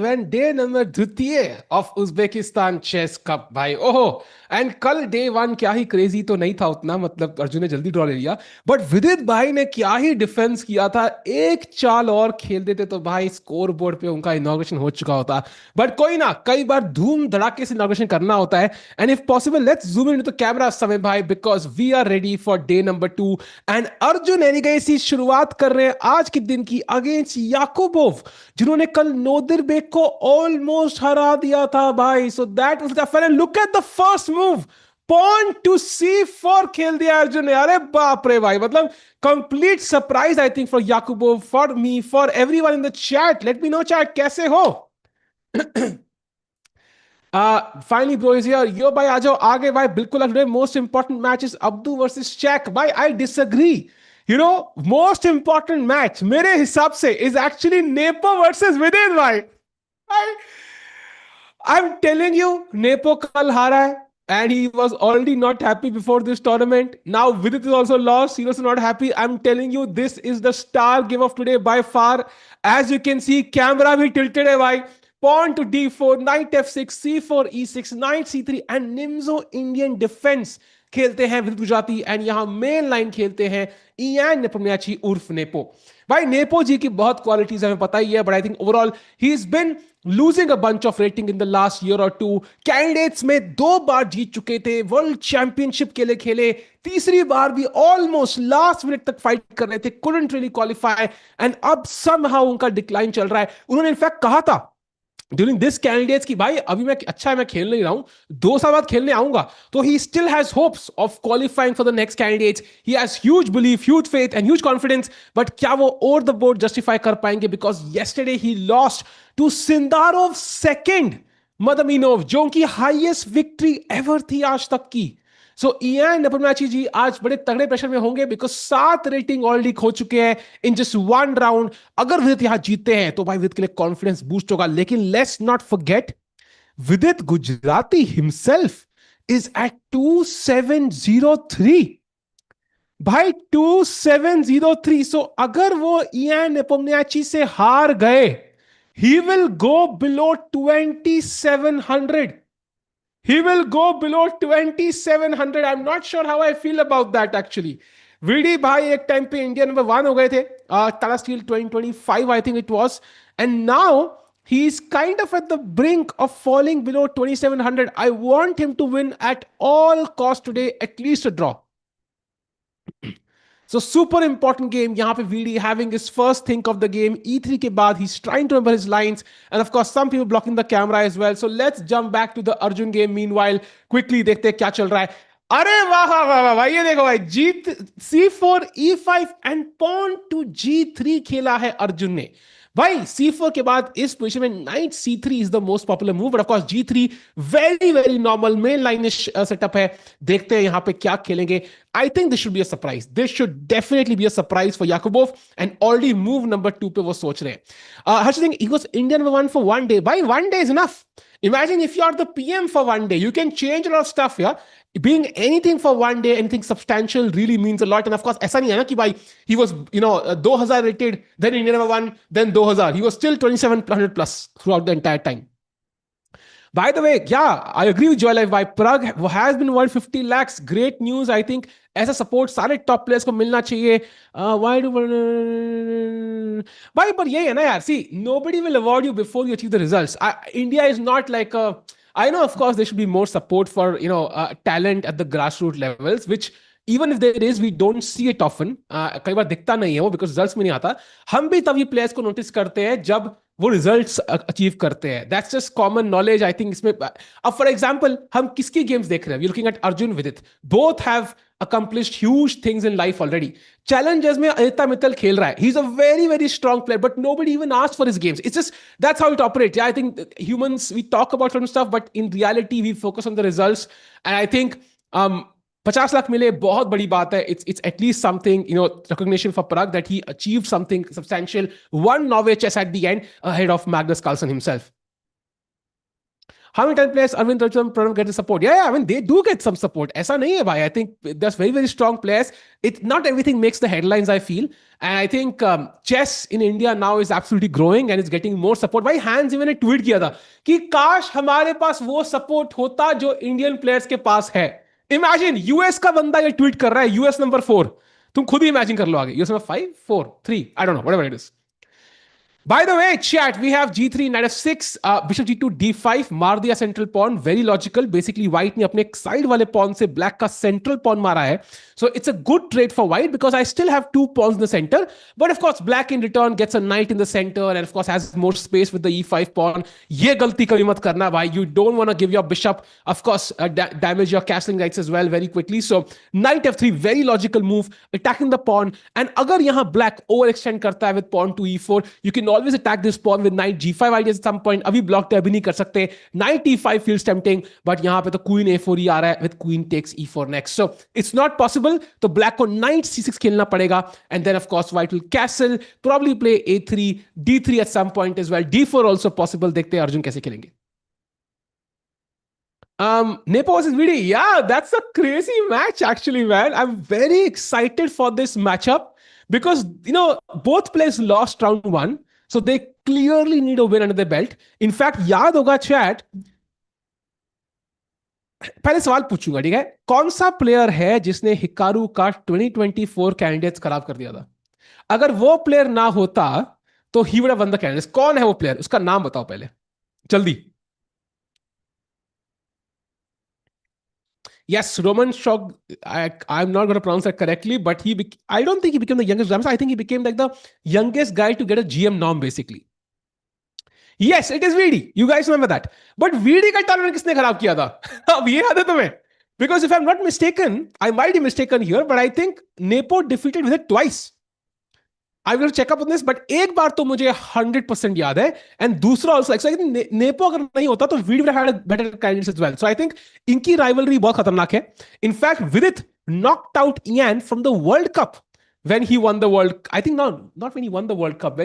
when day number द्वितीय of Uzbekistan chess cup भाई ओहो एंड कल डे वन क्या ही क्रेजी तो नहीं था उतना मतलब अर्जुन ने जल्दी ड्रॉ ले लिया बट विदित भाई ने क्या ही डिफेंस किया था एक चाल और खेल देते तो भाई स्कोर बोर्ड पे उनका इनॉग्रेशन हो चुका होता बट कोई ना कई बार धूम धड़ाके से इनॉग्रेशन करना होता है and if possible let's zoom in to the camera Samay भाई because we are ready for day number 2 and Arjun Erigaisi शुरुआत कर रहे हैं आज के दिन की अगेंस्ट याकुबोव जिन्होंने कल नोदिरबेक को ऑलमोस्ट हरा दिया था भाई so that was the fun and look at the first move pawn to C4 खेल दिया अर्जुन ने अरे बाप रे भाई मतलब complete surprise I think for Yakubov for me for everyone in the chat let me know chat कैसे हो finally bro is here yo भाई आ जाओ आगे भाई बिल्कुल today most important match is Abdu versus check भाई I disagree you know most important match मेरे हिसाब से is actually Nepo versus Vidit भाई I am telling you Nepo कल हारा है and he was already not happy before this tournament. Now Vidit is also lost. He was not happy. I'm telling you, this is the star game of today by far. As you can see, camera bhi tilted hai bhai. Pawn to D4, knight F6, C4, E6, knight C3 and Nimzo Indian defense खेलते हैं विदित Gujarati and यहां main line खेलते हैं Ian नेपोम्नियाची उर्फ nepo भाई nepo जी की बहुत क्वालिटीज हमें पता ही है but I think overall he has been losing a bunch of rating in the last year और टू कैंडिडेट्स में 2 बार जीत चुके थे वर्ल्ड चैंपियनशिप के लिए खेले तीसरी बार भी ऑलमोस्ट लास्ट मिनट तक फाइट कर रहे थे कुडंट रियली क्वालिफाई एंड अब समहाउ उनका डिक्लाइन चल रहा है उन्होंने इनफैक्ट कहा था ड्यूरिंग दिस कैंडिडेट्स की भाई अभी मैं अच्छा है मैं खेल नहीं रहा हूं 2 साल बाद खेलने आऊंगा तो he still has hopes of qualifying for the next candidates he has huge belief huge faith and huge confidence but क्या वो ओवर द बोर्ड जस्टिफाई कर पाएंगे because yesterday he lost to Sindarov second Madaminov जो उनकी highest victory ever थी आज तक की सो इयान नेपोम्नियाची जी आज बड़े तगड़े प्रेशर में होंगे बिकॉज 7 रेटिंग ऑलरेडी खो चुके हैं इन जस्ट 1 राउंड अगर विदित यहां जीतते हैं तो भाई विदित के लिए कॉन्फिडेंस बूस्ट होगा लेकिन लेट्स नॉट फॉरगेट विदित गुजराती हिमसेल्फ इज एट 2703 भाई 2703 सो अगर वो इयान नेपोम्नियाची से हार गए ही will go below 2700 He will go below 2700. I'm not sure how I feel about that actually. VD भाई एक टाइम पे इंडिया नंबर 1 हो गए थे Tata steel 2025 I think it was and now he is kind of at the brink of falling below 2700. I want him to win at all cost today, at least a draw. So super important game. यहाँ पे VD having his first think of the game. E3 के बाद he's trying to remember his lines and of course some people blocking the camera as well. So let's jump back to the Arjun game. Meanwhile, quickly देखते हैं क्या चल रहा है. अरे वाह वाह वाह वाह ये देखो भाई जीत C4 E5 and pawn to G3 खेला है अर्जुन ने भाई C4 के बाद इस पोजीशन में knight C3 is the most popular move but of course G3 very very normal main lineish setup है देखते हैं यहां पे क्या खेलेंगे I think this should be a surprise this should definitely be a surprise for Yakubov and already move number 2 पे वो सोच रहे हैं Harsh Singh he was Indian number 1 for 1 day भाई 1 day is enough Imagine if you are the PM for 1 day, you can change a lot of stuff, yeah. Being anything for 1 day, anything substantial really means a lot. And of course, ऐसा नहीं है ना कि भाई he was, 2000 rated, then Indian number 1, then 2000. He was still 2700 plus throughout the entire time. By the way, yeah, I agree with Joy Life. By Prague has been 150 lakhs. Great news, I think. ऐसा support सारे top players को मिलना चाहिए. Why do भाई पर यही है ना यार. See, nobody will award you before you achieve the results. India is not like a. I know, of course, there should be more support for talent at the grassroots levels, which even if there is, we don't see it often. कई बार दिखता नहीं है वो because results में नहीं आता. हम भी तभी प्लेयर्स को नोटिस करते हैं जब वो रिजल्ट्स अचीव करते हैं. That's just common knowledge I think. इसमें अब फॉर एग्जांपल हम किसकी गेम्स देख रहे हैं. वी लुकिंग एट अर्जुन विदित. Both have accomplished huge things in life already. Challenges में अदित्य मित्तल खेल रहा है. He's a very very strong player, but nobody even asked for his games. It's just that's how it operates. Yeah, I think humans we talk about certain stuff, but in reality we focus on the results. And I think 50 lakh मिले बहुत बड़ी बात है. It's at least something, recognition for Parag that he achieved something substantial. Won Norway chess at the end ahead of Magnus Carlsen himself. How many time players Arvind Pranav get the support? Yeah, I mean they do get some support. ऐसा नहीं है भाई. I think there's very strong players. It not everything makes the headlines, I feel, and I think chess in India now is absolutely growing and it's getting more support. भाई Hans even ने tweet किया था कि काश हमारे पास वो support होता जो इंडियन प्लेयर्स के पास है. इमेजिन यूएस का बंदा ये ट्वीट कर रहा है, यूएस नंबर 4. तुम खुद ही इमेजिन कर लो आगे. US number 5, 4, 3, I don't no, whatever it is. By the way, chat, we have g3, knight f6, bishop g2, d5, मार दिया central pawn, very logical. Basically, white ने अपने side वाले pawn से black का central pawn मारा है. So it's a good trade for white because I still have two pawns in the center. But of course, black in return gets a knight in the center and of course has more space with the e5 pawn. ये गलती कभी मत करना भाई. You don't want to give your bishop, of course, damage your castling rights as well very quickly. So knight f3, very logical move, attacking the pawn. And अगर यहाँ black overextend करता है with pawn to e4, you can always attack this pawn with knight g5 ideas at some point. अभी blocked है, अभी नहीं कर सकते. Knight e5 feels tempting, but यहाँ पे तो queen a4 ही आ रहा है with queen takes e4 next. So it's not possible. तो black को knight c6 खेलना पड़ेगा. And then of course white will castle, probably play a3, d3 at some point as well. d4 also possible. देखते हैं अर्जुन कैसे खेलेंगे. Nepo versus Vidit. Yeah, that's a crazy match actually, man. I'm very excited for this matchup because, you know, both players lost round 1. So they clearly need a win under their belt. In fact, याद होगा chat, पहले सवाल पूछूंगा, ठीक है? कौन सा player है जिसने हिकारू का 2024 कैंडिडेट्स खराब कर दिया था? अगर वो प्लेयर ना होता तो he would have one the candidates. कौन है वो प्लेयर? उसका नाम बताओ पहले, जल्दी. Yes, Roman Shog. I'm not going to pronounce that correctly, but I don't think he became the youngest grandmaster. I think he became like the youngest guy to get a GM norm, basically. Yes, it is VD. You guys remember that. But VD का tournament किसने खराब किया था? अब ये याद है तुम्हें? Because if I'm not mistaken, I might be mistaken here, but I think Nepo defeated Vidit twice. I will check up on this, but एक बार तो मुझे 100% याद है, and दूसरा also, so I think Nepo अगर नहीं होता तो Vidit would have had a better candidates as well. So I think इनकी rivalry बहुत खतरनाक है. In fact, Vidit knocked out Ian from the World Cup when he won the World. I think not when he won the World Cup.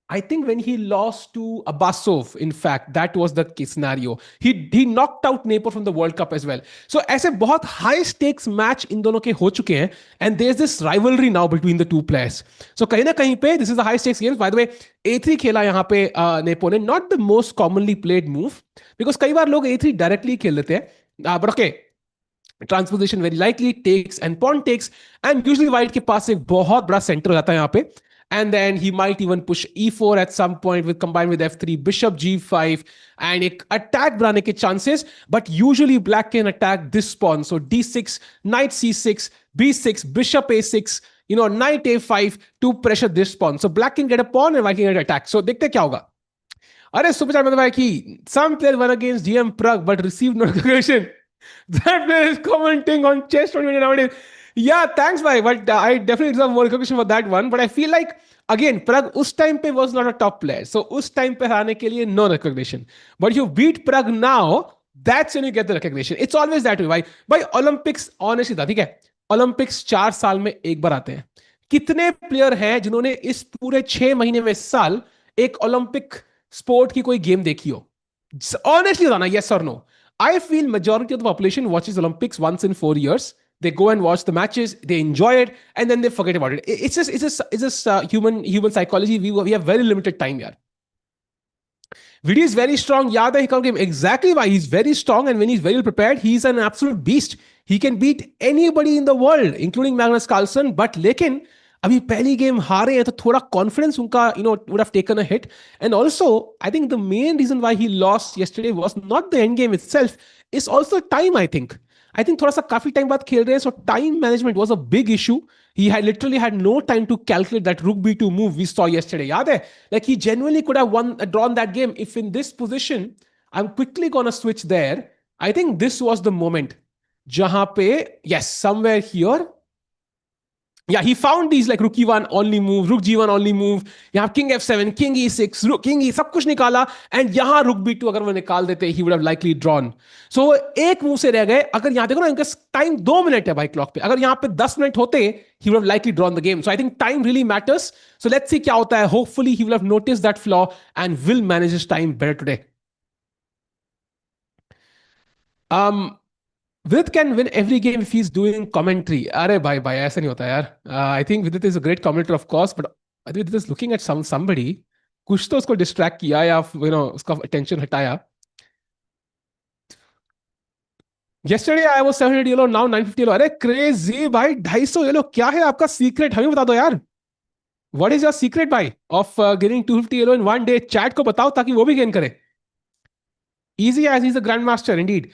I think when he lost to Abbasov, in fact, that was the case scenario. He knocked out Nepo from the World Cup as well. So ऐसे बहुत high stakes match इन दोनों के हो चुके हैं, and there's this rivalry now between the two players. So कहीं ना कहीं पे this is a high stakes game. By the way, A3 खेला यहाँ पे Nepo ने, not the most commonly played move because कई बार लोग A3 directly खेल लेते हैं. But okay, transposition very likely, takes and pawn takes, and usually white के पास एक बहुत बड़ा center हो जाता है यहाँ पे. And then he might even push e4 at some point with combined with f3, bishop g5, and attack बनाने के chances. But usually black can attack this pawn. So d6, knight c6, b6, bishop a6, you know, knight a5 to pressure this pawn. So black can get a pawn and white can get an attack. So देखते क्या होगा. अरे super चार मतलब कि some player won against GM Prague but received no recognition. That player is commenting on chess 2020 nowadays. Yeah, thanks, bhai. But I definitely deserve more recognition for that one. But I feel like, again, Prague उस time पे was not a top player. So उस time पे हारने के लिए no recognition. But you beat Prague now, that's when you get the recognition. It's always that way, भाई. भाई Olympics honestly था, ठीक है? Olympics 4 साल में एक बार आते हैं. कितने प्लेयर हैं जिन्होंने इस पूरे 6 महीने में साल एक ओलंपिक स्पोर्ट की कोई गेम देखी हो? Honestly बताना, yes or no? I feel majority of the population watches Olympics once in 4 years. They go and watch the matches, they enjoy it, and then they forget about it. It's just human psychology. We have very limited time here. Vidi is very strong. Yaad hai game. Exactly why he's very strong, and when he's very well prepared, he's an absolute beast. He can beat anybody in the world, including Magnus Carlsen. But लेकिन अभी पहली game हारे हैं तो थोड़ा confidence उनका would have taken a hit. And also, I think the main reason why he lost yesterday was not the end game itself. It's also time, I think. I think थोड़ा सा काफी time बाद खेल रहे हैं, so time management was a big issue. He had literally had no time to calculate that rook b2 move we saw yesterday. याद है? Like he genuinely could have drawn that game. If in this position, I'm quickly gonna switch there. I think this was the moment. जहां पे, yes, somewhere here. Yeah, he found these like rook e1 only move, rook g1 only move. यहाँ king f7, king e6, rook king e सब कुछ निकाला, and यहाँ rook b2 अगर वो निकाल देते, he would have likely drawn. So एक मूव से रह गए. अगर यहाँ देखो ना, इनका टाइम 2 मिनट है भाई क्लॉक पे. अगर यहाँ पे 10 मिनट होते, he would have likely drawn the game. So I think time really matters. So let's see क्या होता है. Hopefully he will have noticed that flaw and will manage his time better today. Um, Vidit can win every game if he's doing commentary. अरे भाई भाई ऐसा नहीं होता यार. I think Vidit is a great commentator of course, but I think Vidit is looking at somebody. कुछ तो उसको distract किया या उसका attention हटाया. Yesterday I was 700 yellow, now 950 yellow. अरे crazy भाई 250 yellow क्या है आपका secret हमें बता दो यार. What is your secret भाई of getting 250 yellow in one day? Chat को बताओ ताकि वो भी gain करे. Easy as he's a grandmaster, indeed.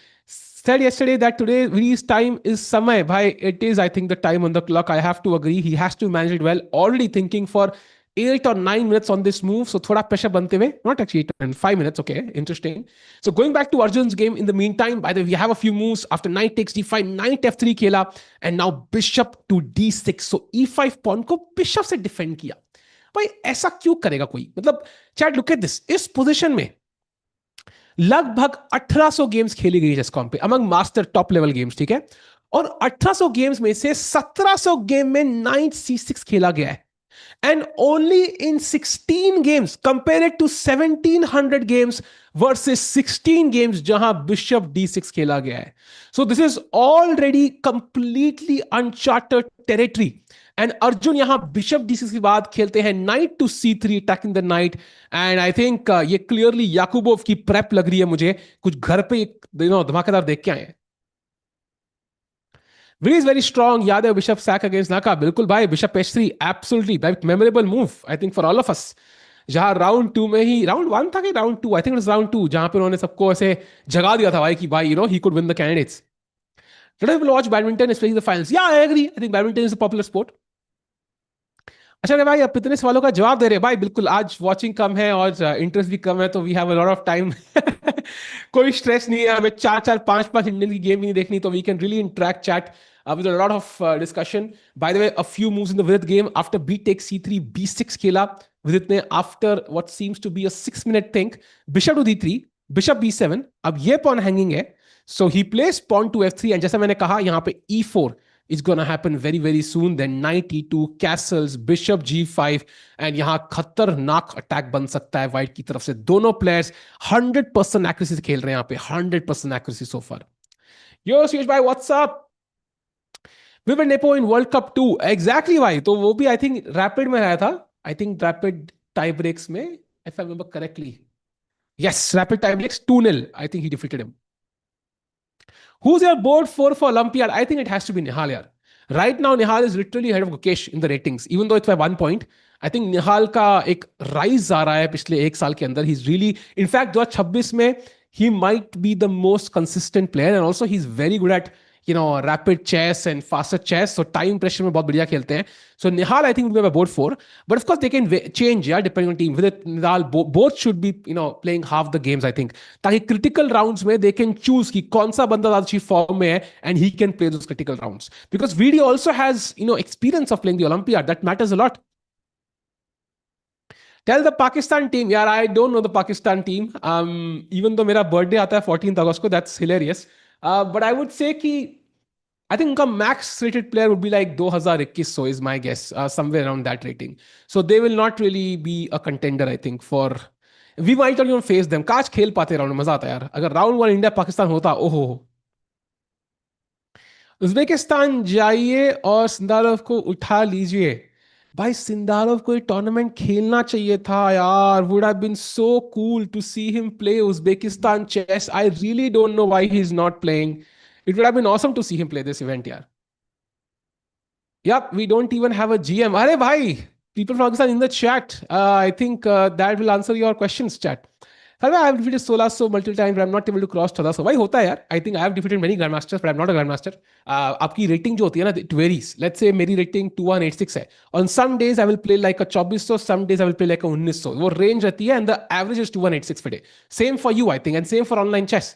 Said yesterday that today V's time is Samay. Bhai, it is, I think, the time on the clock. I have to agree. He has to manage it well. Already thinking for 8 or 9 minutes on this move. So thoda pressure bante hue. Not actually 8 and 5 minutes. Okay, interesting. So going back to Arjun's game in the meantime, by the way, we have a few moves. After knight takes d5, knight f3 खेला. And now bishop to d6. So e5 pawn को bishop से defend किया. भाई ऐसा क्यों करेगा कोई? मतलब chat, look at this. इस position में लगभग 1800 गेम्स खेली गई चेस कॉम पे among master top level games, ठीक है. और 1800 गेम्स में से 1700 गेम में नाइट c6 खेला गया है. And only in 16 games, compare it to 1700 games versus 16 games jahan bishop d6 khela gaya hai. So this is already completely uncharted territory. And Arjun yahan bishop d6 ke baad khelte hain knight to c3, attacking the knight. And I think ye clearly Yakubov ki prep lag rahi hai mujhe. Kuch ghar pe धमाकेदार देख के आए हैं. Vidit is very strong. याद है bishop sack against Naka. बिल्कुल भाई, bishop h3 absolutely memorable move I think for all of us. जहां राउंड 2 में ही, राउंड 1 था कि round 2, I think it was round 2, जहां पे उन्होंने सबको ऐसे जगा दिया था भाई कि भाई he could win the candidates. Let us watch badminton, especially the finals. Yeah, I agree. I think badminton is a popular sport. अच्छा रे भाई, आप इतने सवालों का जवाब दे रहे हैं भाई. बिल्कुल, आज वॉचिंग कम है और इंटरेस्ट भी कम है, तो we have a lot of time. कोई स्ट्रेस नहीं है, हमें 4-4 5-5 इंडियन की गेम नहीं देखनी, तो we can really interact chat with a lot of discussion. By the way, a few moves in the Vidit game. After b takes c3, b6 खेला Vidit ने. After what seems to be a 6-minute think, bishop to d3, bishop b7. अब ये pawn hanging है, so he plays pawn to f3, and जैसा मैंने कहा यहाँ पे e4 is gonna happen very very soon. Then knight e2, castles, bishop g5, and यहाँ खतरनाक अटैक बन सकता है white की तरफ से. दोनों players 100% accuracy से खेल रहे हैं यहाँ पे. 100% accuracy so far. Yo Suresh bhai, what's up? Viewer Nepo in world cup 2. Exactly भाई, तो वो भी आई थिंक रैपिड में आया था. I think rapid tie breaks में, if I remember correctly. Yes, rapid tie breaks 2-0. I think he defeated him. Who's your board for Olympiad? I think it has to be Nihal yaar. Right now Nihal is literally ahead of Gukesh in the ratings, even though it's by 1 point. I think Nihal का एक rise आ रहा है पिछले एक साल के अंदर. He's really, in fact 2026 में he might be the most consistent player, and also he's very good at rapid chess and faster chess. So time pressure में बहुत बढ़िया खेलते हैं. So Nihal I think will be my board 4, but of course they can change, yeah, depending on team. With Nihal, both should be playing half the games I think, ताकि critical rounds में they can choose कि कौन सा बंदा ज़्यादा अच्छी form में है, and he can play those critical rounds. Because VD also has experience of playing the Olympiad. That matters a lot. Tell the Pakistan team. Yeah, I don't know the Pakistan team. Even though मेरा birthday आता है 14th August को, that's hilarious. But I would say कि I think उनका max rated player would be like 2021, so is my guess, somewhere around that rating. So they will not really be a contender I think for. We might not even face them. काश खेल पाते round में, मजा आता यार. अगर round 1 India Pakistan होता, ओहो. उज्बेकिस्तान जाइए और सिंदारोव को उठा लीजिए. भाई सिंदारोव को टूर्नामेंट खेलना चाहिए था यार. Would have been so cool to see him play Uzbekistan chess. I really don't know why he is not playing. It would have been awesome to see him play this event, yaar. Yep, we don't even have a GM. Arey bhai, people from Pakistan in the chat. I think that will answer your questions, chat. I have defeated Sola so multiple times, but I'm not able to cross 1400. Why hota hai yaar? I think I have defeated many grandmasters, but I'm not a grandmaster. आपकी rating जो होती है ना, it varies. Let's say मेरी rating 2186 है. On some days I will play like a 2400, some days I will play like a 1900. वो range रहती है, and the average is 2186 per day. Same for you, I think, and same for online chess.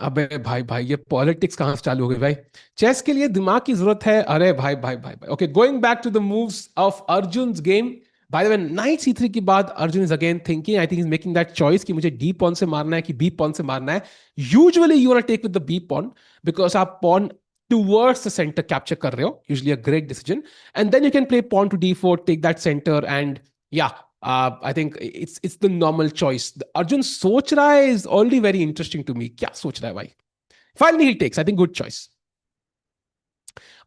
अबे भाई भाई, ये politics कहां से चालू हो गई भाई. चेस के लिए दिमाग की जरूरत है. अरे भाई भाई भाई भाई. Okay, going back to the moves of Arjun's game. By the way, knight c3 के बाद Arjun is again thinking. I think is making that choice कि मुझे डी पॉन से मारना है कि बी पॉन से मारना है. Usually you want to take with the b pawn because आप pawn towards the centre capture कर रहे हो. Usually a great decision. And then you can play pawn to d4, take that centre, and yeah I think it's the normal choice. Arjun सोच रहा है is already very interesting to me. क्या सोच रहा है भाई? Finally he takes. I think good choice.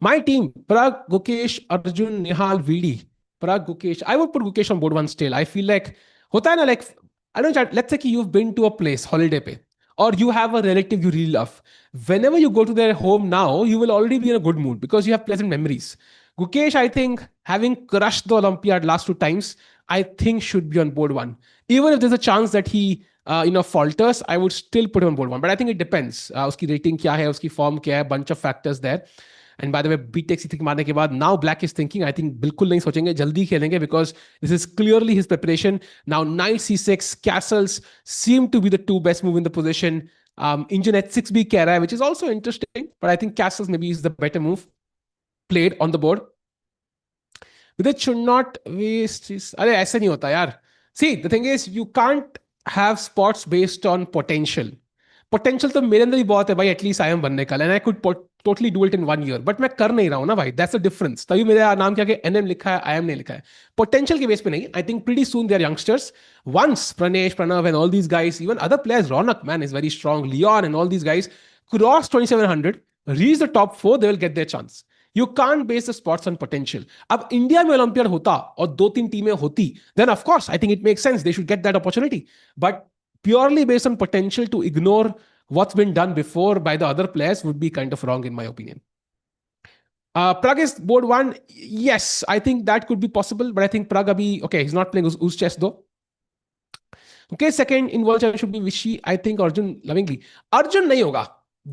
My team, Prag, Gukesh, Arjun, Nihal, VD. Prag, Gukesh. I would put Gukesh on board one still. I feel like, hota hai na, like, I don't know, let's say कि you've been to a place, holiday pe, or you have a relative you really love. Whenever you go to their home now, you will already be in a good mood because you have pleasant memories. Gukesh, I think, having crushed the Olympiad last two times, I think should be on board one. Even if there's a chance that he falters, I would still put him on board one. But I think it depends. Uski rating kya hai, uski form kya hai, bunch of factors there. And by the way b takes c मारने के बाद now black is thinking I think बिल्कुल नहीं सोचेंगे जल्दी खेलेंगे because this is clearly his preparation now knight C6 castles seem to be the two best move in the position engine H6 भी कह रहा है which is also interesting but I think castles may be is the better move played on the board. Vidit should not waste his. अरे ऐसे नहीं होता यार. See, the thing is, you can't have spots based on potential. Potential तो मेरे अंदर ही बहुत है भाई एटलीस्ट आई एम बनने का and I could totally do it in 1 year but मैं कर नहीं रहा हूं ना भाई दैट्स द डिफरेंस तभी मेरा नाम क्या एनएम लिखा है आई एम नहीं लिखा है पोटेंशियल के बेस पे नहीं I think pretty soon they are youngsters once Pranesh Pranav and all these guys even other players Raunak man is very strong Leon and all these guys cross 2700 reach the top 4 they will get their chance you can't base the spots on potential अब India में Olympiad होता और 2-3 टीमें होती then of course I think it makes sense they should get that opportunity but purely based on potential to ignore what's been done before by the other players would be kind of wrong in my opinion. Prag is board one. Yes, I think that could be possible, but I think Prag abhi, okay, he's not playing UzChess though. Okay, second in world championship should be Vishy. I think Arjun lovingly. Arjun nahi hoga.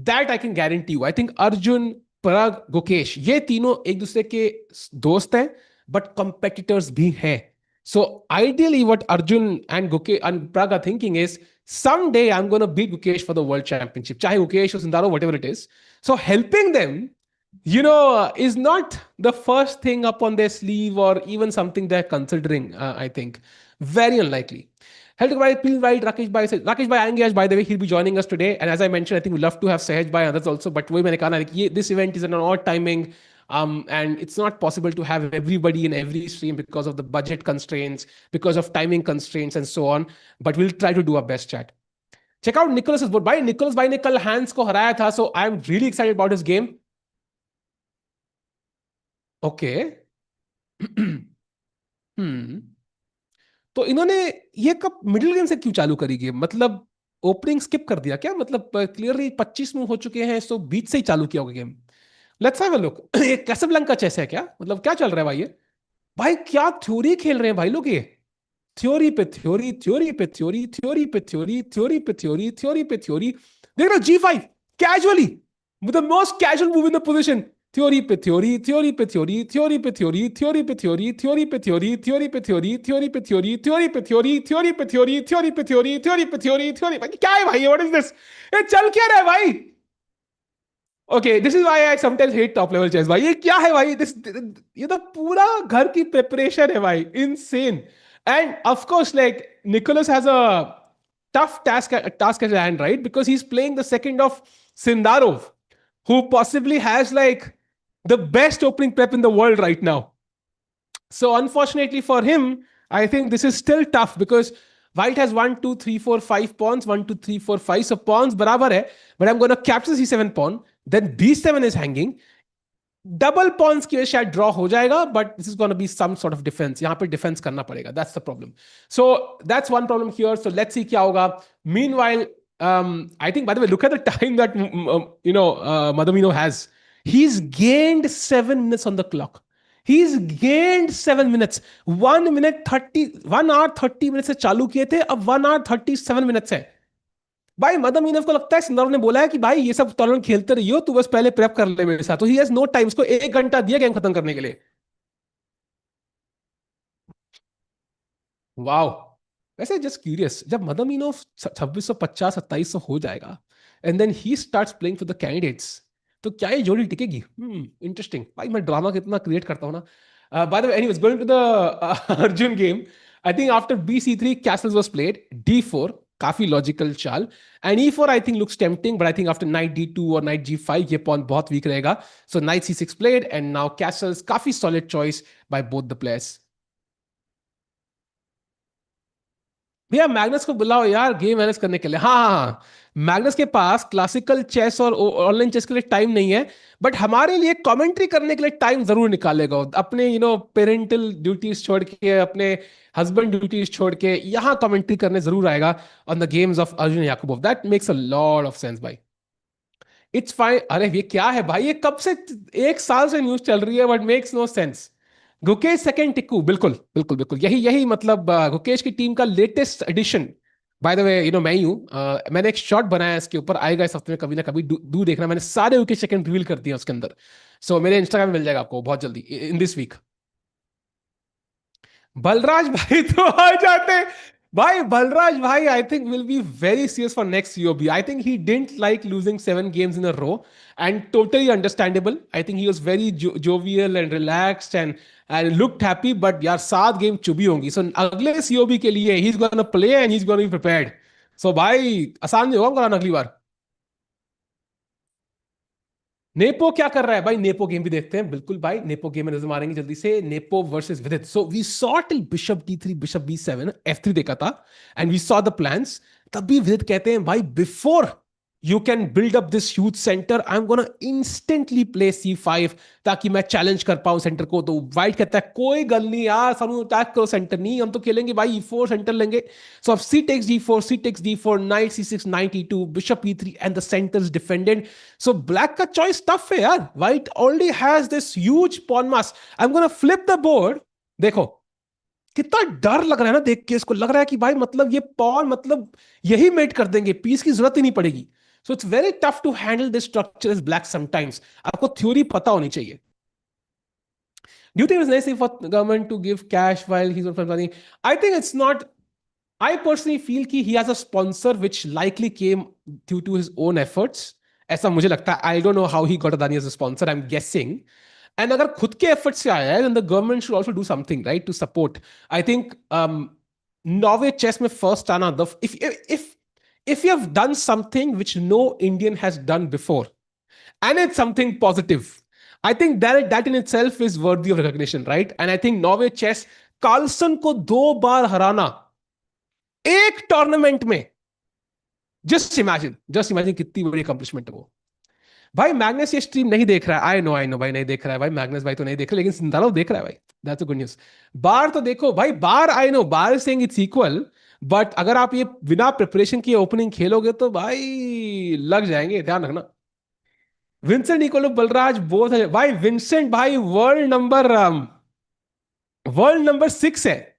That I can guarantee you. I think Arjun, Prag, Gukesh, ये तीनों एक दूसरे के दोस्त हैं, but competitors भी हैं. So ideally, what Arjun and Gukesh and Prag are thinking is, someday I'm going to beat Gukesh for the world championship. Chahe Gukesh or Sundaro, whatever it is. So helping them, is not the first thing up on their sleeve or even something they're considering, I think. Very unlikely. Hello, please write Rakesh Bhai. Rakesh Bhai आएंगे by the way, he'll be joining us today. And as I mentioned, I think we'd love to have Sahaj Bhai and others also. But वही मैंने कहा ना, this event is an odd timing. And it's not possible to have everybody in every stream because of the budget constraints, because of timing constraints and so on. But we'll try to do our best, chat. Check out Nicholas's board. Nicholas Bhai ने कल Hans को हराया था, so I'm really excited about his game. Okay. तो इन्होंने ये कब middle game से क्यों चालू करी गेम मतलब ओपनिंग स्किप कर दिया क्या मतलब क्लियरली 25 मूव हो चुके हैं सो बीच से ही चालू किया होगा game let's have a look ये कैसाब्लांका चेस है क्या मतलब क्या चल रहा है भाई ये भाई क्या थ्योरी खेल रहे हैं भाई लोग ये थ्योरी पे थ्योरी थ्योरी पे थ्योरी थ्योरी पे थ्योरी थ्योरी पे थ्योरी थ्योरी पे थ्योरी देख लो G5 casually with the most casual move in the position theory पे theory theory पे theory theory पे theory theory पे theory theory पे theory theory पे theory theory पे theory theory पे theory theory पे theory theory पे theory theory पे theory theory भाई क्या है भाई what is this ये चल क्या रहा है भाई Okay, this is why I sometimes hate top level chess. भाई ये क्या है भाई ये तो पूरा घर की preparation है भाई insane and of course like Nicholas has a tough task at hand right because he's playing the second of Sindarov who possibly has like the best opening prep in the world right now. So unfortunately for him, I think this is still tough because White has 1, 2, 3, 4, 5 pawns, 1, 2, 3, 4, 5. So pawns barabar hai, but I'm going to capture C7 pawn. Then B7 is hanging. Double pawns की वजह से शायद draw हो जाएगा but this is going to be some sort of defense यहाँ पे defense करना पड़ेगा that's the problem so that's one problem here so let's see क्या होगा meanwhile I think by the way look at the time that Madamino has he's gained 7 minutes on the clock he's gained 7 minutes 1 minute 30 1 hour 30 minutes से चालू किए थे अब 1 hour 37 minutes है भाई मदमीनव को लगता है सिंदर ने बोला है कि भाई ये सब टूर्नामेंट खेलते रहियो तू बस पहले प्रेप कर ले मेरे साथ तो ही हैज नो टाइम उसको 1 घंटा दिया गेम खत्म करने के लिए वाओ वैसे जस्ट क्यूरियस जब मदमीनव 2650 2700 हो जाएगा and then he starts playing for the candidates तो क्या ये जोड़ी टिकेगी इंटरेस्टिंग भाई मैं ड्रामा कितना क्रिएट करता हूं ना by the way anyways going to the Arjun game I think after BC3 castles was played D4 काफी लॉजिकल चाल and E4 I think looks tempting but I think after knight D2 और knight G5 ये pawn बहुत weak रहेगा so knight C6 played and now castles काफी solid choice by both the players भैया Magnus को बुलाओ यार गेम मैनेज करने के लिए। हाँ हाँ हाँ, मैग्नस के पास क्लासिकल चेस और ऑनलाइन चेस के लिए टाइम नहीं है, बट हमारे लिए कमेंट्री करने के लिए टाइम जरूर निकालेगा वो। अपने पेरेंटल ड्यूटीज छोड़ के, अपने हस्बैंड ड्यूटीज छोड़ के यहाँ कमेंट्री करने जरूर आएगा on the games of Arjun Yakubov. That makes a lot of sense भाई। It's fine. अरे ये क्या है भाई, ये कब से, एक साल से न्यूज चल रही है, but makes no sense. Gukesh second Tiku, बिल्कुल बिल्कुल बिल्कुल, यही यही मतलब गुकेश की टीम का लेटेस्ट एडिशन। बाय द वे मैं ही हूँ। मैंने एक शॉट बनाया है इसके ऊपर, आएगा इस हफ्ते में कभी ना कभी, दू देखना। मैंने सारे गुकेश सेकंड रिवील कर दिए उसके अंदर। सो मेरे इंस्टाग्राम में मिल जाएगा आपको बहुत जल्दी, इन दिस वीक। बलराज भाई तो आ जाते। भाई बलराज भाई I think will be very serious for next COB. I think he didn't like losing 7 games in a row, and totally understandable. I think he was very jovial and relaxed and looked happy, but यार 7 game चुभी होंगी। सो अगले COB के लिए he is gonna play and he is gonna be prepared. So भाई आसान नहीं होगा कराना अगली बार। नेपो क्या कर रहा है भाई, नेपो गेम भी देखते हैं बिल्कुल भाई। नेपो गेम में नजर मारेंगे जल्दी से, Nepo versus Vidit. So we saw till bishop D3 bishop B7 F3 देखा था, and we saw the plans. तब भी विदित कहते हैं भाई before you can build up this huge centre, I am gonna instantly play C5 ताकि मैं चैलेंज कर पाऊं सेंटर को। तो वाइट कहता है कोई गल नहीं यार, हम अटैक करो सेंटर नहीं, हम तो खेलेंगे भाई E4 सेंटर लेंगे। सो अब C takes D4 knight C6 knight E2 bishop E3 and the centre is defended. So black का चॉइस टफ है यार, white already has this huge pawn mass. I am gonna flip the board. देखो कितना डर लग रहा है ना देख के, इसको लग रहा है कि भाई मतलब ये पॉन मतलब यही मेट कर देंगे, पीस की जरूरत ही नहीं पड़ेगी। So it's very tough to handle this structure is black sometimes. आपको थ्योरी पता होनी चाहिए। Do you think it's necessary for government to give cash while he is? I think it's not. I personally feel कि he has a sponsor which likely came due to his own efforts. ऐसा मुझे लगता है। I don't know how he got Adani as a sponsor. I'm guessing. And अगर खुद के efforts से आया है, then the government should also do something, right, to support. I think Norway chess में first आना, the if you have done something which no Indian has done before, and it's something positive, I think that in itself is worthy of recognition, right? And I think Norway chess Carlsen को 2 बार हराना एक tournament में, just imagine कितनी बड़ी accomplishment है वो। भाई Magnus ये stream नहीं देख रहा है, आई नो भाई नहीं देख रहा है भाई, मैग्नस भाई तो नहीं देख रहा, लेकिन सिंधालो देख रहा है भाई। That's a good news. बार तो देखो भाई, बार आई नो बार सेइंग इट्स इक्वल, बट अगर आप ये बिना प्रिपरेशन की ओपनिंग खेलोगे तो भाई लग जाएंगे, ध्यान रखना। विंसेंट निकोलो बलराज बोथ है भाई। विंसेंट भाई वर्ल्ड नंबर 6 है,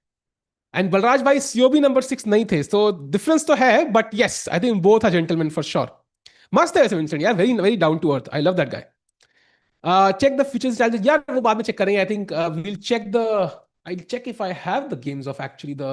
एंड बलराज भाई सीओबी नंबर 6 नहीं थे। तो डिफरेंस तो है, but yes I think both are gentleman for sure. मस्त है वैसे विंसेंट यार, very very down to earth, I love that guy. Check the futures strategy यार, वो बाद में चेक करेंगे। I think we'll check the, I'll check if I have the games of actually the,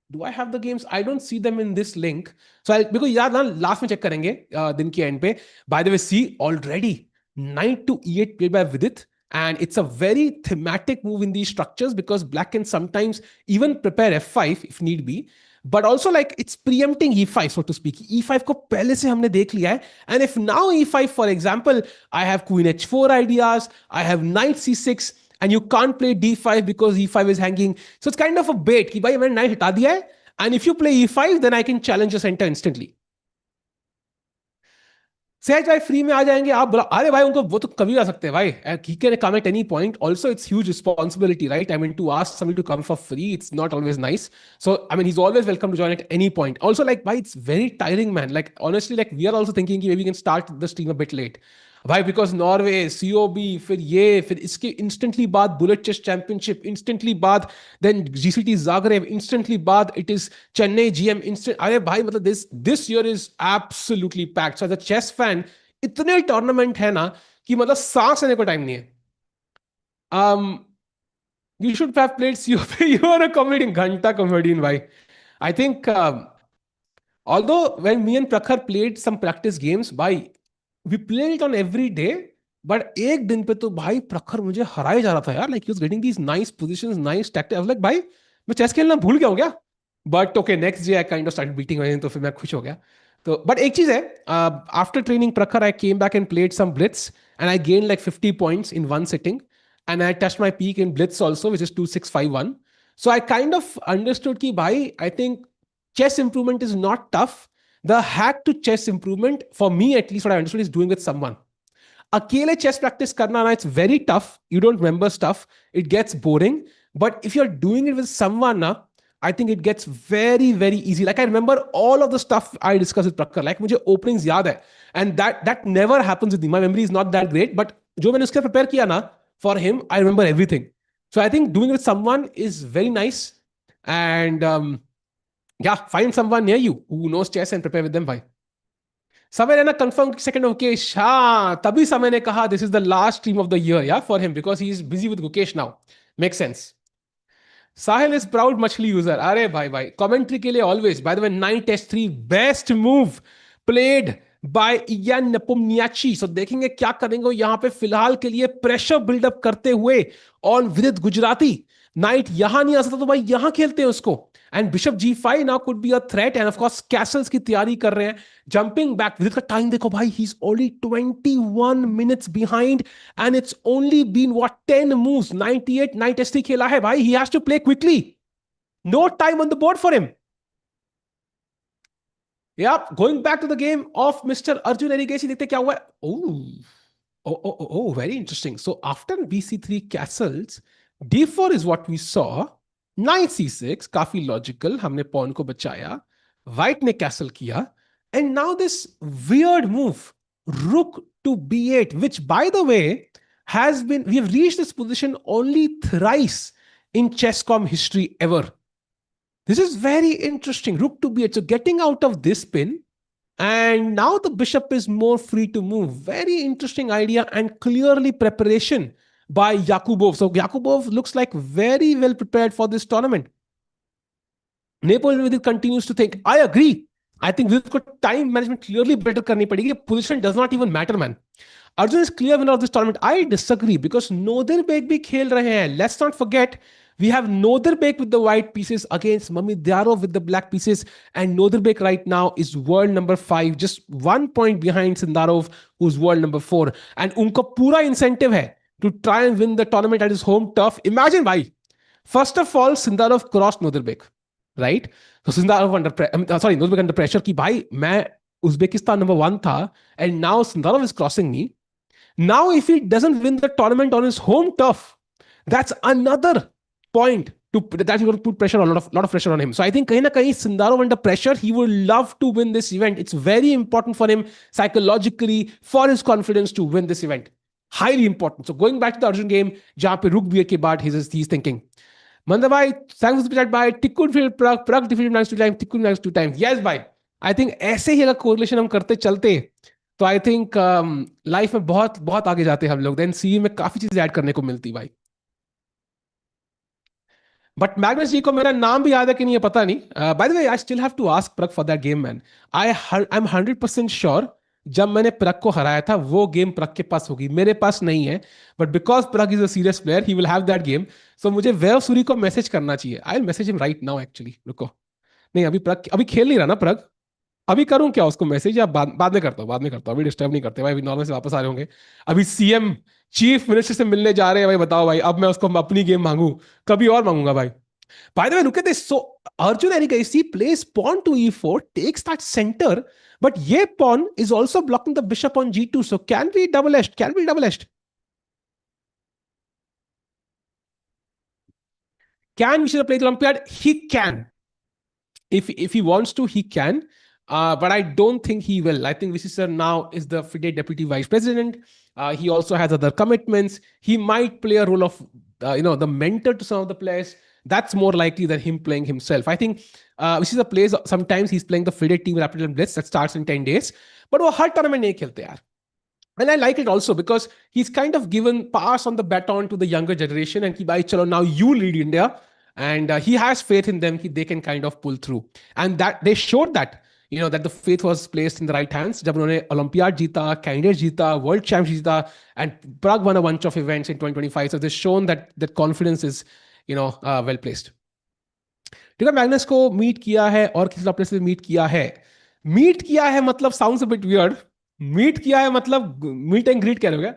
do I have the games? I don't see them in this link. So I'll, because यार ना last में check करेंगे दिन के and पे। By the way, see already knight to E8 played by Vidit, and it's a very thematic move in these structures because black can sometimes even prepare F5 if need be, but also like it's preempting E5 so to speak। E5 को पहले से हमने देख लिया है, and if now E5 for example, I have queen H4 ideas, I have knight C6, and you can't play D5 because E5 is hanging, so it's kind of a bait कि भाई मैंने knight हटा दिया है, and if you play E5 then I can challenge the center instantly। सहज भाई free में आ जाएंगे आप बुला, अरे भाई उनको वो तो कभी आ सकते हैं भाई, he can come at any point। Also it's huge responsibility, right? I mean, to ask somebody to come for free, it's not always nice। So I mean, he's always welcome to join at any point। Also like भाई it's very tiring man, like honestly like we are also thinking कि maybe we can start the stream a bit late भाई, because Norway COB, फिर इसके instantly बाद bullet chess championship, instantly बाद then GCT Zagreb, instantly बाद it is Chennai GM instant. अरे भाई मतलब this year is absolutely packed. So as a chess fan इतने टूर्नामेंट है ना कि मतलब सांस लेने को टाइम नहीं है। You should have played COP। You are a comedian, घंटा comedian भाई। I think although when me and Prakhar played some practice games, भाई we played it on every day, but एक दिन पे तो भाई प्रखर मुझे हराया जा रहा था यार, like he was getting these nice positions, nice tactics। I was like भाई मैं चेस खेलना भूल गया हूँ क्या? But okay next day I kind of started beating him, तो फिर मैं खुश हो गया। तो बट एक चीज है, after training Prakhar I came back and played some blitz and I gain like 50 points in one sitting, and I touch my peak in blitz also which is 2651। So I kind of understood कि भाई I think chess improvement is not tough. The hack to chess improvement, for me at least, what I understood is doing with someone. Akele chess practice karna na, it's very tough. You don't remember stuff. It gets boring. But if you're doing it with someone na, I think it gets very, very easy. Like I remember all of the stuff I discussed with Prakhar. Like मुझे openings याद है. And that never happens with me. My memory is not that great. But जो मैंने उसके prepare किया ना, for him, I remember everything. So I think doing it with someone is very nice. And yeah, find someone near you who knows chess and prepare with them. Bhai. समय रहना confirm second of Gukesh. हाँ, तभी समय ने कहा this is the last stream of the year, yeah, for him because he is busy with Gukesh now. Makes sense. Sahil is proud मछली user. अरे भाई भाई, कमेंट्री के लिए always. By the way, 9 test 3 best move played by Ian Nepomniachtchi. So देखेंगे क्या करेंगे यहाँ पे. फिलहाल के लिए प्रेशर बिल्डअप करते हुए ऑन विदित गुजराती. नाइट यहां नहीं आ सकता तो भाई यहां खेलते हैं उसको. And bishop G5 now could be a threat. And of course castles की तैयारी कर रहे हैं. Jumping back. विदित का टाइम देखो भाई, he is only 21 minutes behind and it's only been what 10 moves. 98 9 test खेला है भाई. He has to play quickly. No time on the board for him. Yep, going back to the game of Mr. Arjun Erigesi, देखते क्या हुआ. Oh, very interesting. So after BC3 castles, D4 is what we saw. Knight C6, काफी logical. हमने pawn को बचाया. White ने castle किया. And now this weird move, Rook to B8, which by the way we have reached this position only thrice in chesscom history ever. This is very interesting. Rook to B8. So getting out of this pin, and now the bishop is more free to move. Very interesting idea and clearly preparation by Yakubov. So Yakubov looks like very well prepared for this tournament. Vidit continues to think. I agree. I think Vidit को time management clearly better करनी पड़ेगी. Position does not even matter, man. Arjun is clear winner of this tournament. I disagree because Nodirbek भी खेल रहे हैं. Let's not forget, we have Nodirbek with the white pieces against Mamidyarov with the black pieces. And Nodirbek right now is world number 5, just 1 point behind Sindarov, who's world number 4. And unko pura incentive hai to try and win the tournament at his home turf. Imagine, bhai. First of all, Sindarov crossed Nodirbek, right? So Sindarov Nodirbek under pressure ki bhai, main Uzbekistan number 1 tha, and now Sindarov is crossing me. Now, if he doesn't win the tournament on his home turf, that's another point that's going to put pressure on a lot of pressure on him. So I think kahin na kahin Sindarov under pressure, he would love to win this event. It's very important for him psychologically, for his confidence to win this event. Highly important. So going back to the Arjun game, jahan pe Rook B8 ke baad he's thinking. Mandabhai, thanks for the chat. Bye. Tikkun field Prag defeated Max 2 times. Tikkun Max 2 times. Yes, bye. I think ऐसे ही अगर correlation हम करते चलते तो I think life में बहुत बहुत आगे जाते हम लोग. देन सी में काफी चीजें ऐड करने को मिलती भाई. बट मैग्नस जी को मेरा नाम भी याद है कि नहीं है पता नहीं. By the way, I still have to ask Pragg for that game, man. I am 100% sure जब मैंने प्रग को हराया था वो गेम प्रग के पास होगी, मेरे पास नहीं है. But because Pragg is a serious player, he will have that game. So मुझे वैभव सूरी को मैसेज करना चाहिए. I will message him right now actually. रुको, नहीं अभी प्रग अभी खेल नहीं रहा ना प्रग. अभी करूं क्या उसको मैसेज, या बाद में करता हूं. अभी डिस्टर्ब नहीं करते भाई, अभी नॉर्मल से वापस आ रहे होंगे. अभी सीएम चीफ मिनिस्टर से मिलने जा रहे हैं भाई. बताओ भाई, अब मैं उसको अपनी गेम मांगू, कभी और मांगूंगा भाई. By the way, look at this. So Arjun Erigesi plays pawn to e4, takes that center, but ye pawn is also blocking the bishop on g2. So can be double-edged. Can Vishnu play the Olympiad? He can. If he wants to, he can. But I don't think he will. I think Vishisar now is the FIDE deputy vice president. He also has other commitments. He might play a role of, the mentor to some of the players. That's more likely than him playing himself. I think Vishisar plays, sometimes he's playing the FIDE team Rapid and Blitz that starts in 10 days. But वो हर tournament नहीं खेलते यार. And I like it also because he's kind of given pass on the baton to the younger generation and ki bhai chalo now you lead India. And he has faith in them that they can kind of pull through. And that they showed that, that the faith was placed in the right hands. जब उन्होंने Olympiad जीता, Candidate जीता, World Champs जीता, and Prague won a bunch of events in 2025. So they've shown that confidence is, well placed. ठीक है, Magnus को meet किया है और किसी प्लेयर से मीट किया है. मीट किया है मतलब sounds a bit weird. Meet किया है मतलब meet and greet कह रहे हो क्या?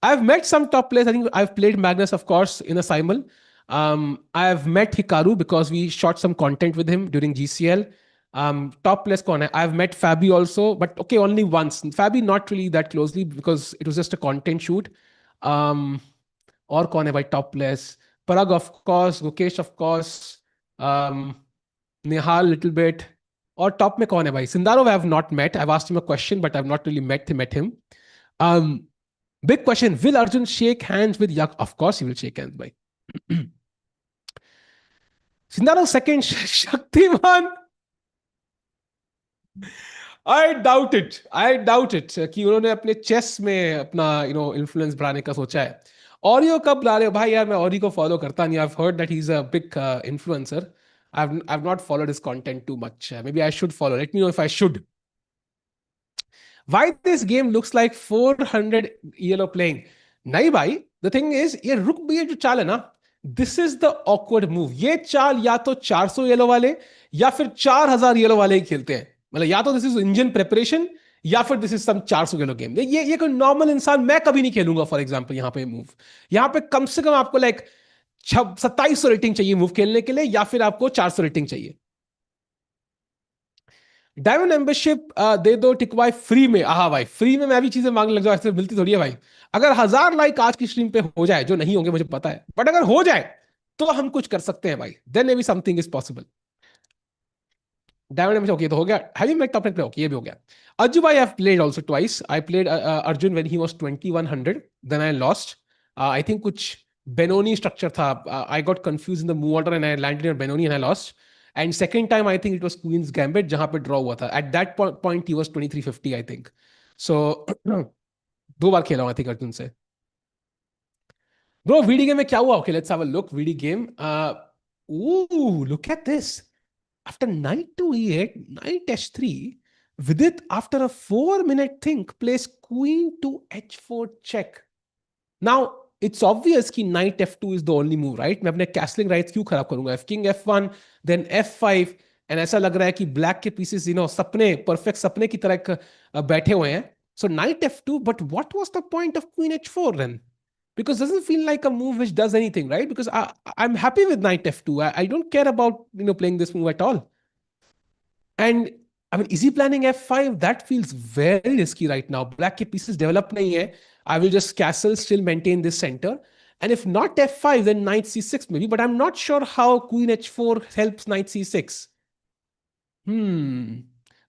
I've met some top players. I think I've played Magnus, of course, in a simul. I've met Hikaru because we shot some content with him during GCL. Top players कौन है? I've met Fabi also, but okay, only once. Fabi not really that closely because it was just a content shoot. Um, और कौन है भाई top players? Parag of course, Gukesh of course, um, Nihal little bit. और top में कौन है भाई? Sindarov I have not met. I've asked him a question, but I've not really met him. Um, Big question: will Arjun shake hands with Yak? Of course, he will shake hands, bhai. Sindarov second, Shaktiman. I doubt it, I doubt it कि उन्होंने अपने chess में अपना influence बढ़ाने का सोचा है. Oreo कब ला रहे हो भाई? यार मैं ऑरी को फॉलो करता नहीं. I heard that he is a big influencer. I've not followed his content too much. Maybe I should follow. Let me know if I should. Why this game looks like 400 yellow playing? नहीं भाई, the thing is ये रुक भी, ये जो चाल है ना, this is the awkward move. ये चाल या तो 400 येलो वाले या फिर 4000 येलो वाले ही खेलते हैं. मतलब या तो दिस इज इंजन प्रेपरेशन या फिर this is some 400 yellow game. ये कोई नॉर्मल इंसान मैं कभी नहीं खेलूंगा. फॉर एग्जांपल यहाँ पे मूव, यहाँ पे कम से कम आपको लाइक 2700 रेटिंग चाहिए मूव खेलने के लिए, या फिर आपको 400 रेटिंग चाहिए. डायमंड मेंबरशिप दे दो टिकवाई फ्री में. हाँ भाई, फ्री में मैं भी चीजें मांगने लग जाऊँ, ऐसे मिलती थोड़ी है भाई. अगर 1000 लाइक आज की स्ट्रीम पे हो जाए, जो नहीं होंगे मुझे पता है, बट अगर हो जाए तो हम कुछ कर सकते हैं भाई. Then maybe something is possible. Diamond में ओके तो हो गया. Have you met top ten पे? ओके, ये भी हो गया. Ajju bhai, I've played also twice. I played Arjun when he was 2100. Then I lost. I think कुछ Benoni structure था. I got confused in the move order and I landed in Benoni and I lost. And second time I think it was Queen's Gambit जहाँ पे draw हुआ था. At that point he was 2350 I think. So दो बार खेला हूँ I think Arjun से. Bro, VD game में क्या हुआ? Okay, let's have a look. VD game. Ooh, look at this. After knight to e8, knight h3, Vidit, after a 4-minute think, plays queen to h4 check. Now, it's obvious कि knight f2 is the only move, right? मैं अपने castling rights क्यों खराब करूंगा? King f1, then f5, and ऐसा लग रहा है कि black के pieces, सपने, perfect सपने की तरह बैठे हुए हैं. So knight f2, but what was the point of queen h4 then? Because it doesn't feel like a move which does anything, right? Because I'm happy with knight f2. I don't care about playing this move at all. And I mean, is he planning f5? That feels very risky right now. Black ke pieces develop nahi hai. I will just castle, still maintain this center. And if not f5, then knight c6 maybe. But I'm not sure how queen h4 helps knight c6.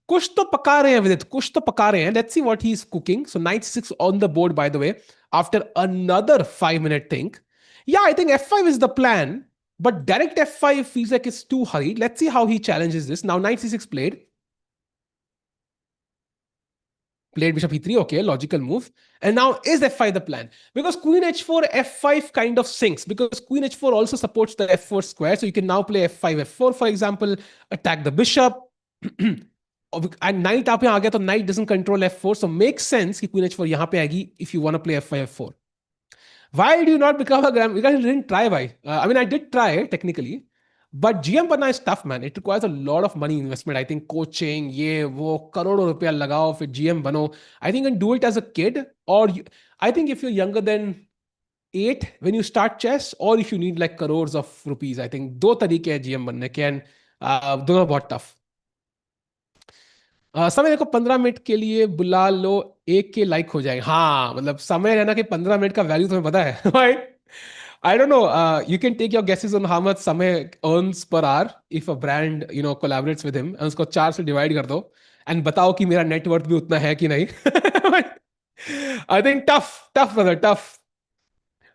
कुछ तो पका रहे हैं विदित, कुछ तो पका रहे हैं. Let's see what he's cooking. So knight c6 on the board, by the way, after another 5-minute think. Yeah, I think f5 is the plan, but direct f5 feels like it's too hurried. Let's see how he challenges this. Now knight c6 played. Played bishop e3, okay, logical move. And now is f5 the plan? Because queen h4, f5 kind of sinks, because queen h4 also supports the f4 square. So you can now play f5, f4, for example, attack the bishop. And knight आप यहाँ आ गया तो knight doesn't control f4, so makes sense कि queen h4 यहाँ पे आएगी if you want to play f5, f4. Why do you not become a grand? Because I didn't try, bhai. I mean, I did try technically, but GM बनना is tough, man. It requires a lot of money investment. I think coaching, ये वो करोड़ों रुपया लगाओ फिर GM बनो. I think you can do it as a kid, or I think if you're younger than 8 when you start chess, or if you need like crores of rupees. I think दो तरीके हैं GM बनने के, and दोनों बहुत tough. समय देखो 15 minute के लिए बुला लो, एक के लाइक हो जाएगा. हाँ मतलब समय रहना कि 15 मिनट का वैल्यू तुम्हें पता है भाई. I don't know. You can take your guesses on how much समय earns per hour if a brand collaborates with him. And उसको 4 से डिवाइड कर दो and बताओ कि मेरा नेटवर्थ भी उतना है कि नहीं. I think tough brother, tough.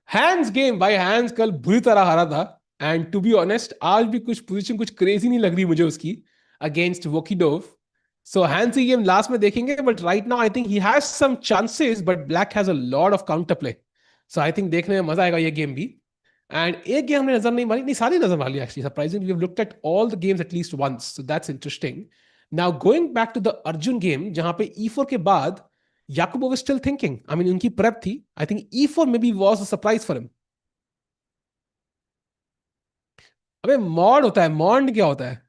Hands game भाई, हैंड्स कल बुरी तरह हारा था. एंड टू बी ऑनेस्ट आज भी कुछ पोजीशन कुछ क्रेजी नहीं लग रही मुझे उसकी अगेंस्ट वोकिडोव. सो हैंड्स की गेम लास्ट में देखेंगे, but right now I think he has some chances, but black has a lot of counter play. So I think देखने में मजा आएगा ये गेम भी. एंड एक गेम हमने नजर नहीं मारी, नहीं सारी नजर मारी actually. Surprisingly we have looked at all the games at least once, so that's interesting. Now going back to the Arjun game जहां पे E4 के बाद Yakubov is still thinking. I mean, उनकी prep थी. I think E4 maybe was a surprise for him. अबे mod होता है, mod क्या होता है?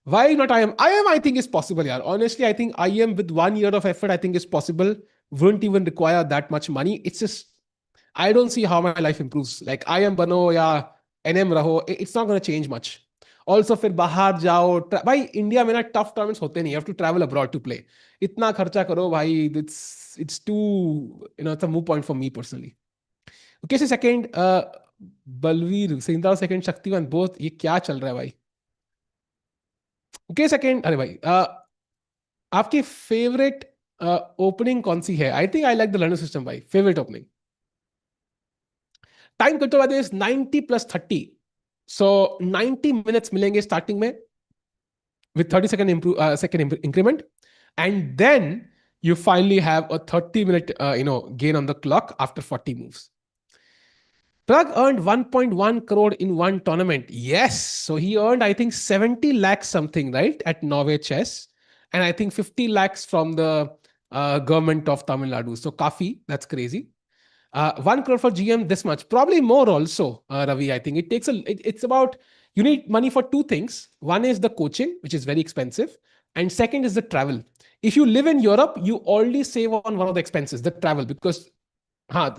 Why not IM? IM I think is possible, यार. Honestly, I think IM with 1 year of effort, I think is possible. Wouldn't even require that much money. It's just, I don't see how my life improves. Like IM बनो या NM रहो, it's not going to change much. Also फिर बाहर जाओ भाई, India में ना tough tournaments होते नहीं, have to travel abroad to play. इतना खर्चा करो भाई, it's too, it's a moot point for me personally. Okay से second, Balveer Sindha second Shaktimaan both, ये क्या चल रहा है भाई? ओके सेकंड, अरे भाई आपकी फेवरेट ओपनिंग कौन सी है? I think I like the learner system भाई, फेवरेट ओपनिंग। टाइम करते बाद इज 90 + 30, सो 90 मिनट्स मिलेंगे स्टार्टिंग में with 30 second second increment, and then you finally have a 30-minute gain on the clock after 40 moves. Plug earned 1.1 crore in one tournament. Yes. So he earned, I think, 70 lakhs something, right? At Norway Chess. And I think 50 lakhs from the government of Tamil Nadu. So Kafi, that's crazy. 1 crore for GM, this much. Probably more also, Ravi. I think it's about, you need money for two things. One is the coaching, which is very expensive. And second is the travel. If you live in Europe, you already save on one of the expenses, the travel, because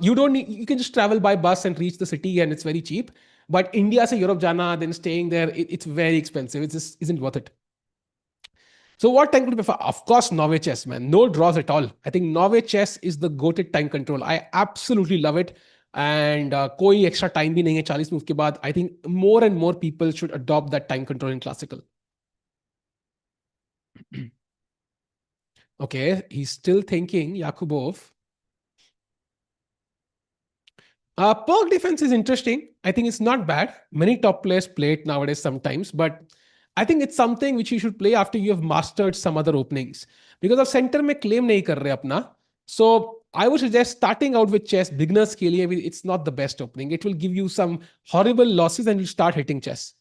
you don't need, you can just travel by bus and reach the city and it's very cheap. But India se Europe jana, then staying there, it's very expensive. It just isn't worth it. So what time could you prefer? Of course, Norway chess, man. No draws at all. I think Norway chess is the goated time control. I absolutely love it. And कोई extra time भी नहीं है 40 move के बाद. I think more and more people should adopt that time control in classical. Okay, he's still thinking, Yakubov. Perk defense is interesting. I think it's not bad. Many top players play it nowadays sometimes, but I think it's something which you should play after you have mastered some other openings. Because of center में claim नहीं कर रहे अपना. So I would suggest starting out with chess, beginners के लिए, it's not the best opening. It will give you some horrible losses and you start hitting chess.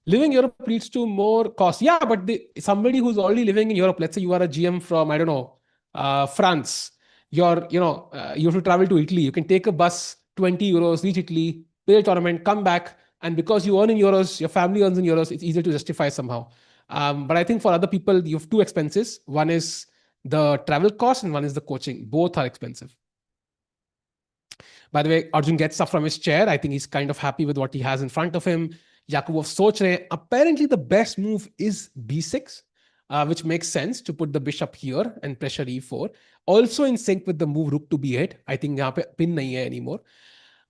Living in Europe leads to more cost. Yeah, but somebody who's already living in Europe, let's say you are a GM from, I don't know, France, you have to travel to Italy. You can take a bus, 20 euros, reach Italy, play a tournament, come back. And because you earn in euros, your family earns in euros, it's easier to justify somehow. But I think for other people, you have two expenses. One is the travel cost and one is the coaching. Both are expensive. By the way, Arjun gets up from his chair. I think he's kind of happy with what he has in front of him. Yakubov सोच रहे हैं. Apparently, the best move is b6, which makes sense to put the bishop here and pressure e4. Also in sync with the move rook to b8. I think यहाँ पे pin नहीं है anymore.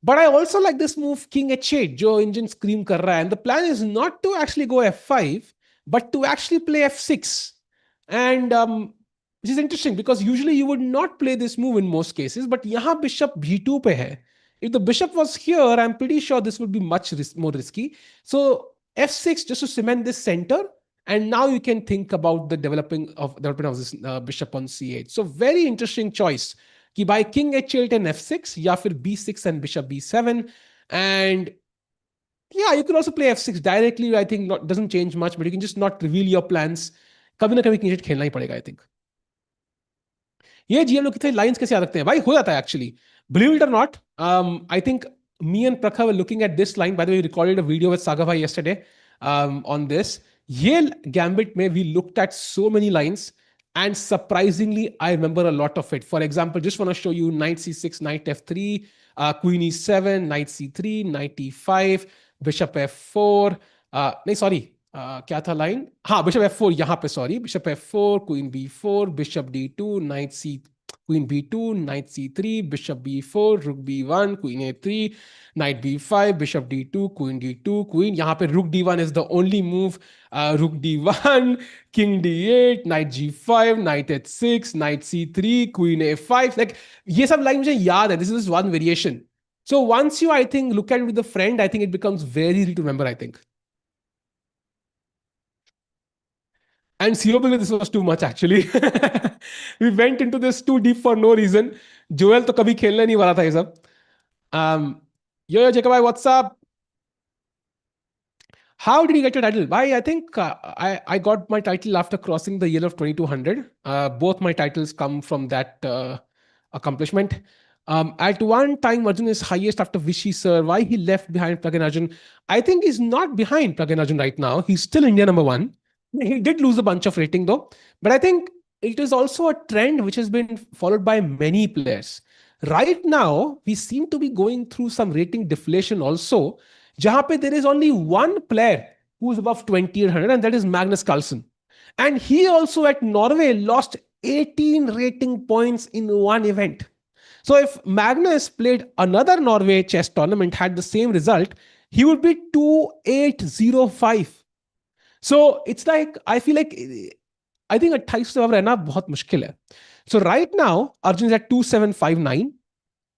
But I also like this move king h8, जो engine scream कर रहा है. And the plan is not to actually go f5, but to actually play f6. And which is interesting because usually you would not play this move in most cases, but यहाँ bishop b2 पे है. If the bishop was here, I'm pretty sure this would be much more risky. So f6 just to cement this center, and now you can think about the development of this bishop on c8. So very interesting choice. कि by king h8 and f6, या फिर b6 and bishop b7, and yeah, you can also play f6 directly. I think doesn't change much, but you can just not reveal your plans. कभी ना कभी king h8 खेलना ही पड़ेगा, I think. ये GM लोग कितने लाइंस कैसे याद रखते हैं भाई? हो जाता है actually. Believe it or not, I think me and Prakha were looking at this line. By the way, we recorded a video with Saga Bhai yesterday on this. Ye gambit mein we looked at so many lines, and surprisingly, I remember a lot of it. For example, just want to show you knight c6, knight f3, queen e7, knight c3, knight e5, bishop f4. नहीं sorry, क्या था line? हाँ, bishop f4 यहाँ पे, sorry, bishop f4, queen b4, bishop d2, knight c, queen b2, knight c3, bishop b4, rook b1, queen a3, knight b5, bishop d2, queen, यहाँ पे rook d1 is the only move. Rook d1, king d8, knight g5, knight h6, knight c3, queen a5. Like ये सब line मुझे याद है. This is one variation. So once you, I think, look at it with a friend, I think it becomes very easy to remember, I think. And COP, this was too much actually. We went into this too deep for no reason. Joel तो कभी खेलने नहीं वाला था ये सब. Yo, Jacob, what's up? How did you get your title? I think I got my title after crossing the yell of 2200. Both my titles come from that accomplishment. At one time, Arjun is highest after Vishy Sir. Why he left behind Plugin Arjun? I think he's not behind Plugin Arjun right now. He's still India #1. He did lose a bunch of rating though. But I think it is also a trend which has been followed by many players. Right now, we seem to be going through some rating deflation also, जहां पे there is only one player who's above 2800, and that is Magnus Carlsen. And he also at Norway lost 18 rating points in one event. So if Magnus played another Norway chess tournament, had the same result, he would be 2805. So it's like, I feel like, I think 28 से अब रहना बहुत मुश्किल है. So right now, Arjun is at 2759.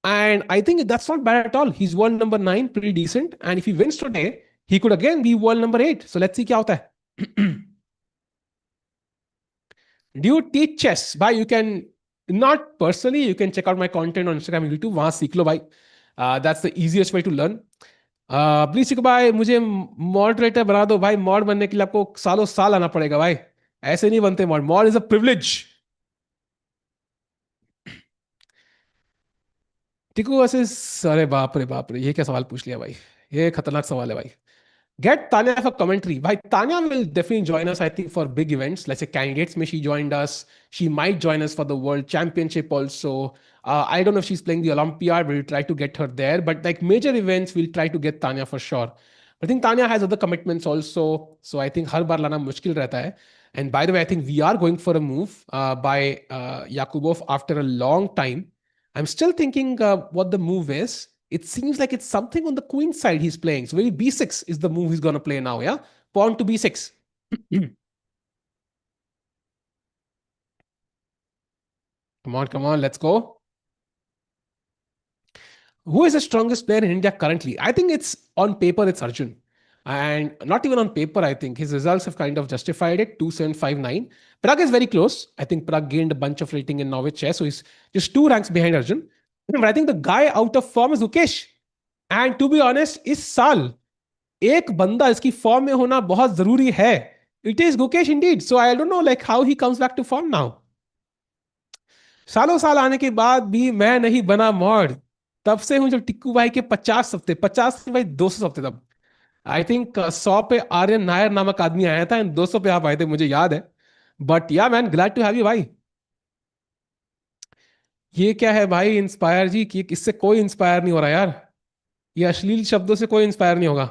And I think that's not bad at all. He's world number 9, pretty decent. And if he wins today, he could again be world number 8. So let's see क्या होता है. Do you teach chess? Bhai, you can, not personally, you can check out my content on Instagram and YouTube. वहां सीख लो भाई. That's the easiest way to learn. Please Chico भाई, मुझे moderator बना दो भाई. मॉड बनने के लिए आपको सालों साल आना पड़ेगा भाई. ऐसे नहीं बनते mod. Mod is a privilege. Tiku versus, अरे बाप रे ये क्या सवाल पूछ लिया भाई. ये खतरनाक सवाल है भाई. Get Tanya for commentary. Bhai, Tanya will definitely join us, I think, for big events. Let's say candidates, may she joined us. She might join us for the World Championship also. I don't know if she's playing the Olympiad, but we'll try to get her there. But like major events, we'll try to get Tanya for sure. I think Tanya has other commitments also. So I think har bar lana mushkil rehta hai. And by the way, I think we are going for a move by Yakubov after a long time. I'm still thinking what the move is. It seems like it's something on the queen side he's playing. So maybe b6 is the move he's going to play now, yeah? Pawn to b6. Come on, let's go. Who is the strongest player in India currently? I think it's on paper, it's Arjun. And not even on paper, I think his results have kind of justified it. 2759. Prag is very close. I think Prag gained a bunch of rating in Norway chess. So he's just 2 ranks behind Arjun. But I think the guy out of form is Ukesh. And to be honest, इस साल एक बंदा इसकी form में होना बहुत जरूरी है. It is Gukesh indeed. So I don't know like how he comes back to form now. सालों साल आने के बाद भी मैं नहीं बना मॉड. तब से हूं जब टिक्कू भाई के 50 हफ्ते, 50 से भाई 200 हफ्ते तब. आई थिंक 100 पे आर्यन नायर नामक आदमी आया था एंड 200 पे आप आए थे, मुझे याद है. But yeah man, glad to have you भाई. ये क्या है भाई इंस्पायर जी, कि इससे कोई इंस्पायर नहीं हो रहा यार. ये अश्लील शब्दों से कोई इंस्पायर नहीं होगा.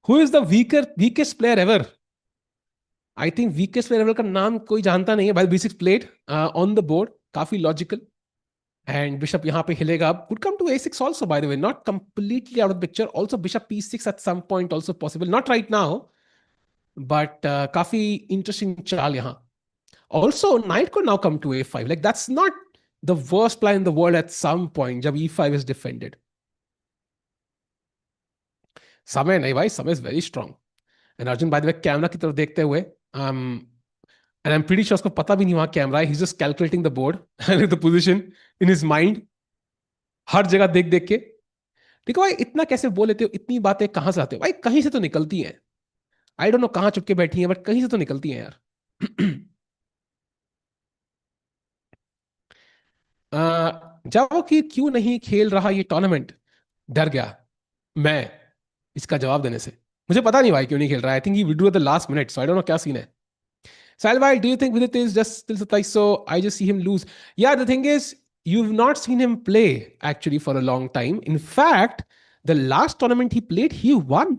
Who is the weakest player ever? I think weakest player ever का नाम कोई जानता नहीं है भाई. B6 played on the board, काफी लॉजिकल. एंड बिशप यहाँ पे हिलेगा. Could come to A6 also, by the way, not completely out of the picture. Also bishop P6 at some point also possible, not right now, but काफी interesting चाल यहाँ. Also knight could now come to A5. Like that's not the worst plan in the world at some point जब E5 is defended. समय नहीं भाई, समय is very strong. And Arjun, by the way, camera की तरफ देखते हुए, and I'm pretty sure उसको पता भी नहीं वहां कैमरा है. He's just calculating the board and the position in his mind. हर जगह देख देख के. देखो भाई, इतना कैसे बोल लेते हो? इतनी बातें कहां से आते हो भाई? कहीं से तो निकलती हैं. आई डोंट नो कहां चुपके बैठी हैं, बट कहीं से तो निकलती हैं यार. जाओ कि क्यों नहीं खेल रहा ये टूर्नामेंट. डर गया मैं इसका जवाब देने से. मुझे पता नहीं भाई क्यों नहीं खेल रहा है. I think he withdrew eight the last minute, so I don't no क्या सीन है. Salvai, do you think Vidit is just still surprised? So I just see him lose. Yeah, the thing is, you've not seen him play actually for a long time. In fact, the last tournament he played, he won.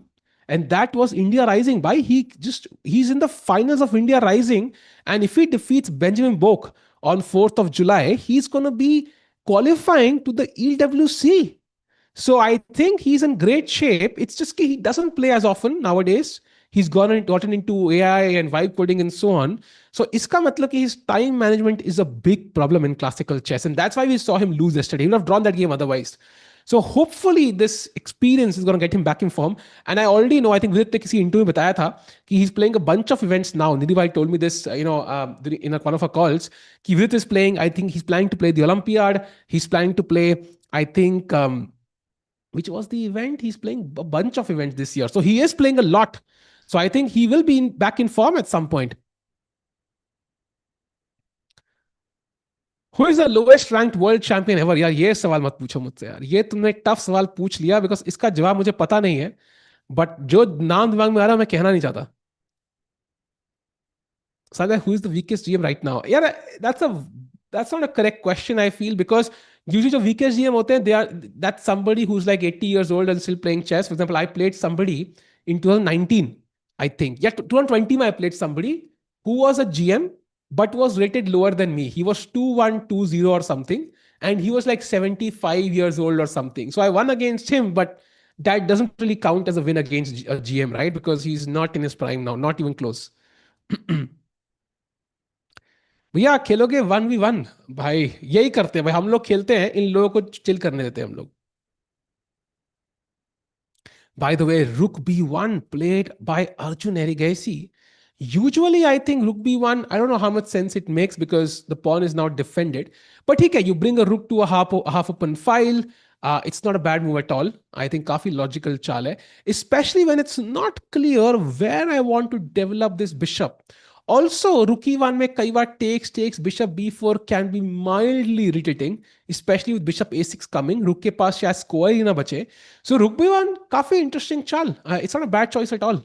And that was India Rising. He's in the finals of India Rising. And if he defeats Benjamin Bok on 4th of July, he's going to be qualifying to the EWC. So I think he's in great shape. It's just he doesn't play as often nowadays. He's gotten into AI and vibe coding and so on. So iska matlab ki his time management is a big problem in classical chess. And that's why we saw him lose yesterday. He would have drawn that game otherwise. So hopefully this experience is going to get him back in form. And I already know, I think Vidit ne kisi interview mein bataya tha ki he's playing a bunch of events now. Nodirbek told me this, in one of our calls, ki Vidit is playing, I think he's planning to play the Olympiad. He's planning to play, I think, which was the event? He's playing a bunch of events this year. So he is playing a lot. So I think he will be back in form at some point. Who is the lowest ranked world champion ever? यार ये सवाल मत पूछो मुझसे यार. ये तुमने tough सवाल पूछ लिया बिकॉज इसका जवाब मुझे पता नहीं है. बट जो नाम दिमाग में आ रहा है मैं कहना नहीं चाहता. Sada, who is the weakest GM right now? Yeah, that's not a correct question, I feel, because usually the weakest GM होते हैं, that's somebody who's like 80 years old and still playing chess. For example, I played somebody in 2019, I think. Yeah, 2020, I played somebody who was a GM but was rated lower than me. He was 2120 or something, and he was like 75 years old or something. So I won against him, but that doesn't really count as a win against a GM, right? Because he's not in his prime now, not even close. भैया खेलोगे 1v1? भाई यही करते हैं भाई, हम लोग खेलते हैं, इन लोगों को चिल करने देते हैं हम लोग. By the way, Rook B1 played by Arjun Erigesi. Usually, I think Rook B1, I don't know how much sense it makes because the pawn is now defended. But okay, you bring a rook to a half open file. It's not a bad move at all. I think काफी logical चाल है, especially when it's not clear where I want to develop this bishop. Also, rook e1 में कई बार takes bishop b4 can be mildly irritating, especially with bishop a6 coming. Rook के पास शायद square ही ना बचे. So rook b1 काफी interesting चाल. It's not a bad choice at all.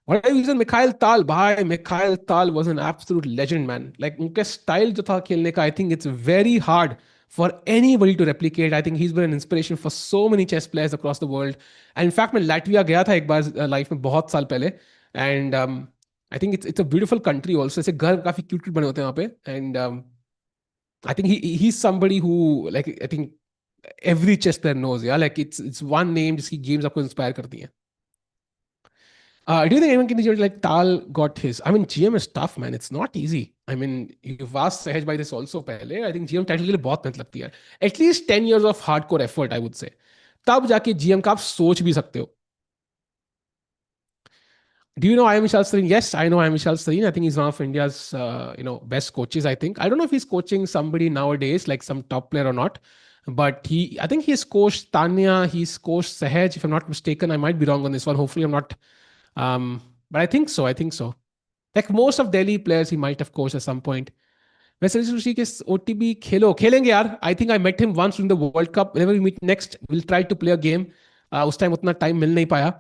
What I use Mikhail Tal, bhai, Mikhail Tal was an absolute legend, man. Like उनके style जो था खेलने का, I think it's very hard for anybody to replicate. I think he's been an inspiration for so many chess players across the world. And in fact, मैं Latvia गया था एक बार life में बहुत साल पहले. And I think it's a beautiful country also. ऐसे घर काफी cute cute बने होते हैं वहाँ पे. And I think he's somebody who, like, I think every chess player knows. Yeah, like it's one name जिसकी games आपको inspire करती हैं. Do you think anyone can do like Tal got his? I mean, GM is tough, man. It's not easy. I mean, you've asked Sahaj by this also पहले. I think GM title के लिए बहुत मेहनत लगती है. At least 10 years of hardcore effort, I would say. तब जाके GM का आप सोच भी सकते हो. Do you know I am Vishal Sareen? Yes, I know I am Vishal Sareen. I think he's one of India's best coaches. I think I don't know if he's coaching somebody nowadays, like some top player or not. But I think he's coached Tanya. He's coached Sahaj, if I'm not mistaken. I might be wrong on this one. Hopefully, I'm not. But I think so. I think so. Like most of Delhi players, he might have coached at some point. वैसे ऋषि के OTB खेलेंगे यार. I think I met him once in the World Cup. Whenever we meet next, we'll try to play a game. उस time उतना time मिल नहीं पाया.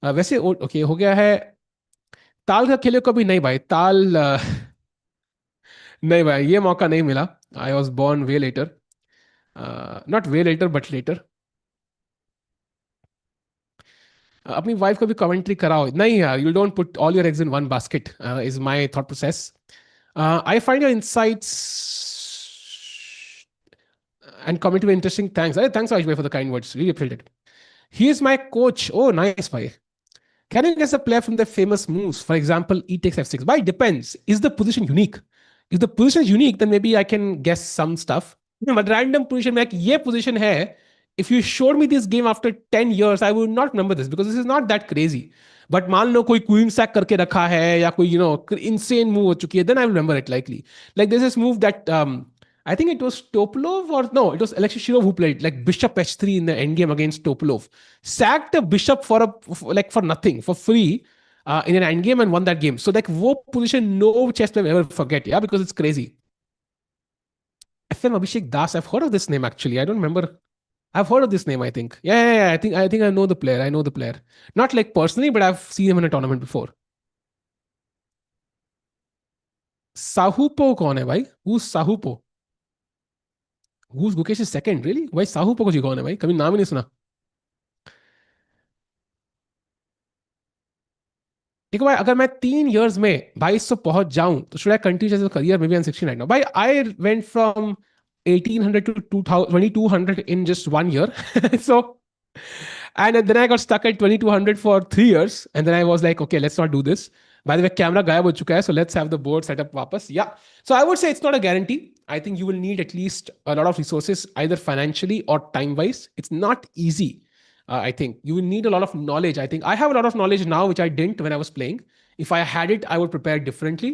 वैसे okay हो गया है. ताल का खेले कभी नहीं भाई. ताल नहीं भाई, ये मौका नहीं मिला. I was born way later. Not way later but later. अपनी वाइफ को भी कमेंट्री कराओ. नहीं यार, you don't put all your eggs in one basket is my thought process. I find your insights and commentary interesting. Thanks. Thanks, Raj, for the kind words. Really appreciate it. He is my coach. Oh, nice, bhai. Can you guess a player from the famous moves? For example, e takes f6. But it depends. Is the position unique? If the position is unique, then maybe I can guess some stuff. But random position, like ये position है. If you showed me this game after 10 years, I would not remember this because this is not that crazy. But मान लो कोई queen sack करके रखा है या कोई insane move हो चुकी है, then I will remember it likely. Like there's this move that I think it was Topolov or no, it was Alexei Shirov who played like bishop h3 in the endgame against Topolov. Sacked a bishop for nothing, for free in an endgame and won that game. So like wo position no chess player will ever forget, yeah, because it's crazy. FM Abhishek Das, I've heard of this name actually. I don't remember. I've heard of this name, I think. Yeah. I think I know the player. I know the player. Not like personally, but I've seen him in a tournament before. Sahupo कौन है भाई? Who's Sahupo? Who's Gukesh's second? Really? भाई Sahupo को जी कौन है भाई? कभी नाम ही नहीं सुना. देखो भाई, अगर मैं 3 years में 2200 पहुंच जाऊं तो should I continue as a career? Maybe I'm 16 right now. भाई I went from 1800 to 2200 in just 1 year. So and then I got stuck at 2200 for 3 years. And then I was like, okay, let's not do this. By the way, camera gaya ho chuka hai, so let's have the board set up wapas. Yeah. So I would say it's not a guarantee. I think you will need at least a lot of resources, either financially or time-wise. It's not easy. I think you will need a lot of knowledge. I think I have a lot of knowledge now, which I didn't when I was playing. If I had it, I would prepare differently.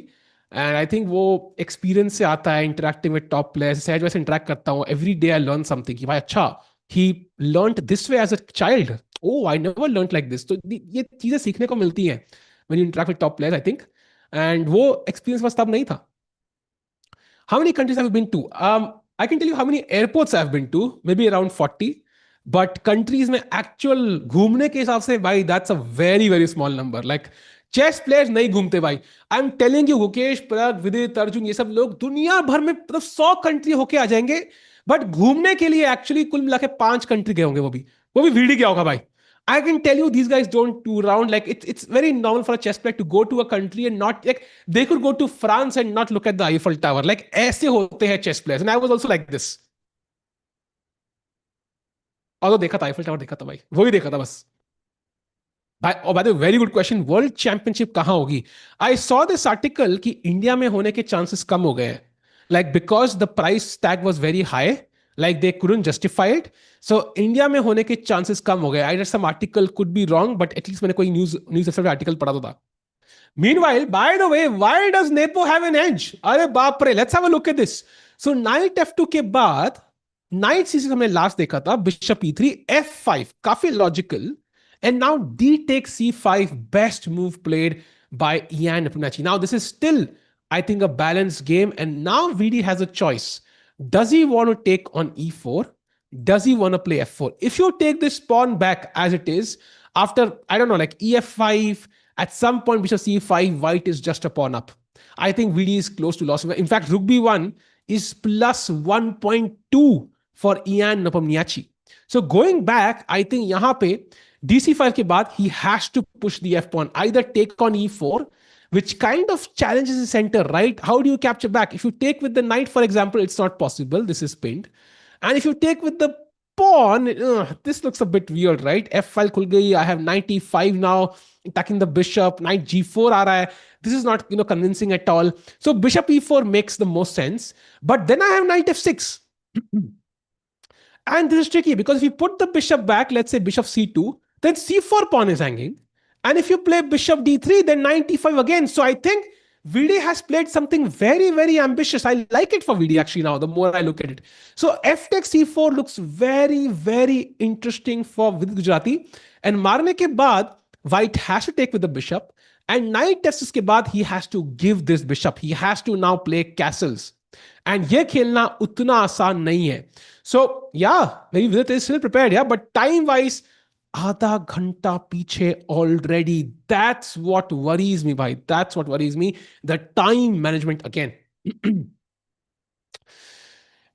And I think वो experience से आता है, interacting with top players. सहज वैसे interact करता हूँ. Every day I learn something. कि भाई अच्छा, he learned this way as a child. Oh, I never learned like this. तो ये चीजें सीखने को मिलती हैं when you interact with top players, I think. And वो experience बस तब नहीं था. How many countries have you been to? I can tell you how many airports I've been to. Maybe around 40. But countries में actual घूमने के हिसाब से भाई, that's a very, very small number. Like chess players नहीं घूमते भाई. I am telling you, Mukesh, Parag, Vidit, Arjun, ये सब लोग दुनिया भर में मतलब 100 कंट्री होके आ जाएंगे. बट घूमने के लिए एक्चुअली कुल मिला के 5 कंट्री गए होंगे. वो भी वीडी गया होगा भाई. I can tell you these guys don't do round. Like it's very normal for a chess player to go to a country and not like they could go to France and not look at the Eiffel Tower. Like ऐसे होते हैं chess players. And I was also like this. Although देखा था Eiffel Tower देखा था भाई. वही देखा था बस. By the way, very good question. World championship कहाँ होगी? आई सॉ दिस आर्टिकल कि इंडिया में होने के चांसेस कम हो गए हैं. Like because the price tag was very high, like they couldn't justify it. So India में होने के चांसेस कम हो गए. I read some article, could be wrong, but at least मैंने कोई न्यूज आर्टिकल पढ़ा तो था. Meanwhile, by the way, why does Nepo have an edge? अरे बाप रे, let's have a look at this. So knight f2 के बाद knight c6 हमने लास्ट देखा था, bishop e3, f5 काफी logical, and now d takes c5, best move played by Ian Nepomniachtchi. Now this is still, I think, a balanced game, and now VD has a choice. Does he want to take on e4? Does he want to play f4? If you take this pawn back as it is, after, I don't know, like ef5, at some point, bishop c5, white is just a pawn up. I think VD is close to loss. In fact, rook b1 is plus 1.2 for Ian Nepomniachtchi. So going back, I think यहाँ पे dc5 के बाद he has to push the f pawn, either take on e4, which kind of challenges the center, right? How do you capture back? If you take with the knight, for example, it's not possible. This is pinned. And if you take with the pawn, this looks a bit weird, right? F file khul gayi. I have knight e5 now, attacking the bishop. Knight g4 aa raha hai. This is not, convincing at all. So bishop e4 makes the most sense. But then I have knight f6. And this is tricky because if you put the bishop back, let's say bishop c2, then c4 pawn is hanging. And if you play bishop d3, then knight e5 again. So I think VD has played something very, very ambitious. I like it for VD actually now, the more I look at it. So f takes c4 looks very, very interesting for Vidit Gujarati. And मारने के बाद, white has to take with the bishop. And knight f6 के बाद, he has to give this bishop. He has to now play castles. And ये खेलना उतना आसान नहीं है. So yeah, maybe Vidit is still prepared, yeah, but time-wise, आधा घंटा पीछे already. That's what worries me, bhai. That's what worries me. The time management again.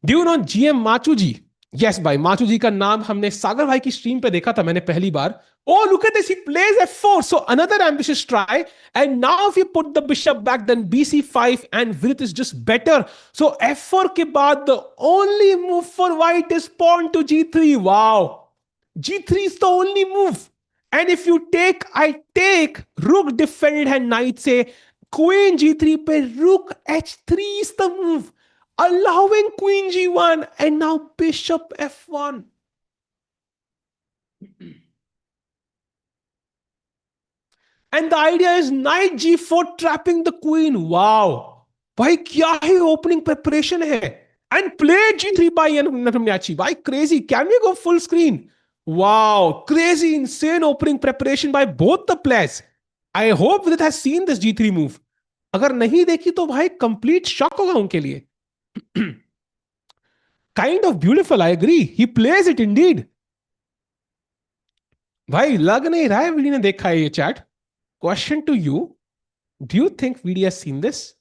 Do you know GM Machu ji? Yes, bhai. Machu ji का नाम हमने सागर भाई की stream पे देखा था मैंने पहली बार. Oh, look at this. He plays f4. So another ambitious try. And now if you put the bishop back, then bc5 and Vidit is just better. So f4 के बाद, the only move for white is pawn to g3. Wow. g3 is the only move. And if you take, I take, rook defended hand knight say, queen g3 pe rook h3 is the move. Allowing queen g1 and now bishop f1. And the idea is knight g4 trapping the queen. Wow. भाई क्या ही opening preparation है. And play g3 by Nepomniachtchi. Why crazy? Can we go full screen? Wow, crazy, insane opening preparation by both the players. I hope Vidit has seen this g3 move. अगर नहीं देखी तो भाई complete shock होगा उनके लिए. Kind of beautiful, I agree. He plays it indeed. भाई लग नहीं रहा है वीडी ने देखा है ये chat. Question to you. Do you think VD has seen this?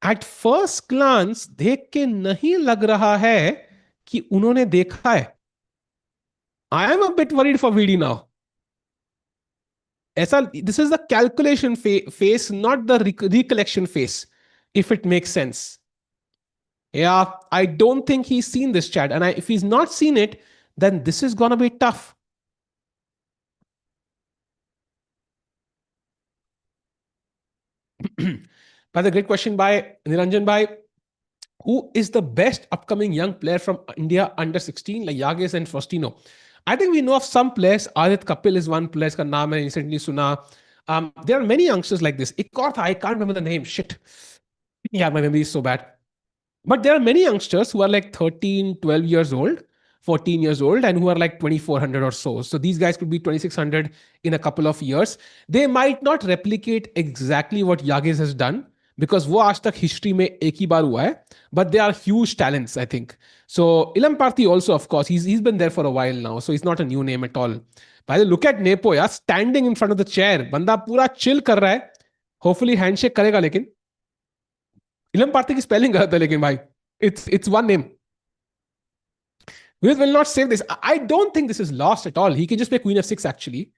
At first glance, देख के नहीं लग रहा है कि उन्होंने देखा है. I am a bit worried for VD now. This is the calculation phase, not the recollection phase, if it makes sense. Yeah, I don't think he's seen this chat. And if he's not seen it, then this is going to be tough. By the great question by Niranjan Bhai, who is the best upcoming young player from India under 16, like Yages and Faustino? I think we know of some players. Adit Kapil is one player का नाम है recently सुना. There are many youngsters like this. एक और था, I can't remember the name. Shit. Yeah, my memory is so bad. But there are many youngsters who are like 13, 12 years old, 14 years old, and who are like 2400 or so. So these guys could be 2600 in a couple of years. They might not replicate exactly what Yages has done, because वो आज तक history में एक ही बार हुआ है. But they are huge talents, I think. So Ilam Parthi also, of course, he's been there for a while now, so he's not a new name at all. By the way, look at Nepo, यार, standing in front of the chair. बंदा पूरा chill कर रहा है. Hopefully handshake करेगा लेकिन. Ilam Parthi की spelling गलत है लेकिन भाई. It's one name. Vidit will not save this. I don't think this is lost at all. He can just play queen f6 actually,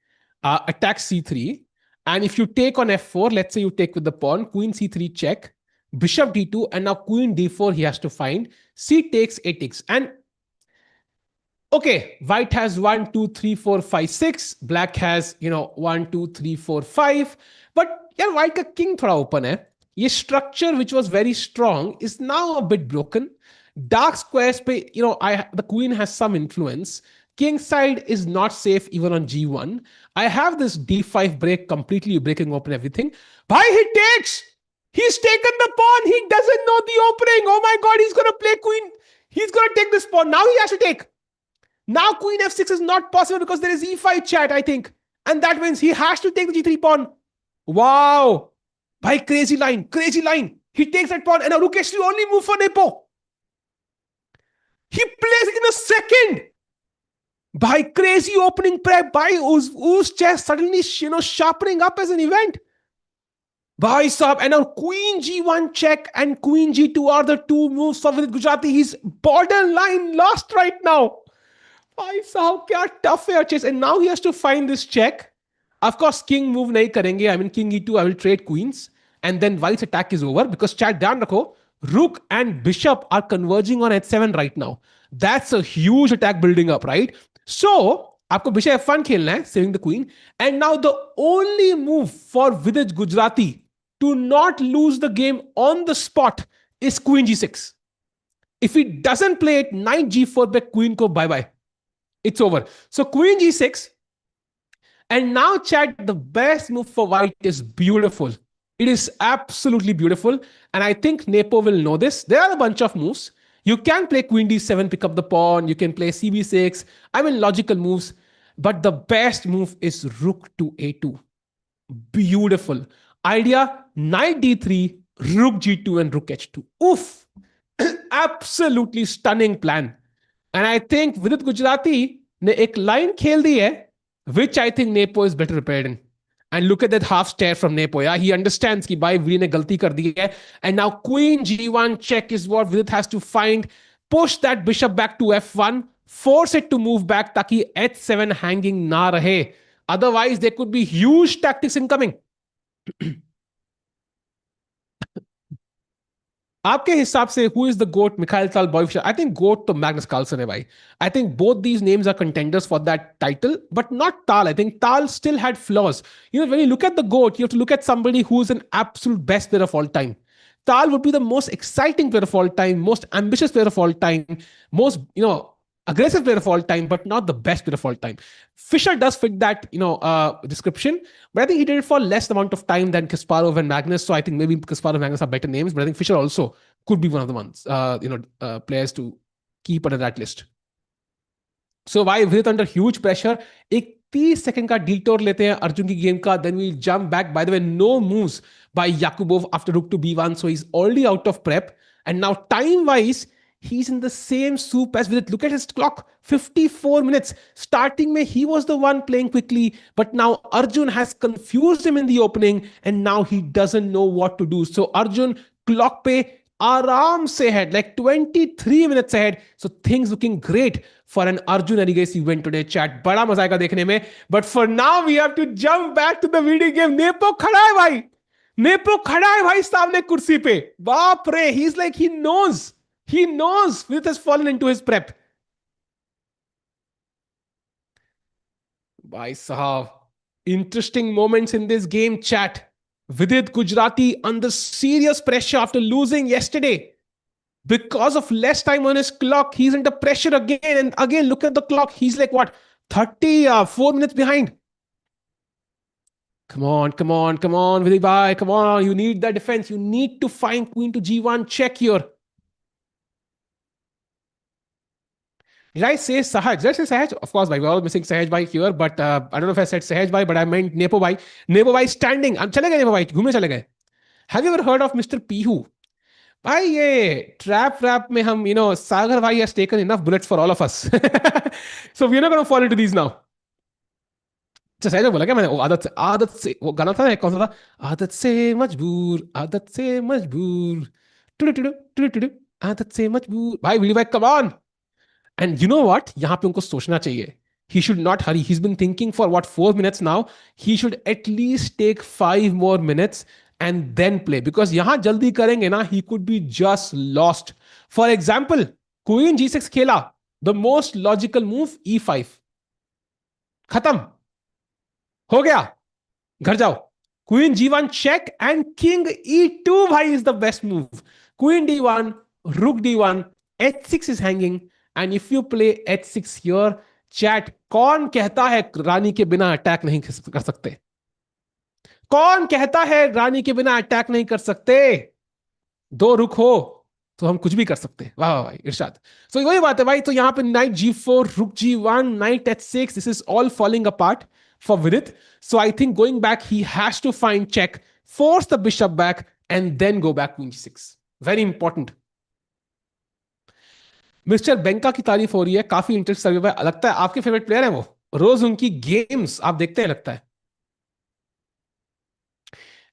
attack c3. And if you take on f4, let's say you take with the pawn, queen c3 check, bishop d2, and now queen d4 he has to find. C takes, a takes. And okay, white has 1, 2, 3, 4, 5, 6. Black has, 1, 2, 3, 4, 5. But yeah, white ka king thoda open hai. This structure, which was very strong, is now a bit broken. Dark squares, pe, the queen has some influence. King side is not safe even on g1. I have this d5 break completely breaking open everything. Bhai, he takes. He's taken the pawn. He doesn't know the opening. Oh my God, he's going to play queen. He's going to take this pawn. Now he has to take. Now queen f6 is not possible because there is e5 chat, I think. And that means he has to take the g3 pawn. Wow. Bhai, crazy line, crazy line. He takes that pawn and now rook h3 only move for Nepo. He plays it in a second. Bhai, crazy opening prep. Bhai, UzChess suddenly, sharpening up as an event. Bhai sahab, and now queen g1 check and queen g2 are the two moves for Vidit Gujrati. He's borderline lost right now. Bhai sahab, kya tough hai chess. And now he has to find this check. Of course, king move nahi karenge. I mean, king e2, I will trade queens. And then white's attack is over because chat dhyan rakho, rook and bishop are converging on h7 right now. That's a huge attack building up, right? So, आपको bishop f1 खेलना है, saving the queen. And now the only move for Vidit Gujrati to not lose the game on the spot is queen g6. If he doesn't play it, knight g4 by queen ko bye-bye. It's over. So queen g6. And now, chat, the best move for white is beautiful. It is absolutely beautiful. And I think Nepo will know this. There are a bunch of moves. You can play queen d7, pick up the pawn. You can play cb6. I mean, logical moves. But the best move is rook to a2. Beautiful. Idea, knight d3, rook g2 and rook h2. Oof. Absolutely stunning plan. And I think Vidit Gujrati ने एक line खेल दी है, which I think Nepo is better prepared in. And look at that half stare from Nepo. Yeah, he understands कि भाई Vidit ने गलती कर दी है. And now queen g1 check is what Vidit has to find. Push that bishop back to f1. Force it to move back ताकि h7 hanging ना रहे. Otherwise, there could be huge tactics incoming. आपके हिसाब से who is the GOAT? Mikhail Tal, Boy Fischer. I think GOAT to Magnus Carlsen है भाई. I think both these names are contenders for that title, but not Tal. I think Tal still had flaws. When you look at the GOAT, you have to look at somebody who's an absolute best player of all time. Tal would be the most exciting player of all time, most ambitious player of all time, most, aggressive player of all time, but not the best player of all time. Fischer does fit that, description, but I think he did it for less amount of time than Kasparov and Magnus. So I think maybe Kasparov and Magnus are better names, but I think Fischer also could be one of the ones, players to keep under that list. So why Vidit under huge pressure? एक 30 second का detour लेते हैं अर्जुन की game का, then we jump back. By the way, no moves by Yakubov after rook to b1, so he's already out of prep. And now time-wise, he's in the same soup as Vidit. Look at his clock, 54 minutes. Starting में, he was the one playing quickly, but now Arjun has confused him in the opening, and now he doesn't know what to do. So Arjun, clock पे आराम से ahead, like 23 minutes ahead. So things looking great for an Arjun Erigesi event today, chat. बड़ा मजा आएगा देखने में. But for now, we have to jump back to the video game. Nepo खड़ा है भाई. Nepo खड़ा है भाई सामने कुर्सी पे. बाप रे, he's like, he knows. He knows Vidit has fallen into his prep. Bhai sahab. Interesting moments in this game, chat. Vidit Gujrati under serious pressure after losing yesterday. Because of less time on his clock, he's under pressure again. And again, look at the clock. He's like, what? 34 minutes behind. Come on, Vidit bhai. Come on. You need that defense. You need to find queen to g1 check here. Did I say Sahaj? Did I say Sahaj? Of course, bhai. We're all missing Sahaj bhai here, but I don't know if I said Sahaj bhai, but I meant Nepo bhai. Nepo bhai standing. I'm chale gaye Nepo bhai. Ghumne chale gaye. Have you ever heard of Mr. Pihu? Bhai, ye trap mein hum, Sagar bhai has taken enough bullets for all of us. So we're not going to fall into these now. अच्छा सहज बोला क्या मैंने? वो आदत से वो गाना था, कौन सा था? आदत से मजबूर टुडु टुडु टुडु टुडु आदत से मजबूर. भाई वीडियो भाई, come on. And you know what? यहाँ पे उनको सोचना चाहिए. He should not hurry. He's been thinking for what, 4 minutes now. He should at least take 5 more minutes and then play. Because यहाँ जल्दी करेंगे ना, he could be just lost. For example, Queen G6 खेला. The most logical move, E5. खत्म. हो गया. घर जाओ. Queen G1 check and King E2 भाई is the best move. Queen D1, Rook D1, H6 is hanging, and if you play H6 here, chat, कौन कहता है रानी के बिना अटैक नहीं कर सकते? कौन कहता है रानी के बिना अटैक नहीं कर सकते? दो रुक हो तो हम कुछ भी कर सकते हैं. वाह वाह भाई, इरशाद. सो वही बात है भाई. तो यहां पे नाइट G4, रुक G1, night H6, this is all falling apart for Vidit. So I think going back, he has to find check, force the bishop back, and then go back queen g6. Very important. Mister Banca की तारीफ हो रही है, काफी interest सर्वे भाई. लगता है आपके फेवरेट प्लेयर है वो. रोज उनकी गेम्स आप देखते हैं लगता है.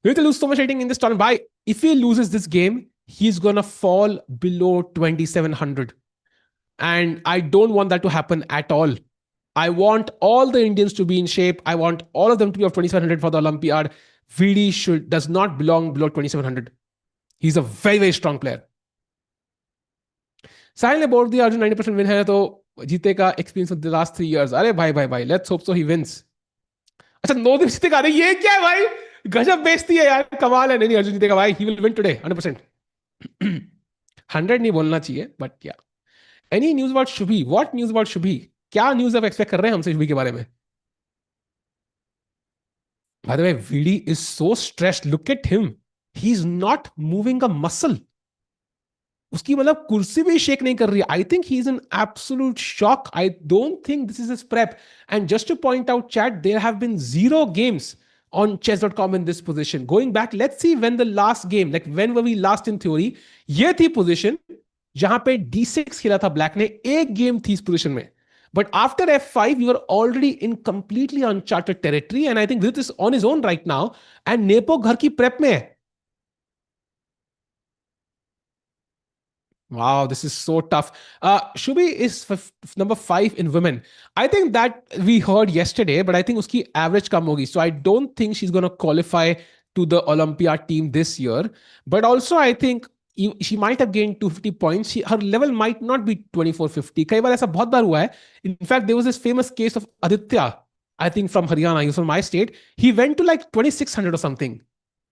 We will lose so much rating in this tournament. By if he loses this game, he's gonna fall below 2700, and I don't want that to happen at all. I want all the Indians to be in shape. I want all of them to be of 2700 for the Olympiad. VD does not belong below 2700. He's a very, very strong player. साहिल ने बोल दिया Arjun 90% win है तो जीतेगा experience of the last 3 years. अरे भाई भाई भाई, let's hope so he wins. अच्छा, नोदिप जीतेगा. अरे ये क्या है भाई, गजब बेइज्जती है यार, कमाल है. नहीं अर्जुन जीतेगा भाई, ही विल विन टुडे 100%. 100 नहीं बोलना चाहिए, बट या. Any news about Shubhi? What news about Shubhi? क्या न्यूज आप एक्सपेक्ट कर रहे हैं हमसे शुभी के बारे में? By the way, VD is so stressed. Look at him. He's not moving a muscle. उसकी मतलब कुर्सी भी शेक नहीं कर रही. I think he's in absolute shock. I don't think this is his prep. And just to point out, chat, there have been 0 games on chess.com in this position. Going back, let's see when the last game, like when were we last in theory? ये थी position जहां पे D6 खेला था black ने. एक game थी इस पोजीशन में. But after F5, you are already in completely uncharted territory. And I think Vidit is on his own right now. And Nepo घर की prep में है. Wow, this is so tough. Shubhi is number 5 in women. I think that we heard yesterday, but I think uski average kam hogi. So I don't think she's going to qualify to the Olympiad team this year. But also I think she might have gained 250 points. Her level might not be 2450. कई बार ऐसा बहुत बार हुआ है. In fact, there was this famous case of Aditya, I think from Haryana. He was from my state. He went to like 2600 or something,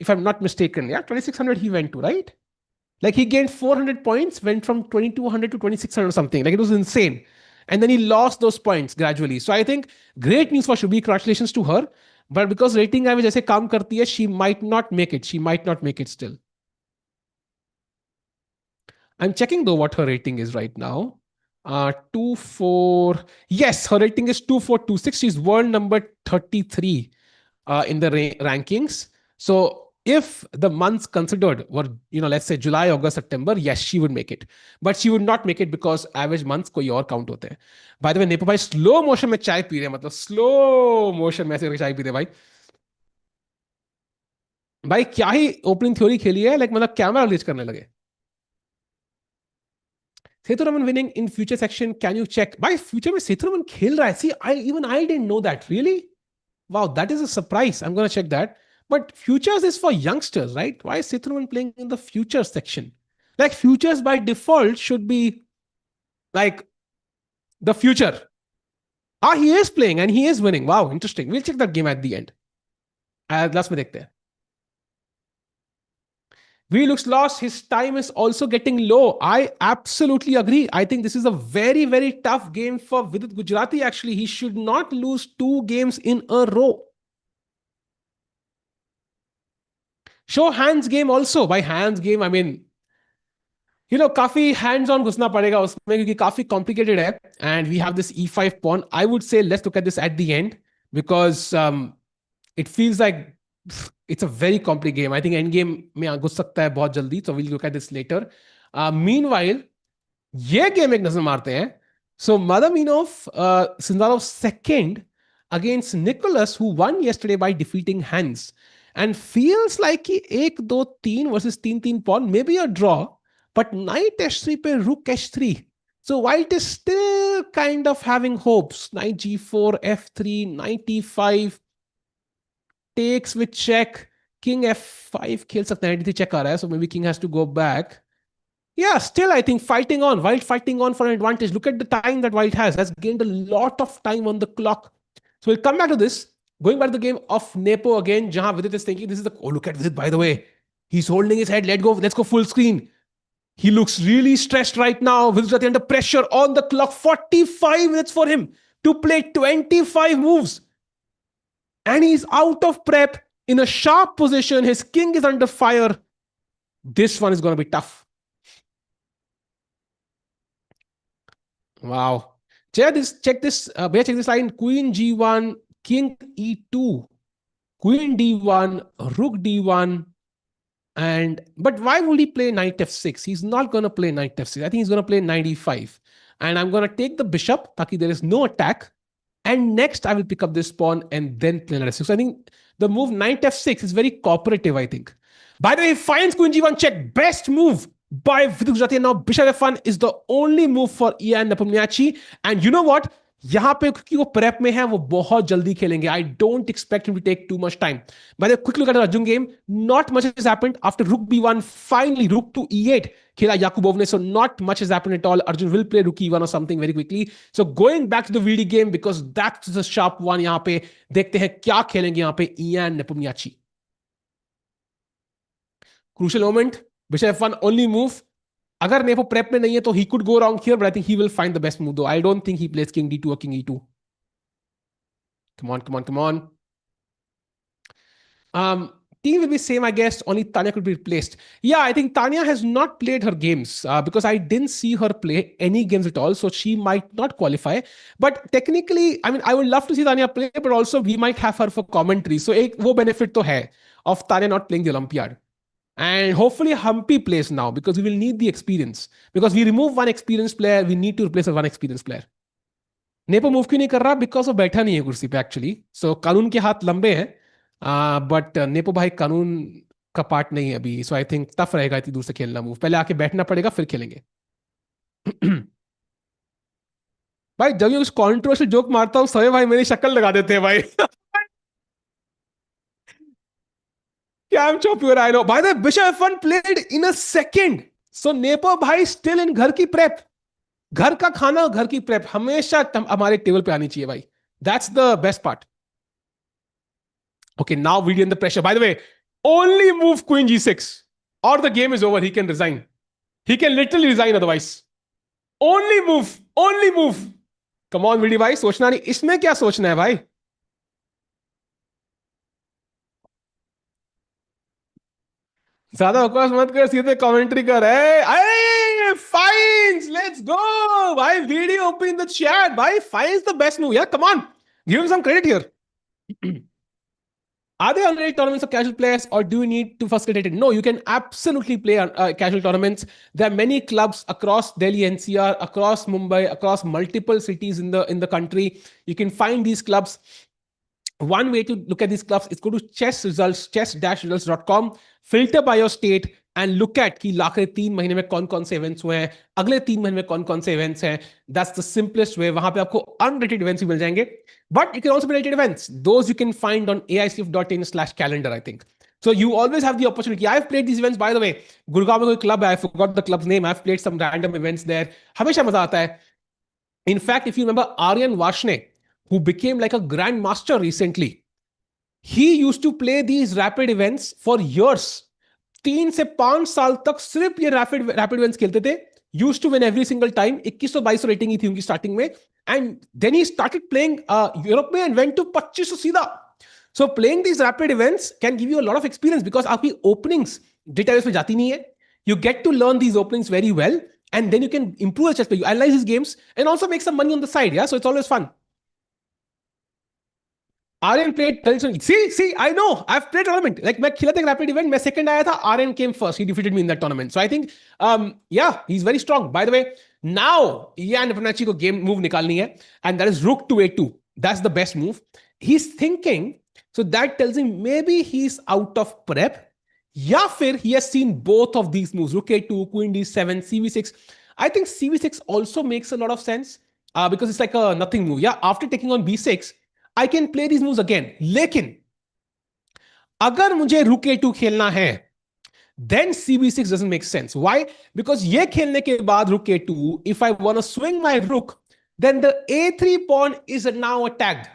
if I'm not mistaken. Yeah, 2600 he went to, right? Like he gained 400 points, went from 2200 to 2600 or something. Like it was insane. And then he lost those points gradually. So I think great news for Shubhi. Congratulations to her. But because rating average ऐसे काम करती है, she might not make it. She might not make it still. I'm checking though what her rating is right now. 24. Yes, her rating is 2426. She's world number 33 in the rankings. So if the months considered were, let's say July, August, September, yes, she would make it. But she would not make it because average months कोई और count होते हैं. By the way, Nepo भाई slow motion में चाय P रहे हैं, मतलब slow motion में ऐसे चाय पीते भाई. भाई क्या ही ओपनिंग थ्योरी खेली है, लाइक मतलब कैमरा रिलीज करने लगे. Sethuraman winning in future section. Can you check? By future में Sethuraman खेल रहा है. See, I didn't know that. Really? Wow, that is a surprise. I'm gonna check that. But futures is for youngsters, right? Why is Sethuraman playing in the future section? Like futures by default should be like the future. He is playing and he is winning. Wow, interesting. We'll check that game at the end. Last में देखते हैं. V looks lost. His time is also getting low. I absolutely agree. I think this is a very, very tough game for Vidit Gujarati. Actually, he should not lose 2 games in a row. Show hands game also. By hands game, I mean, काफी hands on घुसना पड़ेगा उसमें क्योंकि काफी complicated है. And we have this E5 pawn. I would say let's look at this at the end because it feels like it's a very complex game. I think end game में घुस सकता है बहुत जल्दी. So we'll look at this later. Meanwhile, ये game एक नजर मारते हैं. So Madaminov, Sindarov second against Nicholas, who won yesterday by defeating Hans. And feels like कि 1, 2, 3 versus 3, 3 pawn, maybe a draw. But knight h3 पे rook h3. So white is still kind of having hopes. Knight g4, f3, knight e5, takes with check. King f5 खेल सकते हैं, knight check आ रहा है, so maybe king has to go back. Yeah, still I think fighting on, white fighting on for an advantage. Look at the time that white has gained a lot of time on the clock. So we'll come back to this. Going back to the game of Nepo again, jahan Vidit is thinking this is the, oh, look at Vidit, by the way. He's holding his head. Let's go full screen. He looks really stressed right now. Vidit under pressure on the clock. 45 minutes for him to play 25 moves. And he's out of prep in a sharp position. His king is under fire. This one is going to be tough. Wow. Check this. Check this line. Queen g1, king e2, queen d1, rook d1. But why would he play knight f6? He's not going to play knight f6. I think he's going to play knight e5. And I'm going to take the bishop, taki there is no attack. And next I will pick up this pawn and then play knight f6. So I think the move knight f6 is very cooperative, I think. By the way, he finds queen g1 check. Best move by Vidit Gujrati. Now bishop f1 is the only move for Ian Nepomniachtchi. And you know what? यहाँ पे क्योंकि वो prep में है, वो बहुत जल्दी खेलेंगे. I don't expect him to take too much time. By the way, quick look at the Arjun game. Not much has happened after rook b1. Finally, rook to e8 खेला Yakubov ने. So not much has happened at all. Arjun will play rook e1 or something very quickly. So going back to the VD game because that's the sharp one. यहाँ पे देखते हैं क्या खेलेंगे यहाँ पे Ian Nepomniachtchi. Crucial moment. Bishop f1 only move. अगर nepo prep में नहीं है तो he could go wrong here, but I think he will find the best move though. I don't think he plays king d2 or king e2. Come on. Team will be same, I guess. Only Tanya could be replaced. Yeah, I think Tanya has not played her games because I didn't see her play any games at all. So she might not qualify. But technically, I mean, I would love to see Tanya play, but also we might have her for commentary. So एक वो benefit तो है of Tanya not playing the Olympiad. And hopefully Humpy plays now because we will need the experience. Because we remove one experienced player, we need to replace one experienced player. Nepo move क्यों नहीं कर रहा? Because वो बैठा नहीं है कुर्सी पे एक्चुअली. सो कानून के हाथ लंबे हैं, बट नेपो भाई कानून का पार्ट नहीं है अभी. सो आई थिंक टफ रहेगा इतनी दूर से खेलना मूव. पहले आके बैठना पड़ेगा फिर खेलेंगे. भाई जब ये उस कॉन्ट्रोवर्शियल जोक मारता हूँ सभी भाई मेरी शक्ल लगा देते हैं भाई. I'm chopping your eye. By the way, Bishop F1 played in a second. So Nepo भाई still in घर की prep. घर का खाना घर की prep हमेशा हमारे टेबल पे आनी चाहिए भाई. That's the best part. Okay, now we're in the pressure. By the way, only move queen g6 or the game is over. He can resign. He can literally resign otherwise. Only move. Come on, VD भाई सोचना नहीं. इसमें क्या सोचना है भाई? ज्यादा बकवास मत कर, सीधे कमेंट्री कर. Hey, fines, let's go. भाई video open in the chat. भाई fines the best move. Yeah, come on, give him some credit here. Are there already tournaments of casual players, or do you need to facilitate it? No, you can absolutely play casual tournaments. There are many clubs across Delhi NCR, across Mumbai, across multiple cities in the country. You can find these clubs. One way to look at these clubs is go to chess-results.com, filter by your state and look at कि आखिरी 3 महीने में कौन-कौन से events हुए हैं, अगले 3 महीने में कौन-कौन से events हैं. That's the simplest way. वहां पे आपको unrated events भी मिल जाएंगे. But you can also be rated events. Those you can find on aicf.in/calendar, I think. So you always have the opportunity. I've played these events, by the way. Gurgaon में कोई club है, I forgot the club's name. I've played some random events there. हमेशा मजा आता है. In fact, if you remember Aryan Varshney, who became like a grandmaster recently, he used to play these rapid events for years. 3 से 5 साल तक सिर्फ ये rapid events खेलते थे. Used to win every single time. 2100-2200 rating ही थी उनकी starting में. And then he started playing Europe में and went to 2500 सीधा. So playing these rapid events can give you a lot of experience because आपकी openings database में जाती नहीं है. You get to learn these openings very well and then you can improve your chess play. You analyze these games and also make some money on the side. Yeah, so it's always fun. Aryan played traditionally. See, I know. I've played tournament. Like मैं खेला था rapid event, मैं second आया था. Aryan came first. He defeated me in that tournament. So I think, yeah, he's very strong. By the way, now Ian Nepomniachtchi को game move निकालनी है, and that is rook to a2. That's the best move. He's thinking. So that tells him maybe he's out of prep. या फिर he has seen both of these moves. Rook a2, queen d7, cv6. I think cb6 also makes a lot of sense because it's like a nothing move. Yeah, after taking on b6, I can play these moves again. लेकिन अगर मुझे रुक a2 खेलना है, then cb6 doesn't make sense. Why? Because ये खेलने के बाद rook a2, if I want to swing my rook, then the a3 pawn is now attacked.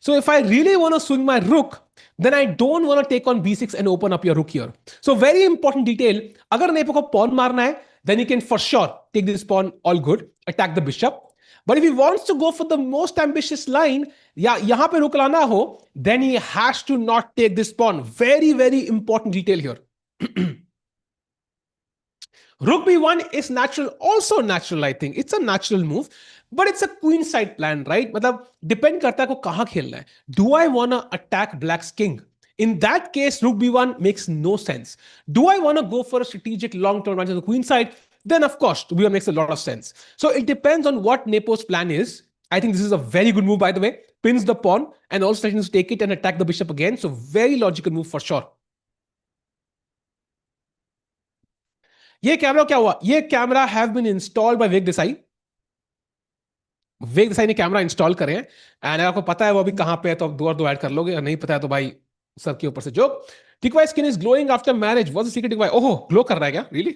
So if I really want to swing my rook, then I don't want to take on b6 and open up your rook here. So very important detail. अगर nepo को pawn मारना है, then he can for sure take this pawn all good, attack the bishop. But if he wants to go for the most ambitious line, या यहाँ पे रुक लाना हो, then he has to not take this pawn. Very, very important detail here. Rook b1 is natural, also natural, I think. It's a natural move, but it's a queen side plan, right? मतलब depend करता है को कहाँ खेलना है. Do I want to attack black's king? In that case, rook b1 makes no sense. Do I want to go for a strategic long-term advantage on the queen side? Then, of course, b1 makes a lot of sense. So it depends on what Nepo's plan is. I think this is a very good move, by the way. Pins the pawn and also threatens to take it and attack the bishop again. So very logical move for sure. ये camera क्या हुआ? ये camera have been installed by Veg Desai. वेग देसाई ने camera install करे हैं and आपको पता है वो अभी कहां पे है तो आप दो और दो ऐड कर लोगे, नहीं पता है तो भाई सर के ऊपर से जोक. टिकवाई skin is glowing after marriage. What's the secret टिकवाई? ओहो, ग्लो कर रहा है क्या? रियली?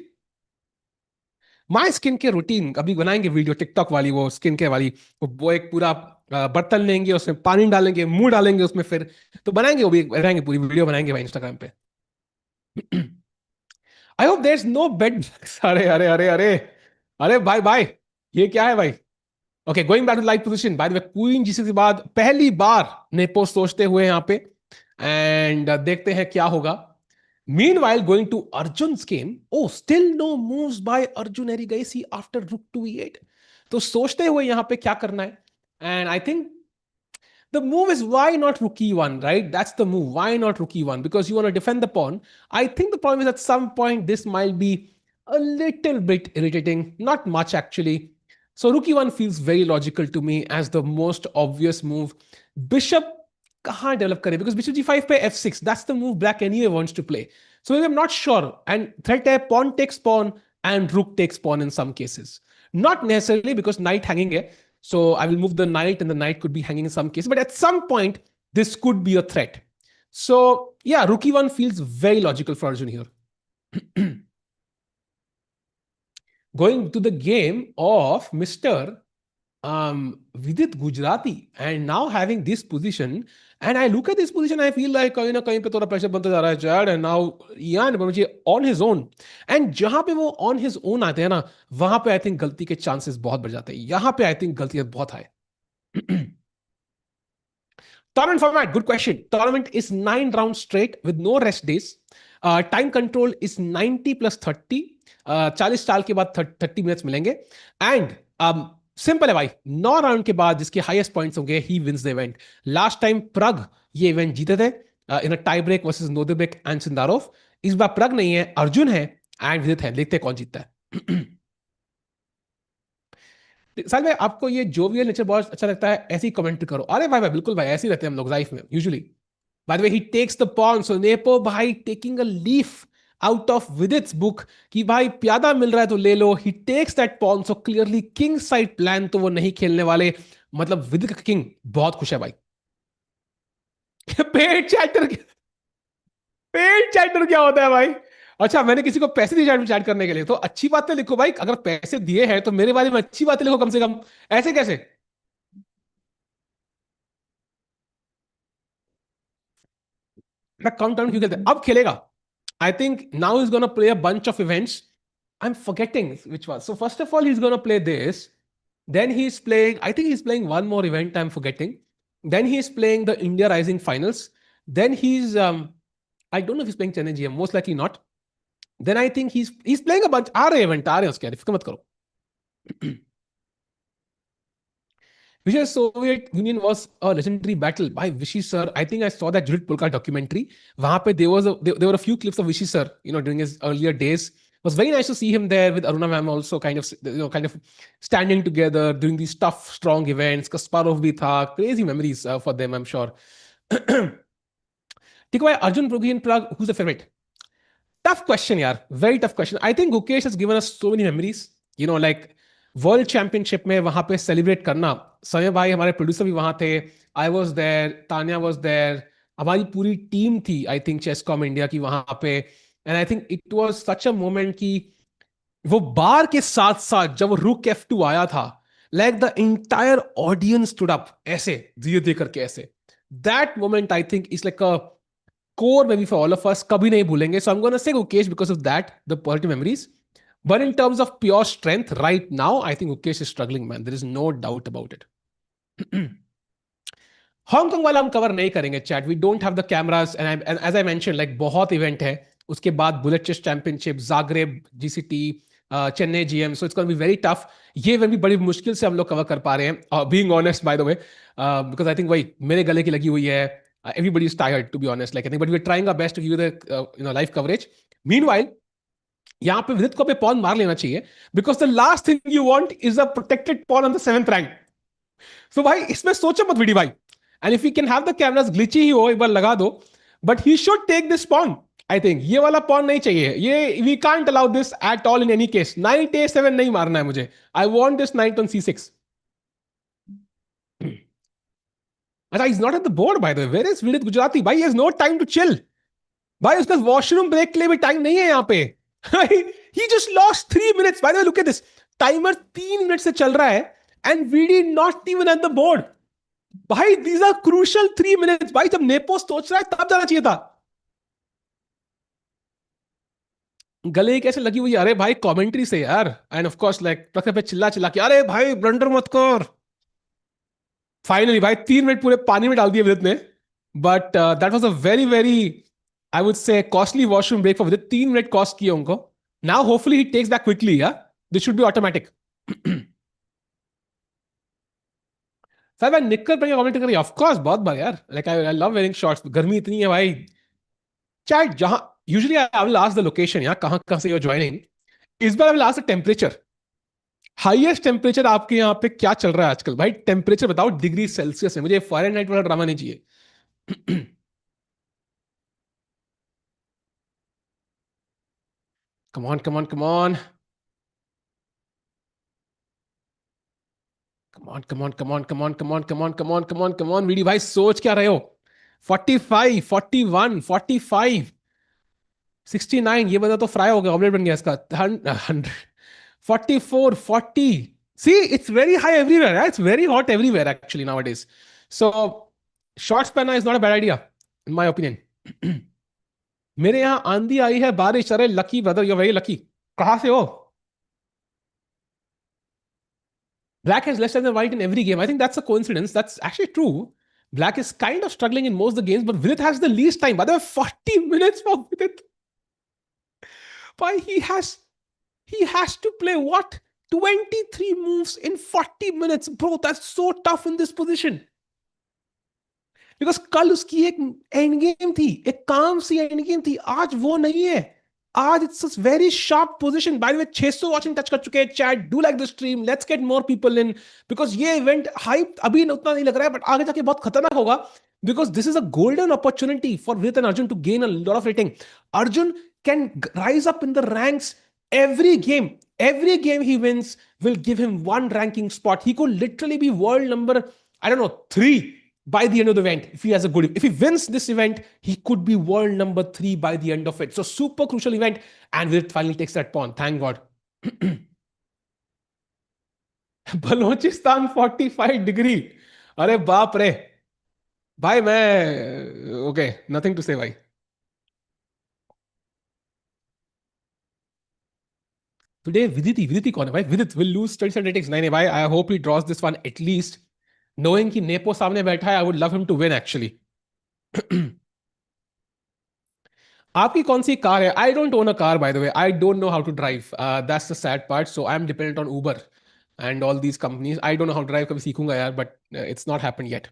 माय स्किन के रूटीन अभी बनाएंगे वीडियो टिकटॉक वाली, वो स्किन के वाली. वो एक पूरा बर्तन लेंगे, उसमें पानी डालेंगे, मुंह डालेंगे उसमें, फिर तो बनाएंगे, वो भी रहेंगे, पूरी वीडियो बनाएंगे भाई इंस्टाग्राम पे. I hope there is no bed. अरे अरे अरे अरे अरे भाई भाई, ये क्या है भाई? Okay, going back to live position. By the way, queen GC के बाद पहली बार नेपो सोचते हुए यहाँ पे, एंड देखते हैं क्या होगा. Meanwhile, going to Arjun's game, oh, still no moves by Arjun Erigasi after rook to e8. तो सोचते हुए यहाँ पे क्या करना है? And I think the move is why not rook e1, right? That's the move. Why not rook e1? Because you want to defend the pawn. I think the problem is at some point this might be a little bit irritating. Not much actually. So rook e1 feels very logical to me as the most obvious move. Bishop कहाँ develop करे? Because bishop g5 पे f6. That's the move black anyway wants to play. So I'm not sure. And threat है pawn takes pawn and rook takes pawn in some cases. Not necessarily because knight hanging है. So I will move the knight and the knight could be hanging in some cases. But at some point, this could be a threat. So yeah, rook e1 feels very logical for Arjun here. Going to the game of Mr. Vidit Gujarati, and now having this position, and I look at this position, I feel like कहीं ना कहीं पे थोड़ा pressure बनता जा रहा है Chad, and now Ian Banerjee on his own, and जहां पे वो on his own आते हैं ना, वहां पे I think गलती के chances बहुत बढ़ जाते हैं. यहाँ पे I think गलतियां बहुत है. Tournament format, good question. Tournament is 9 rounds straight with no rest days. Time control is 90 plus 30. 40 साल के बाद 30 मिनट्स मिलेंगे. एंड सिंपल है भाई, 9 राउंड के बाद जिसके हाईएस्ट पॉइंट्स होंगे he wins the event. Last time Pragg ये इवेंट जीते थे in a tie break versus Nodirbek and Sindarov. इस बार प्रग नहीं है, अर्जुन है एंड विदित है. देखते हैं कौन जीतता है. साल में आपको ये जोवियल नेचर बहुत अच्छा लगता है, ऐसी कमेंट करो. अरे भाई भाई बिल्कुल भाई, ऐसे ही रहते हैं हम लोग लाइफ में usually. By the way, he takes the pawn. So Nepo भाई taking a leaf out of Vidit's book कि भाई प्यादा मिल रहा है तो ले लो. He takes that pawn. So clearly king side plan तो वो नहीं खेलने वाले. मतलब विदित का किंग बहुत खुश है भाई. पेड चैटर, पेड चैटर क्या होता है भाई? अच्छा, मैंने किसी को पैसे दिए चैट करने के लिए, तो अच्छी बातें लिखो भाई. अगर पैसे दिए हैं तो मेरे बारे में अच्छी बातें लिखो कम से कम. ऐसे कैसे? काउंटडाउन क्यों खेलते हैं? अब खेलेगा. आई think now is gonna play a bunch of events. I am forgetting which was. So first of all he is gonna play this. Then he is playing, I think he's playing one more event, I'm forgetting. Then he is playing the India Rising Finals. Then he's, I don't know if he's playing Chennai GM, most likely not. Then I think he's playing a bunch. आ रहे event, आ रहे हैं उसके, फिक्र मत करो. Vishay Soviet Union was a legendary battle by Vishy sir. I think I saw that Judith Pulkar documentary. वहाँ पे there were a few clips of Vishy sir, during his earlier days. It was very nice to see him there with Aruna ma'am also kind of standing together during these tough, strong events. Kasparov bhi tha. Crazy memories for them, I'm sure. Tikwa, Arjun Progi in Prague, who's the favorite? Tough question, yaar. Very tough question. I think Gukesh has given us so many memories. Like world championship में वहां पे celebrate करना. समय भाई हमारे producer भी वहां थे. I was there, Tanya was there. हमारी पूरी टीम थी आई थिंक चेसकॉम इंडिया की वहां पे. And I think it was such a moment कि वो बार के साथ साथ जब वो रुक F2 आया था, like the entire audience stood up ऐसे धीरे धीरे करके ऐसे. That moment I think is like a core maybe for all of us, कभी नहीं भूलेंगे. So I'm going to say Ukesh because of that, the positive memories. But in terms of pure strength, right now, I think Ukesh is struggling, man. There is no doubt about it. Hong Kong वाला हम cover नहीं करेंगे chat. We don't have the cameras and as I mention like बहुत event है. उसके बाद bullet chess championship, Zagreb GCT, Chennai GM. So it's gonna be very tough. ये event भी बड़ी मुश्किल से हम लोग कवर कर पा रहे हैं, being honest bye the way, because I think वही मेरे गले की लगी हुई है. Everybody is tired, to be honest. Like I think, but we're trying our best to give you the live coverage. Meanwhile, यहाँ पे विदित को पे पॉन मार लेना चाहिए, because the last thing you want is a protected pawn on the 7th rank. So भाई इसमें सोचो मत वीडी भाई. And if you can have the cameras glitchy ही हो, एक बार लगा दो. But he should take this pawn. I think ये वाला पॉन नहीं चाहिए. ये we can't allow this at all in any case. Knight A7 नहीं मारना है मुझे. I want this night on C6. अच्छा, he's not at the board by the way. Where is Vidit Gujarati? भाई, he has no time to chill. भाई उसका washroom break के लिए भी टाइम नहीं है यहाँ पे. He just lost 3 minutes. By the way, look at this. Timer 3 minute से चल रहा है and VD not even at the board. भाई these are crucial 3 minutes. भाई जब नेपो सोच रहा है तब जाना चाहिए था. गले कैसे लगी हुई है? अरे भाई कमेंट्री से यार. एंड ऑफ कोर्स लाइक पे चिल्ला चिल्ला के, अरे भाई ब्लंडर मत कर. फाइनली भाई 3 मिनट पूरे पानी में डाल दिए विदित ने. But that was a very very, I would say, costly washroom break for Vidit. 3 minute cost किए उनको. Now hopefully he takes back quickly. Yeah this should be automatic. Sir मैं निक्कर पहन के कमेंट करिए. ऑफ कोर्स बहुत बार यार. Like I love wearing shorts. गर्मी इतनी है भाई. चाहे जहां usually I will ask the location, या कहां कहां से यू आर ज्वाइनिंग. इस बार I will ask the temperature. Highest temperature आपके यहाँ पे क्या चल रहा है आजकल भाई? टेम्परेचर बताओ डिग्री सेल्सियस में. मुझे फ़ारेनहाइट वाला ड्रामा नहीं चाहिए. Come on, come on, come on. Come on, come on, come on, come on, come on, come on, come on, come on, come on. VD भाई सोच क्या रहे हो? 45, 41, 45, 69. ये बता तो फ्राई हो गया, ऑमलेट बन गया इसका. 100, 44, 40. See, it's very high everywhere. It's very hot everywhere actually nowadays. So, short spanner is not a bad idea, in my opinion. मेरे यहाँ आंधी आई है, बारिश. अरे lucky brother, you very lucky. कहाँ से हो? Black has less time than white in every game. I think that's a coincidence. That's actually true. Black is kind of struggling in most of the games, but Vidit has the least time. By the way, 40 minutes for Vidit. Why he has to play what? 23 moves in 40 minutes. Bro, that's so tough in this position. Because कल उसकी एक end game थी, एक काम सी end game थी. आज वो नहीं है. आज it's very sharp position. By the way 600 watching touch कर चुके हैं. Chat, do like the stream, let's get more people in, because ये इवेंट हाइप अभी उतना नहीं लग रहा है, बट आगे जाके बहुत खतरनाक होगा. Because this is a golden opportunity for Vidit and Arjun to gain a lot of rating. Arjun can rise up in the ranks every game. Every game he wins will give him one ranking spot. He could literally be world number, I don't know, 3 by the end of the event. If he has a good, if he wins this event, he could be world number 3 by the end of it. So super crucial event, and Vidit finally takes that pawn. Thank God. Balochistan 45 degree. अरे बाप रे भाई. मैं okay, nothing to से भाई. Today विदिति कौन है भाई? विदित विल लूज 37 ratings. नहीं नहीं भाई, I hope he draws this one at least. Knowing कि नेपो सामने बैठा है, I would love him to win actually. आपकी कौन सी कार है? I don't own a car by the way. I don't know how to drive. That's the sad part. So I am dependent on Uber and all these companies. I don't know how to drive. कभी सीखूंगा यार, but it's not happened yet.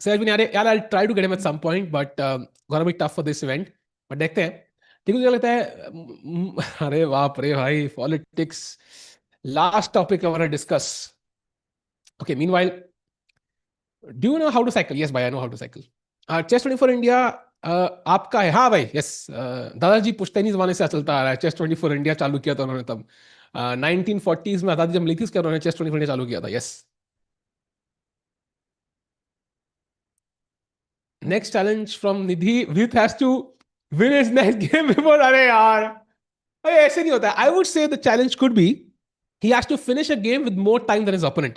Sir भी नहीं आ रहे यार. I try to get him at some point, but gonna be tough for this event. But देखते हैं. ठीक है, मुझे लगता है. अरे बाप रे भाई, politics. Last topic I want to discuss. Okay, meanwhile, do you know how to cycle? Yes, bhai, I know how to cycle. Chess 24 India आपका है, हाँ भाई, यस। दादाजी पुश्तैनी जमाने से चलता आ रहा है। चेस 24 इंडिया चालू किया था उन्होंने तब 1940s में आजादी जब मिली थी उसके बाद उन्होंने चेस 24 इंडिया चालू किया था, yes. Next challenge from Nidhi, with has to win his next game before, अरे यार भाई ऐसे नहीं होता है। I would say the challenge could be he has to finish a game with more time than his opponent.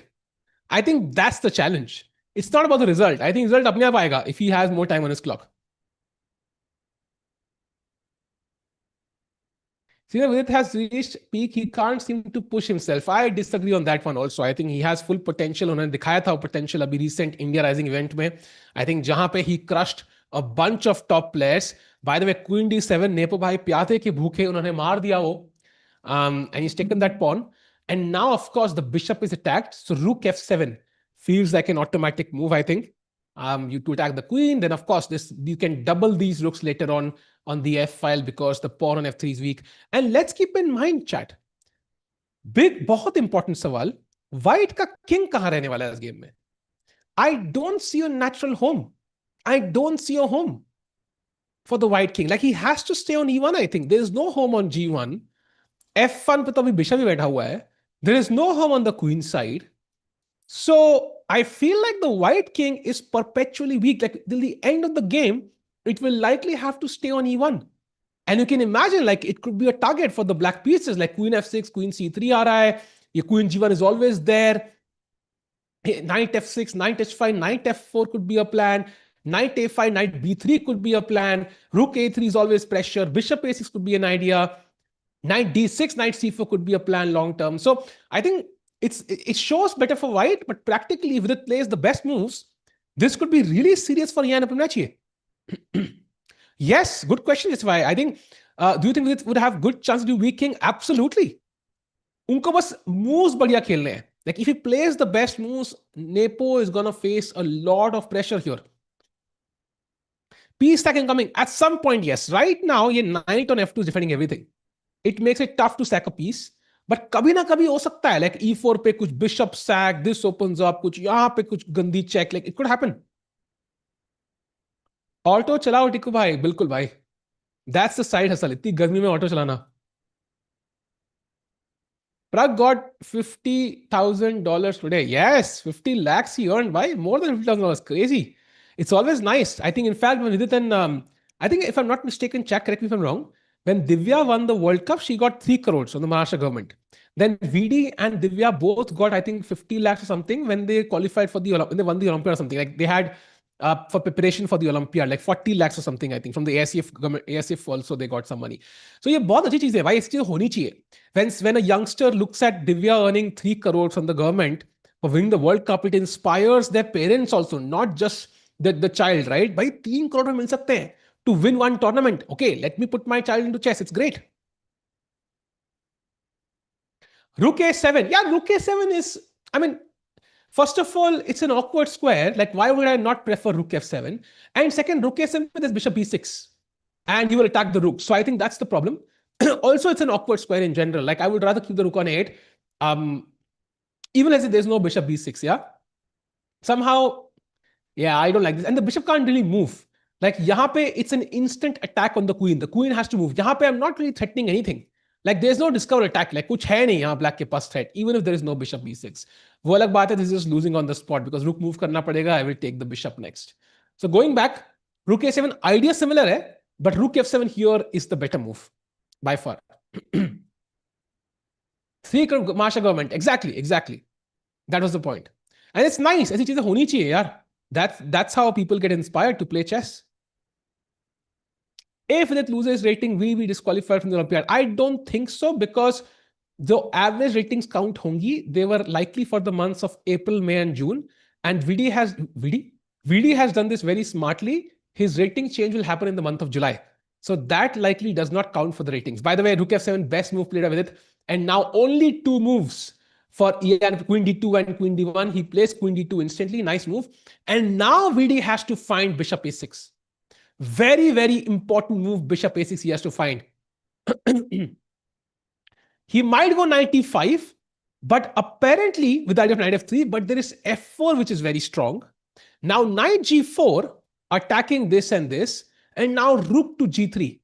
I think that's the challenge. It's not about the result. I think result अपने आप आएगा if he has more time on his clock. Senior Vidit has reached peak. He can't seem to push himself. I disagree on that one also. I think he has full potential. उन्होंने दिखाया था potential अभी recent India Rising event में. I think जहां पे he crushed a bunch of top players. By the way, Queen D7 nepo भाई प्याते के भूखे उन्होंने मार दिया वो. And he's taken that pawn. And now, of course, the bishop is attacked. So Rook F7 feels like an automatic move, I think. You to attack the queen. Then, of course, this you can double these rooks later on the F file because the pawn on F3 is weak. And let's keep in mind, chat. Big, बहुत important सवाल. White का king कहाँ रहने वाला है इस game में? I don't see a natural home. I don't see a home for the white king. Like he has to stay on E1, I think. There is no home on G1. F1 पे तो अभी bishop ही बैठा हुआ है. There is no home on the queen side. So I feel like the white king is perpetually weak. Like till the end of the game, it will likely have to stay on E1. And you can imagine like it could be a target for the black pieces like queen F6, queen C3 aa raha hai. Your queen G1 is always there. Knight F6, knight H5, knight F4 could be a plan. Knight A5, knight B3 could be a plan. Rook A3 is always pressure. Bishop A6 could be an idea. Knight D6, knight C4 could be a plan long term. So I think it shows better for white, but practically if it plays the best moves, this could be really serious for Yan Apamnachi. Yes, good question. Is why I think. Do you think it would have good chance to do weak king? Absolutely. उनको बस moves बढ़िया खेलने हैं. Like if he plays the best moves, Nepo is gonna face a lot of pressure here. Piece stack incoming at some point. Yes, right now, ये knight on F2 is defending everything. It makes it tough to sack a piece. But कभी ना कभी हो सकता है. Like E4 पे कुछ bishop sack, this opens up, कुछ यहाँ पे कुछ गंदी check. Like it could happen. Auto चलाओ टिकू भाई, बिल्कुल भाई. That's the side hustle. इतनी गर्मी में ऑटो चलाना. Prag got $50,000 today. Yes, 50 lakhs he earned. Why? More than $50,000. Crazy. It's always nice. I think, in fact, when Vidit and I think, if I'm not mistaken, check, correct me if I'm wrong. When Divya won the World Cup, she got 3 crores from the Maharashtra government. Then VD and Divya both got, I think, 50 lakhs or something when they qualified for when they won the Olympiad or something. Like they had for preparation for the Olympiad, like 40 lakhs or something, I think, from the ASF government. ASF also they got some money. So ये बहुत अच्छी चीज है भाई, इसकी होनी चाहिए. When a youngster looks at Divya earning 3 crores from the government for winning the World Cup, it inspires their parents also, not just the child, right? भाई 3 crore में मिल सकते हैं to win one tournament. Okay, let me put my child into chess. It's great. Rook A7. Yeah, Rook A7 is, I mean, first of all, it's an awkward square. Like, why would I not prefer Rook F7? And second, Rook A7 is Bishop B6. And you will attack the Rook. So I think that's the problem. Also, it's an awkward square in general. Like, I would rather keep the Rook on 8. Even as if there's no Bishop B6, yeah? Somehow, yeah, I don't like this. And the Bishop can't really move. Like, यहाँ पे, it's an instant attack on the Queen. The Queen has to move. यहाँ पे, I'm not really threatening anything. Like there's no discover attack. Like कुछ है नहीं यहाँ black के पास threat. Even if there is no bishop b6. वो अलग बात है. This is just losing on the spot because rook move करना पड़ेगा. I will take the bishop next. So going back, rook a7 idea similar है, but rook f7 here is the better move by far. 3 crore Maharashtra government. Exactly. That was the point. And it's nice. ऐसी चीजें होनी चाहिए यार. That's how people get inspired to play chess. If it loses rating, will be disqualified from the Olympiad? I don't think so because the average ratings count hongi. They were likely for the months of April, May, and June. And VD has done this very smartly. His rating change will happen in the month of July. So that likely does not count for the ratings. By the way, Rook F7, best move played with it. And now only 2 moves for Queen D2 and Queen D1. He plays Queen D2 instantly. Nice move. And now VD has to find Bishop A6. Very, very important move, Bishop A6 he has to find. He might go knight e5, but apparently with the idea of knight f3, but there is f4 which is very strong. Now knight g4 attacking this and this, and now rook to g3.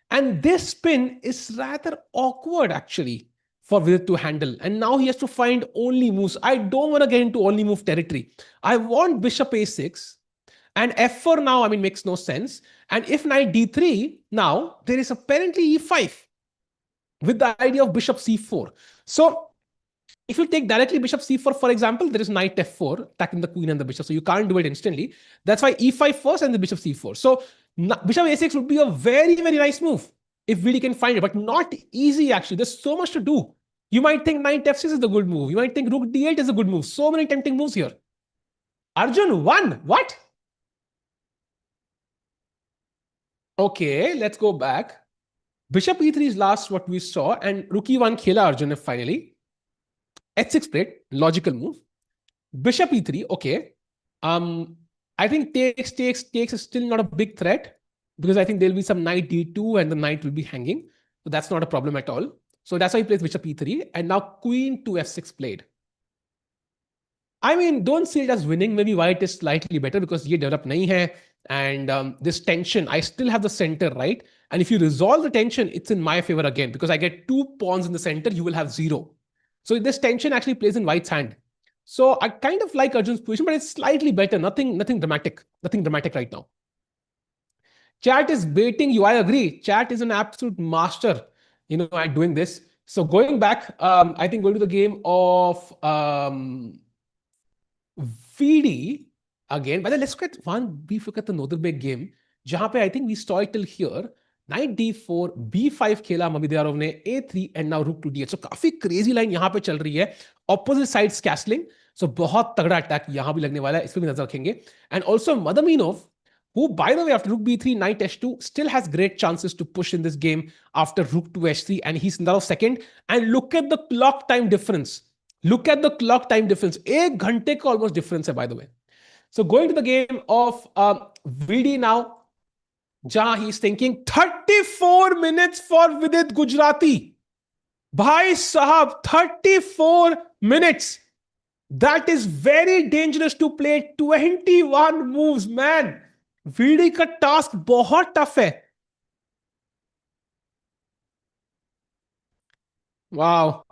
And this spin is rather awkward actually for Vidit to handle. And now he has to find only moves. I don't want to get into only move territory. I want bishop a6 and f4 now, I mean, makes no sense. And if knight d3, now there is apparently e5 with the idea of bishop c4. So if you take directly bishop c4, for example, there is knight f4 attacking the queen and the bishop. So you can't do it instantly. That's why e5 first and the bishop c4. So bishop a6 would be a very, very nice move if VD can find it, but not easy actually. There's so much to do. You might think knight f6 is the good move. You might think rook d8 is a good move. So many tempting moves here. Arjun won. What? Okay, let's go back. Bishop e3 is last what we saw, and rook e1 khela Arjun finally. h6 played, logical move. Bishop e3, okay. I think takes is still not a big threat because I think there'll be some knight d2 and the knight will be hanging. So that's not a problem at all. So that's why he plays bishop e3, and now queen to f6 played. I mean, don't see it as winning. Maybe white is slightly better because ye developed nahi hai. And this tension, I still have the center, right? And if you resolve the tension, it's in my favor again because I get 2 pawns in the center, you will have 0. So this tension actually plays in white's hand. So I kind of like Arjun's position, but it's slightly better. Nothing dramatic. Nothing dramatic right now. Chat is baiting you. I agree. Chat is an absolute master, at doing this. So going back, I think going to the game of VD again. But then let's get one brief look at the Nodirbek game. Jahan pe I think we saw it till here. Knight d4, b5 खेला ममिदयारोव ने, a3 and now rook to d8. So काफी crazy line यहाँ पे चल रही है. Opposite sides castling. So बहुत तगड़ा attack यहाँ भी लगने वाला है. इस पे भी नजर रखेंगे. And also Madaminov, who by the way after rook b3, knight h2 still has great chances to push in this game after rook to h3, and he's now second. And look at the clock time difference. Look at the clock time difference. 1 घंटे का almost difference है, by the way. So going to the game of VD now. Jahan he's thinking 34 minutes for Vidit Gujarati. Bhai Sahab, 34 minutes. That is very dangerous to play 21 moves, man. VD का task बहुत tough है. Wow.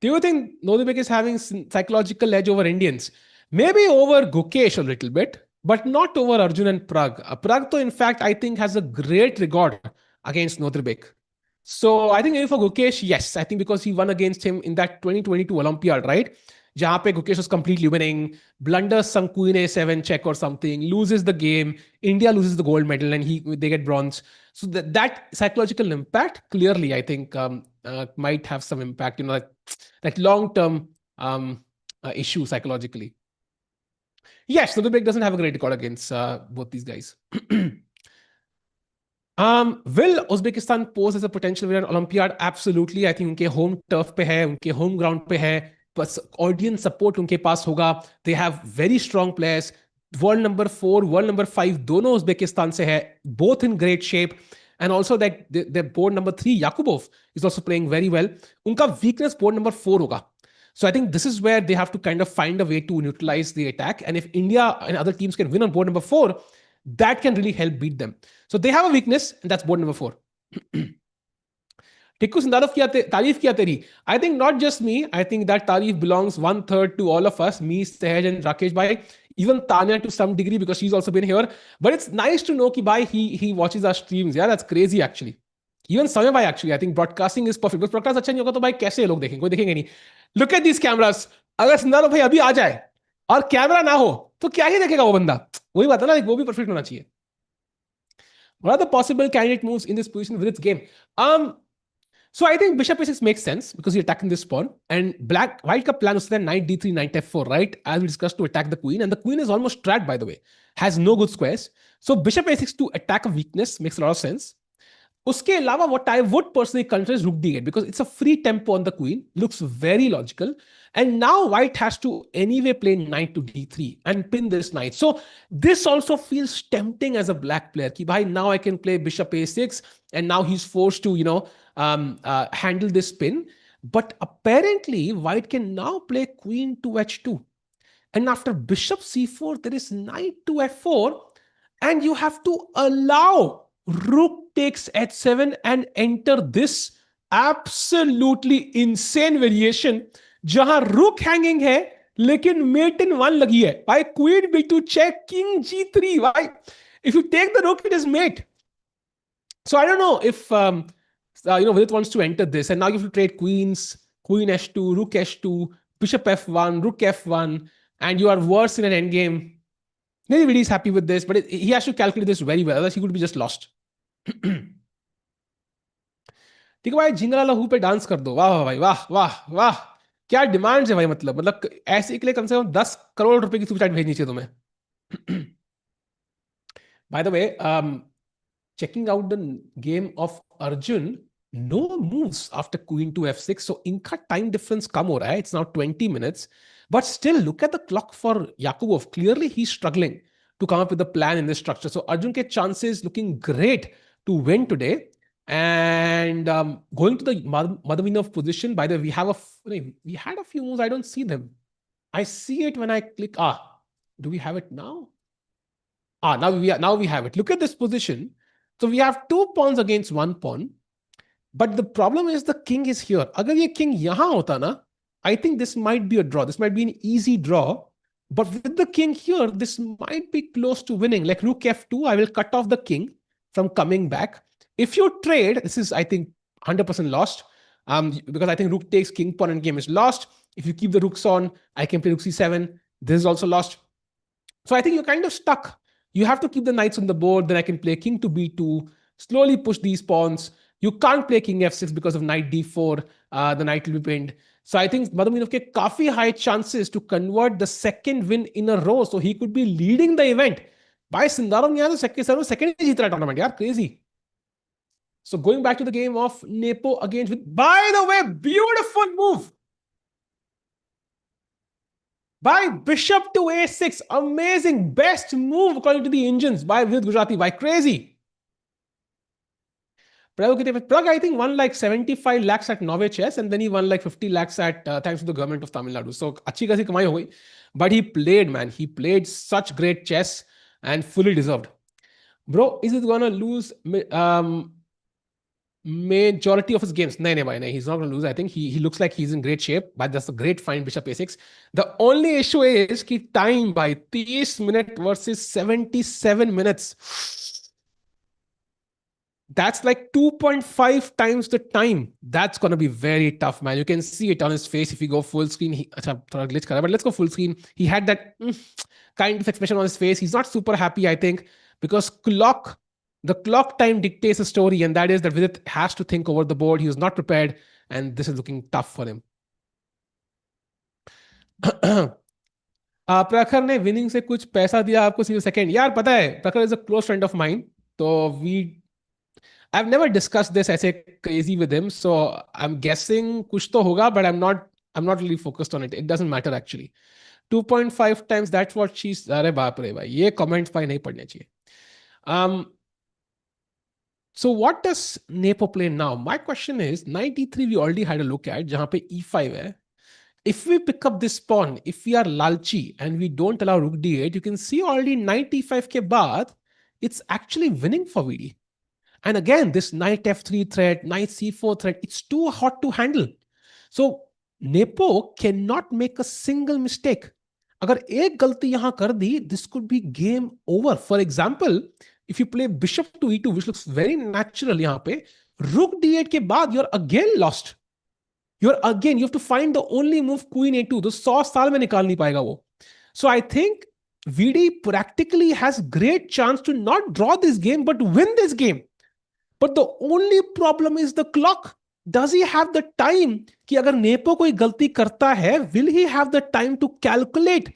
Do you think Nodirbek is having psychological edge over Indians? Maybe over Gukesh a little bit, but not over Arjun and Prag. Prag, though, in fact, I think has a great record against Nodirbek. So I think maybe for Gukesh, yes. I think because he won against him in that 2022 Olympiad, right? Jahan pe Gukesh was completely winning, blunders some queen a7 check or something, loses the game, India loses the gold medal and they get bronze. So that psychological impact clearly, I think, might have some impact, that long-term issue psychologically. Yes, Nodirbek doesn't have a great record against both these guys. Will Uzbekistan pose as a potential winner Olympiad? Absolutely. I think unke home turf pe hai, unke home ground pe hai, but audience support unke paas hoga. They have very strong players. World number 4, world number 5, dono Uzbekistan se hai, both in great shape. And also that their board number 3, Yakubov, is also playing very well. Unka weakness board number 4 hoga. So I think this is where they have to kind of find a way to neutralize the attack. And if India and other teams can win on board number 4, that can really help beat them. So they have a weakness, and that's board number 4. Tikku Sindarov tareef kiya teri. I think not just me. I think that tareef belongs 1/3 to all of us, me, Sehaj and Rakesh bhai, even Tanya to some degree because she's also been here. But it's nice to know ki bhai, he watches our streams. Yeah, that's crazy actually. Even Samay bhai actually, I think broadcasting is perfect. Because broadcast अच्छा नहीं होगा तो भाई कैसे लोग देखेंगे? कोई देखेंगे नहीं. Look at these cameras. अगर सिंदारो भाई अभी आ जाए और कैमरा ना हो तो क्या ही देखेगा वो बंदा? वही बात है ना, वो भी perfect होना चाहिए. What are the possible candidate moves in this position with its game? So I think bishop a6 makes sense because you're attacking this pawn, and white ka plan was then knight d3, knight f4, right? As we discussed, to attack the queen, and the queen is almost trapped, by the way, has no good squares. So bishop a6 to attack a weakness makes a lot of sense. Uske alawa, what I would personally consider is rook d8 because it's a free tempo on the queen, looks very logical. And now white has to anyway play knight to d3 and pin this knight. So this also feels tempting as a black player. Ki bhai, now I can play bishop a6 and now he's forced to, handle this pin. But apparently white can now play queen to h2. And after bishop c4, there is knight to f4. And you have to allow rook takes h7 and enter this absolutely insane variation जहां rook hanging है लेकिन mate in one लगी है भाई queen b2 check king g3 भाई if you take the rook it is mate. So I don't know if Vidit wants to enter this, and now you have to trade queens, queen h2, rook h2, bishop f1, rook f1, and you are worse in an endgame. Maybe Vidit is happy with this, but he has to calculate this very well, otherwise he could be just lost. ठीक है भाई, झिंगरा लहू पे dance कर दो, वाह भाई वाह वाह वाह, क्या डिमांड्स है भाई, मतलब ऐसे के लिए कम से कम 10 करोड़ रुपए की सुपर चैट भेजनी चाहिए तुम्हें. By the way, checking out the game of Arjun, no moves after queen to f6. So inka time difference come ho raha hai. It's now 20 minutes. But still, look at the clock for Yakubov. Clearly, he's struggling to come up with a plan in this structure. So Arjun ke chances looking great to win today. And going to the Madhavinov position, by the way, we had a few moves. I don't see them. I see it when I click. Do we have it now? Now we have it. Look at this position. So we have 2 pawns against 1 pawn. But the problem is the king is here. Agar ye king yahan hota na, I think this might be a draw. This might be an easy draw. But with the king here, this might be close to winning. Like rook f2, I will cut off the king from coming back. If you trade, this is, I think, 100% lost. Because I think rook takes king pawn and game is lost. If you keep the rooks on, I can play rook c7. This is also lost. So I think you're kind of stuck. You have to keep the knights on the board. Then I can play king to b2, slowly push these pawns. You can't play king f6 because of knight d4. The knight will be pinned. So I think Madhavinov ke काफी high chances to convert the second win in a row. So he could be leading the event. By Sundaram ne yaar second जीत रहा tournament yaar, crazy. So going back to the game of Nepo against with, by the way, beautiful move by bishop to a6. Amazing, best move according to the engines by Vidit Gujarati. By crazy. Prag, I think, won like 75 lakhs at Norway Chess, and then he won like 50 lakhs at thanks to the government of Tamil Nadu. So, achhi kasi kamai ho gayi. But he played, man. He played such great chess and fully deserved. Bro, is it gonna lose majority of his games? No, he's not gonna lose. I think he looks like he's in great shape, but that's a great find, bishop a6. The only issue is ki time by 30 minutes versus 77 minutes. That's like 2.5 times the time. That's going to be very tough, man. You can see it on his face if you go full screen. But let's go full screen. He had that kind of expression on his face. He's not super happy, I think, because the clock time dictates a story, and that is that Vidit has to think over the board. He was not prepared, and this is looking tough for him. प्रखर ने winning से कुछ पैसा दिया आपको सी second यार पता है प्रखर is a close friend of mine तो I've never discussed this ऐसे crazy with him, so I'm guessing कुछ तो होगा, but I'm not really focused on it. It doesn't matter actually. 2.5 times, that's what she's. अरे बाप रे भाई, ये comments भाई नहीं पढ़ने चाहिए. So what does Nepo play now? My question is, knight e3 we already had a look at, जहाँ पे e5 है. If we pick up this pawn, if we are lalchi and we don't allow rook d8, you can see already knight e5 के बाद, it's actually winning for VD. And again, this knight f3 threat, knight c4 threat, it's too hot to handle. So Nepo cannot make a single mistake. अगर एक गलती यहां कर दी, this could be game over. For example, if you play bishop to e2, which looks very natural यहाँ पे, rook d8 के बाद you're again lost. You have to find the only move queen a2. तो 100 साल में निकाल नहीं पाएगा वो. So I think VD practically has great chance to not draw this game, but win this game. But the only problem is the clock. Does he have the time? कि अगर Nepo कोई गलती करता है, will he have the time to calculate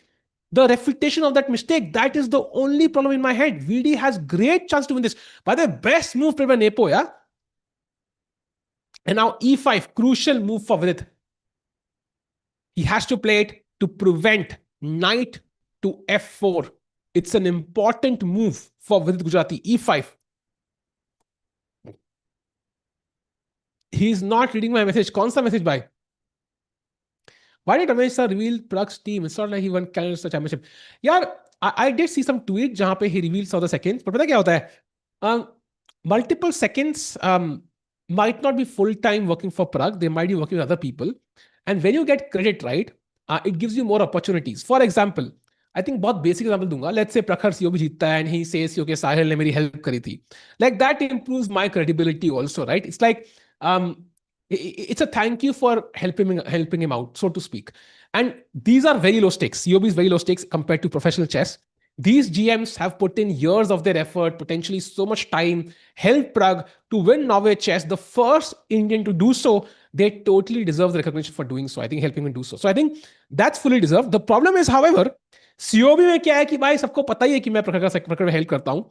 the refutation of that mistake? That is the only problem in my head. VD has great chance to win this. By the best move played by Nepo, yeah? And now e5, crucial move for Vidit. He has to play it to prevent knight to f4. It's an important move for Vidit Gujarati. e5. He's not reading my message. कौन सा message भाई? Why did Ramesh sir reveal Prag's team? It's not like he won Canada Championship. यार I did see some tweet जहां पे he reveals all the seconds, but पता क्या होता है? Multiple seconds might not be full time working for Prague. They might be working with other people, and when you get credit right, it gives you more opportunities. For example, I think बहुत basic example दूंगा. Let's say प्रखर CO भी जीतता है and he says कि okay साहिल ने मेरी help करी थी. Like that improves my credibility also, right? It's like um, it's a thank you for helping him out, so to speak. And these are very low stakes. COB is very low stakes compared to professional chess. These GMs have put in years of their effort, potentially so much time, helped Prague to win Norway chess, the first Indian to do so. They totally deserve the recognition for doing so. I think helping him do so. So I think that's fully deserved. The problem is, however, COB में क्या है कि भाई सबको पता ही है कि मैं प्रखर में हेल्प करता हूं.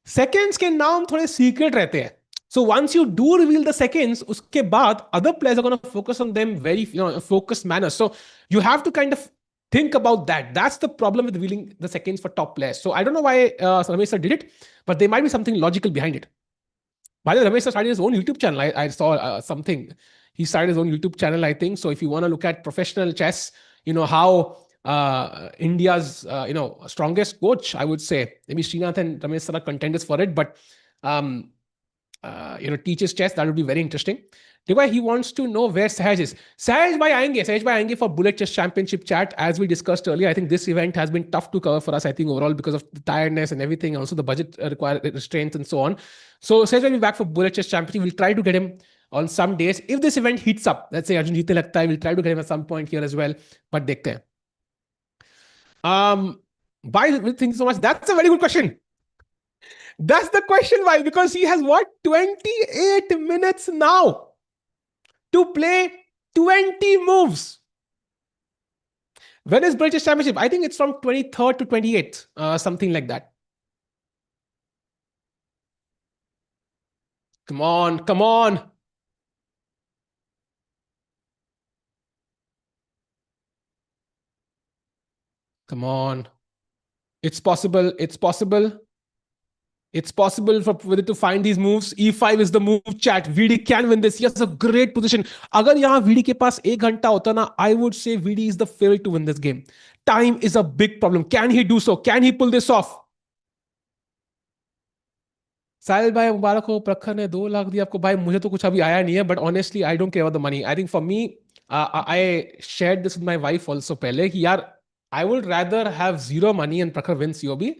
सेकेंड्स के नाम थोड़े सीक्रेट रहते हैं. So once you do reveal the seconds, uske baad other players are going to focus on them very focused manner. So you have to kind of think about that. That's the problem with revealing the seconds for top players. So I don't know why Ramesh sir did it, but there might be something logical behind it. By the way, Ramesh sir started his own YouTube channel. I saw something. He started his own YouTube channel, I think. So if you want to look at professional chess, how India's strongest coach, I would say maybe Srinath and Ramesh sir are contenders for it, but teaches chess, that would be very interesting. Why he wants to know where Sahaj is. Sahaj bhai aayenge for Bullet Chess Championship chat. As we discussed earlier, I think this event has been tough to cover for us, I think overall because of the tiredness and everything, also the budget restraints and so on. So Sahaj will be back for Bullet Chess Championship. We'll try to get him on some days. If this event heats up, let's say Arjun jeetne lagta hai, we'll try to get him at some point here as well. But dekhte hain. Why do you think so much? That's a very good question. That's the question why. Because he has what? 28 minutes now to play 20 moves. When is British Championship? I think it's from 23rd to 28th, something like that. Come on, come on. Come on. It's possible. It's possible. It's possible for Vidit to find these moves. E5 is the move, chat. VD can win this. He has a great position. अगर यहाँ VD के पास 1 घंटा होता ना, I would say VD is the favorite to win this game. Time is a big problem. Can he do so? Can he pull this off? साहिल भाई मुबारक हो. प्रखर ने 2 लाख दिया आपको. भाई मुझे तो कुछ अभी आया नहीं है, but honestly I don't care about the money. I think for me, I shared this with my wife also पहले कि यार I would rather have zero money and Prakhar win COB.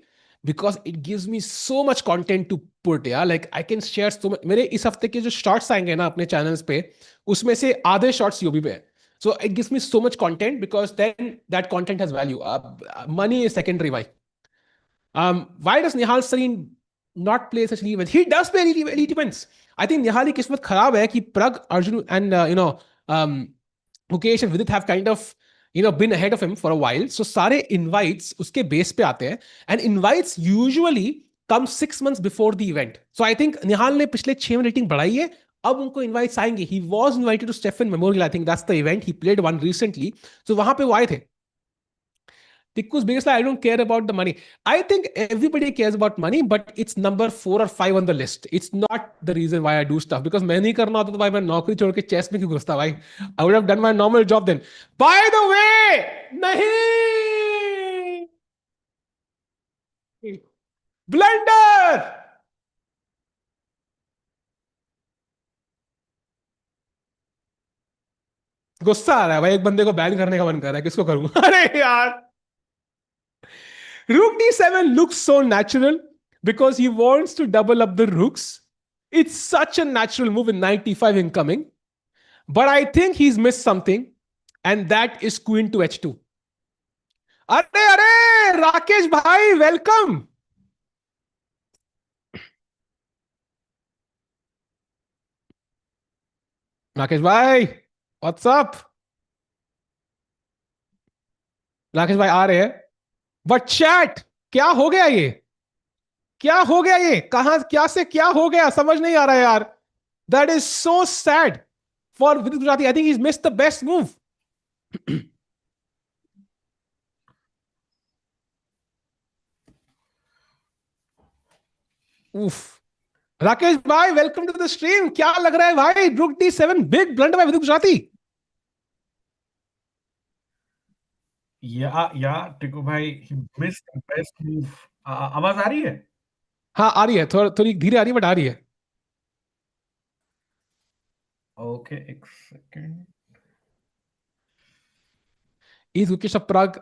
Because it gives me so much content to put. Yeah, like I can share so much. मेरे इस हफ्ते के जो shorts आएंगे ना अपने चैनल्स पे, उसमें से आधे शॉर्ट्स यूबी पे है. So it gives me so much content because then that content has value. Money is secondary. Why does Nihal Sareen not play such elite events? He does play elite events. I think Nihal की किस्मत खराब है कि Prag, Arjun and Mukesh and Vidit have kind of been ahead of him for a while. So सारे invites उसके base पे आते हैं, and invites usually come 6 months before the event. So I think निहाल ने पिछले 6 में रेटिंग बढ़ाई है. अब उनको invites आएंगे. He was invited to Stefan Memorial. I think that's the event. He played one recently. So वहां पे वो आए थे. Tikku's biggest lie, I don't care about the money. I think everybody cares about money, but it's number 4 or 5 on the list. It's not the reason why I do stuff. Because मैं नहीं करना होता तो भाई मैं नौकरी छोड़ के चेस में क्यों घुसता भाई? I would have done my normal job then. By the way, नहीं! Blunder! गुस्सा आ रहा है भाई. एक बंदे को बैन करने का मन कर रहा है. किसको करूं? अरे यार. Rook d7 looks so natural because he wants to double up the rooks. It's such a natural move in 95 incoming. But I think he's missed something, and that is queen to h2. Arre, Rakesh bhai, welcome. Rakesh bhai, what's up? Rakesh भाई आ रहे हैं. But chat क्या हो गया ये? क्या हो गया ये? कहां क्या से क्या हो गया? समझ नहीं आ रहा है यार. That is so sad for Vidit Gujrathi. I think he's missed the best move. उफ. राकेश भाई वेलकम टू द स्ट्रीम. क्या लग रहा है भाई? रुक D7 बिग ब्लंडर बाय विदित गुजराती. या टिकू भाई, he missed the best move. आवाज आ रही है? हाँ आ रही है, थोड़ा थोड़ी धीरे आ रही है बट आ रही है. ओके, एक second. Is Ukesha Prague?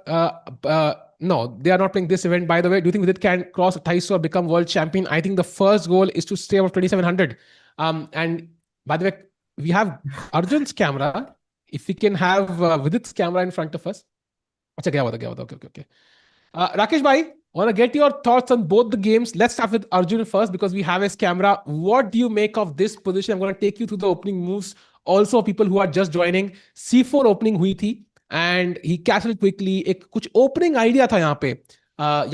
No, they are not playing this event. By the way, do you think Vidit can cross 250 or become world champion? I think the first goal is to stay above 2700. And by the way, we have Arjun's camera. If we can have Vidit's camera in front of us. अच्छा क्या होता okay, okay, okay. Rakesh bhai, want to get your thoughts on both the games. Let's start with Arjun first because we have his camera. What do you make of this position? I'm going to take you through the opening moves. Also, people who are just joining, C4 opening हुई थी and he castled quickly. एक कुछ opening idea था यहाँ पे.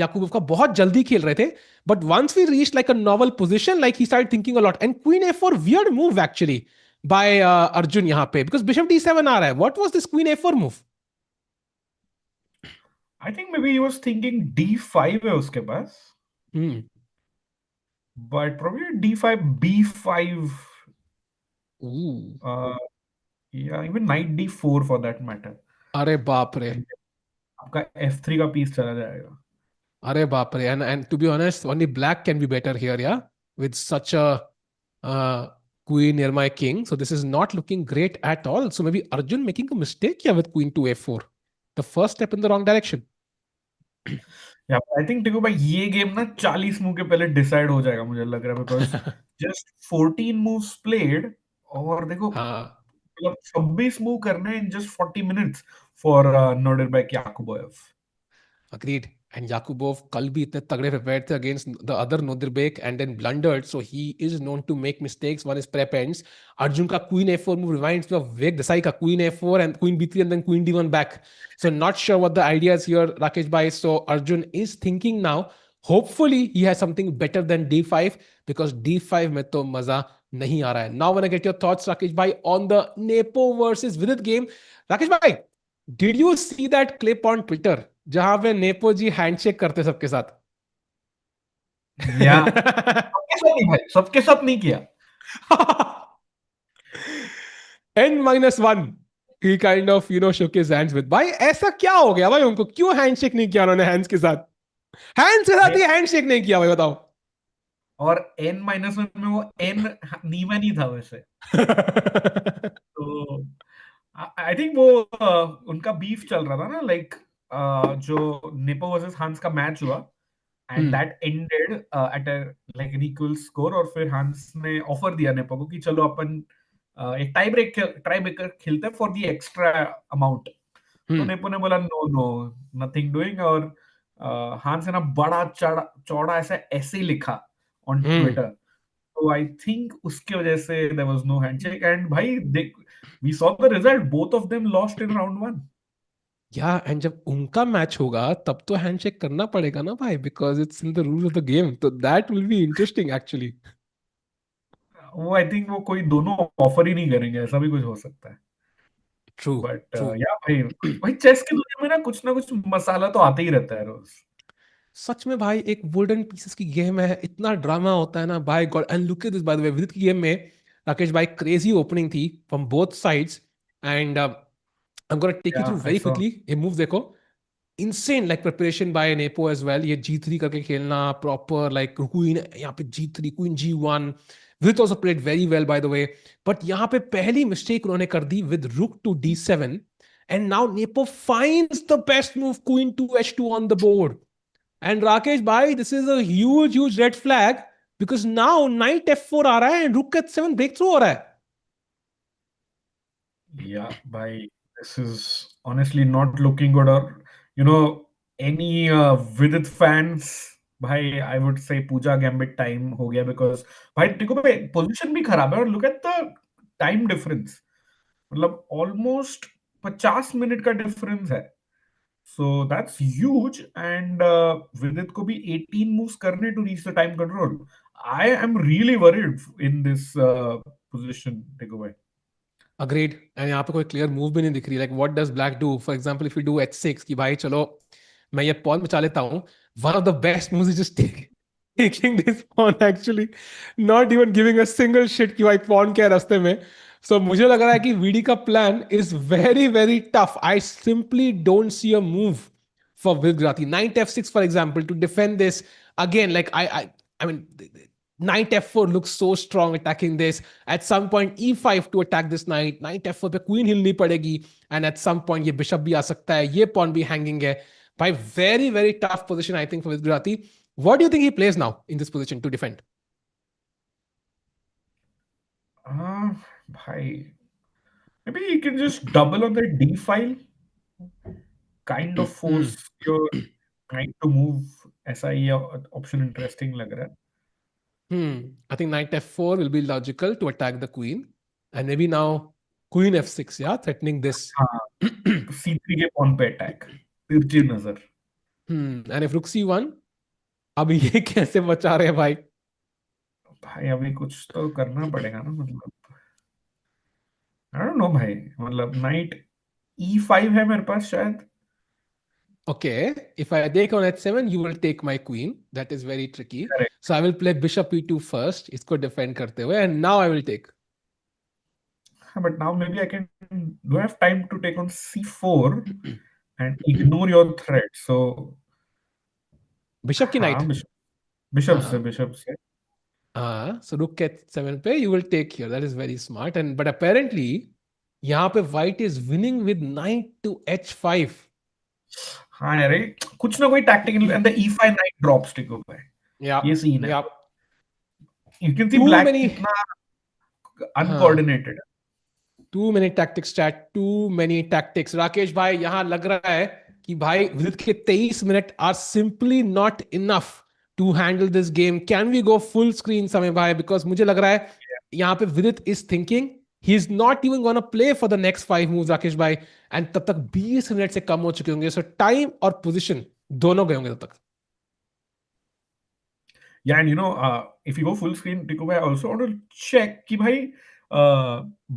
याकूबोव का बहुत जल्दी खेल रहे थे. But once we reached like a novel position, like he started thinking a lot. And Queen A4, weird move actually by Arjun यहाँ पे because Bishop D7 आ रहा है. What was this Queen A4 move? I think may be he was thinking D5 है उसके पास, Hmm. But probably D5 B5, Ooh. या even night D4 for that matter. अरे बाप रे. आपका F3 का पीस चला जाएगा. Are Bapre. And to be honest, only black can be better here, yeah, with such a uh, queen near my king. So this is not looking great at all. So maybe Arjun making a mistake here with queen to a4. The first step in the wrong direction. या I think टिकू भाई ये game ना 40 move के पहले decide हो जाएगा, मुझे लग रहा है, बिकॉज जस्ट 14 मूव्स प्लेड. और देखो, हाँ. मतलब 26 मूव करने in just 40 minutes for Nodirbek Yakubov. Agreed. And Yakubov कल भी इतने तगड़े prepared थे against the other Nodirbek and then blundered. So he is known to make mistakes. One is prep ends. Arjun ka queen a4 move reminds me of Vivek Desai ka queen a4 and queen b3 and then queen d1 back. So not sure what the idea is here, Rakesh bhai. So Arjun is thinking now. Hopefully he has something better than d5 because d5 में तो मजा नहीं आ रहा है. Now when I get your thoughts, Rakesh bhai, on the Nepo versus Vidit game. Rakesh bhai, did you see that clip on Twitter जहां पे nepo जी handshake करते सबके साथ? या सबके साथ नहीं भाई, सबके साथ नहीं किया. N-1 he kind of shook his hands with. भाई ऐसा क्या हो गया भाई, उनको क्यों हैंडशेक नहीं किया उन्होंने? हैंड्स के साथ ही हैंडशेक नहीं किया भाई, बताओ. और N-1 में वो N नीवा नहीं था वैसे. तो आई थिंक वो उनका बीफ चल रहा था ना, लाइक जो नेपो वर्सेस हांस का मैच हुआ, and hmm. That ended at a like an equal score. और फिर हांस ने ऑफर दिया नेपो को कि चलो अपन एक टाई ब्रेकर खेलते हैं फॉर द एक्स्ट्रा अमाउंट. तो हम्म. नेपो ने बोला नो नो, नथिंग डूइंग. और हांस ने ना बड़ा चौड़ा चौड़ा ऐसा ऐसे ही लिखा ऑन हम्म. ट्विटर. तो आई थिंक उसके वजह से there was no handshake. And भाई देख, we saw the result, both of them lost in round 1. Yeah and जब उनका मैच होगा तब तो हैंडशेक करना पड़ेगा ना भाई, because it's in the rules of the game. तो that will be interesting actually. वो आई थिंक वो कोई दोनों ऑफर ही नहीं करेंगे, ऐसा भी कुछ हो सकता है. ट्रू. But true. या भाई, भाई चेस की दुनिया में ना कुछ मसाला तो आते ही रहता है रोज. सच में भाई एक वुडन पीसेस की गेम है, इतना ड्रामा होता है ना भाई God. And look at this by the way, Vidit की गेम में राकेश भाई क्रेजी ओपनिंग थी from both sides. And I am gonna take you yeah through I very saw. Quickly. ये मूव देखो, insane like preparation by Nepo as well. ये G3 करके खेलना proper like queen यहाँ पे G3 queen G1. Vidit also played very well by the way. But यहाँ पे पहली mistake उन्होंने कर दी with rook to D7. And now Nepo finds the best move queen to H2 on the board. And Rakesh bhai, this is a huge red flag because now knight F4 आ रहा है and rook H7 breakthrough हो रहा है. Yeah, bhai, this is honestly not looking good. Or, you know, any Vidit fans, bhai, I would say Pooja Gambit time हो गया, because भाई देखो भाई पोजीशन भी खराब है. और look at the time difference, मतलब almost 50 मिनट का डिफरेंस है. So that's huge. And Vidit को भी 18 moves करने to reach the time control. I am really worried in this position, देखो भाई. अग्रीड. एंड यहाँ पे कोई क्लियर मूव भी नहीं दिख रही. Like what does black do? For example if you do H6 कि भाई चलो मैं ये पॉन बचा लेता हूँ, one of the best moves is just take taking this pawn actually, not even giving a single shit कि भाई pawn क्या है रास्ते में. So मुझे लग रहा है कि VD का plan is very very tough. I simply don't see a move for Vilgrati. Knight f6 for example to defend this again. Like I mean. Knight f4 looks so strong attacking this. At some point, e5 to attack this knight. Knight f4 पे queen हिलनी पड़ेगी. And at some point, ये bishop भी आ सकता है. ये pawn भी hanging है. By very, very tough position, I think, for Gujarati. What do you think he plays now in this position to defend? Bhai, maybe you can just double on the D file, kind of Hmm. force your knight to move. ऐसा ये option interesting लग रहा है. I think knight f4 will be logical to attack the queen. And maybe now queen f6, yeah, threatening this. हाँ, C3 के pawn पे attack. तिरछी नजर. And if rook c1, अब ये कैसे बचा रहे हैं भाई? भाई अभी कुछ तो करना पड़ेगा ना मतलब. I don't know भाई. मतलब knight E5 है मेरे पास शायद. Okay, if I take on h7, you will take my queen. That is very tricky. Correct. So I will play bishop e2 first. इसको defend करते हुए, and now I will take. But now maybe I can do I have time to take on C4 and ignore your threat. So Bishop की हाँ knight. bishop से. So rook h7 पे you will take here. That is very smart. And but apparently यहाँ पे white is winning with knight to h5. हाँ यार कुछ ना कोई tactical and the E5 knight drops टिको भाई. Yeah, ये scene है. yeah. You can see Too black many. कितना uncoordinated है. Too many tactics chat. Too many tactics. Rakesh भाई यहाँ लग रहा है कि भाई विदित के 23 minute are simply not enough to handle this game. Can we go full screen समय भाई? Because मुझे लग रहा है यहाँ पे विदित is thinking he is not even gonna play for the next 5 moves Rakesh भाई. And तब तक 20 मिनट से कम हो चुके होंगे. So time और position दोनों गए होंगे तब तक. Yeah, and if you go full screen, Tiku bhai, I also want to check कि भाई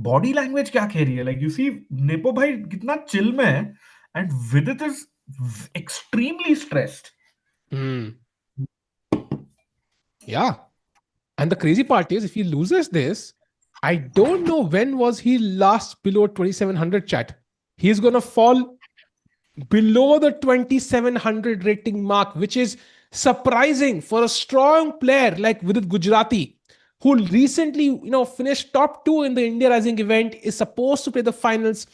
body language क्या कह रही है. Like you see, Nepo भाई कितना chill में है, and Vidit is extremely stressed. Yeah. And the crazy part is if he loses this, I don't know when was he last below 2700 chat. He's going to fall below the 2700 rating mark, which is surprising for a strong player like Vidit Gujarati, who recently finished top 2 in the India Rising event, is supposed to play the finals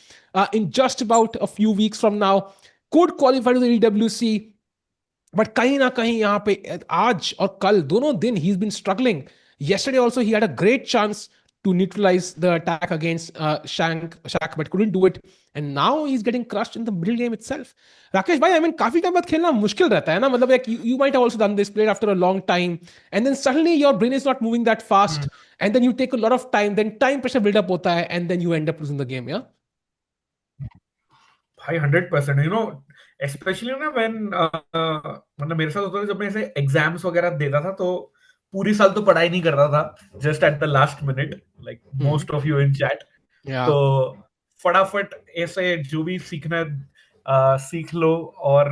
in just about a few weeks from now, could qualify to the EWC. But कहीं ना कहीं यहाँ पे आज और कल दोनों दिन he been struggling. Yesterday also he had a great chance to neutralize the attack against Shaq but couldn't do it, and now he's getting crushed in the middle game itself. Rakesh भाई, I mean काफी time बाद खेलना मुश्किल रहता है ना. मतलब like you might have also done this, played after a long time, and then suddenly your brain is not moving that fast, and then you take a lot of time, then time pressure build up होता है, and then you end up losing the game. Yeah. भाई 100%. Especially ना when मतलब मेरे साथ होता था जब मैं ऐसे एग्जाम्स वगैरह देता था तो पूरी साल तो पढ़ाई नहीं करता था. Just at the last minute like most of you in chat. तो फटाफट ऐसे जो भी सीखना सीख लो. और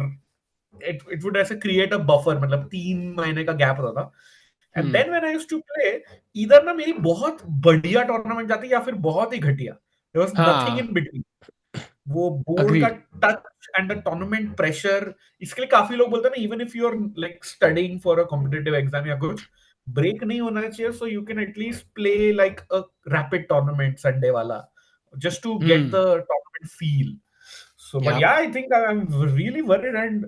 इट वुड ऐसे क्रिएट अ बफर. मतलब 3 महीने का गैप होता था. And then when I used to play, इधर ना मेरी बहुत बढ़िया टूर्नामेंट जाती या फिर बहुत ही घटिया. There was nothing in between. वो बोर्ड का touch and the tournament pressure, इसके लिए काफी लोग बोलते हैं ना, even if you are like studying for a competitive exam या कुछ, ब्रेक नहीं होना चाहिए. So you can at least play like a rapid tournament Sunday वाला, just to get the tournament feel. So, but yeah, I think I'm really worried, and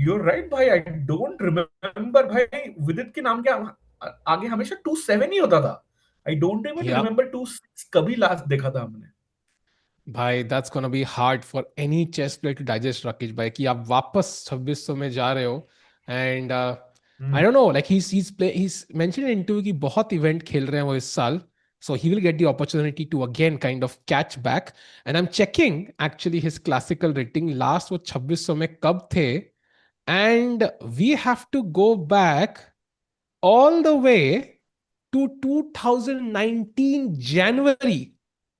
you're right, भाई. I don't remember भाई विदित के नाम के आगे हमेशा 2-7 ही होता था. I don't even remember 2-6 कभी लास्ट देखा था हमने. भाई that's gonna be hard for any chess player to digest, Rakesh भाई, कि आप वापस 2600 में जा रहे हो. And I don't know, like he's mentioned in interview कि बहुत इवेंट खेल रहे हैं वो इस साल. So he will get the opportunity to again kind of catch back. And I'm checking actually his classical rating. Last वो 2600 में कब थे? And we have to go back all the way to 2019 January,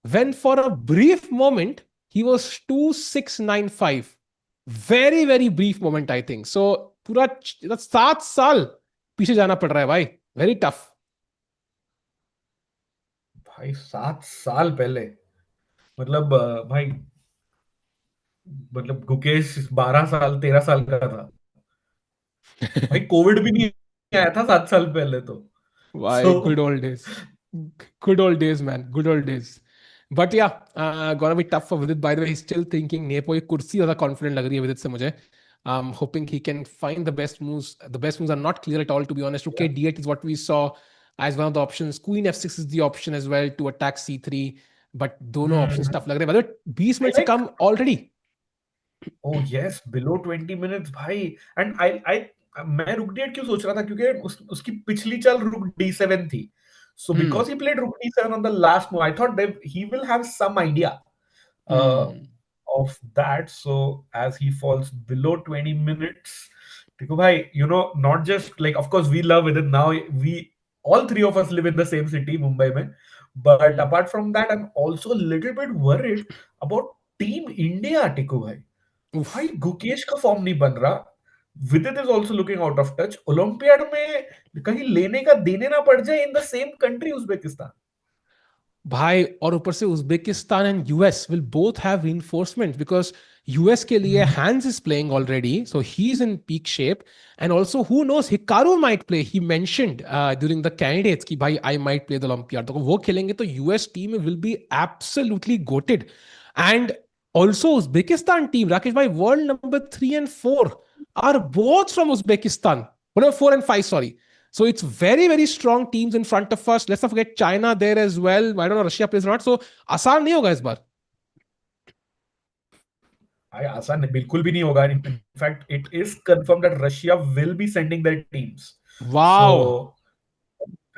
when for a brief moment he was 2695. Very, very brief moment, I think. So, पूरा 7 साल पीछे जाना पड़ रहा है भाई, वेरी टफ। भाई 7 साल पहले, मतलब भाई, मतलब गुकेश 12 साल 13 साल का था भाई, कोविड भी नहीं आया था 7 साल पहले तो। सो Why, good old days. Good old days, man. Good old days. But yeah, gonna be tough for Vidit. By the way, he's still thinking Nepo. ये कुर्सी ज़्यादा confident लग रही है विदित से मुझे. Hoping he can find the best moves. The best moves are not clear at all, to be honest. Rook d8 is what we saw as one of the options. Queen f6 is the option as well to attack c3. But दोनों options tough लग रहे हैं. By the way, 20 I minute से like, कम already. oh yes, below 20 minutes भाई। And I मैं रुक डी8 क्यों सोच रहा था, क्योंकि उसकी पिछली चाल रुक d7 थी। So Hmm. Because he played rook d7 on the last move, I thought he will have some idea Hmm. of that. So as he falls below 20 minutes, Tiku bhai, not just like, of course, we love it. And now we, all three of us live in the same city, Mumbai mein. But Hmm. apart from that, I'm also a little bit worried about Team India, Tiku bhai. भाई Oof. Gukesh का form नहीं बन रहा। Vidit is also looking out of touch. Olympiad में कहीं लेने का देने ना पड़ जाए in the same country Uzbekistan. भाई और ऊपर से Uzbekistan and US will both have reinforcement because US के लिए Hans is playing already so he is in peak shape and also who knows Hikaru might play he mentioned during the candidates कि भाई आई might play the Olympiad तो वो खेलेंगे तो US team will be absolutely goated and also Uzbekistan team Rakesh भाई world number 3 and 4 are both from Uzbekistan 4 and 5 sorry. So it's very, very strong teams in front of us. Let's not forget China there as well. I don't know Russia plays or not. So आसान नहीं होगा इस बार. भाई आसान बिल्कुल भी नहीं होगा। In fact it is confirm that Russia will be sending their teams. So Wow.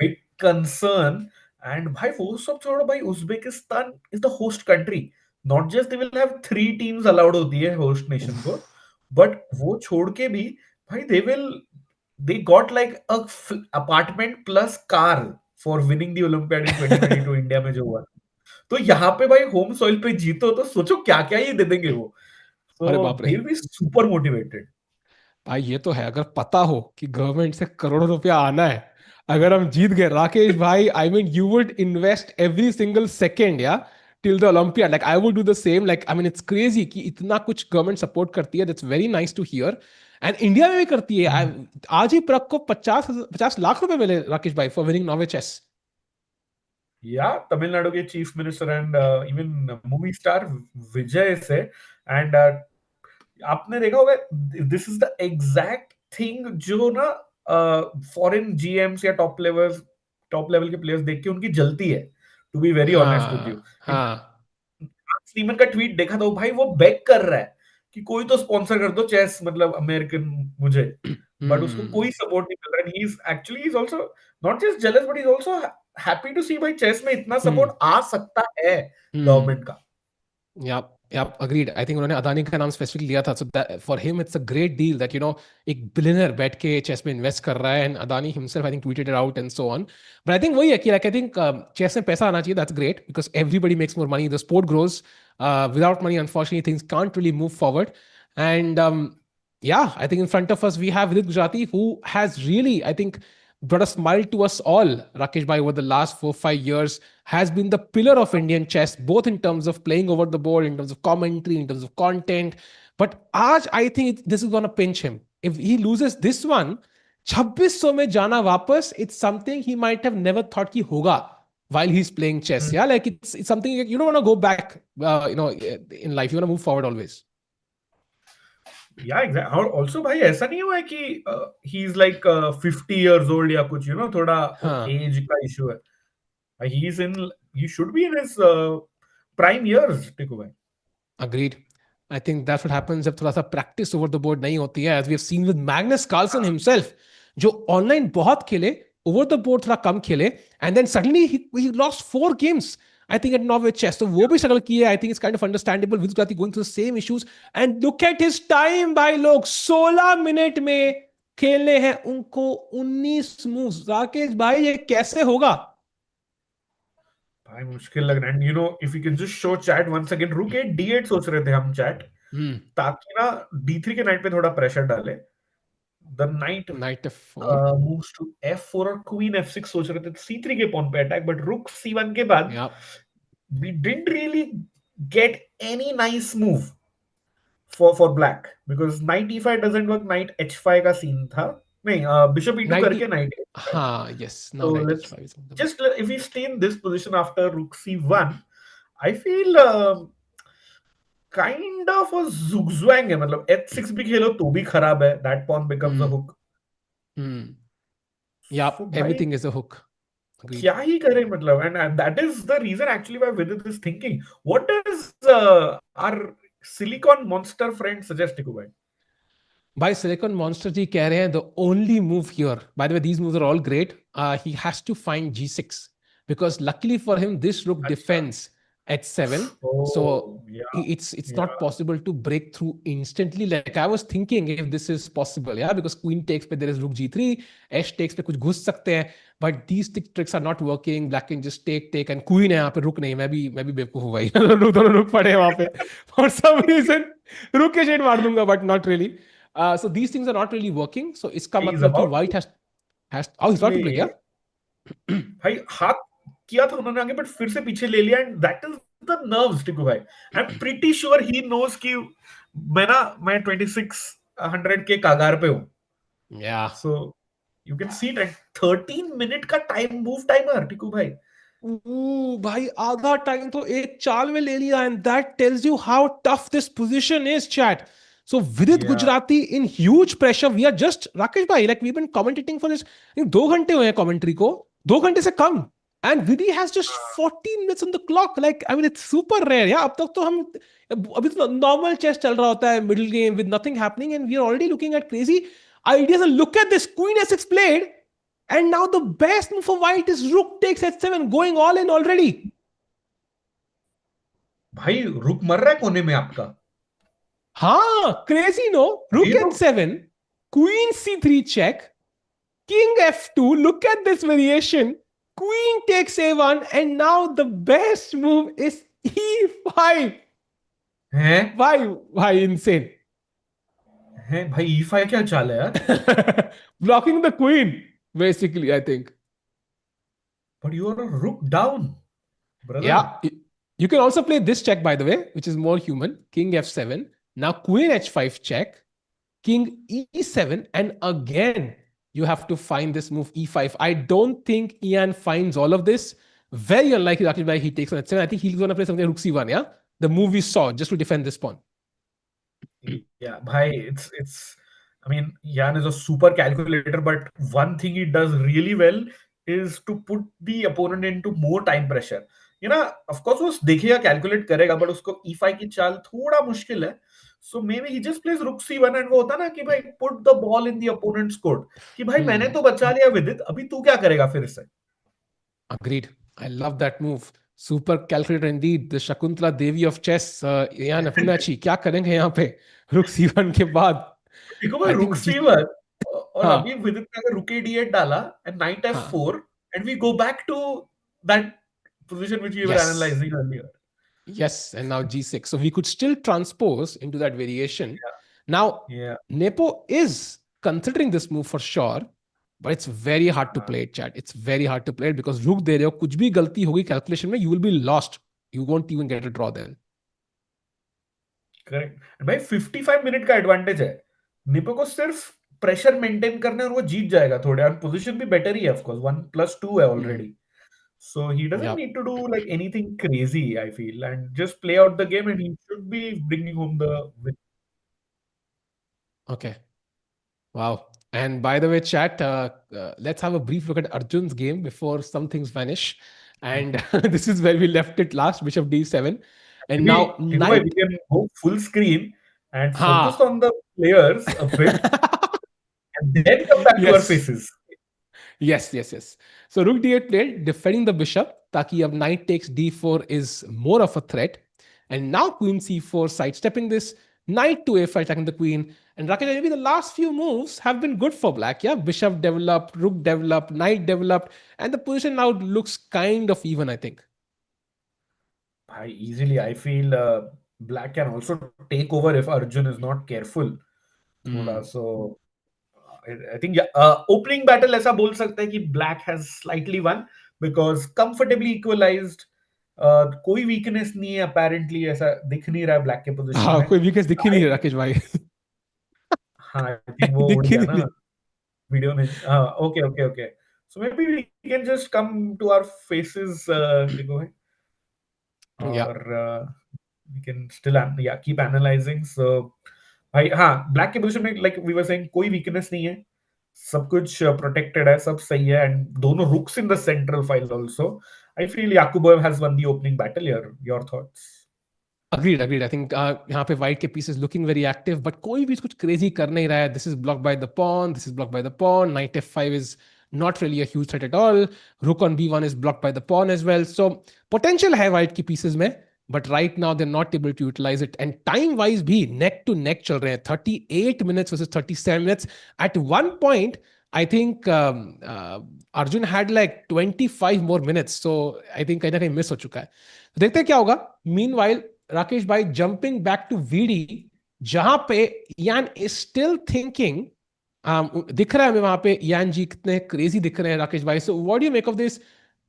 Big concern. And भाई वो सब छोड़ो भाई, Uzbekistan is the host country. Not just they will have 3 teams allowed होती है होस्ट नेशन को, बट वो छोड़ के भी भाई they got like a apartment plus car for winning the olympiad in 2022 India में जो हुआ। तो यहाँ पे भाई होम सॉइल पे जीतो तो सोचो क्या क्या ही दे देंगे वो। अरे So बाप रे. they'll be super motivated. भाई ये तो है अगर पता हो कि गवर्नमेंट से करोड़ों रुपया आना है अगर हम जीत गए राकेश भाई I mean you would invest every single second या till the Olympiad like I would do the same like I mean it's crazy कि इतना कुछ गवर्नमेंट सपोर्ट करती है that's very nice to hear and India में भी करती है आज ही प्रक को 50 लाख रुपए मिले राकेश भाई for winning Norway chess. Yeah, Tamil Nadu के chief minister and even movie star विजय से। and आपने देखा होगा, this is the exact thing जो ना फॉरेन जीएम्स या टॉप लेवल के प्लेयर्स देख के उनकी जलती है, to be very honest with you. हाँ हाँ. स्टीमन का ट्वीट देखा था भाई, वो बेग कर रहा है कि कोई तो स्पॉन्सर कर दो चेस, मतलब अमेरिकन मुझे। बट उसको हम्म. कोई सपोर्ट नहीं मिल रहा। He is actually is also not just jealous, but is also happy to see भाई चेस में इतना हम्म. सपोर्ट आ सकता है हम्म. गवर्नमेंट का। Yep, yep, agreed. I think उन्होंने अदानी का नाम स्पेसिफिकली लिया था so that for him it's a great deal that एक बिलियनर बैठ के चेस में इन्वेस्ट कर रहा है and Adani himself I think tweeted it out and so on but I think वही है कि लाइक आई थिंक चेस में पैसा आना चाहिए that's great because everybody makes more money the sport grows without money unfortunately things can't really move forward and yeah I think in front of us we have Vidit Gujrati who has really I think brought a smile to us all Rakesh bhai over the last 4-5 years has been the pillar of Indian chess, both in terms of playing over the board, in terms of commentary, in terms of content. But Aj, I think this is going to pinch him. If he loses this one, 2600 में जाना वापस, it's something he might have never thought कि होगा while he's playing chess. Yeah, like it's something you don't want to go back, in life. You want to move forward always. या exact. और also भाई ऐसा नहीं हुआ है कि ही इज लाइक 50 years old या कुछ, थोड़ा हाँ. एज का इशू है। He is in he should be in his prime years Tiku भाई। Agreed. I think that's what happens जब थोड़ा सा practice over the board नहीं होती है as we have seen with Magnus Carlsen himself जो online बहुत खेले over the board थोड़ा कम खेले and then suddenly he lost 4 games I think at Norway chess तो वो भी struggle किया I think it's kind of understandable Vidit Gulati going through the same issues and look at his time भाई लोग 16 minute में खेलने हैं उनको 19 moves राकेश भाई ये कैसे होगा. भाई मुश्किल लग रहा है। And if you can just show chat once again, rook a D8 सोच रहे थे हम चैट, हम्म. ताकि ना D3 के नाइट पे थोड़ा प्रेशर डाले। The knight Knight f4. moves to f4 और queen f6 सोच रहे थे c3 के pawn पे attack, but rook c1 के बाद Yeah. we didn't really get any nice move for black because knight e5 doesn't work. Knight h5 का scene था नहीं, bishop e2 Knight करके knight h5. हाँ, yes. Now So knight let's h5 is on the board. just if we stay in this position after rook c1, I feel kind of a zugzwang है, मतलब h6 भी खेलो तो भी खराब है, that pawn becomes a Hmm. hook. Hmm. Yeah, So भाई everything is a hook. Agreed. क्या ही करे मतलब, and that is the reason actually why Vidit is thinking. What does our silicon monster friend suggest, Tiku bhai? By Silicon Monster ji कह रहे हैं the only move here. By the way, these moves are all great. He has to find g6 because luckily for him, this rook अच्छा. defends h7. So Oh, yeah, it's not yeah. possible to break through instantly. Like I was thinking if this is possible, yeah, because queen takes पे there is rook g3, h takes पे कुछ घुस सकते हैं. But these tricks are not working. Black can just take and queen है यहाँ पे रुक नहीं. मैं भी बेवकूफ हूँ भाई. दोनों रुक पड़े हैं वहाँ पे. For some reason रुक के शेड मार दूंगा, but not really. So these things are not really working. So इसका He is मतलब कि about white to has oh he's about to play, play. yeah. भाई हाथ किया था उन्होंने आगे, बट फिर से पीछे ले लिया, and that is the nerves Tiku भाई. I am pretty sure he knows कि मैं 2600 के कागार पे हूं. Yeah. So you can see that 13 minute का टाइम मूव टाइमर टिकू भाई. भाई आधा टाइम तो एक चाल में ले लिया and that tells you how tough this position is chat. So Vidit या Gujarati in huge pressure. We are just Rakesh bhai, like we've been commentating for this. 2 घंटे हुए हैं commentary को, 2 घंटे से कम. And Vidit has just 14 minutes on the clock. Like I mean, it's super rare. Yeah, अब तक तो हम अभी तो normal chess चल रहा होता है, middle game with nothing happening, and we are already looking at crazy ideas. And look at this, Queen S6 played. And now the best move for white is rook takes h7, going all in already. भाई रुक मर रहा है कोने में आपका. हाँ, crazy no? Rook ये तो h7, queen c3 check, king f2. Look at this variation. Queen takes a1, and now the best move is e5. है. Why insane? है भाई e5 क्या चाल है यार. Blocking the queen, basically, I think. But you are rook down brother. Yeah. You can also play this check, by the way, which is more human. King f7. Now queen h5 check. King e7. And again, you have to find this move e5. I don't think Ian finds all of this. Very unlikely actually he takes on h7. I think he's going to play something like rook c1, yeah? The move we saw just to defend this pawn. Yeah, bhai, it's. I mean, Jan is a super calculator, but one thing he does really well is to put the opponent into more time pressure. You know, of course, वो देखेगा calculate करेगा, but उसको e5 की चाल थोड़ा मुश्किल है. So maybe he just plays rook c1 and वो होता ना कि भाई put the ball in the opponent's court. कि भाई मैंने तो बचा लिया विदित, अभी तू क्या करेगा फिर से? Agreed. I love that move. Super calculator indeed. The Shakuntala Devi of chess. Ian Afunachi. क्या करेंगे यहाँ पे? Rook c1 के बाद. देखो भाई I रुक think G. c1 और अभी हाँ. विदित ने अगर रुक d8 डाला and knight हाँ. f4 and we go back to that position which we were Yes. analyzing earlier. Yes, and now g6. So we could still transpose into that variation. Now, Yeah. Nepo is considering this move for sure, but it's very hard to play it, chat. It's very hard to play it because rook दे रहे हो, कुछ भी गलती होगी calculation में, you will be lost. You won't even get a draw then. Correct. भाई 55 minute का advantage है. निपो को सिर्फ प्रेशर मेंटेन करना है और वो जीत जाएगा थोड़े, और पोजीशन भी बेटर ही है ऑफ कोर्स, 1+2 है Hmm. Already. So he doesn't Yeah. need to do like anything crazy, I feel, and just play out the game and he should be bringing home the win. Okay. Wow. And by the way, chat, let's have a brief look at Arjun's game before some things vanish. And this is where we left it last, bishop d7. And now We knight. can go full screen and focus Ha. on the players a bit and then come back to our Yes. faces. Yes. So rook d8 played, defending the bishop. Taki अब knight takes d4 is more of a threat. And now queen c4 sidestepping this. Knight to a5 attacking the queen. And Rakesh, maybe the last few moves have been good for black. Yeah, bishop developed, rook developed, knight developed. And the position now looks kind of even, I think. Easily, I feel Black can also take over if Arjun is not careful. Thoda, Hmm. so I think opening battle ऐसा बोल सकते हैं कि black has slightly won because comfortably equalized. कोई weakness नहीं है apparently, ऐसा दिख नहीं रहा है black के position हाँ, में. कोई वीकनेस दिखी नहीं I है think, राकेश भाई। हाँ, I think वो उड़ दिखी गया नहीं ना रही। वीडियो में. हाँ, okay. So maybe we can just come to our faces, देखो है, या और we can still yeah, keep analyzing. So भाई हाँ, ब्लैक के पोजीशन में लाइक वी वर सेइंग कोई वीकनेस नहीं है, सब कुछ प्रोटेक्टेड है, सब सही है, एंड दोनों rooks in the central file also. I feel Yakubboev has won the opening battle. Your thoughts? Agreed agreed I think यहाँ पे वाइट के pieces looking very active but कोई भी कुछ क्रेजी कर नहीं रहा है. This is block by the pawn, this is block by the pawn. Knight F5 is not really a huge threat at all. Rook on B1 is blocked by the pawn as well. So potential है white की pieces में, but right now they're not able to utilize it. And time wise भी neck to neck चल रहे हैं. 38 minutes versus 37 minutes. At one point, I think Arjun had like 25 more minutes. So I think कहीं ना कहीं miss हो चुका है. देखते हैं क्या होगा. Meanwhile, राकेश भाई जंपिंग बैक टू वीडी, जहां पे यान इज स्टिल थिंकिंग. दिख रहा है हमें वहां पे यान जी कितने क्रेजी दिख रहे हैं राकेश भाई. So what do you make of this?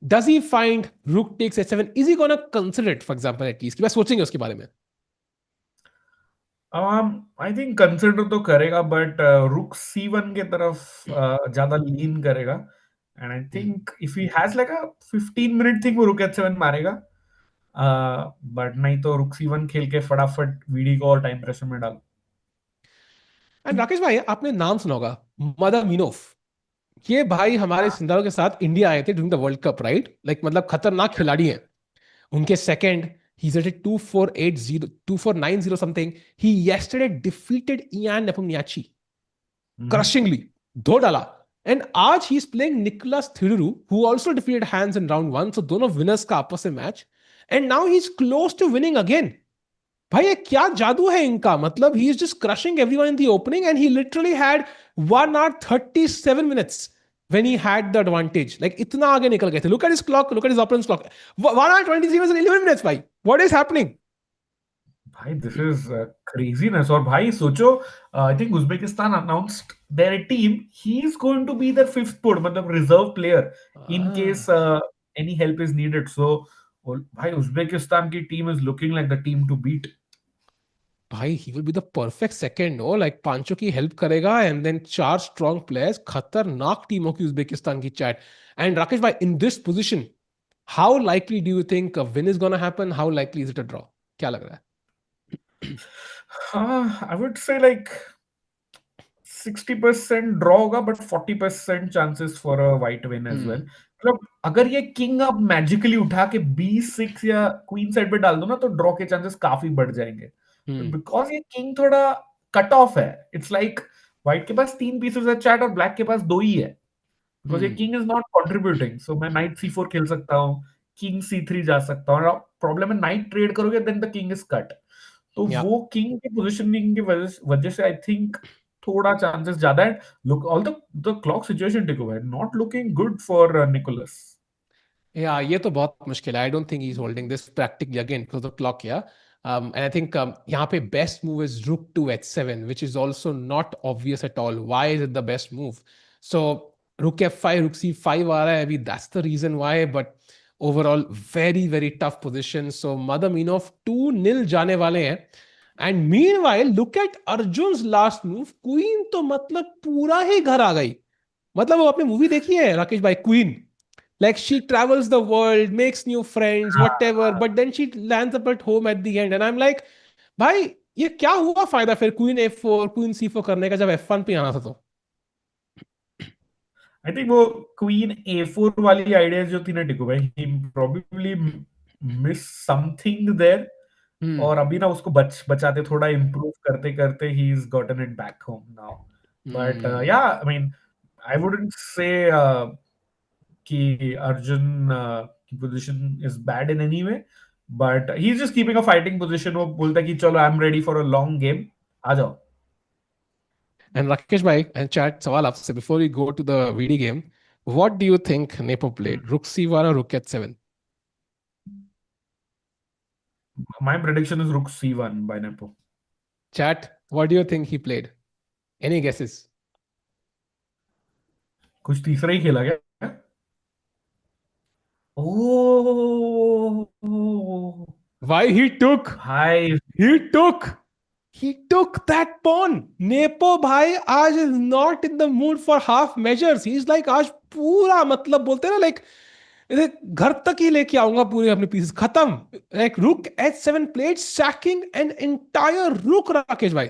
Does he find rook takes H7? Is he gonna consider it for example at least? बस सोचेंगे उसके बारे में. आई थिंक कंसिडर तो करेगा, बट रुक C1 के तरफ ज्यादा लीन करेगा. And I think if he has like a 15 minute think, वो रुक H7 मारेगा. बट नहीं तो रुक C1 खेल के फटाफट वीडी को और टाइम प्रेशर में डाल. एंड राकेश भाई आपने नाम सुना होगा, मदर मीनोफ. ये भाई हमारे सिंधारों के साथ इंडिया आए थे during the world cup, right? Like मतलब खतरनाक खिलाड़ी हैं. उनके second, he's at a 2480 2490 something. He yesterday defeated Ian Nepomniachtchi crushingly. दो डाला. एंड आज he is playing Nikolas Theodorou, who also defeated Hans in round 1. सो दोनों विनर्स का आपस में match. And now he is close to winning again. भाई ये क्या जादू है इनका? मतलब he is just crushing everyone in the opening and he literally had 1 hour 37 minutes when he had the advantage. Like इतना आगे निकल गए थे. Look at his clock, look at his opponent's clock. 1 hour 23 minutes and 11 minutes भाई. What is happening? भाई this is craziness. और भाई सोचो, I think Uzbekistan announced their team. He is going to be their fifth put, मतलब reserve player in case any help is needed. So भाई Uzbekistan की team is looking like the team to beat. भाई he will be the perfect second, no? Like पांचों की help करेगा and then चार strong players. खतरनाक टीमों की उज्बेकिस्तान की चैट. And राकेश भाई, in this position, how likely do you think a win is gonna happen? How likely is it a draw? क्या लग रहा है? I would say like 60% draw होगा, but 40% chances for a white win as well. मतलब अगर ये king अब magically उठा के B6 या क्वीन साइड पे डाल दो ना, तो ड्रॉ के चांसेस काफी बढ़ जाएंगे. बिकॉज ये किंग थोड़ा कट ऑफ है. इट्स लाइक व्हाइट के पास 3 पीसेस है चैट, और ब्लैक के पास 2 ही है. बिकॉज ये किंग इज नॉट कंट्रीब्यूटिंग. सो मैं नाइट C4 खेल सकता हूँ, किंग C3 जा सकता हूँ. और प्रॉब्लम है, नाइट ट्रेड करोगे then the king is cut. तो Yeah. वो किंग की पोजीशनिंग की वजह से आई थिंक थोड़ा चांसेस ज्यादा है. Look all the clock situation Tiku है not looking good for Nicolas. Yeah, ये तो बहुत मुश्किल है. I don't think he's holding this practically again because of the clock here. And I think यहाँ पे best move is rook to H7, which is also not obvious at all. Why is it the best move? So rook F5, rook C5 आ रहा है अभी. That's the reason why. But overall, very very tough position. So Mother Minov 2-0 जाने वाले हैं. And meanwhile, look at Arjun's last move. Queen तो मतलब पूरा ही घर आ गई. मतलब वो आपने मूवी देखी है राकेश भाई, queen? Like she travels the world, makes new friends, whatever, but then she lands up at home at the end. And I'm like, भाई ये क्या हुआ फायदा फिर क्वीन F4 क्वीन C4 करने का जब F1 पे आना था तो? आई थिंक वो क्वीन A4 वाली आइडियाज जो थी ना टिको भाई, he probably miss something there. Hmm. और अभी ना उसको बचाते थोड़ा इम्प्रूव करते करते he is gotten it back home now. But hmm. Yeah I mean I wouldn't say कि अर्जुन की position is bad in any way, but he is just keeping a fighting position. वो बोलता है कि चलो I am ready for a long game, आ जाओ. And Rakesh bhai, and chat सवाल आपसे before we go to the VD game, what do you think Nepo played? Rook C1 or Rook H7? My prediction is rook C1 by Nepo. Chat, what do you think he played? Any guesses? कुछ तीसरा ही खेला क्या? ओ Why भाई he took he took that pawn. Nepo bhai आज is not in the mood for half measures. He's like आज पूरा मतलब बोलते हैं ना like इधर घर तक ही लेके आऊंगा पूरे अपने पीसेस खत्म. Like rook h7 played sacking an entire rook Rakesh भाई.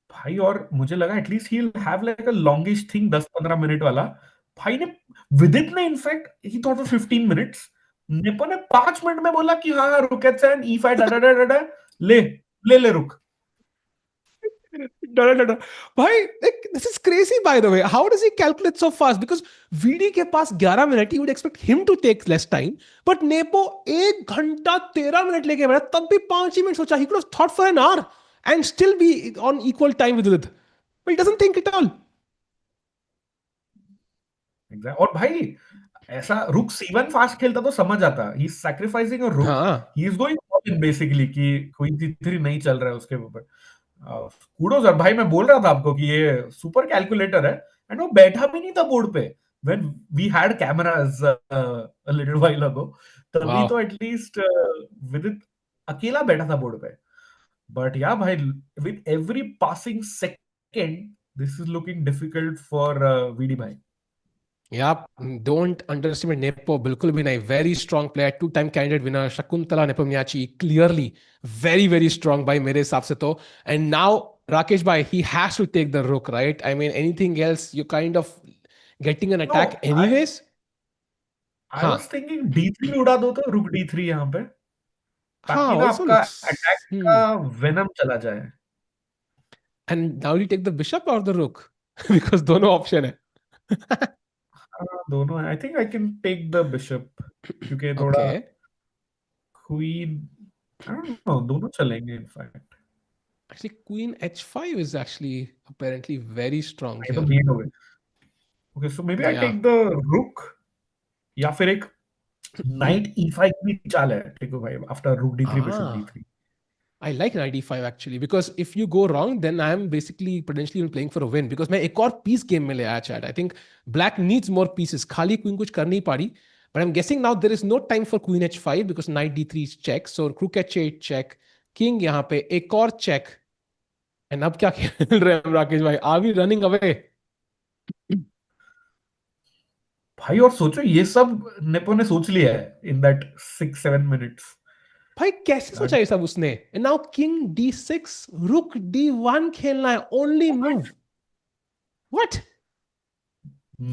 भाई, और मुझे लगा at least he have like a longish thing 10-15 minute वाला। भाई ने, विदित ने in fact he thought 15 minutes, Nepo ने 5 मिनट में बोला कि हाँ हाँ रुक एट सेवन E5 डा डा डा डा डा, ले ले रुक। No, no, no, no. भाई like, this is crazy by the way. How does he calculate so fast? Because VD के पास 11 minute, you would expect him to take less time. But Nepo 1 घंटा 13 मिनट लेके बैठा, तब भी 5 ही minute सोचा. He could have thought for an hour and still be on equal time with it. But he doesn't think at all. और भाई ऐसा रुक C1 फास्ट खेलता तो समझ आता, ही इज सैक्रिफाइसिंग अ रुक, हाँ. ही is going all in basically कि क्वीन C3 नहीं चल रहा है उसके ऊपर। कूडोज। और भाई मैं बोल रहा था आपको कि ये सुपर कैलकुलेटर है, एंड वो बैठा भी नहीं था बोर्ड पे when we had cameras a little while ago, तभी तो Wow. एटलीस्ट विदित अकेला बैठा था बोर्ड पे। बट या भाई, with every passing second this is looking difficult for VD भाई। Yeah, don't underestimate Nepo. बिल्कुल भी नहीं. Very strong player, two-time candidate winner. Shakuntala Nepomniachtchi, clearly very very strong by मेरे हिसाब से तो. And now Rakesh bhai, he has to take the rook, right? I mean, anything else, you kind of getting an no, attack I anyways. I हाँ, was thinking D3 उड़ा दो, तो रुक D3 यहाँ पे, हाँ, ताकि ना also आपका looks. अटैक का वेनम चला जाए। And now you take the bishop or the rook because दोनों option है. हाँ, दोनों है। I think I can take the bishop, क्योंकि थोड़ा Okay. Queen, I don't know, दोनों चलेंगे in fact. Actually, Queen H5 is actually apparently very strong ये तो here. मीट हो गए। Okay, so maybe I Yeah. Take the rook, या फिर एक नाइट E5 भी चाल है, ठीक है भाई, आफ्टर रुक D3 bishop Ah. D3। I like knight e5 actually because if you go wrong then I am basically potentially even playing for a win because मैं एक और piece game में ले आया chat. I think black needs more pieces. खाली queen कुछ कर नहीं पारी. But I'm guessing now there is no time for queen h5 because knight d3 is check. So rook h8 check. King यहाँ पे एक और check. And अब क्या खेल रहे हैं हम राकेश भाई? Are we running away? भाई और सोचो, ये सब नेपो ने सोच लिया है इन दैट 6-7 मिनट्स। भाई कैसे सोचा ये सब उसने? And now king d6, rook d1 खेलना है. Only move. What?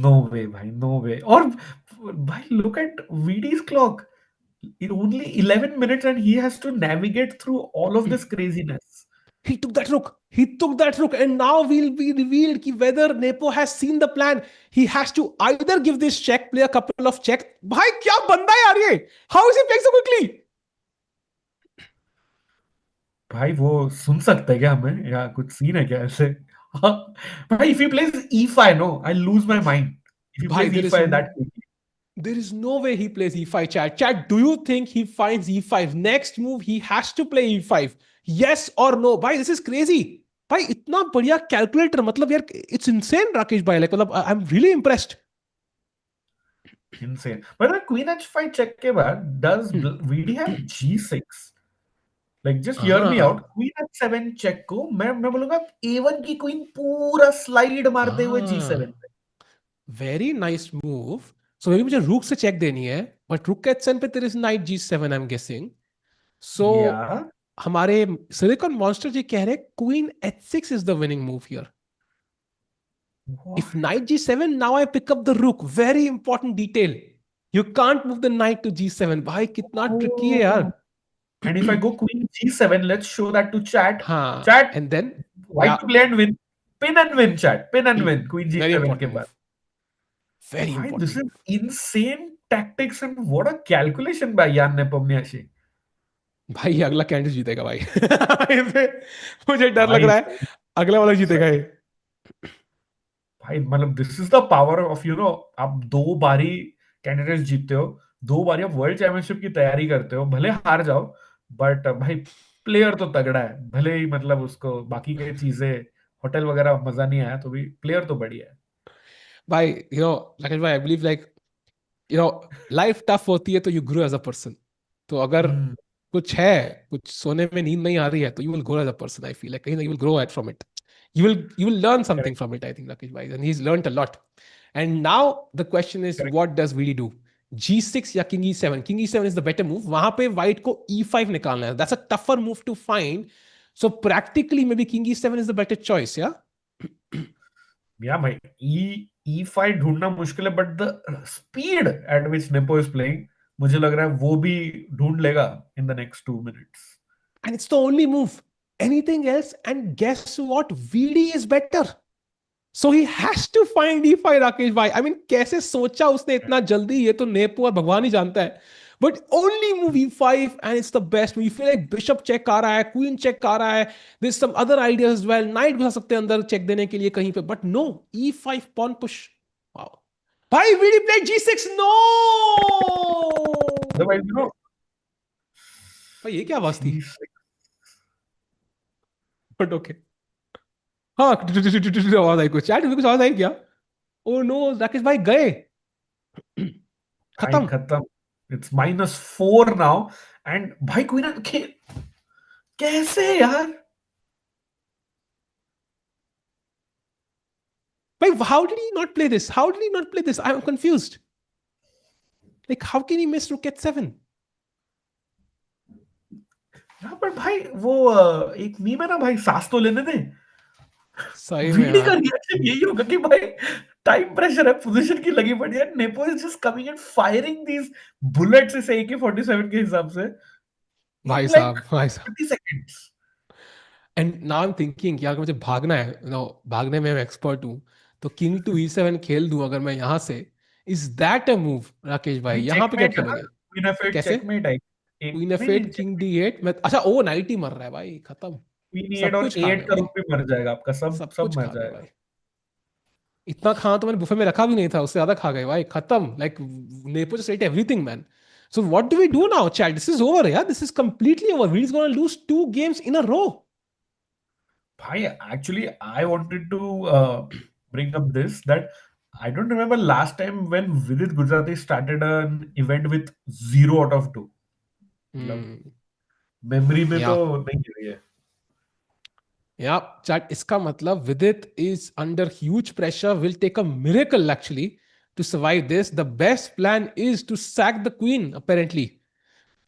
No way भाई, नो वे। और भाई look at VD's clock, in only 11 minutes and he has to navigate through all of this craziness. He took that rook. He took that rook, and now we'll be revealed ki whether Nepo has seen the plan. He has to either give this check, play a couple of checks. भाई क्या बंदा है यार ये? How is he playing so quickly? भाई वो सुन सकते हैं क्या हमें, या कुछ सीन है क्या ऐसे? हाँ, भाई if he plays E5, no, I lose my mind. If he भाई plays E5 that quickly. there is no way he plays e5 chat. Chat, do you think he finds e5? Next move he has to play e5. Yes or no? भाई this is crazy. भाई इतना बढ़िया calculator मतलब यार it's insane Rakesh भाई like मतलब I'm really impressed. Insane. But the queen H5 check के बाद does VD have G6? Like just hear me out. हाँ. Queen H7 check को मैं बोलूंगा A1 की queen पूरा स्लाइड मारते हुए G7 हाँ. पे। Very nice move. सो मेरी मुझे रूक से चेक देनी है बट रूक एच7 पे तेरे इज नाइट जी7 आई एम गेसिंग. सो या हमारे सिलिकॉन मॉन्स्टर जी कह रहे हैं क्वीन एच6 is the winning move here. If knight जी7 now I pick up the rook. Very important detail. You can't move the knight to जी7. भाई कितना ट्रिकी है यार. Oh. And if I go queen G7, let's show that to chat. हाँ Chat, and then white या to play and win. Pin and win, chat. Pin and win. Queen very G7 के important move. बाद। Very Bhai, this important is move. insane tactics and what a calculation by Jan Nepomniachtchi. भाई ये अगला candidate जीतेगा भाई. इसे मुझे डर लग भाई रहा है अगला वाला जीतेगा सही, ये. भाई मतलब this is the power of आप 2 बारी कैंडिडेट्स जीतते हो, 2 बारी आप वर्ल्ड चैंपियनशिप की तैयारी करते हो, भले हार जाओ, बट भाई प्लेयर तो तगड़ा है, भले ही मतलब उसको बाकी की चीजें होटल वगैरह मजा नहीं आया, तो भी प्लेयर तो बढ़िया है। भाई राकेश भाई, I believe like life tough होती है तो you grow as a person. तो अगर हम्म। कुछ है, कुछ सोने में नींद नहीं आ रही है, तो you will grow as a person. I feel like कहीं ना you will grow at from it. You will learn something correct. from it, I think, Rakesh bhai, and he's learned a lot. And now the question is, correct. what does Vidi do? G6 या King E7? King E7 is the better move. वहां पे white को E5 निकालना है. That's a tougher move to find. So practically maybe King E7 is the better choice, yeah? या भाई, E5 ढूंढना मुश्किल है, but the speed at which nepo is playing, मुझे लग रहा है वो भी ढूंढ लेगा इन the next 2 minutes. And it's the only move. Anything else, and guess what? VD is better. So he has to find E5, Rakesh भाई. I mean, कैसे सोचा उसने इतना जल्दी, ये तो नेपो और भगवान ही जानता है. But only move E5 and it's the best. You feel like bishop check आ रहा है, queen check आ रहा है. There's some other ideas as well. Knight घुसा सकते हैं अंदर check देने के लिए कहीं पे. But no, E5 pawn push. Wow. भाई VD played G6. No. Otherwise भाई ये क्या आवाज थी? C6। But okay. हाँ आवाज आई कुछ. चैट में कुछ आवाज आई क्या? ओ नो, राकेश भाई गए. भाई खत्म. खत्म। It's -4 now. एंड भाई कोई ना कैसे यार। Wait, how did he not play this? How did he not play this? I'm confused. Like, how can he miss rook at 7? यहाँ पर भाई वो एक मीम है ना भाई, सांस तो लेने दे। सही में वीडी का यार. रिएक्शन यही होगा कि भाई टाइम प्रेशर है, पोजीशन की लगी पड़ी है, nepo is just coming and firing these bullets इस AK-47 के हिसाब से भाई इन लाइक साहब, भाई साहब. 30 seconds. And now I am thinking यार, मुझे भागना है. भागने में मैं एक्सपर्ट हूँ. तो किंग टू E7 खेल दूं अगर मैं यहाँ से. Is that a move Rakesh भाई? भाई यहाँ पे क्या चेकमेट है ना, खेलोगे? क्वीन F8 कैसे? चेकमेट है। एक क्वीन नहीं नहीं, F8 किंग D8 में, अच्छा ओ नाइट ही मर रहा है भाई. खत्म. क्वीन E8 सब और कुछ खा A8 गए का भाई. रुक भी मर जाएगा आपका, सब सब सब कुछ मर खा गए जाएगा। भाई. इतना खाना तो मैंने बुफे में रखा भी नहीं था, उससे ज्यादा खा गए भाई. खत्म. Like nepo just at everything man. So what do we do now, Chad? This is over, yeah. This is completely over. We're gonna lose 2 games in a row. भाई actually I wanted to bring up this that I don't remember last time when Vidit Gujarati started an event with 0 out of 2। मतलब Hmm. Memory में तो Yeah. नहीं गिरी है। Yeah. Chad, इसका मतलब Vidit is under huge pressure. Will take a miracle actually to survive this. The best plan is to sack the queen, apparently.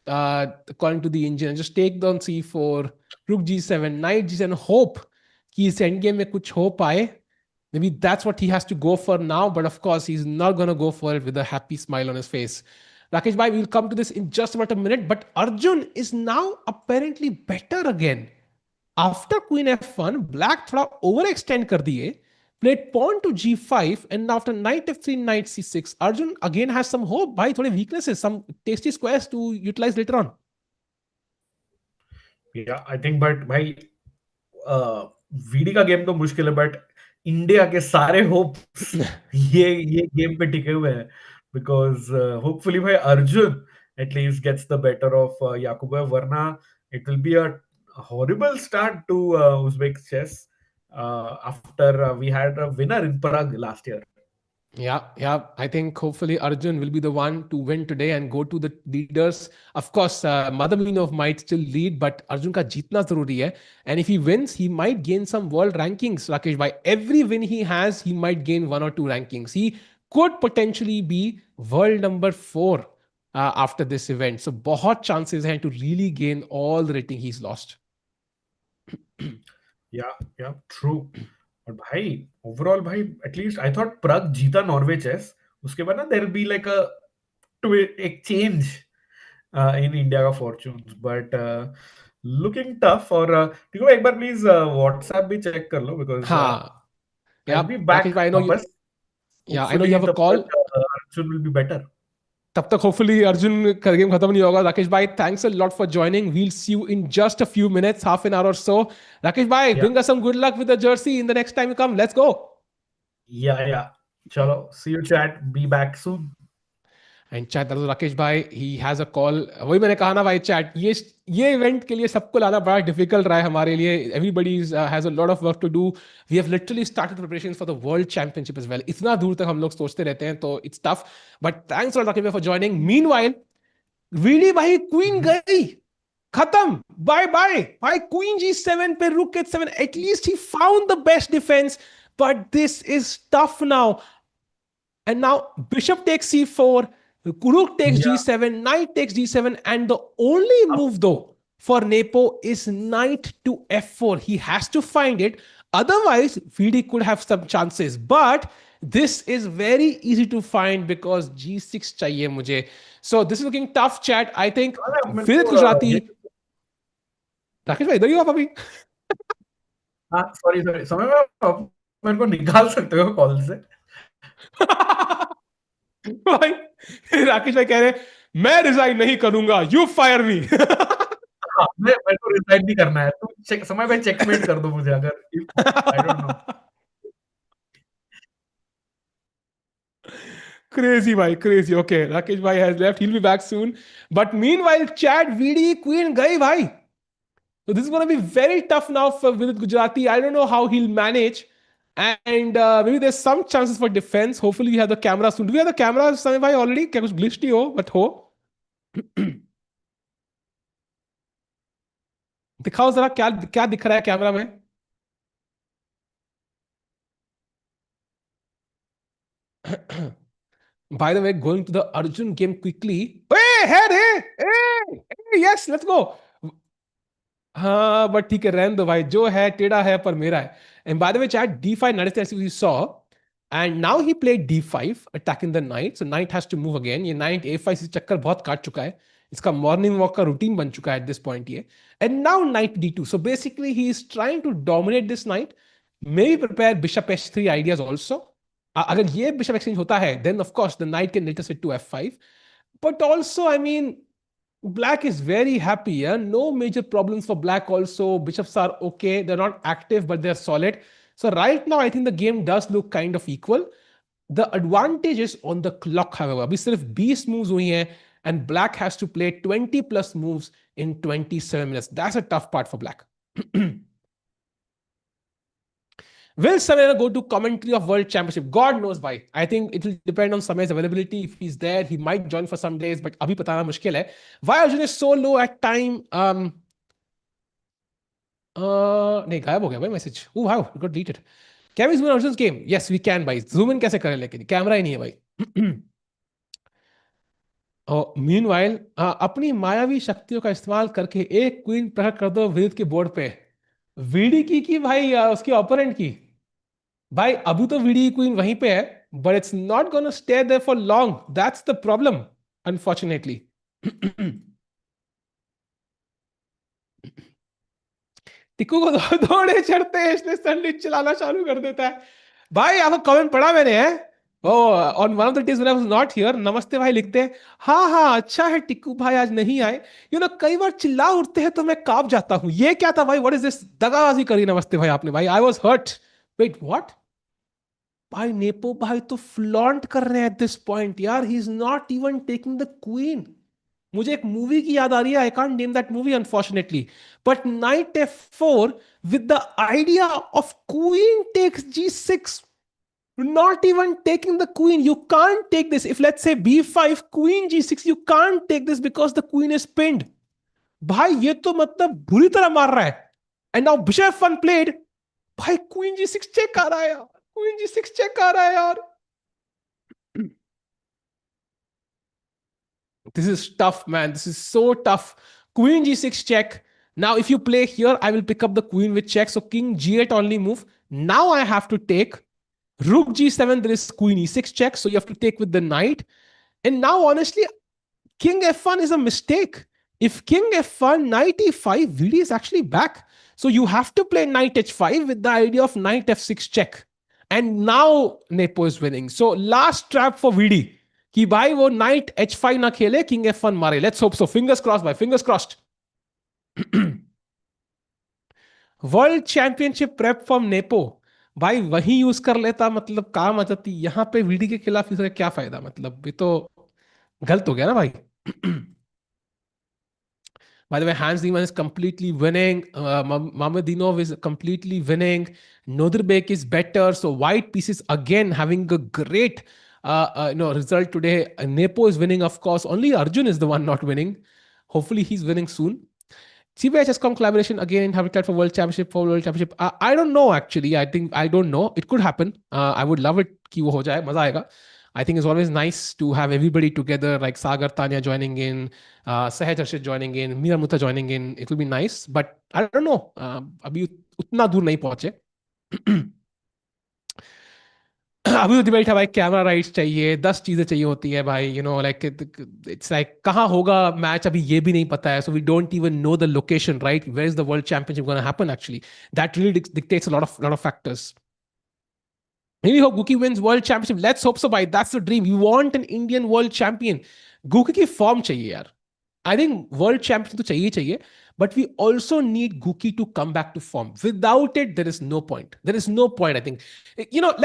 According to the engine, just take down C4, rook G7, knight G7, hope कि इस end game में कुछ हो पाए. Maybe that's what he has to go for now, but of course he's not going to go for it with a happy smile on his face. Rakesh bhai, we'll come to this in just about a minute, but Arjun is now apparently better again. After queen f1, black थोड़ा overextend कर दिए, played pawn to g5, and after knight f3, knight c6, Arjun again has some hope. भाई थोड़े weaknesses, some tasty squares to utilize later on. या I think, but भाई VD का game तो मुश्किल है, बट इंडिया के सारे होप्स ये गेम पे टिके हुए हैं, बिकॉज होपफुली भाई Arjun at least gets the better of Yakubboev, वरना it will be a horrible start to Uzbek chess after we had a winner in Prague last year. Yeah, yeah. I think hopefully Arjun will be the one to win today and go to the leaders. Of course, Madhaminov might still lead, but Arjun ka jeetna zaruri hai. And if he wins, he might gain some world rankings, Rakesh. By every win he has, he might gain 1 or 2 rankings. He could potentially be world number 4 after this event. So, बहुत chances हैं to really gain all the rating he's lost. या true. और भाई overall भाई at least I thought प्राग जीता Norway chess, उसके बाद ना देयर बी लाइक अ एक चेंज इन इंडिया का फॉर्च्यून्स, बट लुकिंग टफ। और ठीक है, एक बार प्लीज व्हाट्सएप भी चेक कर लो, बिकॉज हाँ, आई yeah. Will be Rakesh, back I know you. वापस। Yeah, I know you hopefully have a तब call. तक अर्जुन विल बी बेटर। तब तक होपफुली अर्जुन का गेम खत्म नहीं होगा. राकेश भाई, thanks a lot for joining. We'll see you in just a few minutes, half an hour और सो. राकेश भाई, yeah bring us some good luck with the jersey in the next time you come. Let's go. Yeah चलो, see you chat, be back soon. And chat that was Rakesh भाई, he has a call. वही मैंने कहा ना भाई, chat ये event के लिए सबको लाना बड़ा डिफिकल्ट रहा है हमारे लिए। Everybody has a lot of work to do. We have literally started preparations for the world championship as well. इतना दूर तक हम लोग सोचते रहते हैं, तो it's tough. But thanks lot Rakesh भाई फॉर जॉइनिंग। मीनवाइल वीडी भाई क्वीन हम्म। गई, खत्म, बाय बाय भाई। क्वीन जी7 पे rook H7, at least he found the best defence, but this is tough now. And now bishop takes c4, rook takes Yeah. g7, knight takes g7, and the only अब move though for Nepo is knight to f4. He has to find it. Otherwise, VD could have some chances. But this is very easy to find because g6 चाहिए मुझे. So this is looking tough, chat. I think मेरे Vidit को Gujarati. ये राकेश भाई इधर ही हो आप अभी? हाँ, सॉरी सॉरी, समय में आप मेरे को निकाल सकते हो कॉल से। भाई राकेश भाई कह रहे हैं, मैं रिजाइन नहीं करूंगा, यू फायर मी। हाँ, मैं मेरे को रिजाइन नहीं करना है, तुम समय पे चेकमेट कर दो मुझे, अगर if I don't no. Crazy, bhai, crazy. Okay, Rakesh bhai has left. He'll be back soon. But meanwhile, Chad, VD, Queen, Gai, bhai. So this is going to be very tough now for Vidit Gujarati. I don't know how he'll manage. And maybe there's some chances for defense. Hopefully, we have the camera soon. Do we have the camera, Sami bhai, already? क्या कुछ glitch नहीं हो, but हो. दिखाओ जरा क्या क्या दिख रहा है कैमरा में. By the way, going to the Arjun game quickly. Hey, head, hey, hey, hey, yes, let's go. हाँ बट ठीक है, रहने दो भाई, जो है टेढ़ा है पर मेरा है. And by the way chat, d5 knight as you saw, and now he played d5 attacking the knight, so knight has to move again. ये knight a5 से चक्कर बहुत काट चुका है, इसका मॉर्निंग वॉक का रूटीन बन चुका है एट दिस पॉइंट ये. And now knight d2, so basically he is trying to dominate this knight, maybe prepare bishop h3 ideas also. अगर ये bishop exchange होता है, then of course the knight can later sit to f5. But also, I mean, Black is very happy. Yeah? No major problems for Black also. Bishops are okay. They're not active, but they're solid. So right now, I think the game does look kind of equal. The advantage is on the clock, however. अभी सिर्फ 20 moves हुई हैं, and Black has to play 20 plus moves in 27 minutes. That's a tough part for Black. Will Samir go to commentary of World Championship? God knows why. I think it will depend on Samir's availability. If he's there, he might join for some days, but अभी बताना मुश्किल है. Why Arjun is so low at time? नहीं, गायब हो गया भाई message. Oh wow, it got deleted. Can we zoom in Arjun's game? Yes, we can भाई. Zoom in कैसे करें, लेकिन कैमरा ही नहीं है भाई. और मीनवाइल अपनी मायावी शक्तियों का इस्तेमाल करके एक क्वीन प्रकट कर दो विदित के बोर्ड पे. वीडी की भाई, उसकी ओपोनेंट की. भाई अभी तो वीडी क्वीन वहीं पे है, but it's not gonna stay there for long. That's the problem, unfortunately. Tikku को दौड़े चढ़ते हैं, इसलिए सैंडविच चलाना चालू कर देता है. भाई आपका कमेंट पढ़ा मैंने है. Oh, on one of the days when I was not here, नमस्ते भाई लिखते हैं. हाँ हाँ, अच्छा है टिक्कू भाई आज नहीं आए. कई बार चिल्ला उठते हैं तो मैं कांप जाता हूँ. ये क्या था भाई? What is this? दगाबाजी करी नमस्ते भाई आपने. भाई I was hurt. Wait, what? भाई नेपो भाई तो फ्लॉन्ट कर रहे हैं एट दिस पॉइंट यार. He is not even taking the queen. मुझे एक मूवी की याद आ रही है. I can't name that movie unfortunately, but knight f4 with the idea of queen takes g6, not even taking the queen. You can't take this. If let's say b5 queen g6, you can't take this because the queen is pinned. भाई ये तो मतलब बुरी तरह मार रहा है. And now bishop f1 played. भाई queen g6 चेक आ रहा है यार. queen g6 चेक आ रहा है यार. This is tough, man. This is so tough. Queen g6 check. Now, if you play here, I will pick up the queen with check. So king g8 only move. Now I have to take rook g7. There is queen e6 check. So you have to take with the knight. And now, honestly, king f1 is a mistake. If king f1, knight e5, VD is actually back. So you have to play knight h5 with the idea of knight f6 check. And now Nepo is winning. So last trap for VD. कि भाई वो night h5 ना खेले, king f1 मारे. Let's hope so. Fingers crossed भाई, fingers crossed. World championship prep from Nepo. भाई वही use कर लेता, मतलब काम आ जाती. यहाँ पे वीडी के खिलाफ इसका क्या फायदा? मतलब ये तो गलत हो गया ना भाई. By the way, Hans Niemann is completely winning. Mamadinov is completely winning. Nodirbek is better. So white pieces again having a great result today. Nepo is winning, of course. Only Arjun is the one not winning. Hopefully he's winning soon. CBHSCom collaboration again, Habitat for World Championship, for World Championship. I don't know actually. I don't know. It could happen. I would love it कि वो हो जाए, मजा आएगा. I think it's always nice to have everybody together, like Sagar Tanya joining in, Sahaj Arshit joining in, Mira Mutha joining in. It will be nice, but I don't know. अभी उतना दूर नहीं पहुंचे. अभी तो डिबेट है भाई, camera rights चाहिए, 10 चीजें चाहिए होती है भाई, लाइक इट्स लाइक कहाँ होगा मैच अभी ये भी नहीं पता है. So we don't even know the location, right? Where is the world championship gonna happen actually? That really dictates a lot of factors. Maybe hope Guki wins world championship. Let's hope so, bhai. That's the dream. You want an Indian world champion. Guki की form चाहिए यार. I think world champion तो चाहिए चाहिए, but we also need Guki to come back to form. Without it, there is no point. There is no point, I think.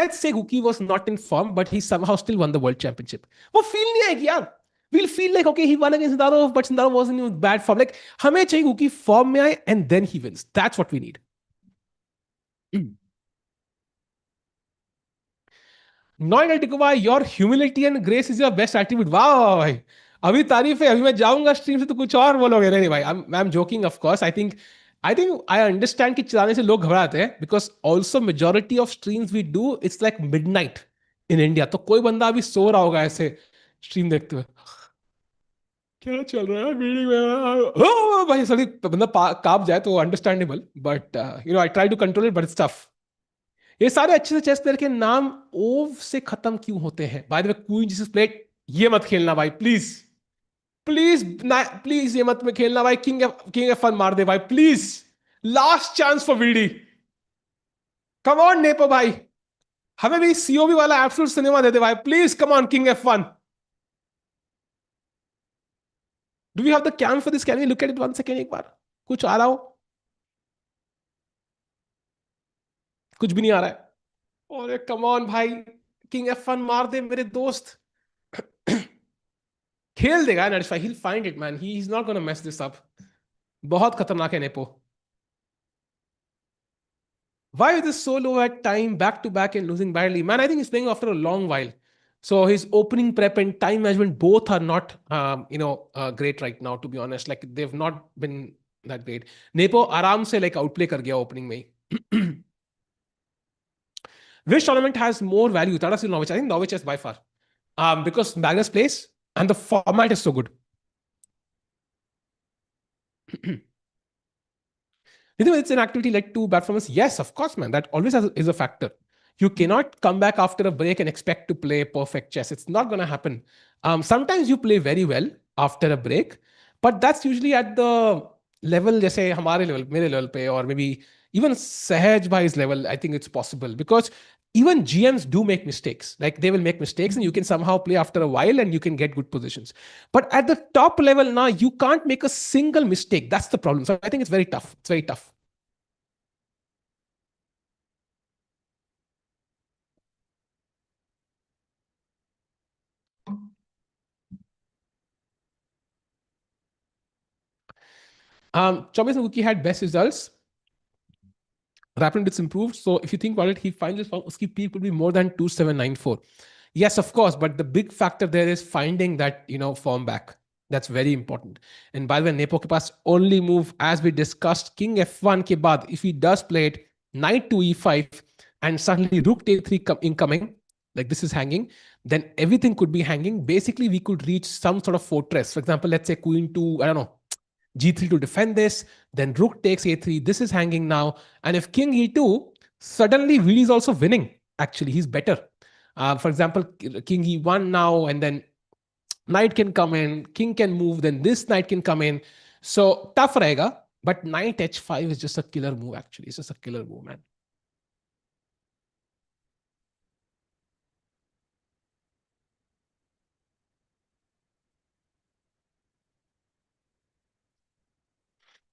Let's say Guki was not in form, but he somehow still won the world championship. वो feel नहीं आएगी यार. We'll feel like, okay, he won against Sindarov, but Sindarov wasn't in bad form. Like, हमें चाहिए Guki form में आए, and then he wins. That's what we need. Not एटिकोवा, your humility and grace is your best attribute. वाह वाह भाई, अभी तारीफ है. अभी मैं जाऊंगा स्ट्रीम से तो कुछ और बोलोगे. नहीं नहीं भाई, I am joking of course. I think I understand कि चलाने से लोग घबराते हैं, because also majority of streams we do it's like midnight in India. तो कोई बंदा अभी सो रहा होगा ऐसे स्ट्रीम देखते हुए, क्या चल रहा है मीटिंग में. भाई सॉरी, बंदा कांप जाए तो understandable, but I try to control it, but it's tough. ये सारे अच्छे से चेस प्लेयर के नाम ओव से खत्म क्यों होते हैं? Bye the way, queen Jesus plate, ये मत खेलना भाई प्लीज. प्लीज प्लीज ये मत में खेलना भाई. किंग एफ 1 मार दे भाई please. Last chance for VD. Come on Nepo भाई, हमें भी सीओबी वाला एब्सोल्यूट सिनेमा दे दे भाई please. Come on king F 1. Do we have the cam for this? Can we look at it 1 second एक बार? कुछ आ रहा हो? कुछ भी नहीं आ रहा है. अरे कम ऑन भाई, किंग एफ 1 मार दे मेरे दोस्त. खेल देगा नरेश भाई. He'll find it, man. He's not gonna mess this up. बहुत खतरनाक है nepo. Why is this so low at time, back to back and losing badly? Man, I think he's playing after a long while. So his opening prep and time management both are not, great right now, to be honest. Like they've not been that great. Nepo आराम से like outplay कर गया opening में ही. Which tournament has more value? Tata Steel, Norwich. I think Norwich is by far. Because Magnus plays and the format is so good. It's an activity led to bad performance. Yes, of course, man. That always is a factor. You cannot come back after a break and expect to play perfect chess. It's not going to happen. Sometimes you play very well after a break, but that's usually at the level, जैसे हमारे level, मेरे level पे, or maybe even Sahaj bhai's level. I think it's possible because even GMs do make mistakes. Like they will make mistakes, and you can somehow play after a while, and you can get good positions. But at the top level now, you can't make a single mistake. That's the problem. So I think it's very tough. It's very tough. Chomis Nguki had best results. Rapid it's improved. So if you think about it, he finally found uski peak could be more than 2794. Yes, of course, but the big factor there is finding that form back. That's very important. And by the way, Nepo ke paas only move, as we discussed, King F1 ke baad, if he does play it, Knight to E5, and suddenly Rook A3 incoming, like this is hanging, then everything could be hanging. Basically, we could reach some sort of fortress. For example, let's say Queen to, I don't know, G3 to defend this, then Rook takes A3, this is hanging now. And if King E2, suddenly Vidi is also winning. Actually, he's better. For example, King E1 now, and then Knight can come in, King can move, then this Knight can come in. So tough rahega, but Knight H5 is just a killer move actually. It's just a killer move, man.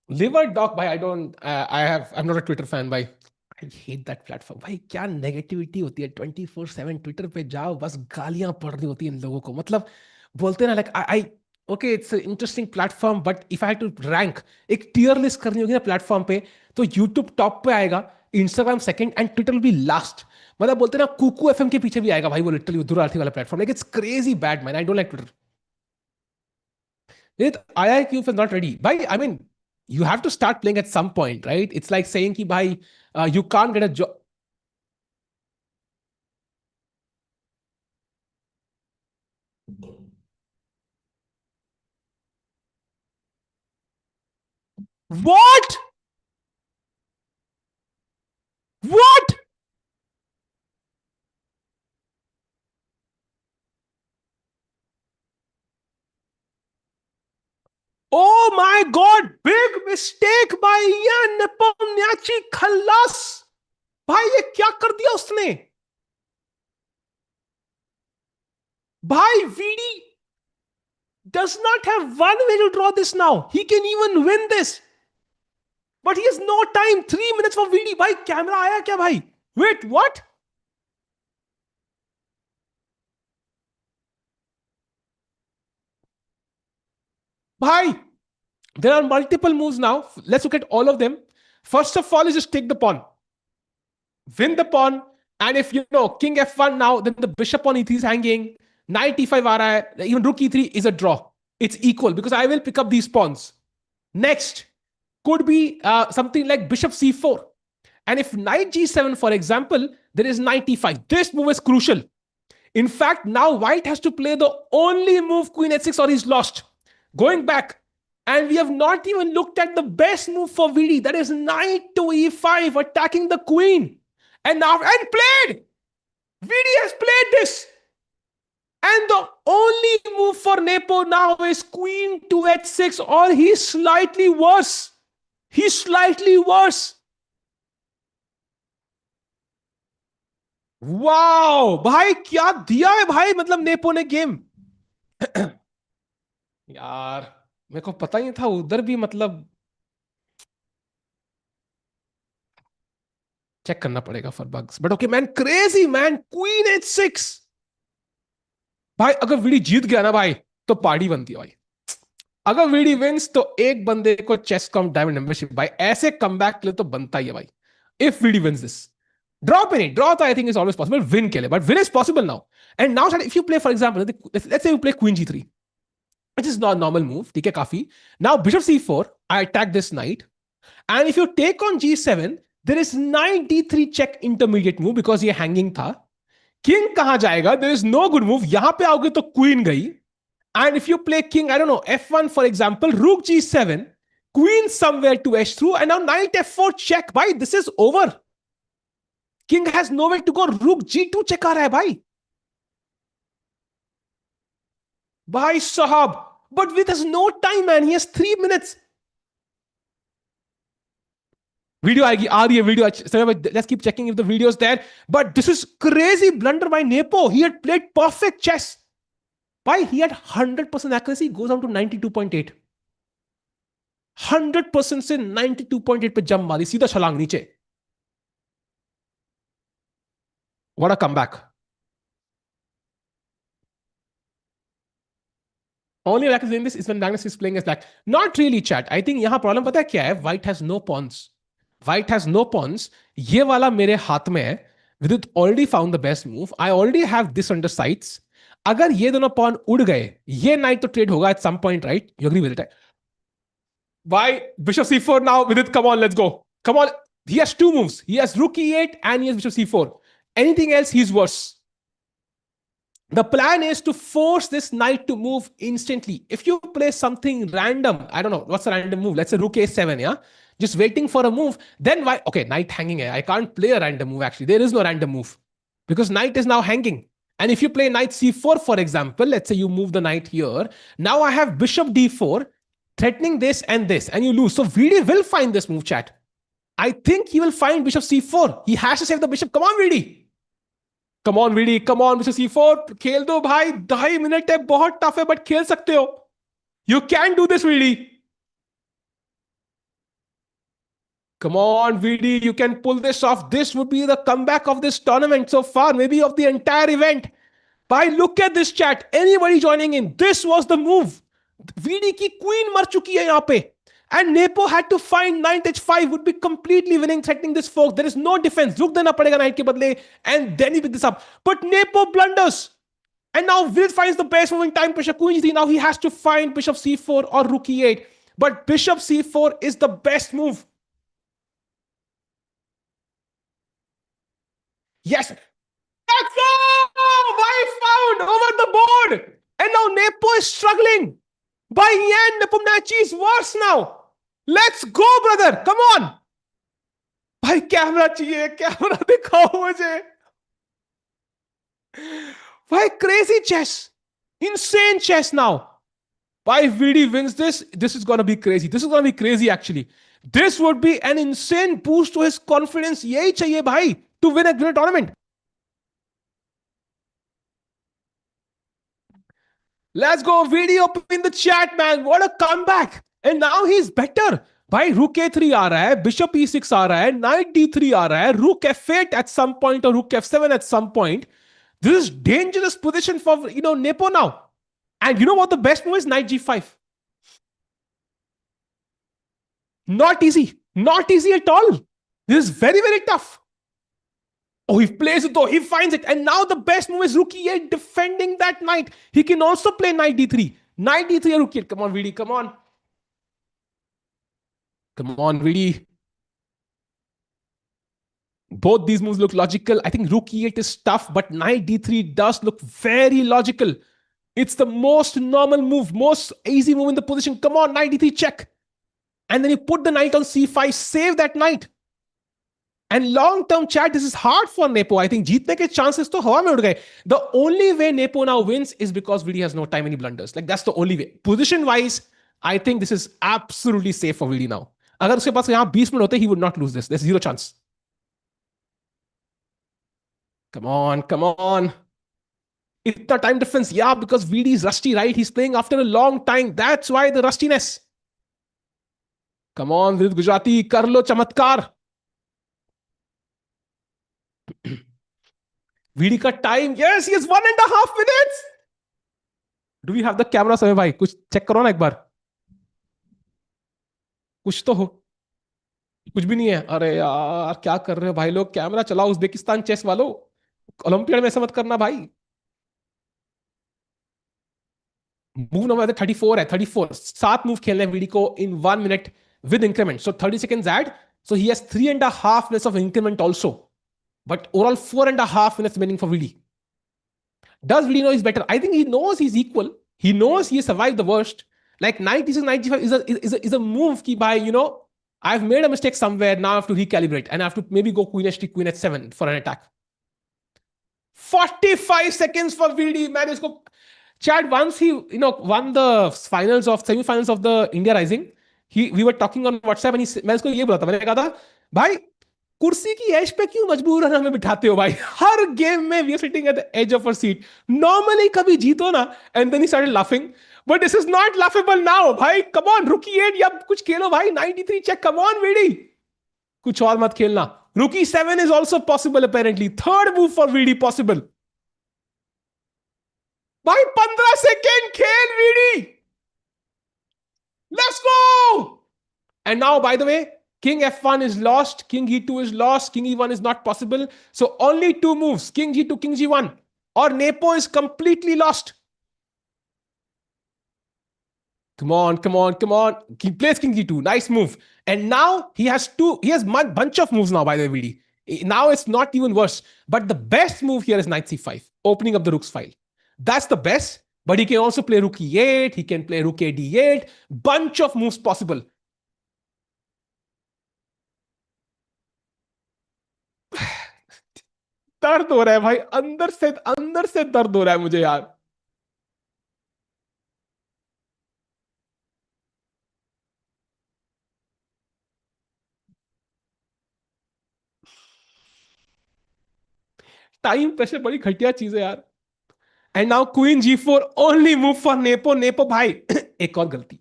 Liver Doc, bhai, I'm not a Twitter fan, bhai. I hate that platform. भाई क्या negativity होती है 24/7 Twitter पे जाओ, बस गालियां पड़ रही होती हैं इन लोगों को. मतलब बोलते ना, like I okay it's interesting platform, but if I to rank, एक टियर लिस्ट करनी होगी ना प्लेटफॉर्म पे, तो यूट्यूब टॉप पे आएगा, Instagram second and Twitter will be last. मतलब बोलते ना कुकू एफएम के पीछे भी आएगा भाई, वो लिटरली दुरार्थी वाला platform. Like it's crazy bad man, I don't like Twitter. It IIQ is not ready. Bhai, I mean, you have to start playing at some point, right? It's like saying ki bhai, you can't get a job. What? What? Oh my God! Big mistake by Ian Nepomniachtchi खल्लास. भाई ये क्या कर दिया उसने? भाई VD does not have one way to draw this now. He can even win this. But he has no time. 3 minutes for VD. भाई camera आया क्या भाई? Wait, what? भाई, there are multiple moves now. Let's look at all of them. First of all, is just take the pawn, win the pawn, and if you know king f1 now, then the bishop on e3 is hanging. Knight e5 aa raha hai. Even rook e3 is a draw. It's equal because I will pick up these pawns. Next could be something like bishop c4, and if knight g7, for example, there is knight e5. This move is crucial. In fact, now white has to play the only move queen h6 or he's lost. Going back, and we have not even looked at the best move for VD. That is knight to e5, attacking the queen. And now, and played! VD has played this. And the only move for Nepo now is queen to h6, or he's slightly worse. He's slightly worse. Wow भाई, क्या दिया है भाई, मतलब nepo ने game. यार मेरे को पता ही नहीं था उधर भी, मतलब चेक करना पड़ेगा for bugs. But okay man, crazy man, queen h6. भाई अगर वीडी जीत गया ना भाई, तो पार्टी बनती है भाई. अगर वीडी विंस तो एक बंदे को चेस कॉम डायमंड मेंबरशिप भाई. ऐसे कमबैक के लिए तो बनता ही है भाई. If VD wins this, draw पे नहीं, ड्रॉ तो I think is always possible, win के लिए, but win is possible now. And now if you play for example, let's say you play queen g3, which is not normal move, ठीक है काफी. Now bishop c4, I attack this knight, and if you take on g7, there is knight d3 check intermediate move because ये hanging था. King कहां जाएगा? There is no good move. यहां पे आओगे तो queen गई. And if you play king, I don't know, f1 for example, rook g7, queen somewhere to h2, and now knight f4 check. भाई this is over. King has nowhere to go. rook g2 check आ रहा है भाई. भाई साहब, but with has no time man, he has 3 minutes. Video आएगी, आ रही है video. Let's keep checking if the video is there. But this is crazy blunder by Nepo. He had played perfect chess. Why? He had 100% accuracy, goes down to 92.8. 100% से 92.8 पे jump मारी, सीधा छलांग नीचे. What a comeback. Only black is doing this is when Magnus is playing as black. Not really, chat. I think यहाँ problem पता है क्या है? White has no pawns. White has no pawns. ये वाला मेरे हाथ में है. Vidit already found the best move. I already have this under sights. अगर ये दोनों pawn उड़ गए, ये knight तो trade होगा at some point, right? You agree with it? Why? Bishop c4 now. Vidit, come on, let's go. Come on. He has two moves. He has rook e8 and he has bishop c4. Anything else, he's worse. The plan is to force this knight to move instantly. If you play something random, I don't know, what's a random move? Let's say rook a7, yeah? Just waiting for a move. Then why? Okay, knight hanging. I can't play a random move actually. There is no random move because knight is now hanging. And if you play knight c4, for example, let's say you move the knight here. Now I have bishop d4, threatening this, and you lose. So VD will find this move, chat. I think he will find bishop c4. He has to save the bishop. Come on, VD. Come on, VD. Come on, bishop c4. खेल दो भाई. 2.5 minutes है, बहुत tough है, but खेल सकते हो. You can do this, VD. Come on, VD. You can pull this off. This would be the comeback of this tournament so far, maybe of the entire event. By look at this chat. Anybody joining in? This was the move. VD की queen मर चुकी है यहाँ पे. And Nepo had to find knight h5 would be completely winning, threatening this fork. There is no defense. रुक देना पड़ेगा knight के बदले. And then he picked this up. But Nepo blunders. And now Vidit finds the best moving time pressure. Queen g3. Now he has to find bishop c4 or rook e8. But bishop c4 is the best move. Yes. Let's go! I found over the board. And now Nepo is struggling. By Yan, Nepomniachtchi is worse now. Let's go, brother. Come on. भाई camera चाहिए, camera दिखाओ मुझे. भाई crazy chess. Insane chess now. By VD wins this, this is gonna be crazy. This is gonna be crazy actually. This would be an insane boost to his confidence. यही चाहिए भाई to win a tournament. Let's go. Video up in the chat, man. What a comeback. And now he's better. भाई rook a3 आ रहा है, bishop e6 आ रहा है, knight d3 आ रहा है, rook f8 at some point or rook f7 at some point. This is dangerous position for Nepo now. And you know what the best move is? Knight g5. Not easy. Not easy at all. This is very, very tough. Oh, he plays it though. He finds it. And now the best move is rook e8, defending that knight. He can also play knight d3. Knight d3 or rook e8. Come on, VD. Come on. Come on, VD. Both these moves look logical. I think rook e8 is tough, but knight d3 does look very logical. It's the most normal move, most easy move in the position. Come on, knight d3 check. And then you put the knight on c5, save that knight. And long-term chat, this is hard for Nepo. I think जीतने के chances तो हवा में उड़ गए. The only way Nepo now wins is because VD has no time any blunders. Like that's the only way. Position-wise, I think this is absolutely safe for VD now. अगर उसके पास यहाँ 20 मिनट होते, he would not lose this. There's zero chance. Come on, come on. Itna time difference. Yeah, because VD is rusty, right? He's playing after a long time. That's why the rustiness. Come on, Vidit Gujarati, कर लो चमत्कार. VD का time. Yes, he has 1.5 minutes. Do we have the camera समय भाई? कुछ check करो ना एक बार. कुछ तो हो. कुछ भी नहीं है. अरे यार क्या कर रहे हो भाई लोग? कैमरा चलाओ उज्बेकिस्तान चेस वालों. ओलंपियाड में ऐसा मत करना भाई. मूव नंबर 34 है. 34 7 मूव खेलने VD को in 1 minute with increment. So 30 seconds add. So he has 3.5 minutes of increment also. But overall 4.5 minutes remaining for VD. Does VD know he's better? I think he knows he's equal. He knows he survived the worst. Like 96, 95 is a move ki by, I've made a mistake somewhere. Now I have to recalibrate and I have to maybe go queen h3, queen h7 for an attack. 45 seconds for VD. Man, isko Chad, once he won the semi-finals of the India Rising, we were talking on WhatsApp and मैं इसको ये बोला था, मैंने कहा था भाई कुर्सी की एज पे क्यों मजबूरन हमें बिठाते हो भाई? हर गेम में we are sitting at the edge of our seat. Normally कभी जीतो ना. And then he started laughing. But this is not laughable now भाई. कम ऑन, रुक e8 या कुछ खेलो भाई. 93 चेक. Come on VD. कुछ और मत खेलना. Rook e7 is also possible apparently. Third move for VD possible. भाई 15 सेकेंड खेल VD. Let's go. And now, by the way, King f1 is lost, King e2 is lost, King e1 is not possible. So only 2 moves, King g2, King g1, or Nepo is completely lost. Come on, come on, come on. He plays King g2, nice move. And now he has bunch of moves now by the way, VD. Now it's not even worse. But the best move here is knight c5, opening up the rook's file. That's the best. But he can also play rook e8, he can play rook a d8, bunch of moves possible. दर्द हो रहा है भाई, अंदर से दर्द हो रहा है मुझे यार. टाइम प्रेशर बड़ी घटिया चीज है यार. एंड नाउ क्वीन जी4 only move for Nepo. Nepo भाई एक और गलती.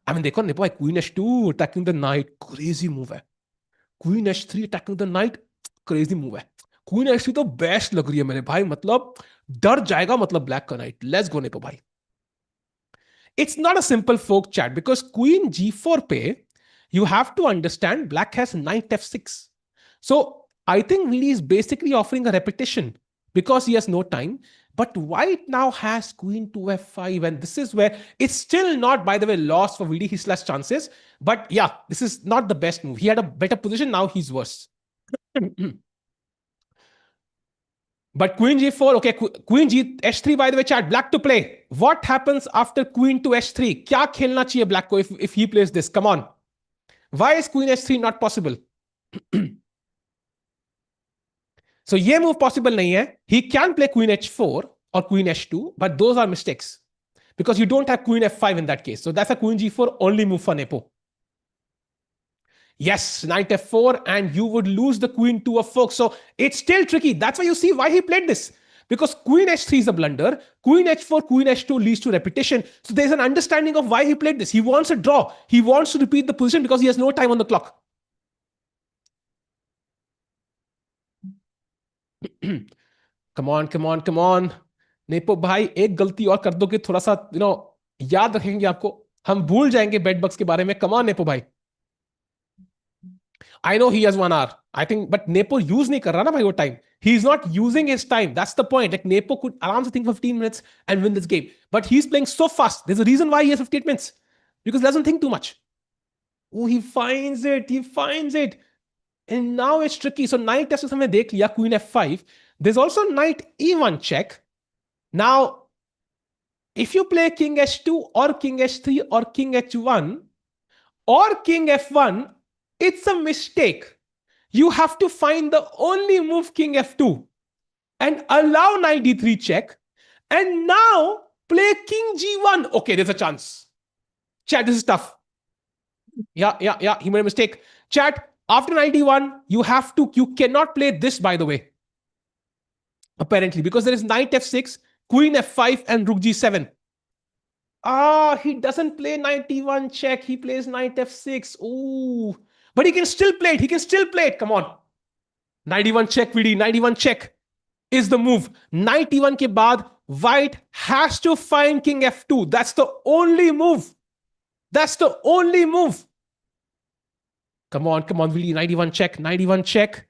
आई मीन देखो नेपो भाई, queen h2 attacking the knight, crazy move है. Queen h3 attacking the knight, crazy move है. क्वीन h3 तो बेस्ट लग रही है मेरे भाई. मतलब डर जाएगा मतलब ब्लैक का नाइट. लेट्स गो नेपो भाई. It's not a simple folk chat because queen g4 pay, you have to understand black has knight f6. So I think Vidi is basically offering a repetition because he has no time. But white now has queen to f5, and this is where it's still not, by the way, lost for Vidi. He still has chances. But yeah, this is not the best move. He had a better position. Now he's worse. But queen g4, okay, queen g h3, by the way, chat, black to play. What happens after queen to h3? Kya khelna chahiye black ko if he plays this? Come on. Why is queen h3 not possible? So ye move possible nahi hai. He can play queen h4 or queen h2, but those are mistakes because you don't have queen f5 in that case. So that's a queen g4 only move for Nepo. Yes, knight f4, and you would lose the queen to a fork. So it's still tricky. That's why you see why he played this. Because queen h3 is a blunder, queen h4, queen h2 leads to repetition. So there's an understanding of why he played this. He wants a draw. He wants to repeat the position because he has no time on the clock. Come on, come on, come on. Nepo भाई एक गलती और कर दो कि थोड़ा सा याद रखेंगे आपको. हम भूल जाएंगे बेड बग्स के बारे में. कम ऑन नेपो भाई. I know he has 1 hour. I think, but Nepo use nahi kar raha na bhai wo time. He's not using his time. That's the point. Like Nepo could aram se think 15 minutes and win this game. But he's playing so fast. There's a reason why he has 58 minutes. Because he doesn't think too much. Oh, he finds it. He finds it. And now it's tricky. So knight f6 हमने देख लिया, queen f5. There's also knight e1 check. Now, if you play king h2 or king h3 or king h1 or king f1, it's a mistake. You have to find the only move king f2 and allow knight d3 check, and now play king g1. Okay, there's a chance. Chat, this is tough. Yeah, he made a mistake. Chat, after knight d1, you cannot play this, by the way, apparently, because there is knight f6, queen f5, and rook g7. He doesn't play knight d1 check. He plays knight f6. Ooh. But he can still play it. He can still play it. Come on. Knight e1 check, VD. Knight e1 check is the move. Knight e1 ke baad, white has to find king f2. That's the only move. That's the only move. Come on, VD. Knight e1 check. Knight e1 check.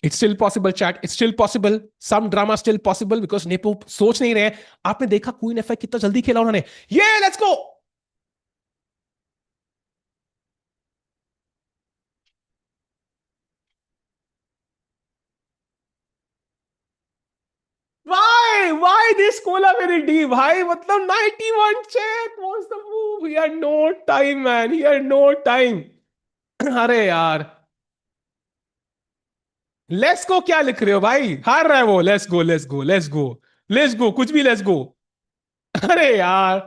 It's still possible, chat. It's still possible. Some drama still possible because Nepo सोच नहीं रहे. आपने देखा queen f5 कितना जल्दी खेला उन्होंने. Yeah, let's go. Why this cola very deep? Bhai, matlab 91 check. What's the move? He had no time, man. He had no time. अरे यार. लेट्स गो क्या लिख रहे हो भाई? हार रहा है वो. Let's go, let's go, let's go, let's go. कुछ भी लेट्स गो. अरे यार,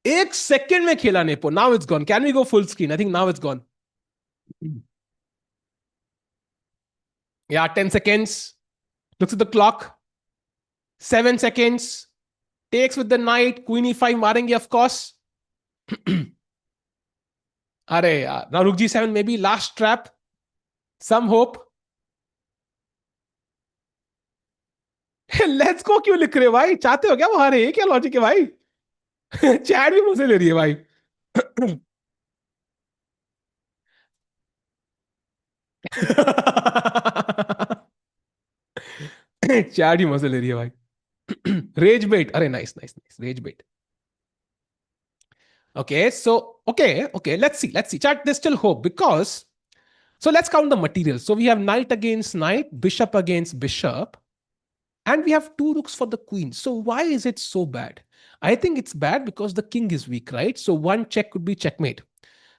एक सेकंड में खेला Nepo. Now it's gone. Can we go full screen? I think now it's gone. Yeah, 10 seconds. Looks at the clock. 7 seconds. Takes with the knight. Queen e5 मारेंगे, of course. अरे यार. Now rook g7, maybe last trap. Some hope. Let's go क्यों लिख रहे हो भाई? चाहते हो क्या वो हारे? क्या लॉजिक है भाई? चैट भी मुझे ले रही है भाई. चैट ही मजे ले रही है भाई. रेज बेट. अरे nice nice nice. Raise bat. Okay, so okay, let's see. Chat, there's still hope because so let's count the materials. So we have knight against knight, bishop against bishop, and we have two rooks for the queen. So why is it so bad? I think it's bad because the king is weak, right? So one check could be checkmate.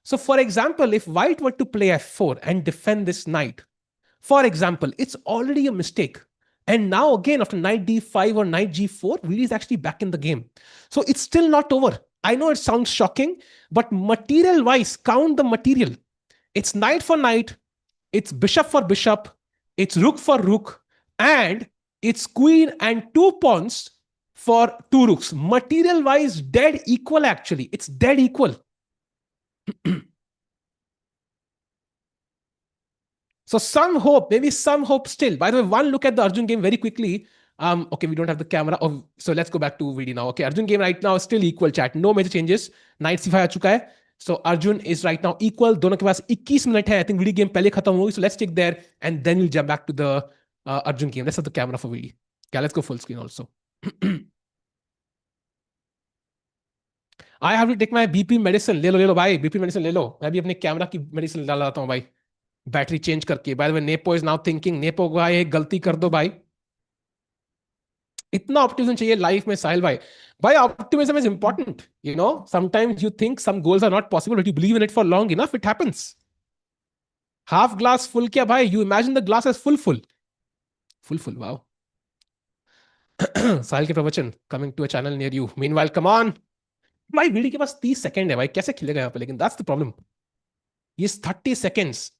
So for example, if white were to play f4 and defend this knight, for example, it's already a mistake. And now again, after knight d5 or knight g4, Vidi is actually back in the game. So it's still not over. I know it sounds shocking, but material-wise, count the material. It's knight for knight, it's bishop for bishop, it's rook for rook, and it's queen and two pawns for two rooks. Material-wise, dead equal actually. It's dead equal. So some hope, maybe some hope still. By the way, one look at the Arjun game very quickly. Okay, we don't have the camera. Oh, so let's go back to VD now. Okay, Arjun game right now is still equal chat. No major changes. Knight C5 आ चुका है. So Arjun is right now equal. दोनों के पास 21 minute है. I think VD game पहले खत्म होगी. So let's stick there and then we'll jump back to the Arjun game. Let's have the camera for VD. Yeah, let's go full screen also. I have to take my BP medicine. ले लो भाई. BP medicine ले लो. मैं भी अपने camera की medicine डाल लाता हूँ भाई. बैटरी चेंज करके. Bye the way nepo is now thinking. Nepo भाई एक गलती कर दो भाई. इतना ऑप्टिमिज्म चाहिए लाइफ में साहिल भाई. भाई optimism is important. You know sometimes you think some goals are not possible but you believe in it for long enough it happens. Half glass full क्या भाई. You imagine the glass as full full. Full full wow. Sahil के प्रवचन coming to a channel near you. Meanwhile come on. भाई VD के पास 30 second है भाई. कैसे खिलेगा यहाँ पे. लेकिन दैट्स द प्रॉब्लम. ये 30 seconds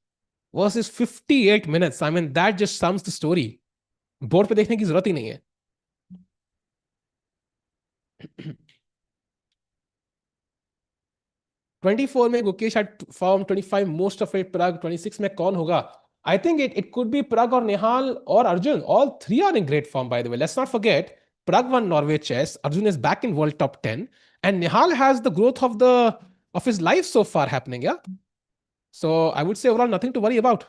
versus 58 minutes. I mean, that just sums the story. Board पे देखने की जरूरत ही नहीं है. 24 में Gukesh had form, 25 most of it Prag, 26 में कौन होगा. I think it could be Prag or Nihal or Arjun. All three are in great form, by the way. Let's not forget, Prag won Norway chess. Arjun is back in world top 10, and Nihal has the growth of his life so far happening. Yeah, so I would say overall nothing to worry about.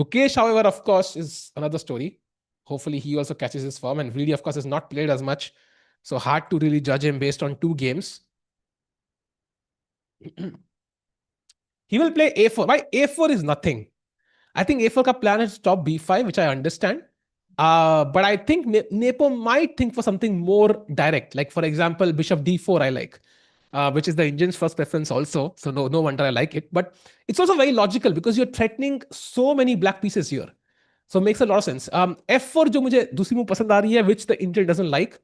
Gukesh, however, of course, is another story. Hopefully, he also catches his form, and really, of course, has not played as much. So hard to really judge him based on 2 games. He will play A4. Why A4 is nothing. I think A4 ka plan is stop B5, which I understand. But I think Nepo might think for something more direct. Like, for example, Bishop D4 I like, which is the Indian's first preference also. So no wonder I like it. But it's also very logical because you're threatening so many black pieces here. So it makes a lot of sense. F4 जो मुझे दूसरी move पसंद आ रही है, which the Indian doesn't like,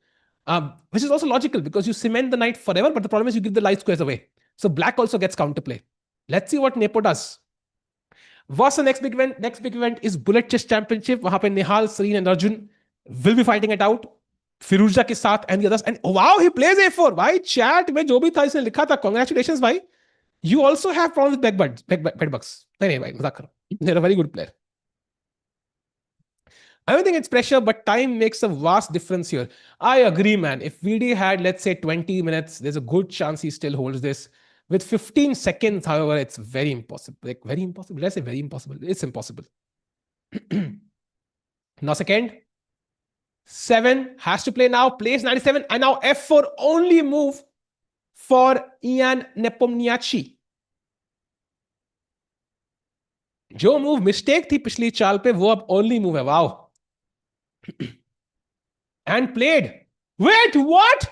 which is also logical because you cement the knight forever, but the problem is you give the light squares away. So black also gets counterplay. Let's see what Nepo does. What's the next big event? Next big event is Bullet Chess Championship. वहां पे Nihal, Serene and Arjun will be fighting it out. Firuza के साथ and the others. And wow, he plays A4. भाई chat में जो भी था इसने लिखा था. Congratulations भाई. You also have problems with bedbugs. नहीं भाई मजाक करो. They're a very good player. I don't think it's pressure, but time makes a vast difference here. I agree, man. If VD had, let's say, 20 minutes, there's a good chance he still holds this. With 15 seconds, however, it's very impossible. Like, very impossible. Let's say very impossible. It's impossible. Now, second. 7 has to play now. Plays 97. And now F4 only move for Ian Nepomniachtchi. जो move mistake थी पिछली चाल पे वो अब only move है. Wow. And played. Wait, what?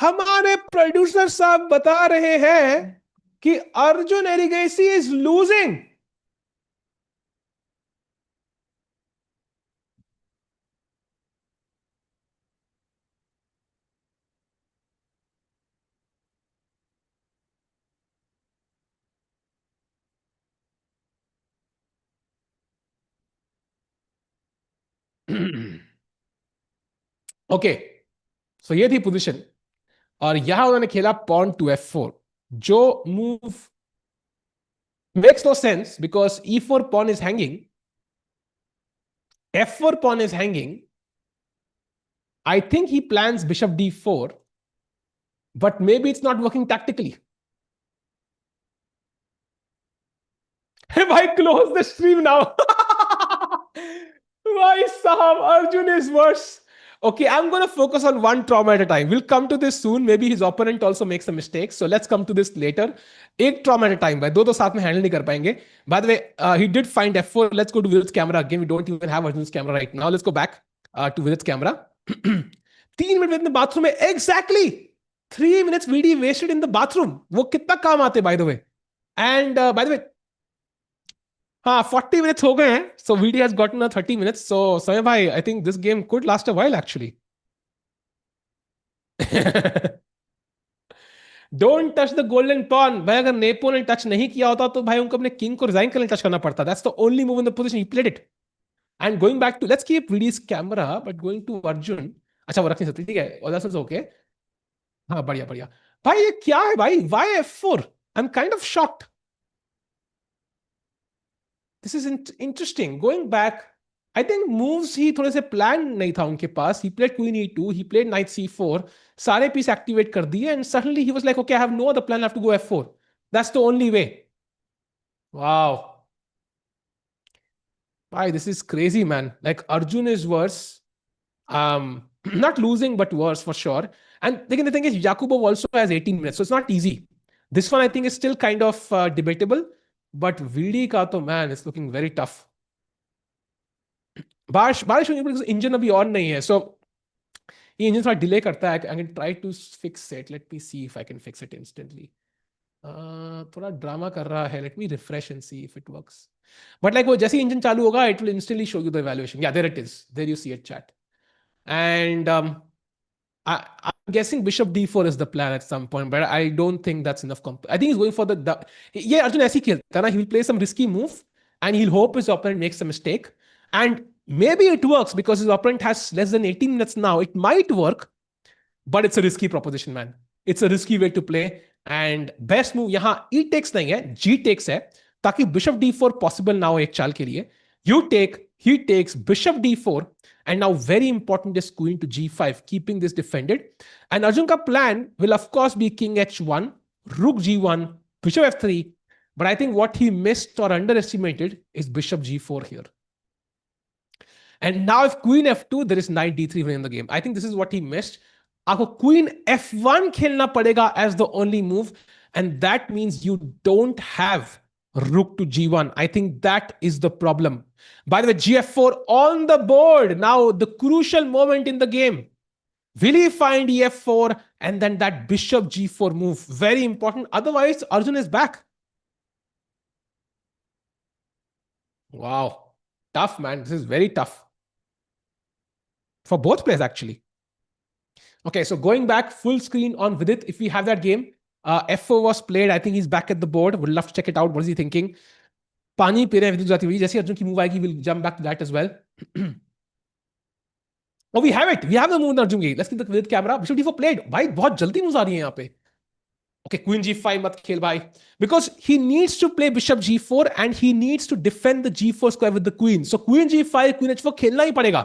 हमारे producer साहब बता रहे हैं कि Arjun Erigaisi is losing. Okay, so ये थी पोजीशन और यहां उन्होंने खेला पॉन टू F4 जो move makes no sense because E4 pawn is hanging, F4 pawn is hanging. I think he plans bishop D4, but maybe it's not working tactically. Why close the stream now? Why Sahab, Arjun is worse. Okay, I'm going to focus on one trauma at a time. We'll come to this soon. Maybe his opponent also makes a mistake. So let's come to this later. एक trauma at a time. भाई दो साथ में handle नहीं कर पाएंगे. By the way, he did find F4. Let's go to Vidit's camera again. We don't even have Arjun's camera right now. Let's go back to Vidit's camera. 3 minutes in the bathroom. Exactly. 3 minutes VD wasted in the bathroom. वो कितना काम आते by the way. And by the way, हाँ 40 minutes हो गए हैं. So VD has gotten a 30 minutes. So समय भाई, I think this game could last a while actually. Don't touch the golden pawn. भाई अगर नेपो ने टच नहीं किया होता तो भाई उनको अपने किंग को रिजाइन करने टच करना पड़ता. That's the only move in the position. He played it. And going back to, let's keep VD's camera, but going to Arjun. अच्छा वो रख नहीं सकती, ठीक है. That's also okay. हाँ बढ़िया बढ़िया. भाई ये क्या है भाई? Why f4? I'm kind of shocked. This is interesting. Going back, I think moves ही थोड़े से प्लान नहीं था उनके पास. He played queen e2, he played knight c4, सारे पीस एक्टिवेट कर दिए, and suddenly he was like, okay, I have no other plan, I have to go f4. That's the only way. Wow. Why, this is crazy, man. Like Arjun is worse. Not losing, but worse for sure. And the thing is, Yakubov also has 18 minutes, so it's not easy. This one, I think, is still kind of debatable. But VD ka to, man, it's looking very tough. बारिश होने पर engine अभी on नहीं है, सो ये engine थोड़ा delay करता है. I can try to fix it. Let me see if I can fix it instantly. थोड़ा ड्रामा कर रहा है. Let me refresh and see if it works. But like वो जैसे ही इंजन चालू होगा, it will instantly show you the evaluation. Yeah there it is. There you see it chat. And I'm guessing bishop d4 is the plan at some point, but I don't think that's enough. I think he's going for the yeah, Arjun ऐसे ही खेलता है ना. He will play some risky move and he'll hope his opponent makes a mistake. And maybe it works because his opponent has less than 18 minutes now. It might work, but it's a risky proposition, man. It's a risky way to play. And best move यहाँ e takes नहीं है, g takes है, ताकि bishop d4 possible ना हो एक चाल के लिए. You take, he takes, bishop d4. And now very important is queen to g5, keeping this defended. And Arjun ka plan will of course be king h1, rook g1, bishop f3. But I think what he missed or underestimated is bishop g4 here. And now if queen f2, there is knight d3 in the game. I think this is what he missed. Aapko queen f1 khelna padega as the only move. And that means you don't have rook to g1. I think that is the problem. By the way, gf4 on the board. Now the crucial moment in the game. Will he find ef4 and then that bishop g4 move? Very important. Otherwise, Arjun is back. Wow. Tough, man. This is very tough. For both players, actually. Okay, so going back full screen on Vidit, if we have that game, f4 was played. I think he's back at the board. Would love to check it out. What is he thinking? पानी P रहे हैं विदित जाती हुई. जैसे अर्जुन की move आएगी, we'll jump back to that as well. Oh, we have it. We have the move Arjun की. Let's keep the Vidit camera. Bishop d4 played. भाई बहुत जल्दी moves आ रही हैं यहाँ पे. Okay, queen g5 मत खेल भाई. Because he needs to play bishop g4 and he needs to defend the g4 square with the queen. So queen g5, queen h4 खेलना ही पड़ेगा.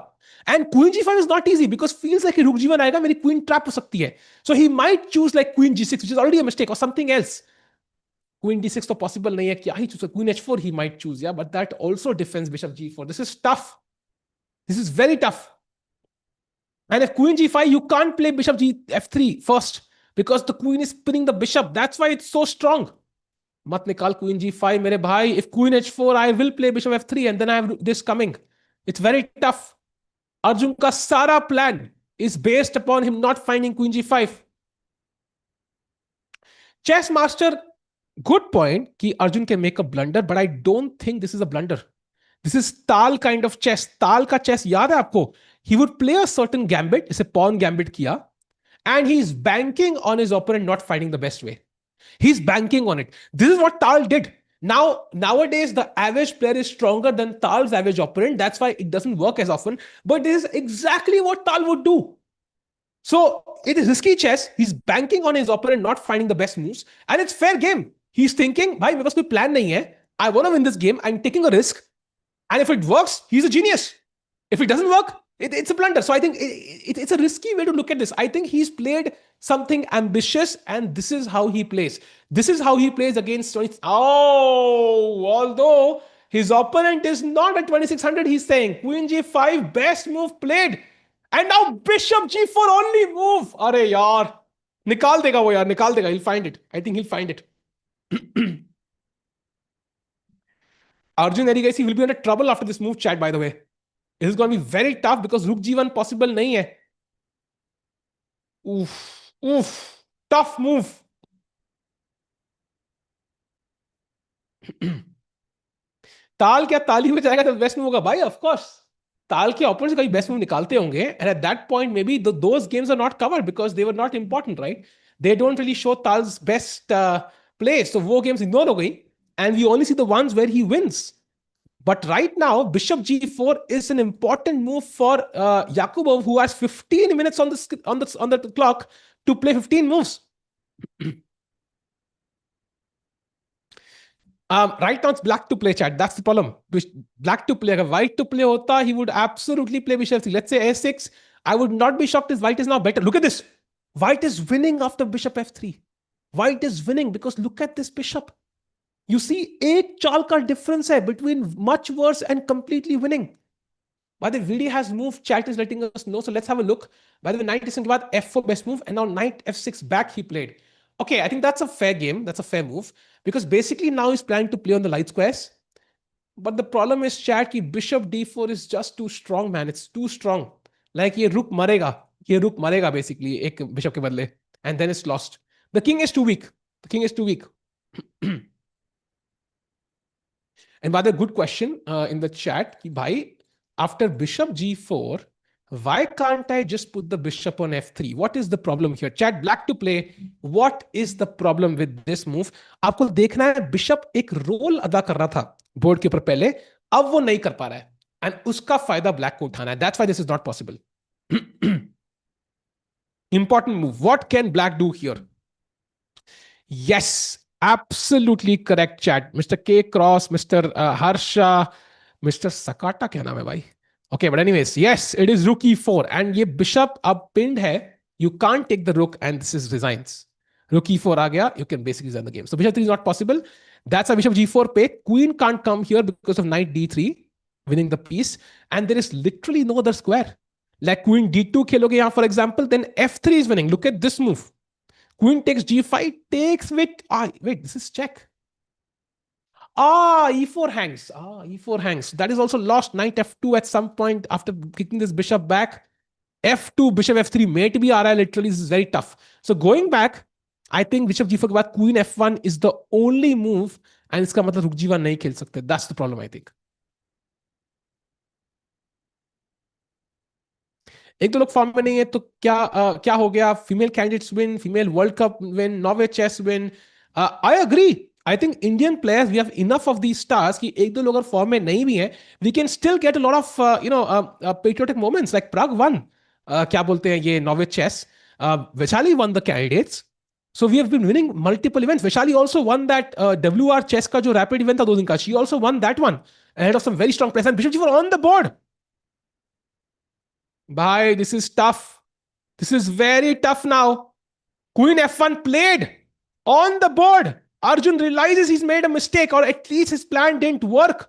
And queen g5 is not easy because feels like rook g1 आएगा, मेरी queen trap हो सकती है. So he might choose like queen g6, which is already a mistake, or something else. Queen d6 तो possible नहीं है. क्या ही choose? Queen h4 he might choose, yeah, but that also defends bishop g4. This is tough. This is very tough. And if queen g5, you can't play bishop f3 first because the queen is pinning the bishop. That's why it's so strong. मत निकाल queen g5 मेरे भाई. If queen h4, I will play bishop f3 and then I have this coming. It's very tough. Arjun ka sara plan is based upon him not finding queen g5. Chess master, good point कि Arjun can make a blunder, but I don't think this is a blunder. This is Tal kind of chess. Tal ka chess याद है आपको? He would play a certain gambit, जैसे pawn gambit किया, and he's banking on his opponent not finding the best way. He's banking on it. This is what Tal did. Now, nowadays, the average player is stronger than Tal's average opponent. That's why it doesn't work as often. But this is exactly what Tal would do. So it is risky chess. He's banking on his opponent not finding the best moves. And it's fair game. He's thinking, bhai, मेरे पास कोई plan नहीं है. I want to win this game. I'm taking a risk. And if it works, he's a genius. If it doesn't work, it's a blunder. So I think it's a risky way to look at this. I think he's played something ambitious, and this is how he plays. This is how he plays against 20. Oh, although his opponent is not at 2600, he's saying queen g5, best move played. And now bishop g4, only move. Arey yaar. Nikal dega wo yaar, nikal dega. He'll find it. I think he'll find it. Arjun Erigasi will be under trouble after this move, chat, by the way. This is going to be very tough because rook g1 possible nahi hai. Oof. Tough move. ताल क्या ताली में जाएगा तो best move होगा भाई. Of course ताल के ऑपोनेंट्स कभी बेस्ट मूव निकालते होंगे. And at that point maybe those games are not covered because they were not important, right? They don't really show Tal's best place. तो वो गेम्स इग्नोर हो गई and we only see the ones where he wins. But right now, bishop g4 is an important move for Yakubov, who has 15 minutes on the clock to play 15 moves. Right now it's black to play, chat. That's the problem. Black to play. If white to play hota, he would absolutely play bishop c. Let's say a6. I would not be shocked if white is now better. Look at this. White is winning after bishop f3. White is winning because look at this bishop. You see, 8 चाल का difference है between much worse and completely winning. By the way, VD has moved. Chat is letting us know. So let's have a look. By the way, knight is बाद f4 best move, and now knight f6 back he played. Okay, I think that's a fair game. That's a fair move because basically now he's planning to play on the light squares. But the problem is, chat, ki bishop d4 is just too strong, man. It's too strong. Like ye rook marega. Ye rook marega basically ek bishop ke badle, and then it's lost. The king is too weak. The king is too weak. And by the good question in the chat, ki bhai, after bishop g4, why can't I just put the bishop on f3? What is the problem here? Chat, black to play. What is the problem with this move? आपको देखना है bishop एक role अदा कर रहा था board के ऊपर पहले, अब वो नहीं कर पा रहा है, एंड उसका फायदा ब्लैक को उठाना है. That's why this is not possible. Important move. What can black do here? Yes, absolutely correct, chat. Mr. K Cross, Mr. Harsha, Mr. Sakata, क्या नाम है भाई? Okay, but anyways, yes, it is rook e4, and ये bishop अब pinned है. You can't take the rook, and this is resigns. Rook e4 आ गया, you can basically resign the game. So bishop 3 is not possible. That's a bishop g4 pay. Queen can't come here because of knight d3, winning the piece, and there is literally no other square. Like queen d2 खेलोगे यहाँ, for example, then f3 is winning. Look at this move. Queen takes g5, takes with, wait, this is check. E4 hangs. E4 hangs. That is also lost. Knight f2 at some point after kicking this bishop back. f2, bishop f3, mate bhi aa raha hai, literally, this is very tough. So going back, I think bishop g4 ke baad queen f1 is the only move, and iska matlab rook g1 nahi khel sakte. That's the problem, I think. एक दो लोग form में नहीं है तो क्या हो गया? Female candidates win, female world cup win, Norway chess win. I agree. I think Indian players, we have enough of these stars कि एक दो लोग अगर फॉर्म में नहीं भी हैं, we can still get a lot of patriotic moments. Like Pragg won, क्या बोलते हैं ये Norway chess, Vaishali won the candidates. So we have been winning multiple events. Vaishali also won that WR chess का जो rapid event था 2 दिन का. She also won that one ahead of some very strong players. And Bishop G4 on the board. Bhai, this is tough. This is very tough now. Queen f1 played on the board. Arjun realizes he's made a mistake, or at least his plan didn't work.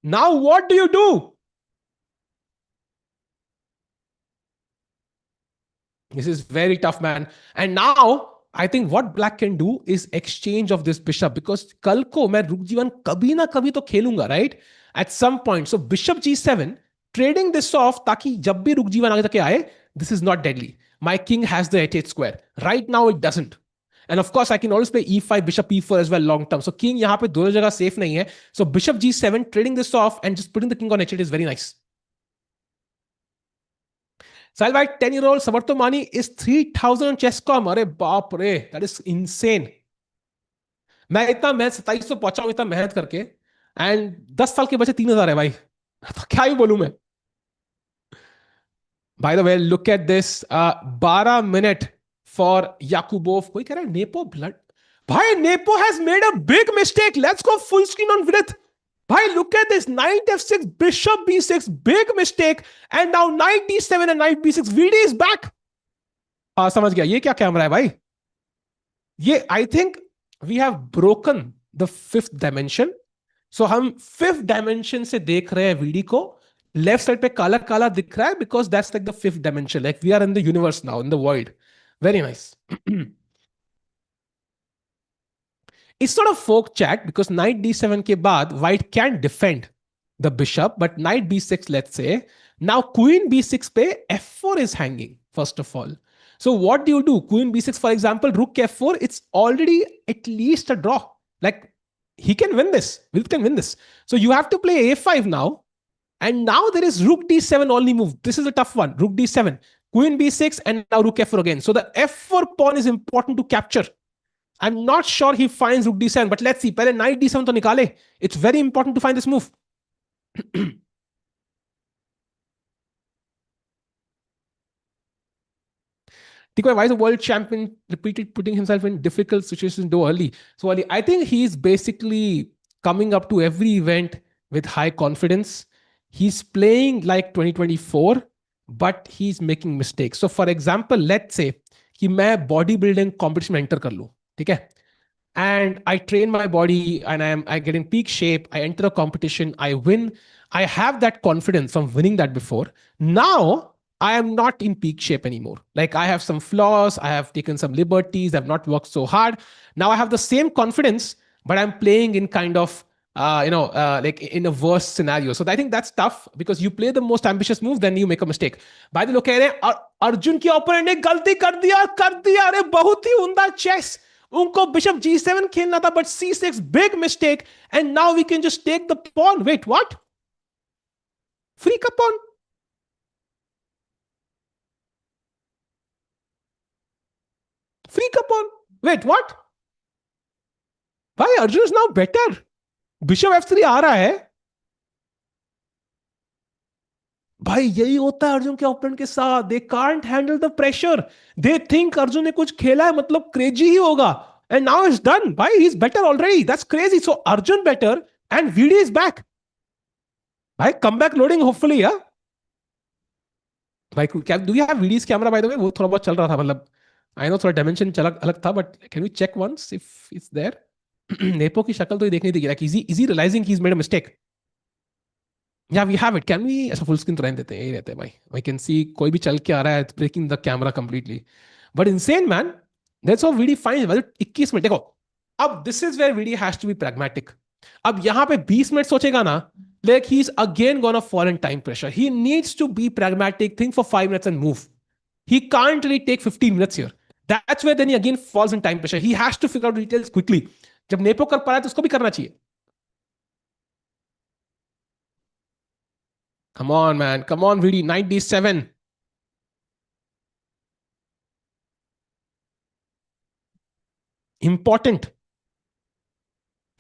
Now what do you do? This is very tough, man. And now I think what black can do is exchange of this bishop, because कल को मैं rook g1 कभी ना कभी तो खेलूंगा, right? At some point. So bishop g7, trading this off ताकि जब भी rook g1 आगे तक आए, this is not deadly. My king has the h8 square. Right now it doesn't. And of course I can always play e5, bishop e4 as well long term. So king यहाँ पे दोनों जगह safe नहीं है. So bishop g7, trading this off and just putting the king on h8 is very nice. Sahil bhai, 10-year-old Samartho Mani is 3000 on chess.com. अरे बाप रे, that is insane. मैं 2700 पहुंचा हूं इतना मेहनत करके, एंड 10 साल के बच्चे 3000 है भाई. तो क्या ही बोलूं मैं. By the way, look at this. 12 minute for Yakubov. कोई कह रहा है Nepo blood. भाई, Nepo has made a big mistake. Let's go full screen on Vidit. Bhai, look at this. Knight f6, bishop b6, big mistake. And now knight d7 and knight b6. VD is back. समझ गया. ये क्या camera है भाई? ये, I think we have broken the 5th dimension. So हम 5th dimension से देख रहे हैं VD को. Left side पे काला काला दिख रहा है because that's like the 5th dimension. Like we are in the universe now, in the world. Very nice. It's sort of folk chat because knight d7 के बाद white can defend the bishop, but knight b6, let's say. Now queen b6 पे f4 is hanging, first of all. So what do you do? Queen b6, for example, rook f4, it's already at least a draw. Like he can win this. Will can win this. So you have to play a5 now. And now there is rook d7 only move. This is a tough one. Rook d7, queen b6, and now rook f4 again. So the f4 pawn is important to capture. I'm not sure he finds rook d7, but let's see. पहले knight d7 तो निकाले. It's very important to find this move. Because why is a world champion repeated putting himself in difficult situations so early? So early, I think he's basically coming up to every event with high confidence. He's playing like 2024, but he's making mistakes. So for example, let's say कि मैं body building competition में enter कर लूं, ठीक है, and I train my body and I get in peak shape. I enter a competition, I win. I have that confidence from winning that before. Now I am not in peak shape anymore. Like I have some flaws, I have taken some liberties, I've not worked so hard. Now I have the same confidence, but I'm playing in kind of like in a worse scenario. So I think that's tough because you play the most ambitious move, then you make a mistake. By the way, कह रहे हैं अर्जुन के opponent ने गलती कर दिया अरे बहुत ही उमदा चेस उनको बिशप g7 खेलना था but c6 big mistake and now we can just take the pawn. Wait, what? Free का pawn? Free का pawn? Wait, what? भाई Arjun is now better. Bishop f3 आ रहा है भाई, यही होता है अर्जुन के ओपोनेंट के साथ. They can't handle the pressure. They think Arjun ने कुछ खेला है मतलब क्रेजी ही होगा. And now it's done. भाई he is better already. That's crazy. So Arjun better and VD is back. भाई come back loading hopefully. Yeah भाई क्या do you have VD's camera by the way? वो थोड़ा बहुत चल रहा था मतलब. आई नो थोड़ा डायमेंशन अलग अलग था but can we check once if it's there. Nepo की शक्ल तो ये देखनी थी. Like is he realizing he is made a mistake? Yeah we have it. Can we ऐसा फुल स्क्रीन तो रहने देते हैं, यही रहते हैं भाई. आई कैन सी कोई भी चल के आ रहा है breaking the camera completely. But insane man, that's how VD find 21 minute. देखो अब this is where VD has to be pragmatic. अब यहां पे 20 मिनट सोचेगा ना, like he's again gonna fall in time pressure. He needs to be pragmatic, think for 5 minutes and move. He can't really take 15 minutes here. That's where then he again falls in time pressure. He has to figure out details quickly. जब nepo कर पा रहा है तो उसको भी करना चाहिए. Come on, man. Come on, VD. 97. Important.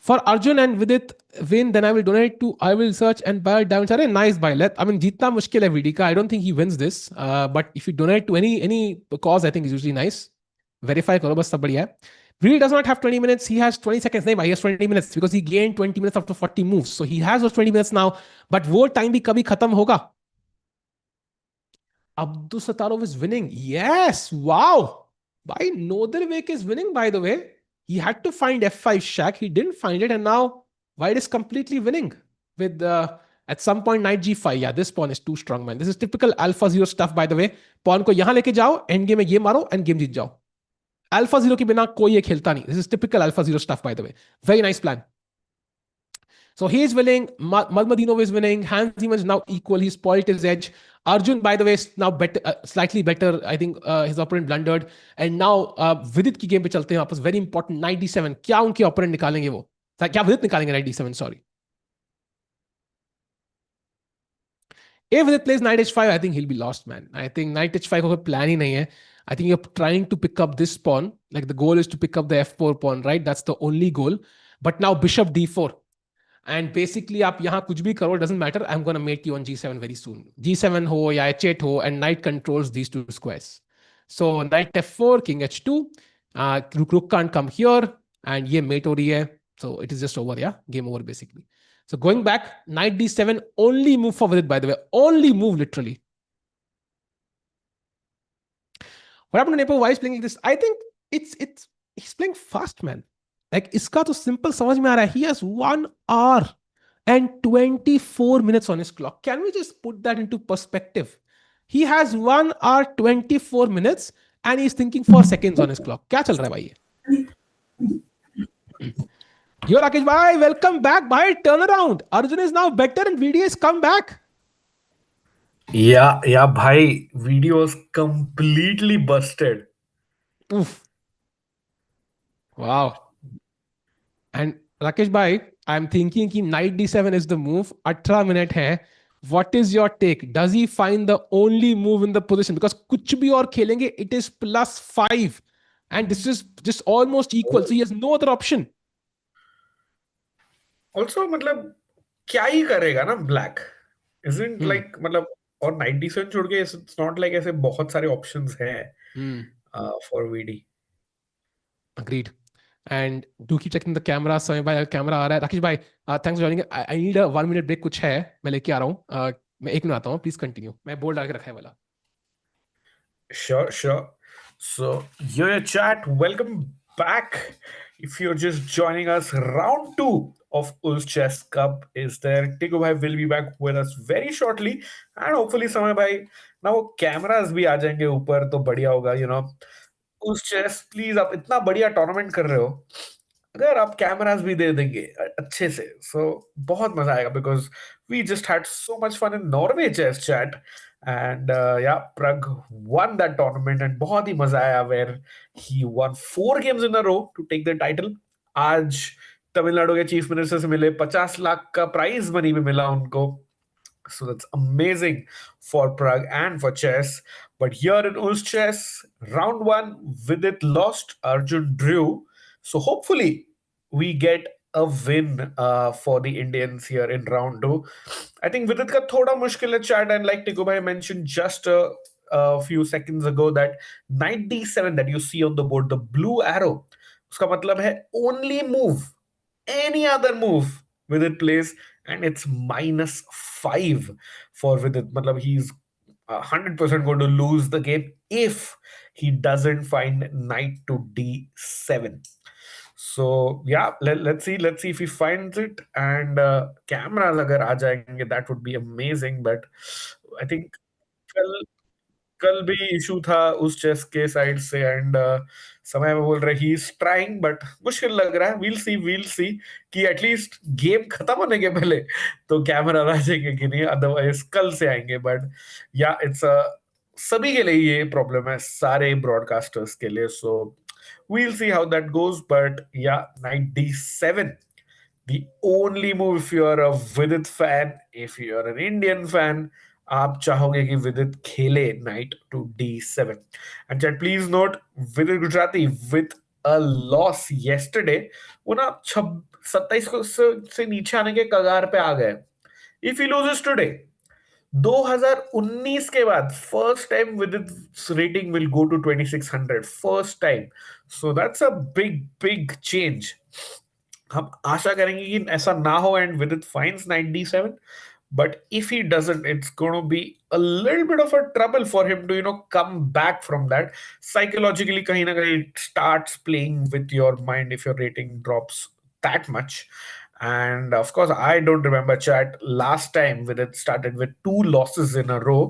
For Arjun and Vidit win, then I will donate to, I will search and buy diamonds. Are nice buy. I mean, जीतना मुश्किल है VD का. I don't think he wins this. But if you donate to any cause, I think is usually nice. Verify करो बस, सब बढ़िया है. VD does not have 20 minutes. He has 20 seconds. नहीं भाई, he has 20 minutes because he gained 20 minutes after 40 moves. So he has those 20 minutes now. But वो time भी कभी खत्म होगा. Abdus Satarov is winning. Yes. Wow. By Nodirbek is winning, by the way. He had to find f5 shack. He didn't find it. And now white is completely winning with at some point knight g5. Yeah, this pawn is too strong, man. This is typical alpha zero stuff, by the way. Pawn को यहाँ लेके जाओ, end game में ये मारो, end game जीत जाओ. Alpha zero के बिना कोई ये खेलता नहीं. This is typical alpha zero stuff, by the way. Very nice plan. So he is winning. Madmadinov is winning. Hans Zimmer is now equal. He's spoiled his edge. Arjun, by the way, is now better, slightly better. I think his opponent blundered. And now Vidit की game पे चलते हैं वापस. Very important. Knight d7. क्या उनके opponent निकालेंगे वो? क्या Vidit निकालेंगे knight d7? Sorry. If Vidit plays knight h5, I think he'll be lost, man. I think knight h5 का कोई plan ही नहीं है. I think you're trying to pick up this pawn. Like the goal is to pick up the f4 pawn, right? That's the only goal. But now bishop d4. And basically आप यहाँ कुछ भी करो, doesn't matter. I'm gonna mate you on g7 very soon. g7 हो या h8 हो, and knight controls these two squares. So knight f4, king h2. Rook can't come here, and ये mate हो रही है. So it is just over, yeah. Game over basically. So going back, knight d7, only move for Vidit, by the way. Only move literally. What happened to Nepo? Why is playing like this? I think he's playing fast, man. Like इसका तो simple समझ में आ रहा है. He has 1 hour and 24 minutes on his clock. Can we just put that into perspective? He has 1 hour 24 minutes and he's thinking 4 seconds on his clock. क्या चल रहा है भाई ये? Yo Rakesh bhai, welcome back bhai. Turn around. Arjun is now better and VD has come back. Yeah, bhai. Video was completely busted. Oof. Wow. And Rakesh bhai, I'm thinking कि knight d7 is the move. 18 minute है. What is your take? Does he find the only move in the position? Because कुछ भी और खेलेंगे, it is +5. And this is just almost equal. So he has no other option. Also, मतलब क्या ही करेगा ना black? Isn't like मतलब और 97 छोड़ के it's not like ऐसे बहुत सारे options हैं. for VD. Agreed. And do keep checking the camera. समय भाई कैमरा आ रहा है. राकेश भाई, thanks for joining. I need a 1 minute break. कुछ है मैं लेके आ रहा हूँ. मैं 1 मिनट आता हूँ. Please continue. मैं बोल डाल के रखा है वाला. Sure, sure. So, your chat, welcome back. If you're just joining us, round two of UzChess Cup is there. Tiku Bhai will be back with us very shortly, and hopefully, Samay Bhai. Now, cameras भी आ जाएंगे ऊपर तो बढ़िया होगा, उस chess please आप इतना बढ़िया टूर्नामेंट कर रहे हो अगर आप कैमरास भी दे देंगे अच्छे से सो बहुत मजा आएगा because we just had so much fun in Norway chess chat and या Pragg won that tournament and बहुत ही मजा आया where he won 4 games in a row to take the title आज तमिलनाडु के चीफ मिनिस्टर से मिले 50 लाख का प्राइज मनी भी मिला उनको. So that's amazing for Prague and for chess. But here in UzChess, round one, Vidit lost, Arjun drew. So hopefully we get a win for the Indians here in round two. I think Vidit ka thoda mushkil hai chat, and like Tiku Bhai mentioned just a few seconds ago that knight d7 that you see on the board, the blue arrow, uska matlab hai only move, any other move Vidit plays, and it's -5 for Vidit. Matlab he's 100% going to lose the game if he doesn't find knight to d7. So yeah, let's see if he finds it, and cameras agar aa jayenge, that would be amazing. But I think कल कल भी issue था उस chess के side से and समय में बोल रहे ही इज ट्राइंग बट मुश्किल लग रहा है. वील सी कि एटलीस्ट गेम खत्म होने के पहले तो कैमरा आ जाएंगे कि नहीं, अदरवाइज कल से आएंगे. बट या इट्स सभी के लिए ये प्रॉब्लम है, सारे ब्रॉडकास्टर्स के लिए. So we'll see how that goes. But या knight d7, the only move. If you're a Vidit fan, if you're an Indian fan, आप चाहोगे कि विदित खेले knight to d7. And chat please note Vidit Gujrathi with a loss yesterday, वो ना 27 को से नीचे आने के कगार पे आ गए. इफ ही लूजेस टुडे, 2019 के बाद first time Vidit rating will go to 2600, first time. So that's a big big change. हम आशा करेंगे कि ऐसा ना हो and Vidit finds knight d7. But if he doesn't, it's going to be a little bit of a trouble for him to, come back from that. Psychologically, kahin na kahin, it starts playing with your mind if your rating drops that much. And of course, I don't remember chat last time when it started with 2 losses in a row.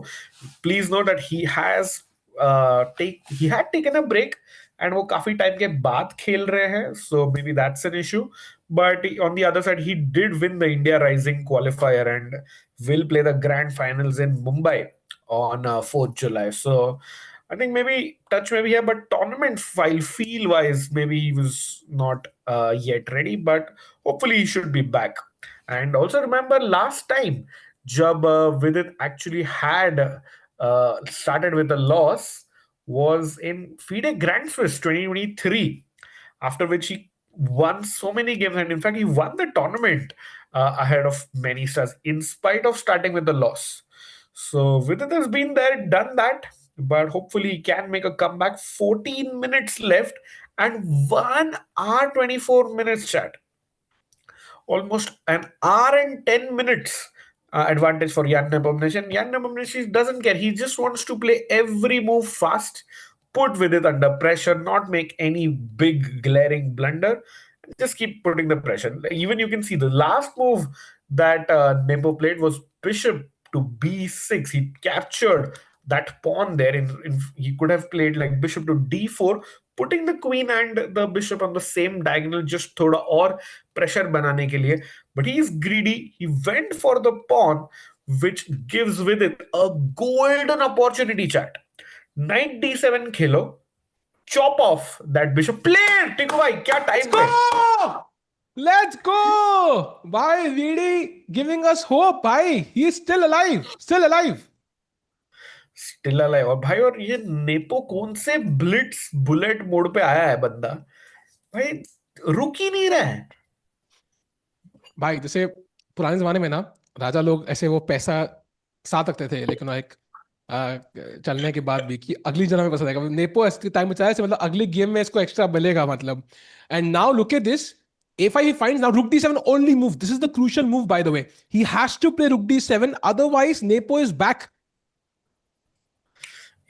Please know that he had taken a break and वो काफी time के बाद खेल रहे हैं, so maybe that's an issue. But on the other side, he did win the India Rising qualifier and will play the grand finals in Mumbai on 4th July. So I think maybe touch maybe here, but tournament feel wise, maybe he was not yet ready, but hopefully he should be back. And also remember last time, Jab Vidit actually had started with a loss was in FIDE Grand Swiss 2023, after which he won so many games, and in fact, he won the tournament ahead of many stars, in spite of starting with a loss. So Vidit has been there, done that, but hopefully he can make a comeback. 14 minutes left and 1 hour 24 minutes chat. Almost an hour and 10 minutes advantage for Jan Nepomniachtchi. Jan Nepomniachtchi doesn't care. He just wants to play every move fast, put with it under pressure, not make any big glaring blunder, just keep putting the pressure. Even you can see the last move that Nepo played was bishop to b6. He captured that pawn there. He could have played like bishop to d4, putting the queen and the bishop on the same diagonal, just thoda और pressure बनाने के लिए. But he is greedy. He went for the pawn, which gives with it a golden opportunity. Chat. Knight d7 Khelo, chop off that bishop. Play टिकू भाई, क्या Let's time पे. go! Let's go! Bhai, VD giving us hope. Bhai, he is still alive. Still alive. Still alive. और भाई, और ये nepo कौन से Blitz bullet mode पे आया है बंदा, भाई रुक ही नहीं रहा है. भाई जैसे पुराने जमाने में ना राजा लोग ऐसे वो पैसा साथ रखते थे, लेकिन एक चलने के बाद भी कि अगली जगह में पसंद आएगा नेपो ऐसे टाइम बचाया मतलब अगली गेम में इसको एक्स्ट्रा मिलेगा मतलब and now look at this A5 he finds now rook d7 only move. This is the crucial move by the way. He has to play rook d7 otherwise Nepo is back.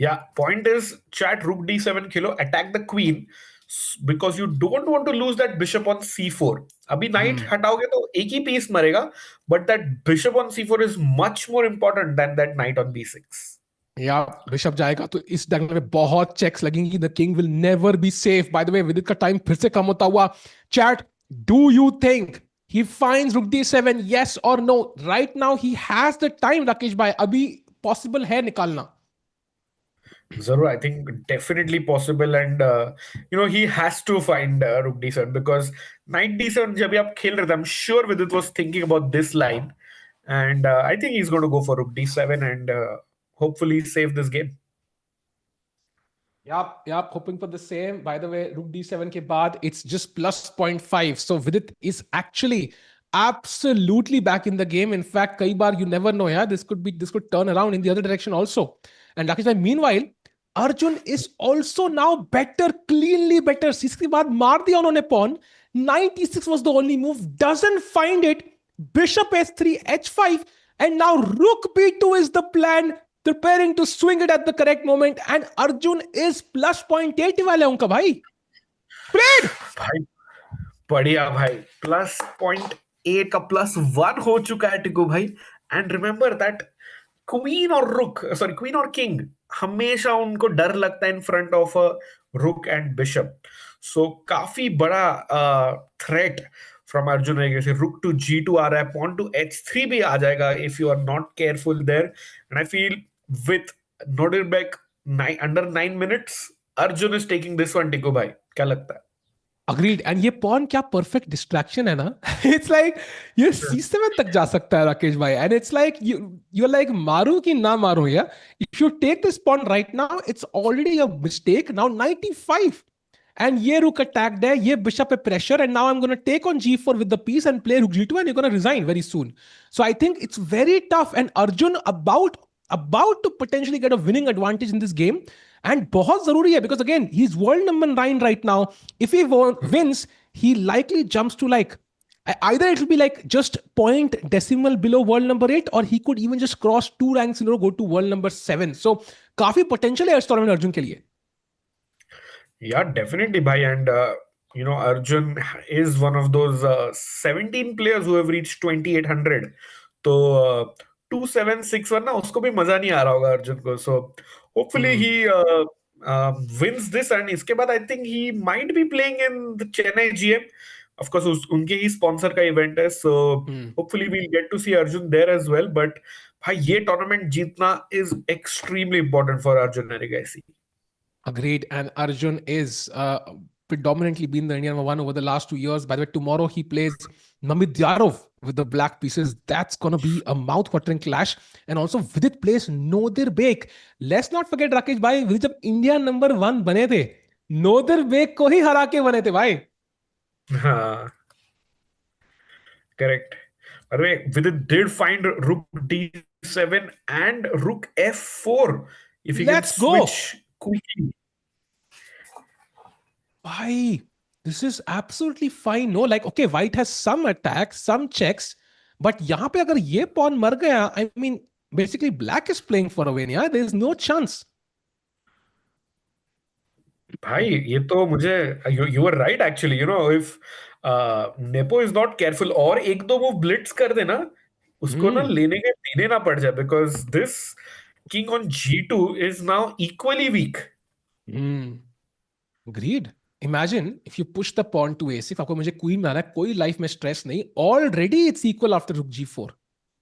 Yeah, point is chat rook d7 Khelo, attack the queen because you don't want to lose that bishop on c4. अभी knight हटाओगे तो एक ही piece मरेगा, but that bishop on c4 is much more important than that knight on b6. या bishop जाएगा तो इस diagonal में बहुत चेक्स लगेंगी the king will never be safe bye the way विदित का टाइम फिर से कम होता हुआ chat do you think he finds rook d7 yes or no right now he has the time Rakesh भाई अभी पॉसिबल है निकालना Zarur, I think definitely possible, and he has to find rook d7 because knight d7 जब भी आप खेल रहे थे, I'm sure Vidit was thinking about this line, and I think he's going to go for rook d7 and hopefully save this game. Yep, hoping for the same. By the way, rook d7 के बाद it's just plus 0.5. So Vidit is actually absolutely back in the game. In fact, कई बार you never know, yeah, this could turn around in the other direction also. And Rakesh, meanwhile, Arjun is also now better, cleanly better. इसके बाद मार दिया उन्होंने pawn. Knight e6 was the only move. Doesn't find it. Bishop s3, h5, and now rook b2 is the plan. Preparing to swing it at the correct moment, and Arjun is plus 0.8 वाले उनका भाई. Played. भाई बढ़िया भाई, plus 0.8 का +1 हो चुका है टिको भाई. एंड रिमेंबर दैट क्वीन और रुक, सॉरी क्वीन और किंग, हमेशा उनको डर लगता है इन फ्रंट ऑफ अ रुक एंड बिशप. सो काफी बड़ा थ्रेट फ्रॉम अर्जुन रहेगा. जैसे रुक टू g2 आ रहा है, पॉन टू h3 भी आ जाएगा if you are not careful there. And I feel with Nodirbek under 9 minutes, Arjun is taking this one. टिको भाई क्या लगता है? Agreed. And ये pawn क्या perfect distraction है ना? It's like ये c7 तक जा सकता है राकेश भाई. And it's like you're like मारू कि ना मारू या? If you take this pawn right now, it's already a mistake. Now 95. And ये rook attacked है, ये bishop पे pressure, and now I'm going to take on g4 with the piece and play rook g2, and you're going to resign very soon. So I think it's very tough, and Arjun about to potentially get a winning advantage in this game, and बहुत जरूरी है because again he's world number 9 right now. If he wins, he likely jumps to like either it will be like just point decimal below world number 8, or he could even just cross 2 ranks in a row, go to world number 7. So काफी potential है इस tournament Arjun के लिए. Yeah, definitely, bhai. And Arjun is one of those 17 players who have reached 2800. तो 2761 ना उसको भी मजा नहीं आ रहा होगा अर्जुन को. So hopefully he wins this, and इसके बाद I think he might be playing in the Chennai GM. Of course, उनके ही sponsor का event है. So hopefully we'll get to see Arjun there as well. But भाई ये tournament जीतना is extremely important for Arjun Narigasi. Agreed. And Arjun is predominantly been the Indian number 1 over the last 2 years. By the way, tomorrow he plays Namidyarov with the black pieces. That's going to be a mouth-watering clash. And also Vidit plays Nodirbek. Let's not forget, Rakesh bhai, Vidit जब India number 1 बने थे, Nodirbek को ही हरा के बने थे भाई. हाँ, correct. By the way, Vidit did find rook d7 and rook f4. If he Let's can go. switch quickly. Bhai, this is absolutely fine. No, like, okay, white has some attacks, some checks, but यहाँ पे अगर ये pawn मर गया, I mean, basically black is playing for a win, yeah? There is no chance. भाई ये तो मुझे you were right actually. If Nepo is not careful और एक दो मूव ब्लिट्स कर देना, उसको ना लेने के देने ना पड़ जाए, because this king on g2 is now equally weak. Agreed. Imagine if you push the pawn to a6, आपको मुझे queen में आना है, कोई life में stress नहीं. Already it's equal after rook g4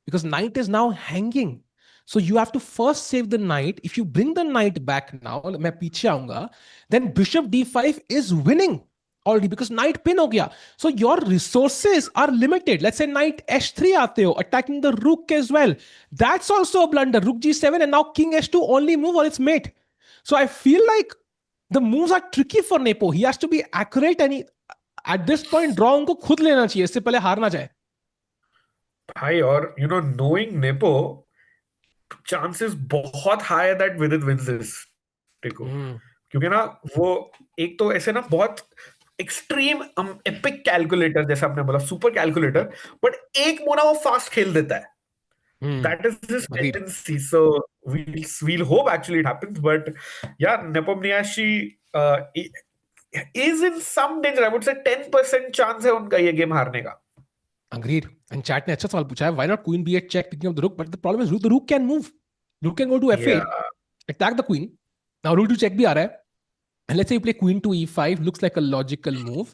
because knight is now hanging. So you have to first save the knight. If you bring the knight back now, मैं पीछे आऊंगा, then bishop d5 is winning already because knight pin हो गया. So your resources are limited. Let's say knight h3 आते हो, attacking the rook as well. That's also a blunder. Rook g7 and now king h2 only move or its mate. So I feel like the moves are tricky for Nepo. He has to be accurate, and at this point draw उनको खुद लेना चाहिए इससे पहले हार ना जाए. भाई और knowing Nepo, chances बहुत high है that Vidit wins this. देखो, Hmm. क्योंकि ना वो एक तो ऐसे ना बहुत एक्सट्रीम एपिक कैलकुलेटर जैसा आपने बोला सुपर कैलकुलेटर, बट एक मोना वो फास्ट खेल देता है. Hmm. That is his Agreed. tendency. So we'll hope actually it happens. But yeah, Nepomniachtchi is in some danger. I would say 10% chance है उनका ये गेम हारने का. Agreed. And chat ने अच्छा सवाल पूछा है, why not queen b8 check picking up the rook? But the problem is the rook can move. Rook can go to Yeah. f8, attack the queen. Now rook to check भी आ रहा है. And let's say you play queen to e5, looks like a logical move.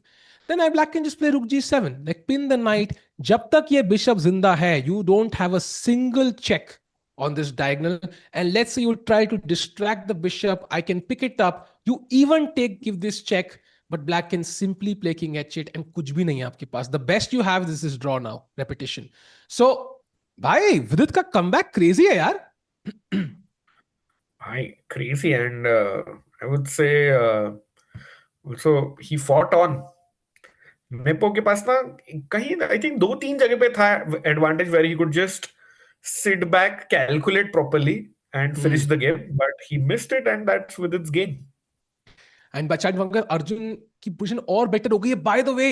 Then I black can just play rook g7, like pin the knight. जब तक ये bishop जिंदा है, you don't have a single check on this diagonal. And let's say you try to distract the bishop, I can pick it up. You even give this check, but black can simply play king h8 and कुछ भी नहीं है आपके पास. The best you have is this draw now, repetition. So, भाई विदित का comeback crazy है यार. Crazy, and I would say also he fought on. Nepo के पास ना कहीं आई थिंक दो तीन जगह पे था advantage where he could just sit back calculate properly and finish the game, but he missed it and that's with its game. And by Chad Vangar, Arjun की position और बेटर हो गई है. By the way,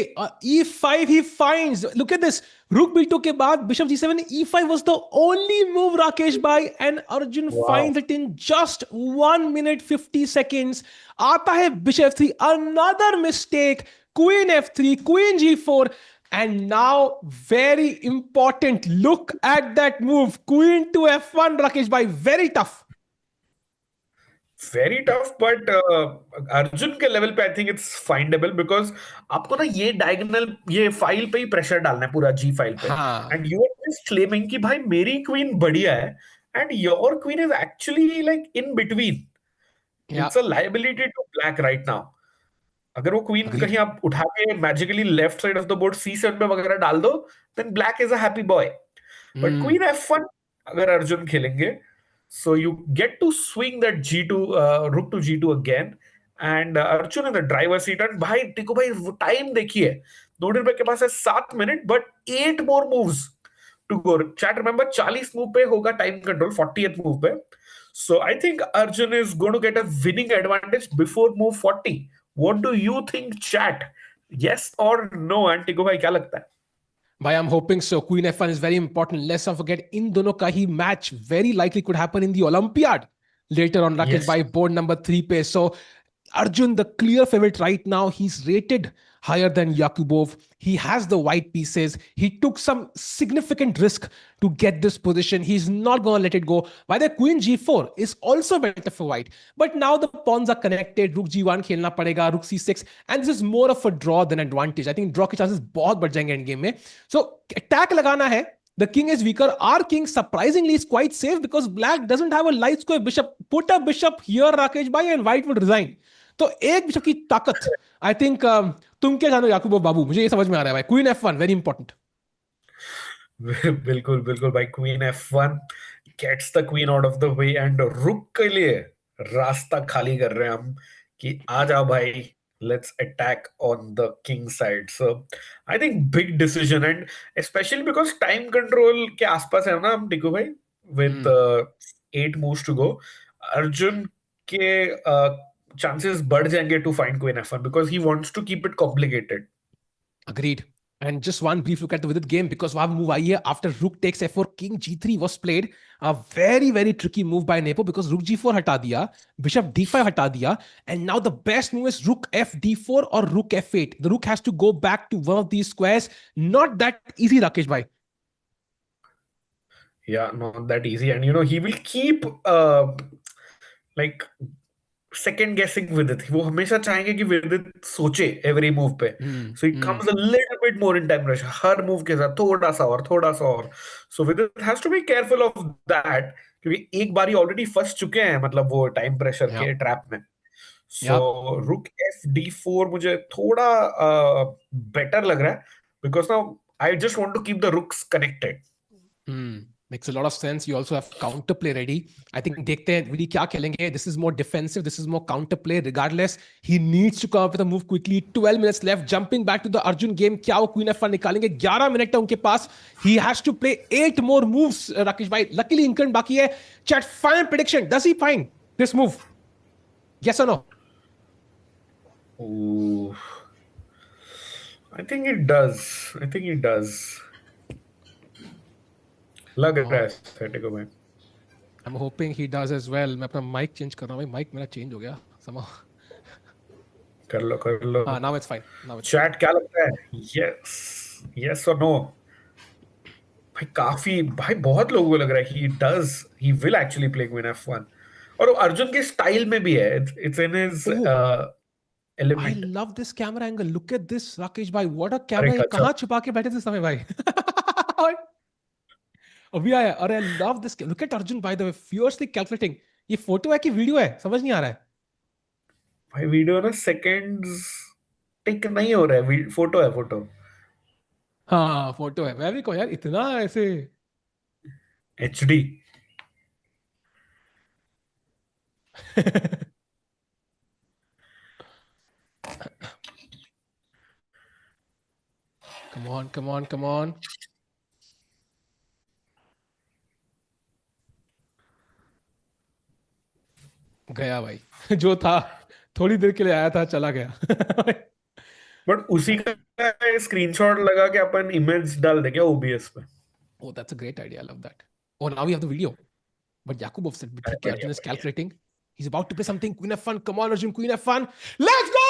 e5 he finds. Look at this. Rook b2 के बाद bishop g7, e5 was the only move, Rakesh bhai, and Arjun finds it in just 1 minute 50 seconds. आता है bishop f3, another mistake. Queen f3, queen g4. And now, very important. Look at that move. Queen to f1, Rakesh bhai. Very tough. Very tough, but Arjun के level पे आई think it's फाइंडेबल because आपको ना ये diagonal ये file पे ही pressure डालना है पूरा जी फाइल पे. हाँ. And you are just claiming कि भाई मेरी क्वीन बढ़िया है and your queen is actually like in between. Yeah. It's a liability to black right now. अगर वो क्वीन Agreed. कहीं आप उठा के magically left side of the board C7 पे वगैरह डाल दो, then black is a happy boy. But Hmm. Queen F1 अगर अर्जुन खेलेंगे, so you get to swing that G2 rook to G2 again, and Arjun in the driver's seat. And भाई टिको भाई time देखिए, नोडिरबेक के पास है 7 minute but 8 more moves to go. Chat remember 40 move पे होगा टाइम कंट्रोल 40th मूव पे. So I think Arjun is going to get a winning advantage before move 40. What do you think, chat? Yes or no? And टिको भाई क्या लगता है? Bhai, I'm hoping so. Queen F1 is very important. Let's not forget, in dono ka hi match very likely could happen in the Olympiad later on. Rakesh Yes. Bhai, board number 3 pe. So Arjun, the clear favorite right now. He's rated higher than Yakubov. He has the white pieces. He took some significant risk to get this position. He's not going to let it go. By the Queen G4 is also better for white. But now the pawns are connected. Rook G1 khelna padega, Rook C6. And this is more of a draw than advantage. I think draw ke chances bahut बढ़ जाएंगे end game में. So attack लगाना है. The king is weaker. Our king surprisingly is quite safe because black doesn't have a light square bishop. Put a bishop here, Rakesh bhai, and white would resign. तो एक bishop की ताकत I think तुम क्या जानो याकूब बाबू, मुझे ये समझ में आ रहा है भाई. Queen F1 very important. बिल्कुल बिल्कुल भाई. Queen F1 gets the queen out of the way and rook के लिए रास्ता खाली कर रहे हैं हम कि आ जाओ भाई, let's attack on the king side. So I think big decision, and specially because time control के आसपास है ना हम टिकू भाई, with 8 moves to go. Arjun के चांसेस बढ़ जाएंगे to find queen F1 because he wants to keep it complicated. Agreed. And just one brief look at the Vidit game because वहां move आई है after rook takes f4, king g3 was played. A very very tricky move by Nepo because rook g4 हटा दिया, bishop d5 हटा दिया, and now the best move is rook f d4 or rook f8. The rook has to go back to one of these squares. Not that easy, Rakesh bhai. Yeah, not that easy. And he will keep like second guessing Vidit. वो हमेशा चाहेंगे कि Vidit सोचे every move पे. So he comes a little bit more in time rush. Her move के साथ थोड़ा सा और थोड़ा सा और. So Vidit has to be careful of that क्योंकि एक बारी already फंस चुके हैं मतलब वो time pressure Yeah. के trap में. So Yeah. rook f d4 मुझे थोड़ा better लग रहा है because now I just want to keep the rooks connected. Makes a lot of sense. You also have counterplay ready. I think देखते हैं विडी क्या खेलेंगे. This is more defensive. This is more counterplay. Regardless, he needs to come up with a move quickly. 12 minutes left. Jumping back to the Arjun game. क्या वो Queen F1 निकालेंगे? 11 minute है उनके पास. He has to play 8 more moves. Rakesh भाई, luckily Incan बाकी है. Chat, final prediction. Does he find this move? Yes or no? Ooh. I think it does. I think it does. लग रहा है set को मैं. I'm hoping he does as well. मैं अपना mic change कर रहा हूँ भाई. Mic मेरा change हो गया somehow. कर लो. हाँ, now it's fine. Now it's Chat क्या लगता है? Yes or no? भाई बहुत लोगों को लग रहा है he will actually play Queen F1. और अर्जुन के स्टाइल में भी है. It's in his element. I love this camera angle. Look at this, Rakesh bhai. What a camera. अरे ये गजब. कहाँ छुपा के बैठे थे समय भाई. अभी आया. अरे I love this. Look at Arjun, by the way, fiercely calculating. ये फोटो है कि वीडियो है? समझ नहीं आ रहा है. भाई वीडियो ना सेकंड्स टिक नहीं हो रहा है. फोटो है फोटो. हाँ, फोटो है. मैं भी कहूँ यार, इतना ऐसे. HD. Come on. गया भाई. जो था थोड़ी देर के लिए आया था, चला गया. बट उसी का स्क्रीनशॉट लगा के अपन इमेज डाल दे क्या OBS पे. Oh, that's a great idea. I love that. Oh, now we have the video. But Yakubov said, ठीक है, Arjun is calculating. He's about to play something. Queen F1. Come on, Arjun. Queen F1. Let's go!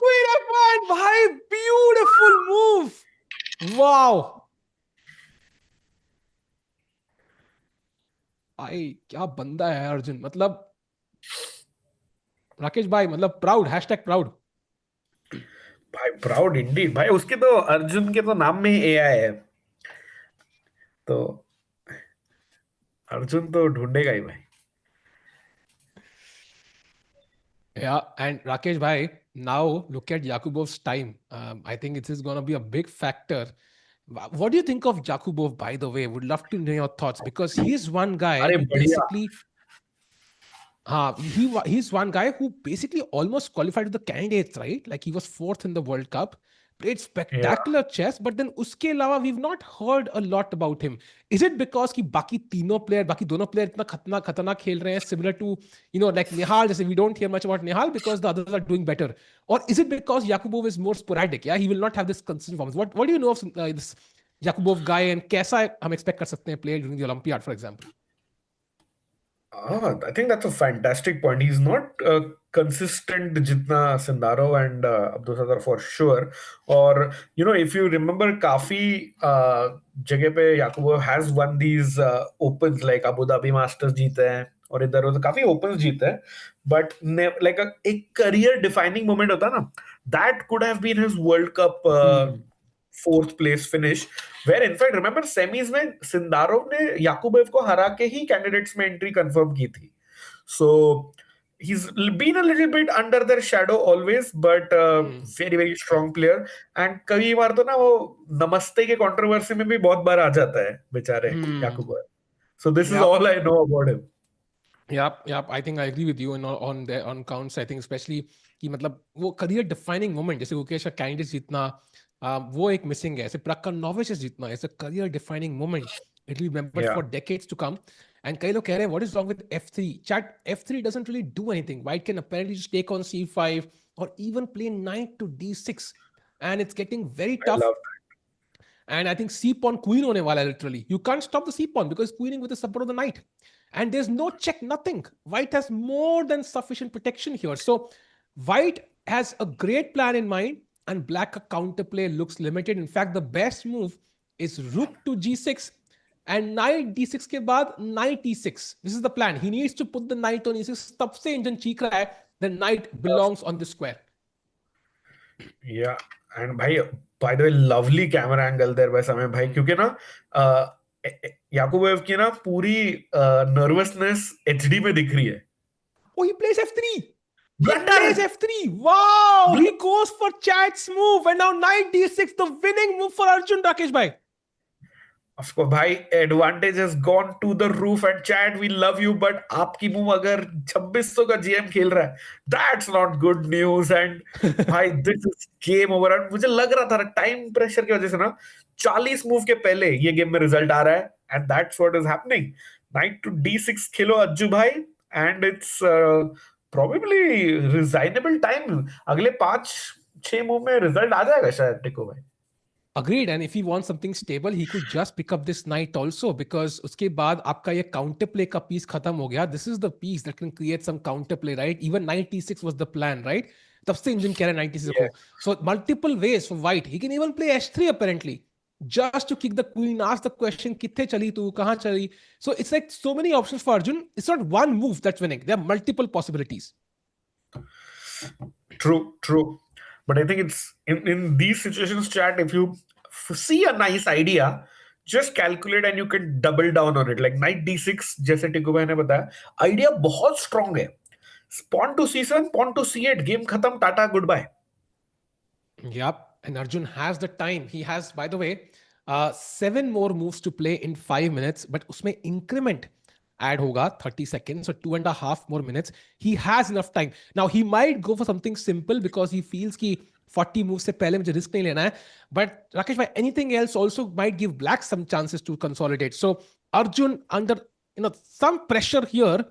Queen F1. Bhai, beautiful move. Wow. भाई क्या बंदा है अर्जुन. मतलब राकेश भाई, मतलब proud. #Proud. भाई प्राउड इंडीड. भाई उसके तो अर्जुन के तो नाम में ही AI है. तो अर्जुन तो ढूंढेगा ही भाई. Yeah, and Rakesh bhai, now look at Yakubov's time. I think it is going to be a big factor. What do you think of Yakubov, by the way? Would love to know your thoughts, because he's one guy अरे who बढ़िया. basically he's one guy who basically almost qualified with the candidates, right? Like he was 4th in the World Cup, played spectacular chess, but then uske alawa we've not heard a lot about him. Is it because कि बाकी दोनों player इतना खतरनाक खेल रहे हैं, similar to, like Nihal, जैसे we don't hear much about Nihal because the others are doing better? Or is it because Yakubov is more sporadic? Yeah, he will not have this consistent performance. What do you know of this Yakubov guy, and कैसा हम expect कर सकते हैं play during the Olympiad, for example? I think that's a fantastic point. He's not consistent जितना Sindaro and Abdulsatar for sure. और if you remember, काफी जगह पे Yakubov has won these opens, like Abu Dhabi Masters जीते हैं और इधर उधर काफी opens जीते हैं. But like एक career defining moment होता है ना, that could have been his World Cup 4th place finish, where in fact remember semis में सिंदारोव ने याकुबेव को हरा के ही कैंडिडेट्स में एंट्री कंफर्म की थी. So he's been a little bit under their shadow always, but very very strong player. And कई बार तो ना वो नमस्ते के कंट्रोवर्सी में भी बहुत बार आ जाता है बेचारे याकुबेव. So this is all I know about him. Yep. I think I agree with you on counts. I think especially कि मतलब वो career defining moment, जैसे गुकेश का कैंडिडेट जीतना, वो एक मिसिंग है. ऐसे प्रक्का नोविच जीतना, ऐसे career defining moment. It will be remembered for decades to come. And कई लोग कह रहे हैं, what is wrong with F3? Chat, F3 doesn't really do anything. White can apparently just take on C5 or even play knight to D6, and it's getting very tough. I love that. And I think C pawn queen होने वाला है literally. You can't stop the C pawn because queening with the support of the knight. And there's no check, nothing. White has more than sufficient protection here. So White has a great plan in mind, and black counterplay looks limited. In fact, the best move is rook to G6 and knight D6 के बाद knight E6. This is the plan. He needs to put the knight on E6. तब से engine चीख रहा है, the knight belongs on the square. Yeah, and भाई, by the way, lovely camera angle there by समय भाई, क्योंकि ना याकुबेव की ना पूरी नर्वसनेस HD में दिख रही है. Oh, he plays F3. He plays F3. Wow, he goes for Chat's move, and now knight D6, the winning move for Arjun, Rakesh bhai. उसको भाई advantage has gone to the roof and chat we love you but आपकी move अगर 2600 का GM खेल रहा है that's not good news and भाई this is game over and मुझे लग रहा था टाइम प्रेशर की वजह से ना 40 मूव के पहले ये गेम में रिजल्ट आ रहा है and that's what is happening knight to D6 खेलो अज्जू भाई and it's probably resignable time अगले 5-6 मूव में रिजल्ट आ जाएगा शायद टिको भाई Agreed. And if he wants something stable, he could just pick up this knight also because उसके बाद आपका ये counter play का piece खत्म हो गया. This is the piece that can create some counter play, right? Even knight e6 was the plan, right? तब से इंजन कह रहा है knight e6 रखो. So multiple ways for white. He can even play h3 apparently. Just to kick the queen, ask the question, कित्थे चली तू, कहाँ चली? So it's like so many options for Arjun. It's not one move that's winning. There are multiple possibilities. True. But I think it's in these situations, chat, if you see a nice idea, just calculate and you can double down on it. Like knight d6, जैसे टिकू भाई ने बताया, idea बहुत strong है. Pawn to c7, pawn to c8, game खत्म, Tata, goodbye. Yep. And Arjun has the time. He has, by the way, 7 more moves to play in 5 minutes, but उसमें increment add होगा 30 seconds, so 2.5 more minutes. He has enough time. Now, he might go for something simple because he feels कि 40 moves से पहले मुझे risk नहीं लेना है. But Rakesh bhai, anything else also might give black some chances to consolidate. So Arjun under some pressure here,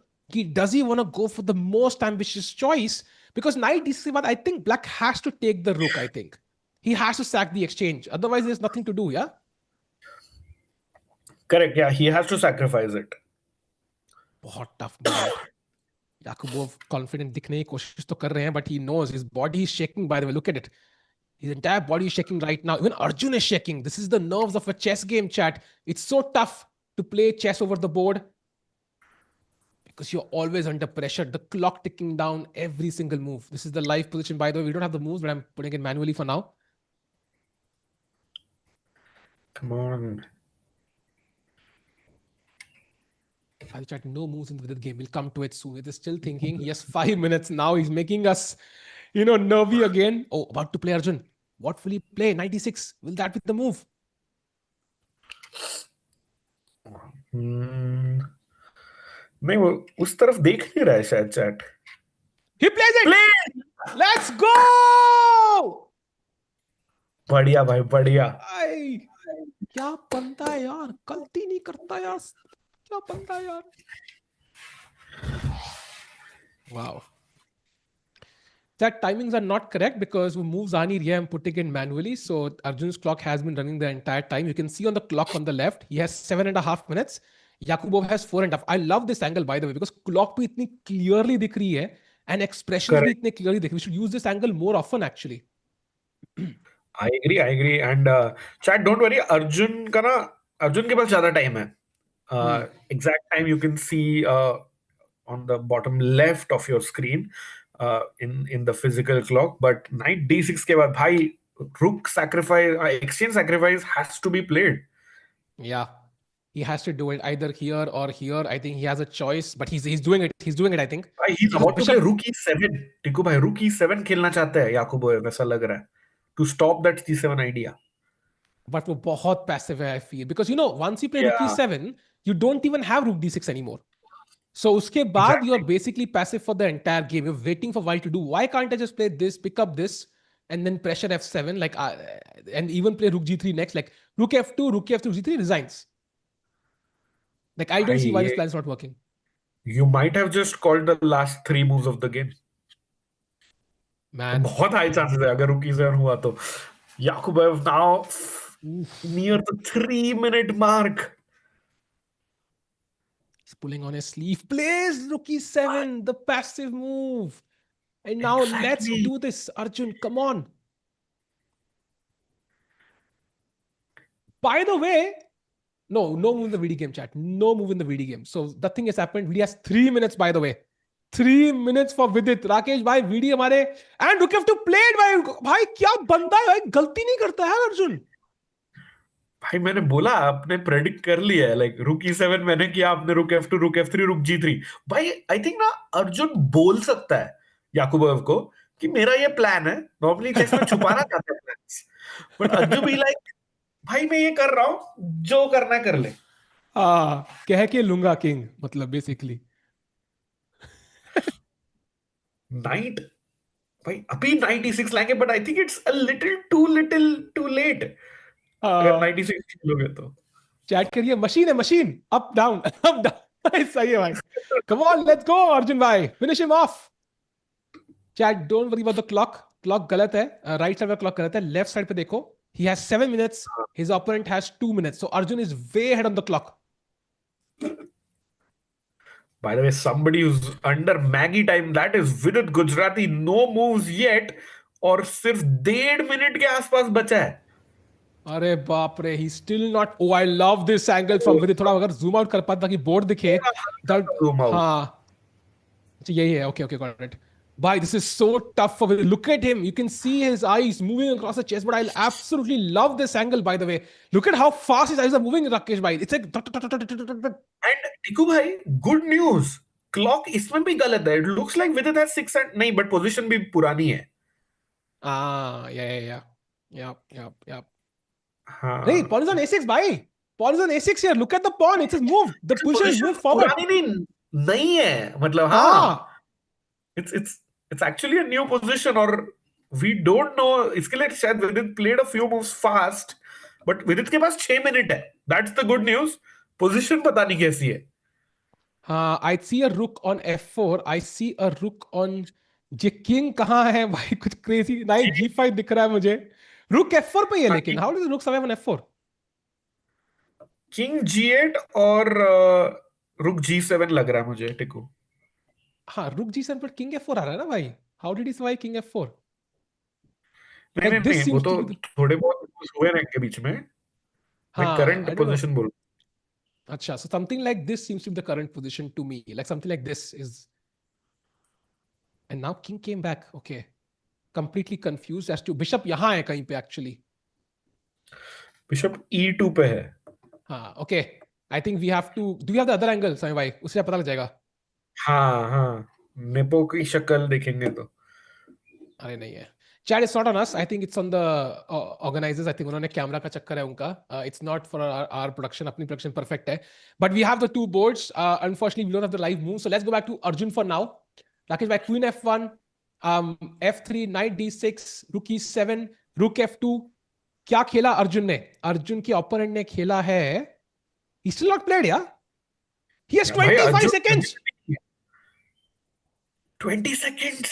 does he want to go for the most ambitious choice? Because knight d6, I think black has to take the rook, I think. He has to sack the exchange. Otherwise, there's nothing to do, yeah? Correct, yeah, he has to sacrifice it. बहुत tough moment. Yakubov confident दिखने की कोशिश तो कर रहे हैं, but he knows his body is shaking, by the way. Look at it. His entire body is shaking right now. Even Arjun is shaking. This is the nerves of a chess game, chat. It's so tough to play chess over the board because you're always under pressure. The clock ticking down every single move. This is the live position, by the way. We don't have the moves, but I'm putting it manually for now. Come on. I'll chat no moves in the game. We'll come to it soon. It is still thinking. He has 5 minutes now. He's making us, nervy again. Oh, about to play Arjun. What will he play? 96. Will that be the move? नहीं वो उस तरफ देख नहीं रहा है शायद chat. He plays it. Play! Let's go! बढ़िया भाई बढ़िया. क्या बनता है यार, गलती नहीं करता यार, क्या बनता है यार. Wow. That timings are not correct because moves are here. I'm putting in manually. So Arjun's clock has been running the entire time. You can see on the clock on the left, he has 7.5 minutes. Yakubov has 4.5. I love this angle, by the way, because clock पे इतनी clearly दिख रही है and expressions भी इतने clearly दिख रही है. We should use this angle more often, actually. I agree. And chat, don't worry. Arjun के पास ज्यादा time है. Exact time you can see on the bottom left of your screen in the physical clock. But knight d6 के बाद भाई rook sacrifice, exchange sacrifice has to be played. Yeah. He has to do it either here or here. I think he has a choice, but he's doing it. He's doing it, I think. He's about to play rook e7. टिकू भाई rook e7 खेलना चाहता है याकूबो, वैसा लग रहा है, to stop that c7 idea. But वो बहुत passive है, I feel. Because, once you play rook e7, you don't even have rook d6 anymore. So उसके बाद you're basically passive for the entire game. You're waiting for white to do. Why can't I just play this, pick up this, and then pressure f7, and even play rook g3 next? Like rook f2, rook f2, g3 resigns. Like I don't see why this plan is not working. You might have just called the last 3 moves of the game. Man. बहुत high chances है अगर rook e7 हुआ तो. Yakubov now near the 3-minute mark. He's pulling on his sleeve. Plays rook e7, the passive move. And now let's do this, Arjun. Come on. By the way, no move in the VD game, chat. No move in the VD game. So the thing has happened. VD has 3 minutes, by the way. 3 minutes for Vidit. Rakesh भाई VD हमारे and rook f2 played भाई क्या बनता है भाई, गलती नहीं करता है अर्जुन. भाई मैंने बोला आपने प्रेडिक्ट कर लिया है. लाइक rook e7 मैंने किया, आपने rook f2, rook f3, rook g3. भाई आई थिंक ना अर्जुन बोल सकता है याकूबोव को कि मेरा ये प्लान है. नॉर्मली चेस में छुपाना चाहता है प्लान्स, बट अर्जुन भी लाइक भाई मैं ये कर रहा हूं, जो करना है कर ले। कह के लूंगा किंग, मतलब बेसिकली। नाइट। भाई अभी 96 लाएंगे, but I think it's a little too late. अगर 96 खेलोगे तो। चैट करिए, मशीन है machine, up down up down. सही है भाई। Come on let's go Arjun भाई, finish him off. Chat don't worry about the clock, clock गलत है, राइट साइड में क्लॉक गलत है, लेफ्ट साइड पे देखो। He has 7 minutes, his opponent has 2 minutes, so Arjun is way head on the clock. By the way, somebody who's under Maggie time, that is Vidit Gujarati, no moves yet, और सिर्फ 1.5 minute के आसपास बचा है। अरे बाप रे, he still not, oh I love this angle from Vidit. थोड़ा अगर जूम आउट कर पाता ताकि बोर्ड दिखे। थोड़ा दैट, हल्का zoom out। हाँ, अच्छा यही है, okay okay got it. Bhai, this is so tough for Vidit. Look at him. You can see his eyes moving across the chest. But I absolutely love this angle, by the way. Look at how fast his eyes are moving, Rakesh bhai. It's like and Tiku भाई, good news, clock इसमें भी गलत है। It looks like Vidit has 6 and नहीं, but position भी पुरानी है। yeah. Yeah. Hey, हाँ, pawn is on a6, bhai. Pawn is on a6 here. Look at the pawn. It has moved. The position is position moved forward. पुरानी नहीं, नहीं है मतलब। हाँ, Ah. It's actually a new position, और we don't know. इसके लिए शायद विदित played a few moves fast, but विदित के पास 6 मिनट है। That's the good news. Position पता नहीं कैसी है। I see a rook on f4. I see a rook on, ये किंग कहाँ है भाई? कुछ क्रेजी नाइट g5 दिख रहा है मुझे। रुक f4 पे ही है, लेकिन हाउ डज रुक survive on f4? King G8 और रुक G7 लग रहा है मुझे टिकू। हाँ, रुक g7 पर किंग f4 आ रहा है ना भाई। How did he survive king f4? नहीं नहीं लाइक दिस नहीं, वो सीम्स तो टू बी द, थोड़े बहुत moves हुए ना इनके बीच में। मैं हाँ current I don't no. Position बोल। अच्छा, so something like this seems to be the current position to me, like something like this is, and now king came back. Okay, completely confused as to bishop यहाँ है कहीं पे actually. Bishop E2 पे है। हाँ okay, I think we have to, do you have the other angle समय भाई? उससे पता लग जाएगा। हाँ हाँ, नेपो की शक्ल देखेंगे तो। अरे नहीं है, chat it's not on us, I think it's on the organisers. I think उन्होंने कैमरा का चक्कर है उनका, it's not for our production. अपनी प्रोडक्शन परफेक्ट है, but we have the two boards, unfortunately we don't have the live move, so let's go back to Arjun for now. Rakesh भाई, queen f1, f3, night d6, रुक e7, रुक f2। क्या खेला अर्जुन ने? अर्जुन के opponent ने खेला है, he still not played, yeah, he has भाई 25 अर्जुन, seconds. 20 सेकेंड्स।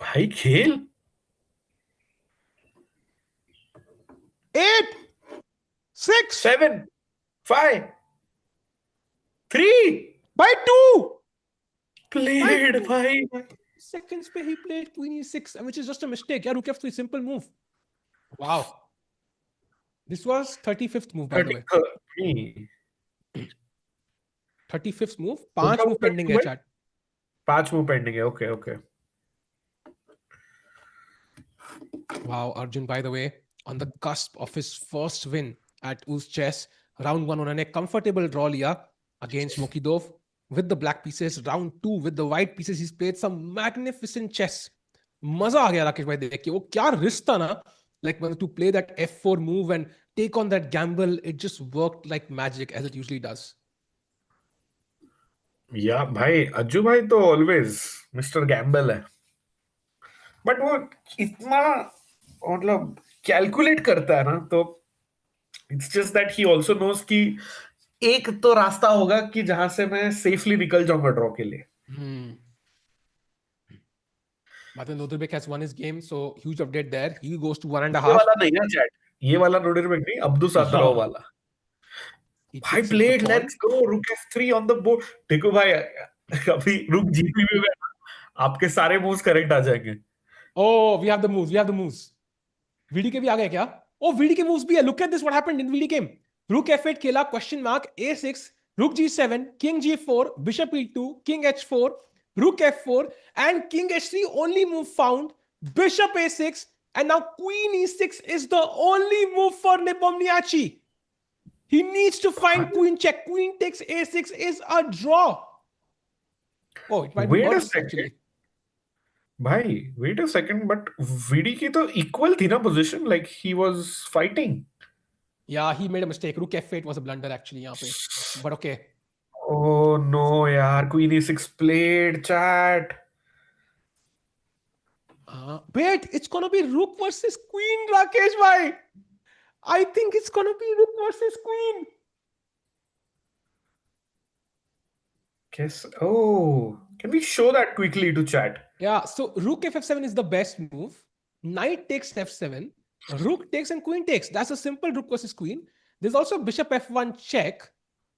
भाई खेल। 8, 6, 7, 5, 3 by 2, by प्लेड 2 भाई। seconds पे he played queen e6, which is just a mistake. Yeah, rook f3, simple move. Wow. This was 35th move, by the way. 33 35th move, हो गया 5 move वो pending है भाई। chat. 5 move pending है। Okay okay. Wow, Arjun, by the way, on the cusp of his first win at UzChess, round 1 उन्होंने comfortable draw लिया against Mokidov with the black pieces. Round 2 with the white pieces, he's played some magnificent chess. मजा आ गया राकेश भाई देख के, वो क्या रिस्क था ना, like when to play that f4 move and take on that gamble, it just worked like magic as it usually does. या भाई, अज्जू भाई तो ऑलवेज मिस्टर गैम्बल है। बट वो इतना मतलब कैलकुलेट करता है ना, तो it's just that he also knows कि एक तो रास्ता होगा कि जहां से मैं सेफली निकल जाऊंगा ड्रॉ के लिए। Hmm. But then Nodirbek has won his game, so huge update there. He goes to one and a ये half. वाला नहीं ना चैट, ये वाला नोडिरबेक नहीं, अब्दुल सातराव Yeah. वाला। He भाई takes up the played, pawn. Let's go, रुक F3 ऑन द बोर्ड। देखो भाई, अभी रुक जीपी में गया, आपके सारे मूव्स करेक्ट आ जाएंगे। Oh, we have the moves. We have the moves. VDK भी आ गया क्या? Oh, VDK moves भी है. Look at this. What happened in VDK game? Rook f8 खेला, question mark, a6, rook g7, king g4, bishop e2, king h4, rook f4, and king h3 only move found. Bishop a6, and now queen e6 is the only move for Nepomniachtchi. He needs to find queen check. Queen takes a6 is a draw. Oh, it might be wait a birds second, actually. भाई wait a second, but VD की तो equal थी ना position, like he was fighting. Yeah, he made a mistake. Rook f8 was a blunder actually यहाँ पे. But okay. Oh no यार, Queen e6 played, chat. Wait, it's gonna be Rook versus Queen, Rakesh bhai. I think it's gonna be Rook versus Queen. Guess. Oh, can we show that quickly to chat? Yeah, so Rook f7 is the best move. Knight takes f7. Rook takes and Queen takes. That's a simple Rook versus Queen. There's also Bishop f1 check,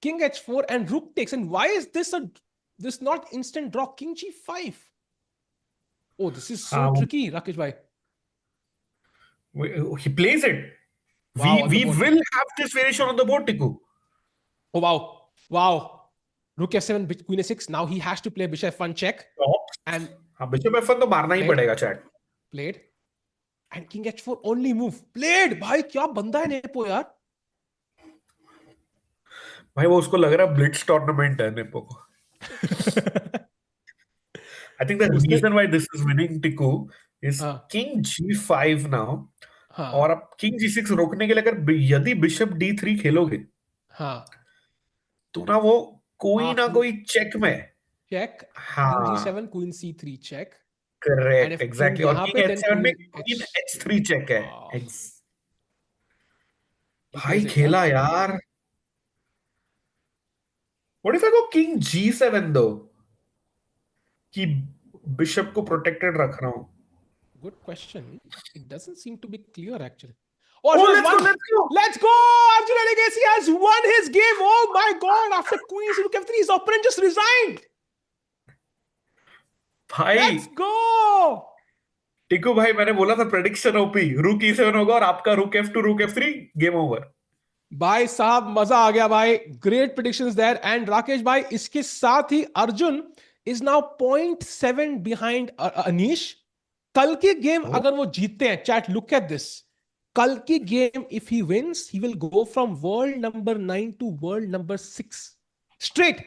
King h4, and Rook takes. And why is this not instant draw? King g5. Oh, this is so Um, tricky, Rakesh bhai. he plays it. Wow, We on the we board. will have this variation on the board, Tiku. Oh, wow. Wow. Rook f7, Queen a6. Now he has to play Bishop f1 check. And हाँ, Bishop f1 तो मारना ही played, पड़ेगा, chat. played. And King h4 only move. Played. भाई क्या बंदा है nepo यार. भाई वो उसको लग रहा है ब्लिट्स टूर्नामेंट है नेपो को. I think the उसने reason why this is winning, Tiku, is हाँ King g5 now. और हाँ अब King g6 रोकने के लिए अगर यदि Bishop d3 खेलोगे हाँ तो ना वो कोई ना Queen कोई चेक में. check. King हाँ, g7, Queen c3 check. And correct, if King exactly. और यहाँ King पे then h7 में Queen Queen h. h3 check है. Wow. He भाई plays it, yeah. खेला यार. What if I go King g7 though? कि बिशप को प्रोटेक्टेड रख रहा हूं. Good question. It doesn't seem to be clear actually. Oh, Oh, Arjun has let's go, won. let's go. Let's go! Arjun Legacy has won his game. Oh my god! After Queen c f3, his opponent just resigned. भाई Let's go! टिकू भाई, मैंने बोला था prediction OP, रूक e7 होगा और आपका रूक f2 रूक f3, गेम ओवर. भाई साहब मजा आ गया भाई. Great predictions there. And Rakesh भाई इसके साथ ही Arjun is now 0.7 behind Anish. कल की गेम अगर वो जीतते हैं, चैट लुक एट दिस. कल की game if he wins he will go from world number 9 to world number 6 straight,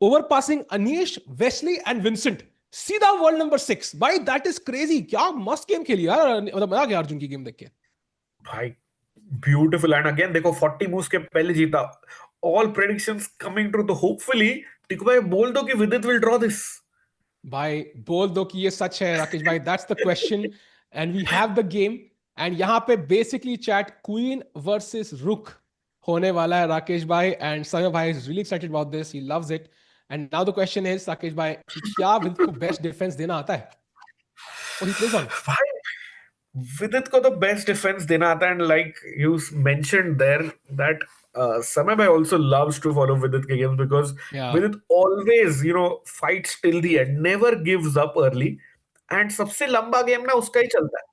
over passing Anish, Wesley and Vincent. सीधा वर्ल्ड नंबर 6. भाई दैट इज क्रेजी. क्या मस्त गेम खेली यार. मतलब मजा आ गया अर्जुन की गेम देख के. भाई ब्यूटीफुल. एंड अगेन देखो 40 मूव्स के पहले जीता. All predictions coming true. तो होपफुली टिकू भाई बोल दो कि विदित विल ड्रॉ दिस. भाई बोल दो कि ये सच है राकेश भाई. That's the question and we have the game. And यहां पे बेसिकली चैट क्वीन वर्सेस रुक होने वाला है राकेश भाई. एंड समय भाई is really excited about this. He loves it. And now the question is Rakesh भाई कि क्या विदित को बेस्ट डिफेंस देना आता है. और ही प्लेज ऑन. भाई विदित को तो बेस्ट डिफेंस देना आता है. And like you mentioned there that Samay भाई also loves to follow Vidit के games because या Vidit always fights till the end, never gives up early, and सबसे लंबा गेम ना उसका ही चलता है.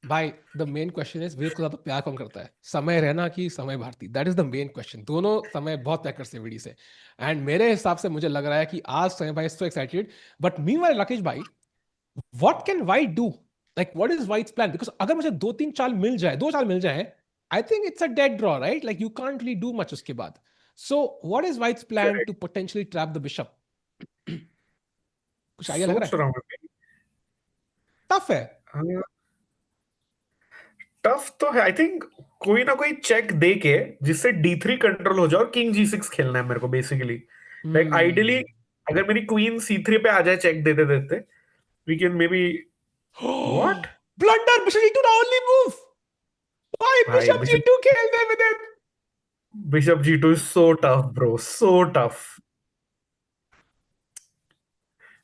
भाई द मेन क्वेश्चन इज विदित को ज्यादा प्यार कौन करता है, समय रैना की Samay Bharti. That is the main question. दोनों समय बहुत प्यार करते हैं विडी से. एंड मेरे हिसाब से मुझे लग रहा है कि आज समय भाई so excited. But meanwhile Rakesh भाई, what can white do? Like, what is white's plan? Because अगर मुझे दो तीन चाल मिल जाए, दो चाल मिल जाए, I think it's a dead draw, right? Like you can't really do much उसके बाद. So what is white's plan to potentially trap the bishop? कुछ आइडिया लग रहा सोच है? रहा हूँ. टफ है. टफ तो है. आई थिंक कोई ना कोई चेक दे के जिससे d3 कंट्रोल हो जाए और किंग g6 खेलना है मेरे को बेसिकली. लाइक आइडियली अगर मेरी क्वीन c3 पे आ जाए चेक देते देते, वी कैन मे बी. What? Blunder. Bishop g2 the only move. Why भाई Bishop g2 खेल दे with it? Bishop g2 is so tough, bro. So tough.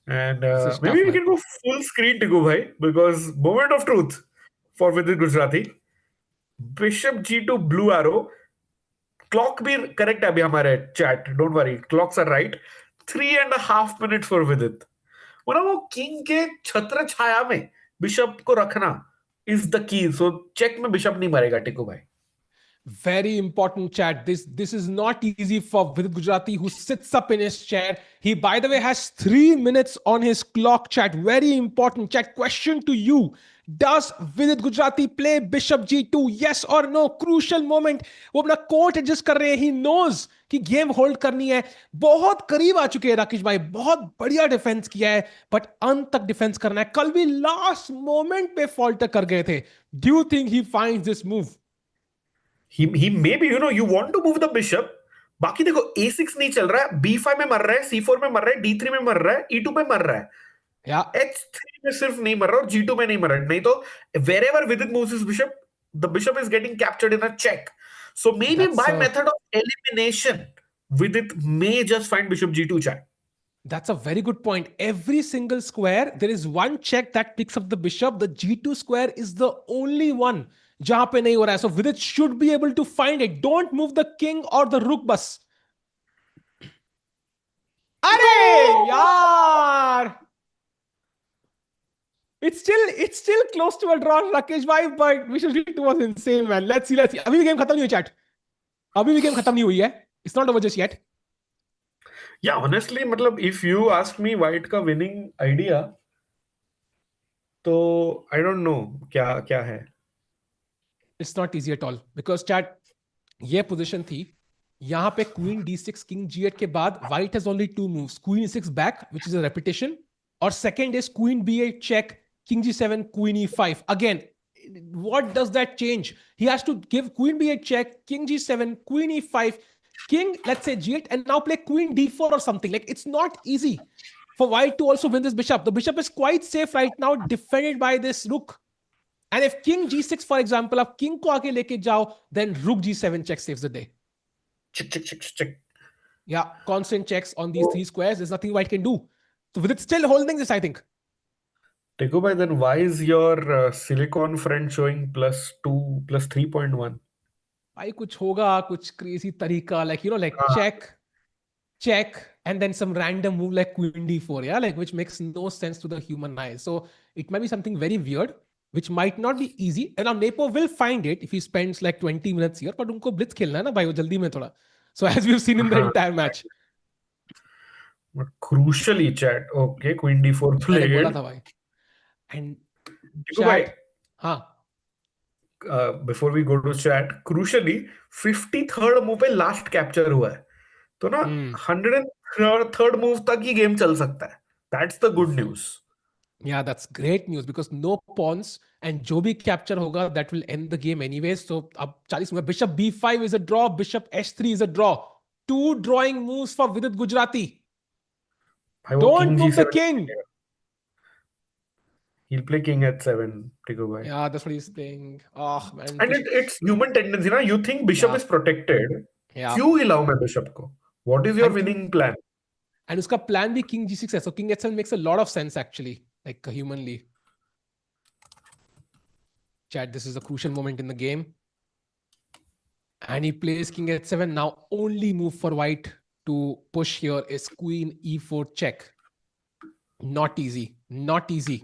And This is maybe tough, we man. can go full screen to go, bhai, because moment of truth for Vidit Gujarati. Bishop g2 blue arrow. Clock भी correct है अभी हमारे chat. Don't worry, clocks are right. 3.5 minutes for Vidit. वो king के छत्र छाया में bishop को रखना is the key. So check में बिशप नहीं मरेगा टिकू भाई. Very important chat. This is not easy for Vidit Gujarati who sits up in his chair. He, by the way, has 3 minutes on his clock, chat. Very important chat. Question to you. Does Vidit Gujarati play Bishop G2? Yes or no? Crucial moment. वो अपना court adjust कर रहे हैं. He knows कि game hold करनी है. बहुत करीब आ चुके हैं राकेश भाई. बहुत बढ़िया डिफेंस किया है, बट अंत तक डिफेंस करना है. कल भी लास्ट मोमेंट पे फॉल्टर कर गए थे. Do you think he finds this move? he maybe, you want to move the bishop. बाकी देखो a6 नहीं चल रहा है, b5 में मर रहा है, c4 में मर रहा है, d3 में मर रहा है, e2 में मर रहा है, या h3 में सिर्फ नहीं मर रहा और g2 में नहीं मर रहा. नहीं तो wherever Vidit moves his bishop, the bishop is getting captured in a check. So maybe that's by method of elimination, Vidit may just find bishop g2 chat. That's a very good point. Every single square, there is one check that picks up the bishop. The G2 square is the only one जहां पे नहीं हो रहा है. So Vidit should be able to find it. Don't move the king or the rook bus. अरे यार! It's still close to a draw, Rakesh bhai, but Bishop G2 was insane, man. Let's see. अभी भी game खत्म नहीं हुई chat. अभी भी game खत्म नहीं हुई है. It's not over just yet. Yeah, honestly, मतलब if you ask me white का winning idea, तो I don't know क्या क्या है. It's not easy at all because chat ये पोजीशन थी. यहां पे क्वीन d6 किंग g8 के बाद white has only two moves. Queen e6 back which is a repetition, और second is queen b8 check, king g7, queen e5. Again, what does that change? He has to give queen b8 check, king g7, queen e5, king, let's say g8, and now play queen d4 or something. Like, it's not easy for white to also win this bishop. The bishop is quite safe right now, defended by this rook. And if king g6, for example, आप king को आगे लेके जाओ, then rook g7 check saves the day. Check. Yeah, constant checks on these three squares. There's nothing white can do. So with it still holding this, I think. Take by then why is your silicon friend showing +2, +3.1? भाई कुछ होगा, कुछ crazy तरीका, like, like check, and then some random move like queen d4, yeah, like, which makes no sense to the human eye. So it might be something very weird, which might not be easy. And now Nepo will find it if he spends like 20 minutes here, but उनको blitz खेलना है ना भाई, वो जल्दी में थोड़ा. So as we've seen in the entire match. But crucially, chat. Okay, queen d4 मैंने बोला played. था भाई. And Tikku bhai, chat, हाँ, before we go to chat, crucially 53rd move पे लास्ट कैप्चर हुआ है, तो ना 103rd मूव तक ही गेम चल सकता है. That's the good news. yeah, that's great news because no pawns, and जो भी capture होगा, that will end the game anyways. So अब 40 होगा. Bishop b5 is a draw. Bishop h3 is a draw. Two drawing moves for Vidit Gujarati. भाई वो Don't king move the g7 king. he'll play king h7, Tikku bhai. Yeah, that's what he's playing. Oh man. And it's human tendency ना, you think bishop Yeah. is protected, Yeah. क्यों हिलाऊं मैं bishop को? What is your And winning plan? And उसका plan भी king g6 है. So king h7 makes a lot of sense actually, like humanly. Chat, this is a crucial moment in the game. And he plays king h7. Now only move for white to push here is queen e4 check. Not easy. Not easy.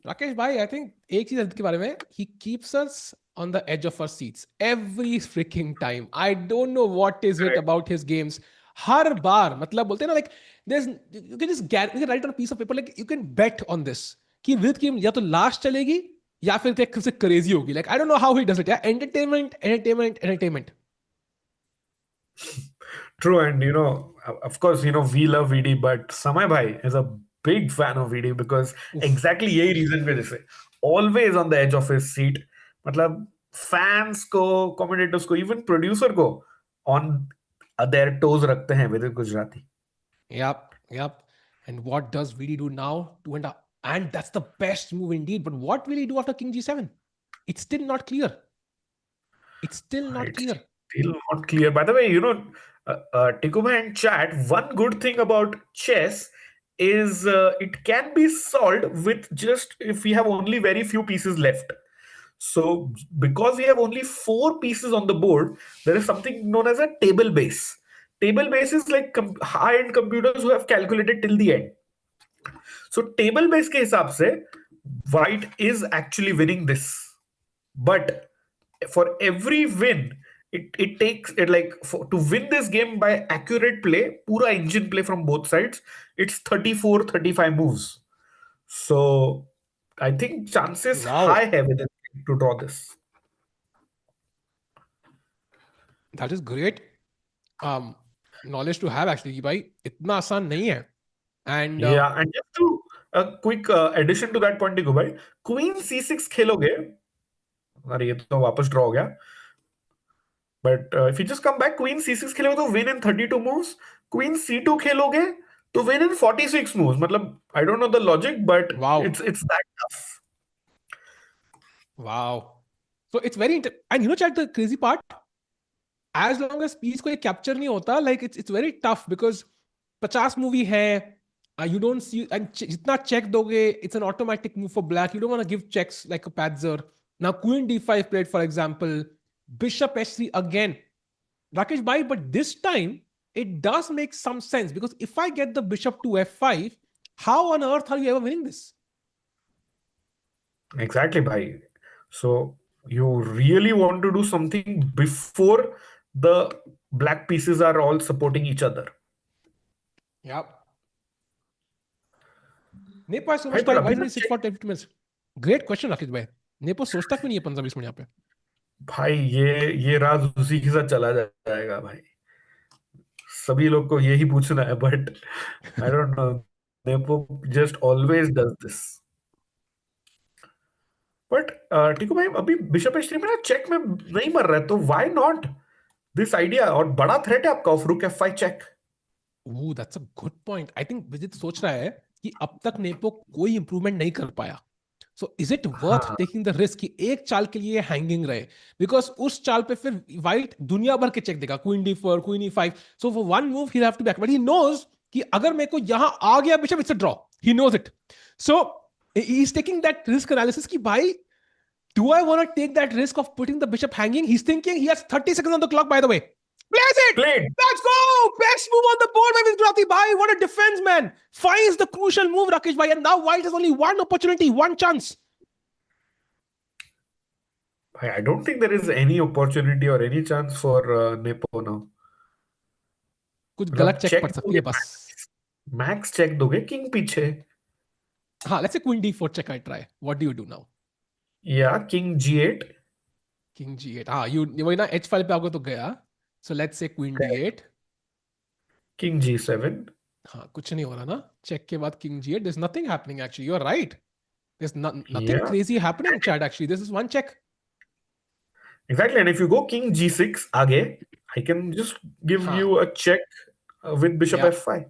Rakesh bhai, I think एक चीज के बारे में, he keeps us on the edge of our seats every freaking time. I don't know what is it about his games. हर बार, मतलब बोलते हैं ना, like, there's, you can just you can write on a piece of paper, like, you can bet on this कि with की या तो last चलेगी या फिर से क्रेजी होगी. Like, I don't know how he does it. Yeah, entertainment. True, and of course, we love VD, but Samay Bhai is a big fan of VD because exactly यही reason पे जैसे always on the edge of his seat. मतलब fans को, commentators को, even producer को on their toes रखते हैं Vidit Gujarati. Yep. And what does VD do now? And that's the best move indeed. But what will he do after king g7? It's still not clear. Still not clear. By the way, Tikuma and chat, one good thing about chess is it can be solved with just if we have only very few pieces left. So because we have only 4 pieces on the board, there is something known as a table base. Table base is like high-end computers who have calculated till the end. So table base के हिसाब से white is actually winning this. But for every win, it takes it like to win this game by accurate play, pura engine play from both sides, it's 34-35 moves. So I think chances high Wow, have it to draw this. that is great knowledge to have actually कि भाई इतना आसान नहीं है. And Yeah, and just to a quick addition to that point, देखो भाई, queen c6 खेलोगे, अरे ये तो वापस ड्रॉ हो गया. But if you just come back, queen c6 खेलोगे तो win in 32 moves. Queen c2 खेलोगे तो विन इन 46 मूव्स. मतलब आई don't know the logic, but wow, it's that tough. wow. So it's very and you know check the crazy part. As long as piece को ये capture नहीं होता, like it's very tough because 50 movie है, you don't see and जितना check दोगे, it's an automatic move for black. You don't want to give checks like a Padzer. Now Queen D5 played, for example, Bishop H3 again. Rakesh bhai, but this time it does make some sense because if I get the Bishop to F5, how on earth are you ever winning this? Exactly, bhai. So you really want to do something before the black pieces are all supporting each other. Yeah. Nepo has so भाई much पर time. Why अभी doesn't तक he sit check. for 10 15 minutes? Great question, Rakesh bhai. Nepo सोचता क्यों नहीं है 15-20 minute यहाँ पे? भाई ये राज उसी के साथ चला जाएगा भाई. सभी लोग को यही पूछना है, but I don't no, nepo just always does this. But Tiku भाई, अभी बिशप एच3 में ना चेक में नहीं मर रहा है, तो व्हाई नॉट दिस आइडिया? और बड़ा थ्रेट है आपका of rook F5 check. Ooh, that's a good point. I think Vidit सोच रहा है कि अब तक नेपो कोई इंप्रूवमेंट नहीं कर पाया. So is it worth हाँ, taking the risk कि एक चाल के लिए हैंगिंग रहे? Because उस चाल पे फिर व्हाइट दुनिया भर के चेक देगा, queen D4, queen E5. So for one move he'll have to back, but he knows कि अगर मेरे को यहां आ गया bishop, it's a draw. He knows it. So he's taking that risk analysis कि भाई, do I want to take that risk of putting the bishop hanging? He's thinking he has 30 seconds on the clock, by the way. Blaze it! Played. Let's go! Best move on the board by Vikrati Bhai. What a defense, man. Finds the crucial move, Rakesh Bhai. And now White has only one opportunity, one chance. भाई I don't think there is any opportunity और any chance for Nepo now. कुछ गलत मतलब check check पड़ सकती दोगे है बस. मैक्स चेक दोगे किंग पीछे, हाँ, let's say Queen D4 check I try. What do you do now? या किंग G8. King G8. हाँ, वही ना H file पे आओगे तो गया. So let's say Queen D8. King G7. हाँ, कुछ नहीं हो रहा ना. Check के बाद King G8. There's nothing happening actually. You're right. There's nothing Yeah, crazy happening, Chad, actually. This is one check. exactly. And if you go king G6 आगे, I can just give हाँ, you a check with bishop yeah. F5.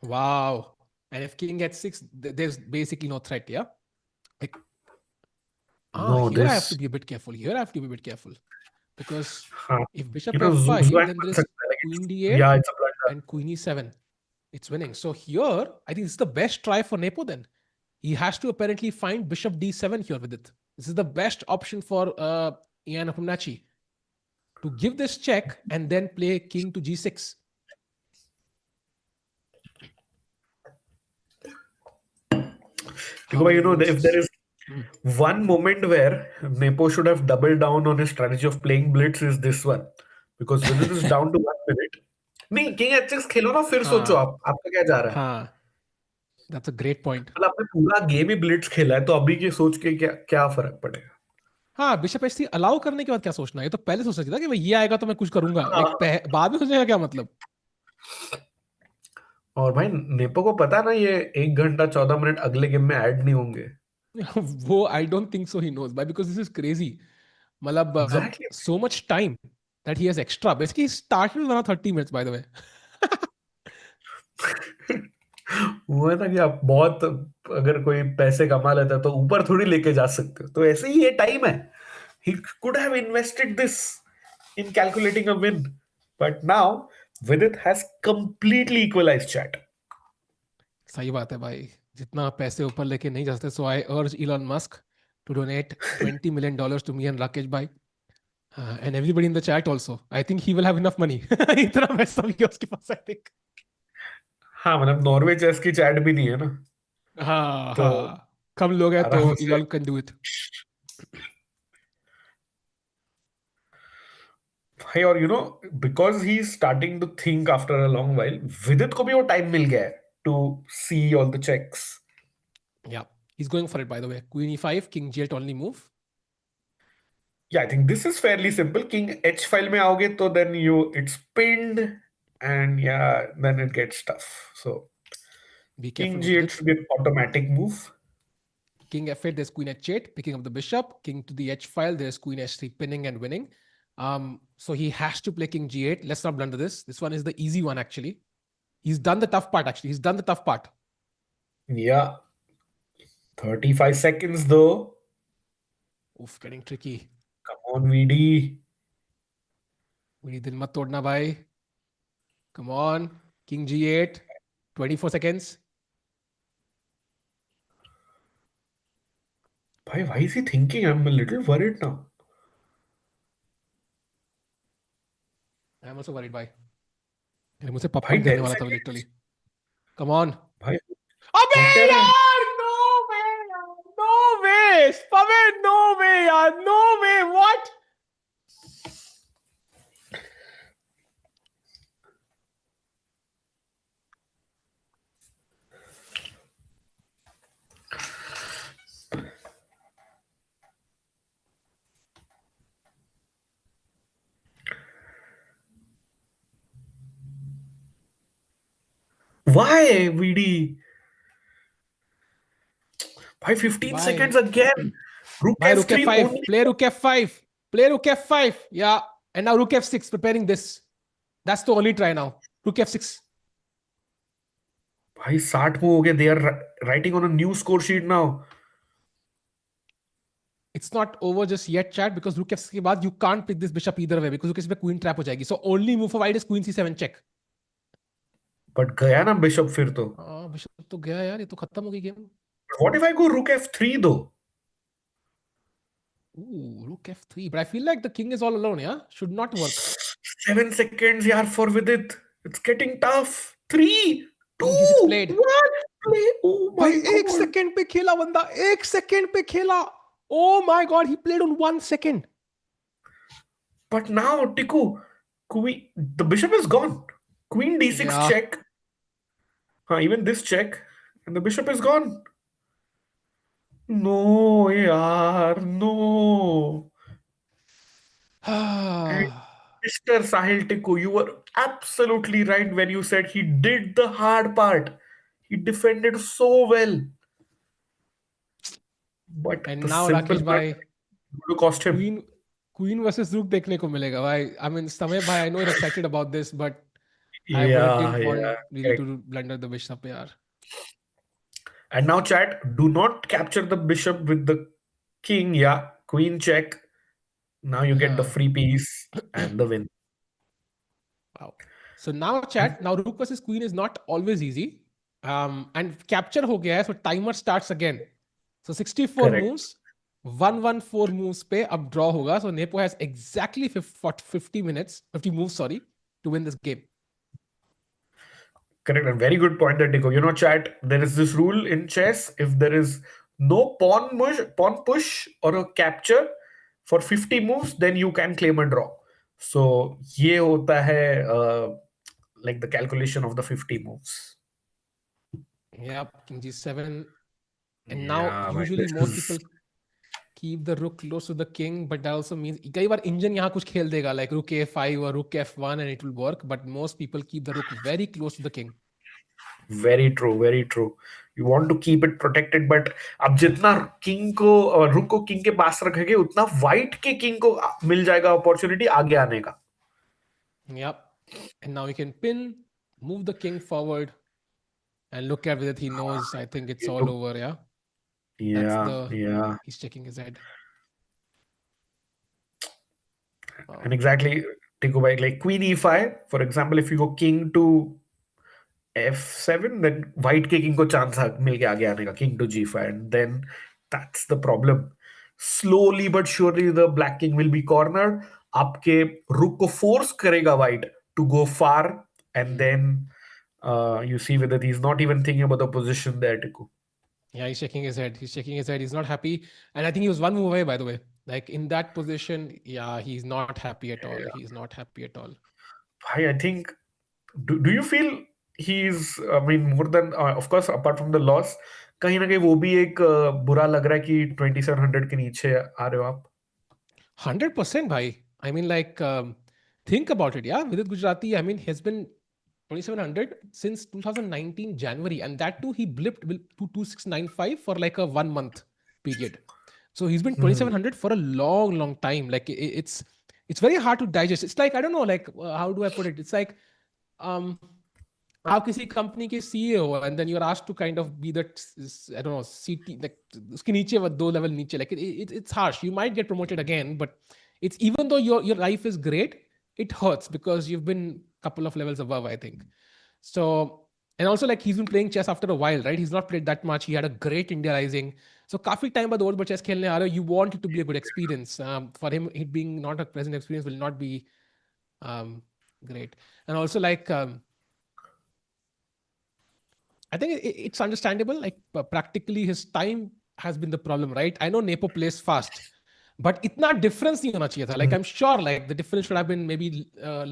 Wow. And if king gets 6, there's basically no threat, yeah? Like, No, here I have to this, be a bit careful. Here I have to be a bit careful. Because हाँ, if bishop you know, F5, Zuzwan then बन there is सकता है, like queen yeah, D8 it's a blunder. and queen E7. It's winning. So here, I think this is the best try for Nepo then. He has to apparently find bishop D7 here with it. This is the best option for Ian Apumnachi to give this check and then play king to G6. Because you know, if there is one moment where Nepo should have doubled down on his strategy of playing blitz, is this one. Because when it is down to 1 minute, नहीं, king H6 खेलो ना, फिर सोचो हाँ, आपका क्या जा रहा है. हाँ, that's a great point. मतलब आपने पूरा गेम ही ब्लिट्स खेला है, तो अभी की सोच के क्या क्या फर्क पड़ेगा. हाँ, बिशप एच3 अलाउ करने के बाद क्या सोचना है? ये तो पहले सोच सकती था कि भाई ये आएगा तो मैं कुछ करूंगा. हाँ. लाइक बाद में सोचेगा क्या मतलब? और भाई नेपो को पता है ना, ये 1 घंटा 14 मिनट अगले गेम में ऐड नहीं होंगे. वो I don't think so he knows by because this is crazy. मतलब exactly. so much time that he has extra. Basically, he started with around 30 minutes, by the way. वो है ना कि आप बहुत, अगर कोई पैसे कमा लेता है तो ऊपर थोड़ी लेके जा सकते हो, तो ऐसे ही ये टाइम है. He could have invested this in calculating a win, but now Vidit has completely equalized chat. सही बात है भाई. जितना पैसे ऊपर लेके नहीं जा सकते. So I urge Elon Musk to donate $20 million to me and Rakesh bhai. And everybody in the chat also. I think he will have enough money. इतना पैसा भी है उसके पास, I think. हाँ, मतलब नॉर्वे चेस की चैट भी नहीं है ना, हाँ, तो हाँ. कम लोग हैं तो आराम से. Elon can do it. भाई, और because he's starting to think after a long while, विदित को भी वो टाइम मिल गया है to see all the checks. Yeah, he's going for it, by the way. Queen e5, king g8 only move. Yeah, I think this is fairly simple. King h file में आओगे तो then it's pinned, and yeah, then it gets tough. So Be king careful with g8 it. should be an automatic move. King f8, there's queen h8, picking up the bishop. King to the h file, there's queen h3, pinning and winning. So he has to play king g8. Let's not blunder this. This one is the easy one, actually. He's done the tough part, actually. He's done the tough part. Yeah, 35 seconds though. Oof, getting tricky. Come on, VD. मेरी दिल मत तोड़ना भाई. Come on. King g8. 24 seconds. Bhai, why is he thinking? I'm a little worried now. I'm also worried भाई. मुझसे popcorn Bhai, गिरने 10 वाला था seconds. Literally. Come on. Bhai, अबे हो क्या रहा है? यार, no way यार, no way, Pavan, no way यार, no way, what? Why, VD? Bhai, 15 Bye. seconds again. Rook Bye, rook f3 f5. only. Play rook f5. Play rook f5. Yeah. And now rook f6, preparing this. That's the only try now. Rook f6. Bhai, 60 move ho gaya. They are writing on a new score sheet now. It's not over just yet, chat, because rook f6 के बाद you can't pick this bishop either way because rook f6 पे queen trap हो जाएगी. So only move for white is queen c7 check. But गया ना bishop फिर तो. हाँ, bishop तो गया यार, ये तो खत्म हो गई game. What if I go rook f3 though? Ooh, rook f3. But I feel like the king is all alone, yeah? Should not work. 7 seconds yaar for Vidit. It's getting tough. 3, King g6 2, played. 1, play. Oh भाई my एक god. Second पे खेला बंदा, एक second पे खेला. Oh my god, he played on 1 second. But now, Tiku, the bishop is gone. Queen d6 Yeah. check. Even this check. And the bishop is gone. No, yaar, no. And Mr. Sahil Tiku, you were absolutely right when you said he did the hard part. He defended so well. But And the now simple Rakesh part भाई, would cost him. Queen versus रूक देखने को मिलेगा भाई. I mean, समय भाई, I know you're excited about this, but I Yeah, didn't want yeah. really Correct. to blunder the bishop yaar. And now, chat, do not capture the bishop with the king. Yeah, queen check. Now you get the free piece and the win. Wow. So now chat, now rook versus queen is not always easy. And capture हो गया है, so timer starts again. So 64 Correct. moves, 114 moves पे अब draw होगा. So Nepo has exactly 50 minutes, 50 moves, sorry, to win this game. Correct. And very good point there, Tico. Chat, there is this rule in chess. If there is no pawn push or a capture for 50 moves, then you can claim a draw. So, ये होता है like the calculation of the 50 moves. Yeah, king g7. And now Yeah, man, usually this most is people keep the rook close to the king, but that also means कई बार engine यहाँ कुछ खेल देगा, like rook a5 or rook f1 and it will work, but most people keep the rook very close to the king. very true, very true. You want to keep it protected, but अब जितना king को रुक को king के पास रखेंगे उतना white के king को मिल जाएगा अपॉर्चुनिटी आगे आने का. Yep. And now he can pin, move the king forward, and look at Vidit. He knows, I think it's all over, yeah? Yeah. He's checking his head. Wow. And exactly, take away like queen e5, for example, if you go king to f7, then white के king को chance मिल के आगे आने का, king to g5, and then that's the problem. Slowly but surely the black king will be cornered. आपके rook को force करेगा white to go far, and then you see whether he's not even thinking about the position there, Tiku. Yeah, he's shaking his head. He's not happy. And I think he was one move away, by the way. Like in that position, yeah, he's not happy at all. He's not happy at all. भाई I think do you feel he's I mean more than of course apart from the loss कहीं ना कहीं वो भी एक बुरा लग रहा है कि 2700 के नीचे आ रहे हो आप. 100%, bhai. I mean, like, think about it. Yeah, Vidit Gujarati, I mean, has been 2700 since 2019 January, and that too he blipped to 2695 for like a 1 month period. So he's been Hmm. 2700 for a long, long time. Like it's very hard to digest. It's like I don't know, like how do I put it? It's like um आप किसी company के CEO हो and then you're asked to kind of be that I don't know CT like उसके नीचे वो 2 level नीचे like it's harsh. You might get promoted again, but it's even though your life is great, it hurts because you've been a couple of levels above, I think. So and also like he's been playing chess after a while, right? He's not played that much. He had a great India Rising. So काफी time बाद और बार chess खेलने आ रहे हो, you want it to be a good experience. For him, it being not a pleasant experience will not be um, great. And also like I think it's understandable. Like practically, his time has been the problem, right? I know Nepo plays fast, but itna difference nahi hona chahiye tha. Like I'm sure, like the difference should have been maybe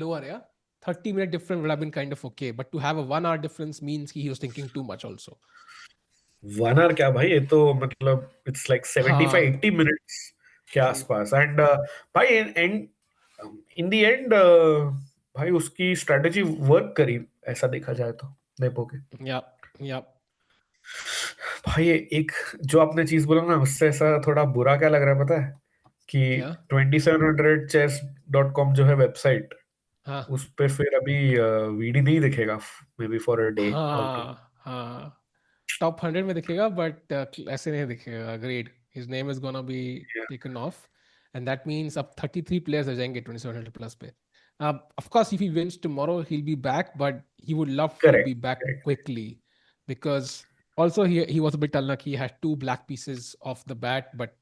lower. Yeah, 30-minute difference would have been kind of okay, but to have a 1 hour difference means he was thinking too much also. 1 hour क्या भाई, ये तो मतलब it's like 75 हाँ, 80 minutes के true. आसपास. And भाई and in the end भाई उसकी स्ट्रेटजी वर्क करी, ऐसा देखा जाए तो नेपो के. Yeah, yeah, भाई ये एक जो आपने चीज बोला ना, उससे ऐसा थोड़ा बुरा क्या लग रहा है पता है कि yeah, 2700chess.com जो है वेबसाइट, हाँ, उस पे फिर अभी वीडी नहीं दिखेगा, may be for a day और टू. हाँ, हाँ. टॉप 100 में दिखेगा बट ऐसे नहीं दिखेगा grade his name is gonna be taken of and that means अब 33 प्लेयर्स आ जाएंगे 2700 प्लस पे of course if he wins tomorrow he'll be back but he would love to be correct back correct. quickly because also he was a bit unlucky he had 2 black pieces off the bat but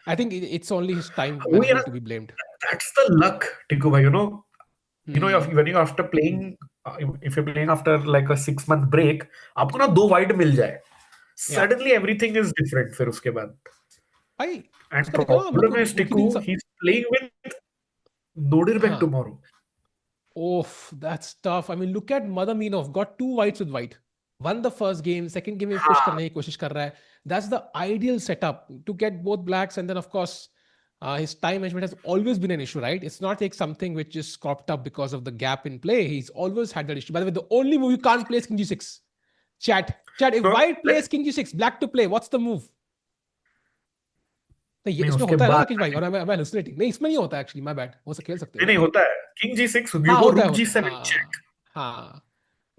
I think it's only his time वो यार, management to be blamed. That's the luck Tiku भाई. Hmm. when you after playing, if you're playing after like a 6 month break, आपको ना दो wide मिल जाए, Yeah. suddenly everything is different फिर उसके बाद. भाई And उसका देखो ना problem is उनकी Tiku, team he's playing with Nodirbek हाँ. tomorrow. Oh, that's tough. I mean, look at Madaminov. Got 2 whites with white. Won the first game. Second game में push करने की कोशिश कर रहा है. That's the ideal setup to get both blacks. And then of course, his time management has always been an issue, right? It's not like something which is cropped up because of the gap in play. He's always had that issue. By the way, the only move you can't play is King G6. Chat. If No, white plays King G6, black to play. What's the move? नहीं ये नहीं इसमें उसके होता है ना बाद राकेश भाई और मैं hallucinating नहीं इसमें नहीं होता एक्चुअली माय बैड वो सब खेल सकते नहीं हो. नहीं होता है. King G6, you हाँ go होता है Rook होता है G7 check, हाँ हाँ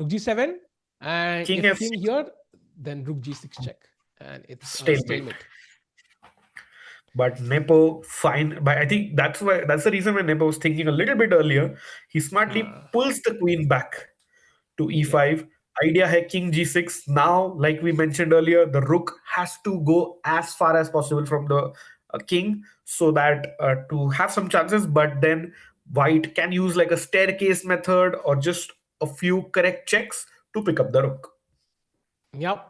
Rook G7 and King if king F6 here then Rook G6 check and it's a stalemate. stalemate. But Nepo fine, but I think that's the reason when Nepo was thinking a little bit earlier, he smartly हाँ pulls the queen back to yeah e5. Idea hai king g6. Now, like we mentioned earlier, the rook has to go as far as possible from the king so that to have some chances. But then white can use like a staircase method or just a few correct checks to pick up the rook. yeah.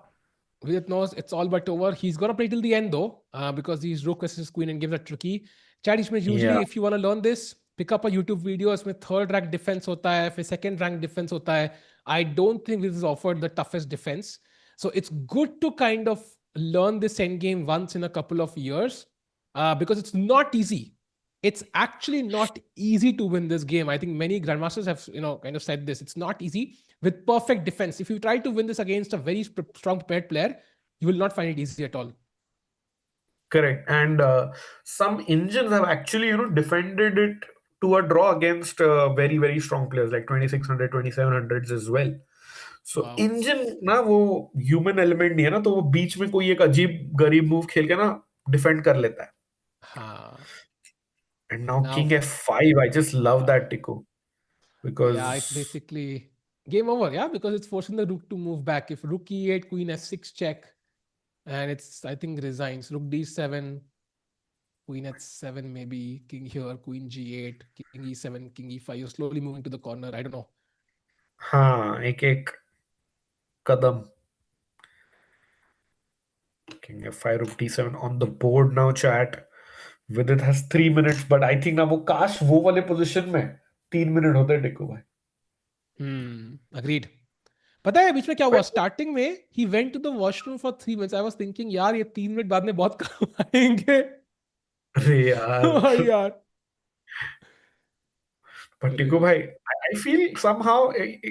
Vidit knows it's all but over. He's gonna play till the end though, because he's rook versus queen and games are tricky. Chad Ishmael, Yeah. usually if you wanna learn this, pick up a YouTube video. इसमें third rank defense होता है, फिर second rank defense होता है. I don't think this is offered the toughest defense. So it's good to kind of learn this end game once in a couple of years, because it's not easy. It's actually not easy to win this game. I think many grandmasters have kind of said this. It's not easy with perfect defense. If you try to win this against a very strong prepared player, you will not find it easy at all. Correct. And some engines have actually, defended it to a draw against very, very strong players like 2600, 2700s as well. So Wow. Engine ना वो human element नहीं है ना, तो वो बीच में कोई एक अजीब गरीब मूव खेल के ना डिफेंड कर लेता है. And now Now, king f5, I just love that टिको because yeah, it's basically game over. Yeah, because it's forcing the rook to move back. If rook e8, queen s6 check, and it's I think resigns. Rook d7, queen h7, maybe king here, queen g8, king e7, king e5. You're slowly moving to the corner. I don't know. हाँ, एक एक कदम. King f5, rook d7 on the board now, chat. Vidit has 3 minutes, but I think ना वो काश वो वाले position में 3 मिनट होते टिको भाई. अग्रीड. पता है बीच में क्या हुआ But स्टार्टिंग में ही went to the washroom for 3 minutes. I was thinking यार ये 3 मिनट बाद में बहुत काम आएंगे. अरे यार. भाई यार. But अरे टिको भाई, I feel somehow.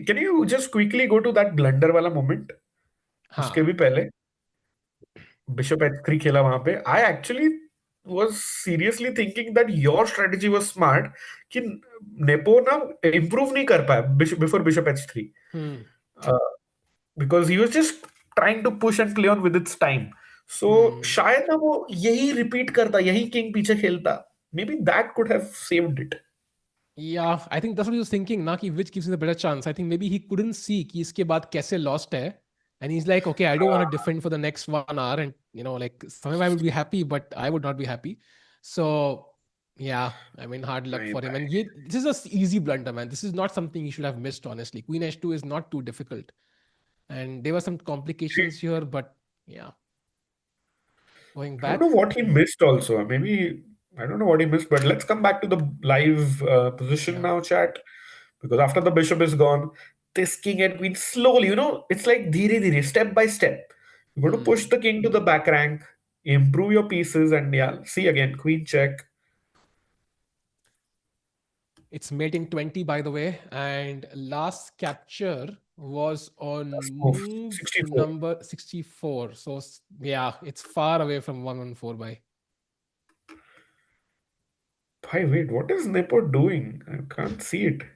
Can you just quickly go to that blunder वाला moment? उसके हाँ. भी पहले बिशप h3 खेला वहां पे. I actually was seriously thinking that your strategy was smart कि नेपो ना improve नहीं कर पाया before bishop h3. Hmm. Because he was just trying to push and play on with its time. So हम्म. शायद ना वो यही रिपीट करता, यही किंग पीछे खेलता. Maybe that could have saved it. Yeah, I think that's what he was thinking ना कि which gives him the better chance. I think maybe he couldn't see कि इसके बाद कैसे lost है. And he's like, okay, I don't want to defend for the next 1 hour. And, like, sometimes I would be happy, but I would not be happy. So, yeah, I mean, hard luck नहीं for him. भाई. And this is an easy blunder, man. This is not something he should have missed, honestly. Queen h2 is not too difficult. And there were some complications here, but yeah, going I don't know back. what he missed also. Maybe I don't know what he missed, but let's come back to the live position Yeah. now, chat. Because after the bishop is gone, this king and queen slowly, it's like dhire dhire, step by step. You're going to push Hmm. the king to the back rank, improve your pieces, and yeah, see again, queen check. It's mate in 20, by the way. And last capture was on Oh, move 64. number 64. So, yeah, it's far away from 114 by. Bhai, wait, what is Nepo doing? I can't see it.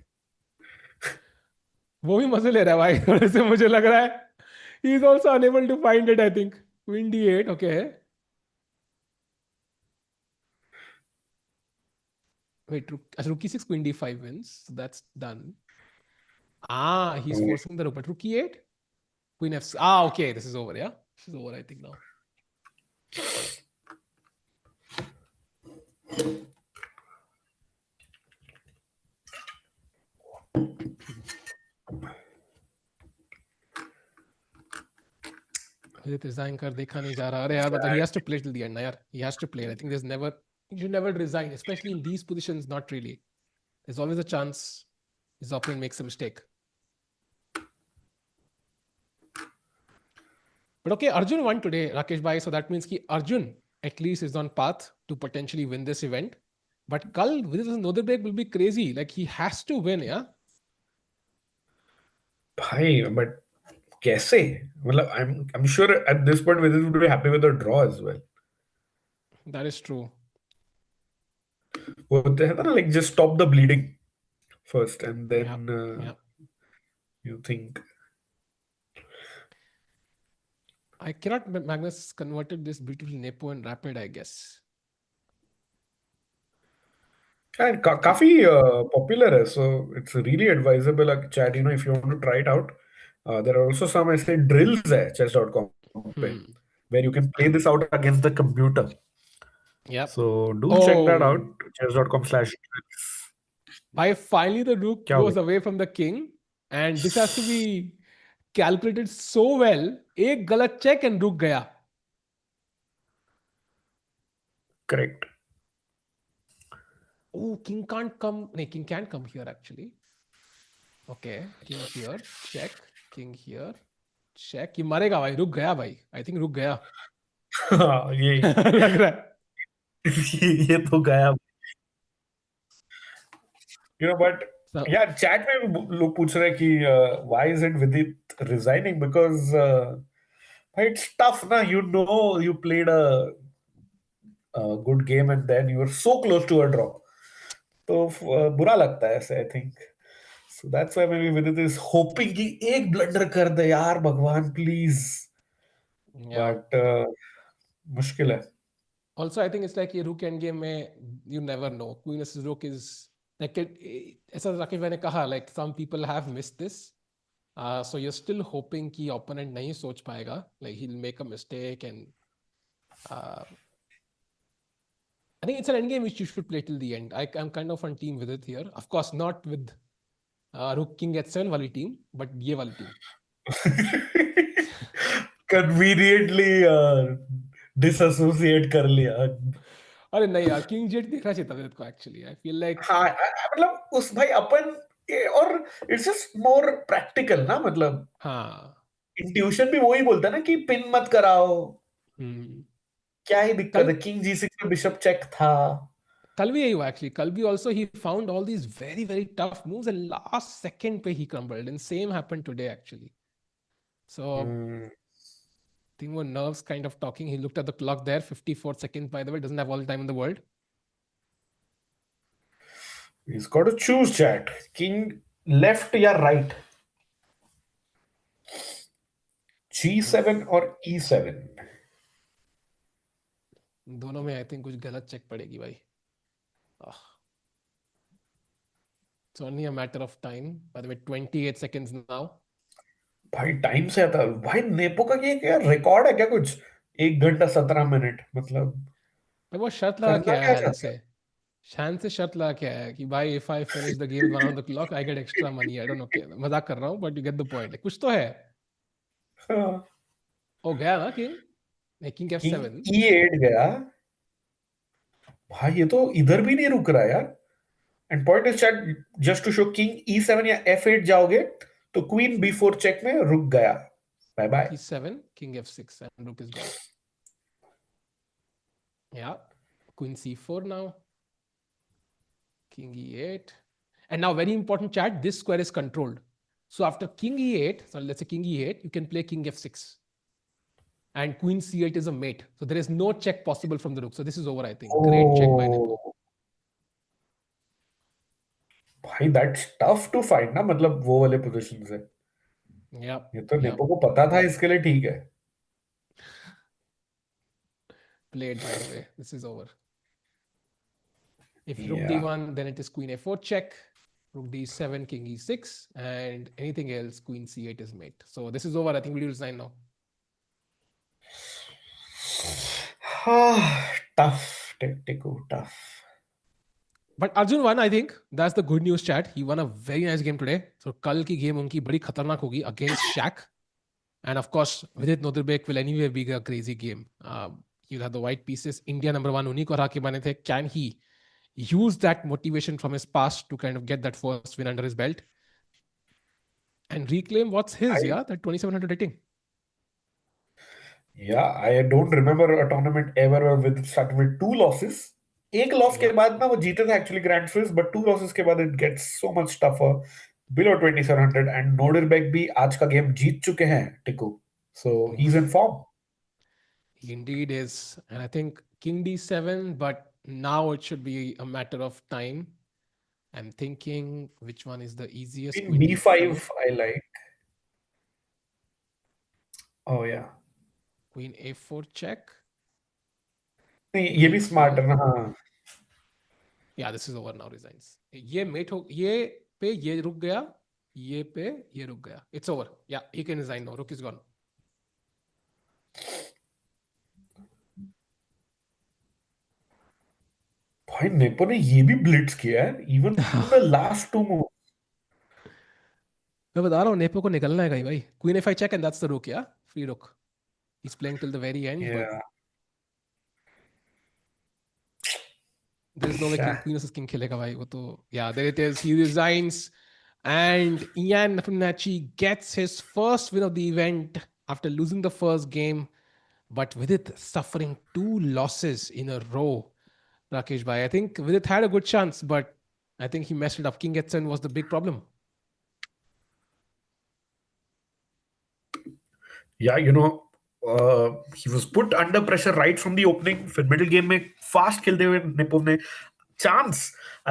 वो भी मजे ले रहा है भाई थोड़े से मुझे लग रहा है. He is also unable to find it, I think. Queen d8, okay. Wait, rook e6, queen d5 wins. So that's done. He's Oh, forcing the rook. But rook e8, queen f. Okay, this is over, yeah? This is over, I think, now. Resign कर देखा नहीं जा रहा. अरे यार मतलब he has to play till the end ना यार. He has to play. I think you should never resign, especially in these positions. Not really. There's always a chance his opponent makes a mistake. But okay, Arjun won today, Rakesh Bhai. So that means कि Arjun at least is on path to potentially win this event. But Kal with Nodirbek will be crazy. Like he has to win, yeah. bhai, but कैसे? मतलब I'm sure at this point Vidit would be happy with a draw as well. That is true. वो होता है ना, like just stop the bleeding first and Yeah, then yeah. you think. I cannot. Magnus converted this beautiful Nepo and Rapid, I guess. And काफी popular है, so it's really advisable. Chat, if you want to try it out, there are also some ऐसे drills है chess.com पे Hmm. where you can play this out against the computer. Yep. So do check that out. Oh, chess.com/drills. by finally the rook क्या हो goes गया? away from the king, and this has to be calculated so well. एक गलत check and रुक गया. Correct. Oh, king can't come. No, king can come here actually. Okay, king here, check. King here, check. ये मरेगा भाई. रुक गया भाई. I think रुक गया. हाँ, ये लग रहा है. ये तो गया. But So, yeah, chat में लोग पूछ रहे हैं कि why isn't Vidit resigning? Because it's tough ना. You played a good game and then you were so close to a draw. तो बुरा लगता है ऐसे, I think. So that's why maybe Vidit is hoping कि एक blunder कर दे यार भगवान please. yeah. But मुश्किल है. Also, I think it's like ये rook endgame में you never know. Queen versus rook is like ऐसा राकेश भाई ने कहा, like some people have missed this. So you're still hoping कि opponent नहीं सोच पाएगा. Like he'll make a mistake and I think it's an endgame which you should play till the end. I'm kind of on team with it here. Of course, not with rook king h7 वाली team, but ये वाली team. Conveniently disassociate कर लिया. अरे नहीं यार, king jet देखना चाहिए था विदित को एक्चुअली। आई फील लाइक हाँ मतलब उस भाई अपन और इट्स जस्ट मोर प्रैक्टिकल ना, मतलब हाँ। इंट्यूशन भी वही बोलता है ना कि पिन मत कराओ, हम्म। क्या ही दिक्कत कल है, किंग जी6 में बिशप चेक था। कल भी यही हुआ एक्चुअली। कल भी also he found all these very very tough moves and last second पे ही crumbled, and same happened today actually. So Hmm. think were nerves kind of talking. He looked at the clock there, 54 seconds, by the way, doesn't have all the time in the world. He's got to choose, chat. King left या right? G7 और E7? दोनों में I think कुछ गलत check पड़ेगी भाई। It's only a matter of time. By the way, 28 seconds now. भाई time से आता भाई, नेपो का ये क्या रिकॉर्ड है क्या कुछ? 1 घंटा 17 मिनट, मतलब भाई वो शर्त लगा के करना आया क्या हैंड चाहता से। है? शान से शर्त लगा के आया कि भाई if I finish the game with one on the clock I get extra money. I don't no, मजाक कर रहा हूँ but you get the point, कुछ तो है। हाँ। ओ गया ना king, king F king 7। E8 गया। भाई ये तो इधर भी नहीं रुक रहा यार। And point is chat, just to show, king E7 या F8 जाओगे तो क्वीन B4 चेक में रुक गया। By Rook by. e7, king f6, and rook is gone. Yeah, queen c4 now, king e8. And now, very important chat, this square is controlled. So after king e8, so let's say king e8, you can play king f6. And queen c8 is a mate. So there is no check possible from the rook. So this is over, I think. Great check by Nepo. ओ भाई that's tough to find ना, मतलब वो वाले position से। Yep, ये तो yep. Nepo को पता था इसके लिए, ठीक है। Played, by the way. This is over. If rook या d1, then it is queen a4 check. Rook d7, king e6, and anything else, queen c8 is mate. So this is over. I think we'll resign now. Tough टेक्टिको tough. But Arjun won, I think. That's the good news, chat. He won a very nice game today. So कल की game उनकी बड़ी खतरनाक होगी against Shaq. And of course, Vidit Nodirbek will anyway be a crazy game. You'll have the white pieces. India #1 उन्हीं को हरा के बने थे. Can he use that motivation from his past to kind of get that first win under his belt and reclaim what's his? I Yeah, that 2700 rating. Yeah, I don't remember a tournament ever with started with two losses. एक loss के Yeah. बाद ना वो जीते थे actually grand Swiss, but two losses के बाद it gets so much tougher below 2700। And Nodirbek भी आज का गेम जीत चुके हैं Tiku, so he is in Oof. Form. He indeed is. And I think King D7, but now it should be a matter of time. I'm thinking which one is the easiest. In Queen D4, B5 I like. Oh yeah, Queen A4 check, नहीं ये भी smart B4. है ना, हाँ। Yeah, this is over now. Resigns. ये met हो, ये पे ये रुक गया, ये पे ये रुक गया. It's over. Yeah, he can resign now. Rook is gone. भाई नेपो ने ये भी ब्लिट्स किया है, even the last two move. मैं बता रहा हूँ नेपो को निकलना है कहीं भाई. Queen A5 check and that's the rook. Yeah, free rook. He's playing till the very end, but या there is no way Queen versus King खेलेगा भाई वो तो. Yeah, there it is. He resigns, and Ian Fibonacci gets his first win of the event after losing the first game, but with it suffering 2 losses in a row. Rakesh bhai, I think Vidit had a good chance, but I think he messed it up. King H7 was the big problem. Yeah, he was put under pressure right from the opening. फिर middle game में fast खेलते हुए nepo ने chance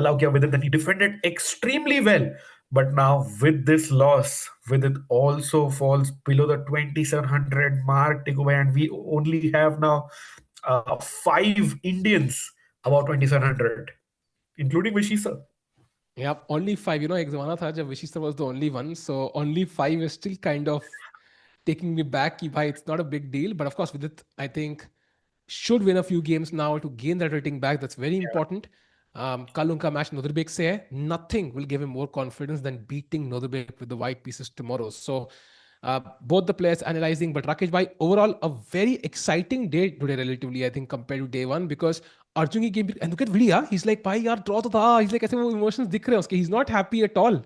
allow किया with it, then he defended extremely well. But now with this loss, with it also falls below the 2700 mark, Tigubay, and we only have now 5 Indians about 2700, including Vishisa. Yeah, only 5. You know, एक जमाना था जब Vishista was the only one. So only 5 is still kind of taking me back. Ki bhai, it's not a big deal. But of course, with it, I think should win a few games now to gain that rating back. That's very important. कल उनका match नोदरबेक से है. Nothing will give him more confidence than beating Nodirbek with the white pieces tomorrow. So both the players analyzing, but Rakesh bhai, overall a very exciting day today relatively, I think, compared to day one, because Arjun की game and look at Vidit, he is like भाई यार draw तो था, ही is like ऐसे वो emotions दिख रहे हैं उसके, ही is not happy at all.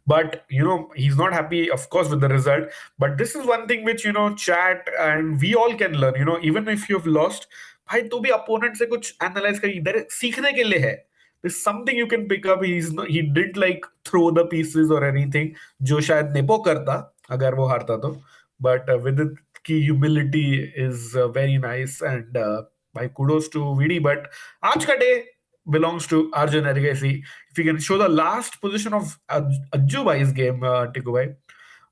But he's not happy, of course, with the result. But this is one thing which chat and we all can learn. Even if you've lost, भाई तो भी opponent से कुछ analyze करिए. इधर सीखने के लिए है. There's something you can pick up. He didn't like throw the pieces or anything. जो शायद नेपो करता अगर वो हारता तो. But with it की humility is very nice and by kudos to VD. But आज का day belongs to Arjun Ergesi. If you can show the last position of Ajubai's game, Tikubai,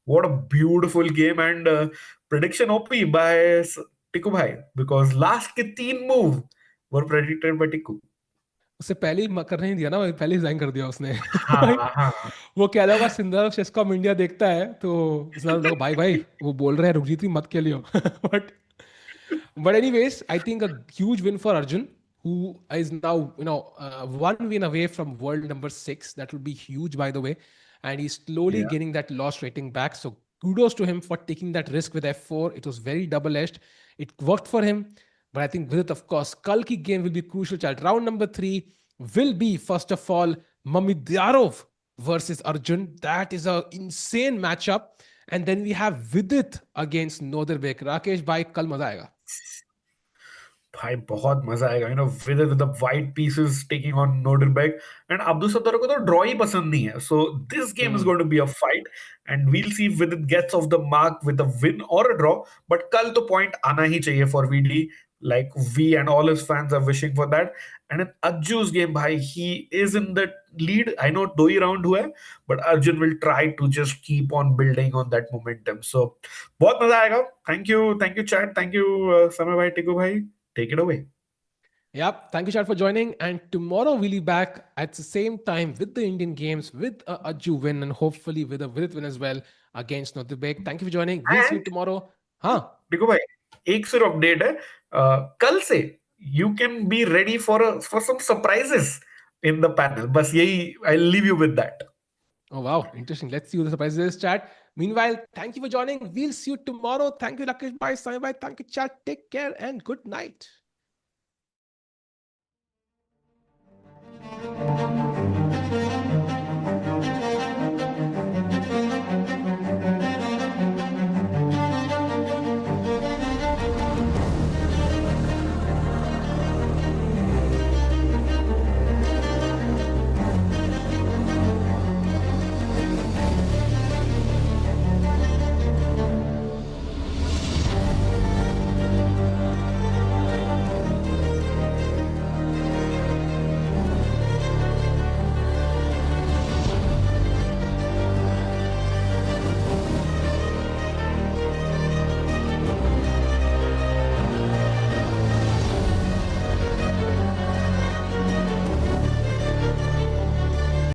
what a beautiful game and prediction OP by Tikubai because last ke teen move were predicted by Tiku. उससे पहले ही करने नहीं दिया ना, पहले resign कर दिया उसने. भाई हाँ हाँ. वो कह रहा होगा सिंदर शेस्कॉम इंडिया देखता है तो उसने बोला, भाई भाई वो बोल रहे हैं रुकजीत मत खेलियो. But But anyways, I think a huge win for Arjun, who is now one win away from world number 6. That will be huge, by the way, and he's slowly Yeah. getting that lost rating back. So kudos to him for taking that risk with F4. It was very double edged. It worked for him, but I think with it, of course, Kalki game will be crucial. Child, round number 3 will be first of all Mamidyarov versus Arjun. That is a insane matchup. And then we have Vidit against Nodirbek. Rakesh bhai, kal maza aayega. भाई बहुत मजा आएगा with the white pieces taking on Nodirbek and Abdusattorov को तो draw ही पसंद नहीं है so this game is going to be a fight and we'll see with it gets off the mark with a win और a draw but कल तो point आना ही चाहिए for VD like we and all his fans are wishing for that and in Ajju's game bhai he is in the lead I know do he round हुआ है but Arjun will try to just keep on building on that momentum so बहुत मजा आएगा thank you chat thank you समय भाई टिकू भाई take it away. Yep. Thank you, Chad, for joining. And tomorrow we'll be back at the same time with the Indian Games, with a Ajju win, and hopefully with a Vidit win as well against Nodirbek. Thank you for joining. We'll see you And tomorrow. Huh? देखो भाई एक सिर्फ update है कल से you can be ready for some surprises in the panel बस यही I leave you with that Oh, wow. Interesting. Let's see what the surprise is, Chad. Meanwhile, thank you for joining. We'll see you tomorrow. Thank you, Rakesh. Bye. Sai. Bye. Thank you, Chad. Take care and good night.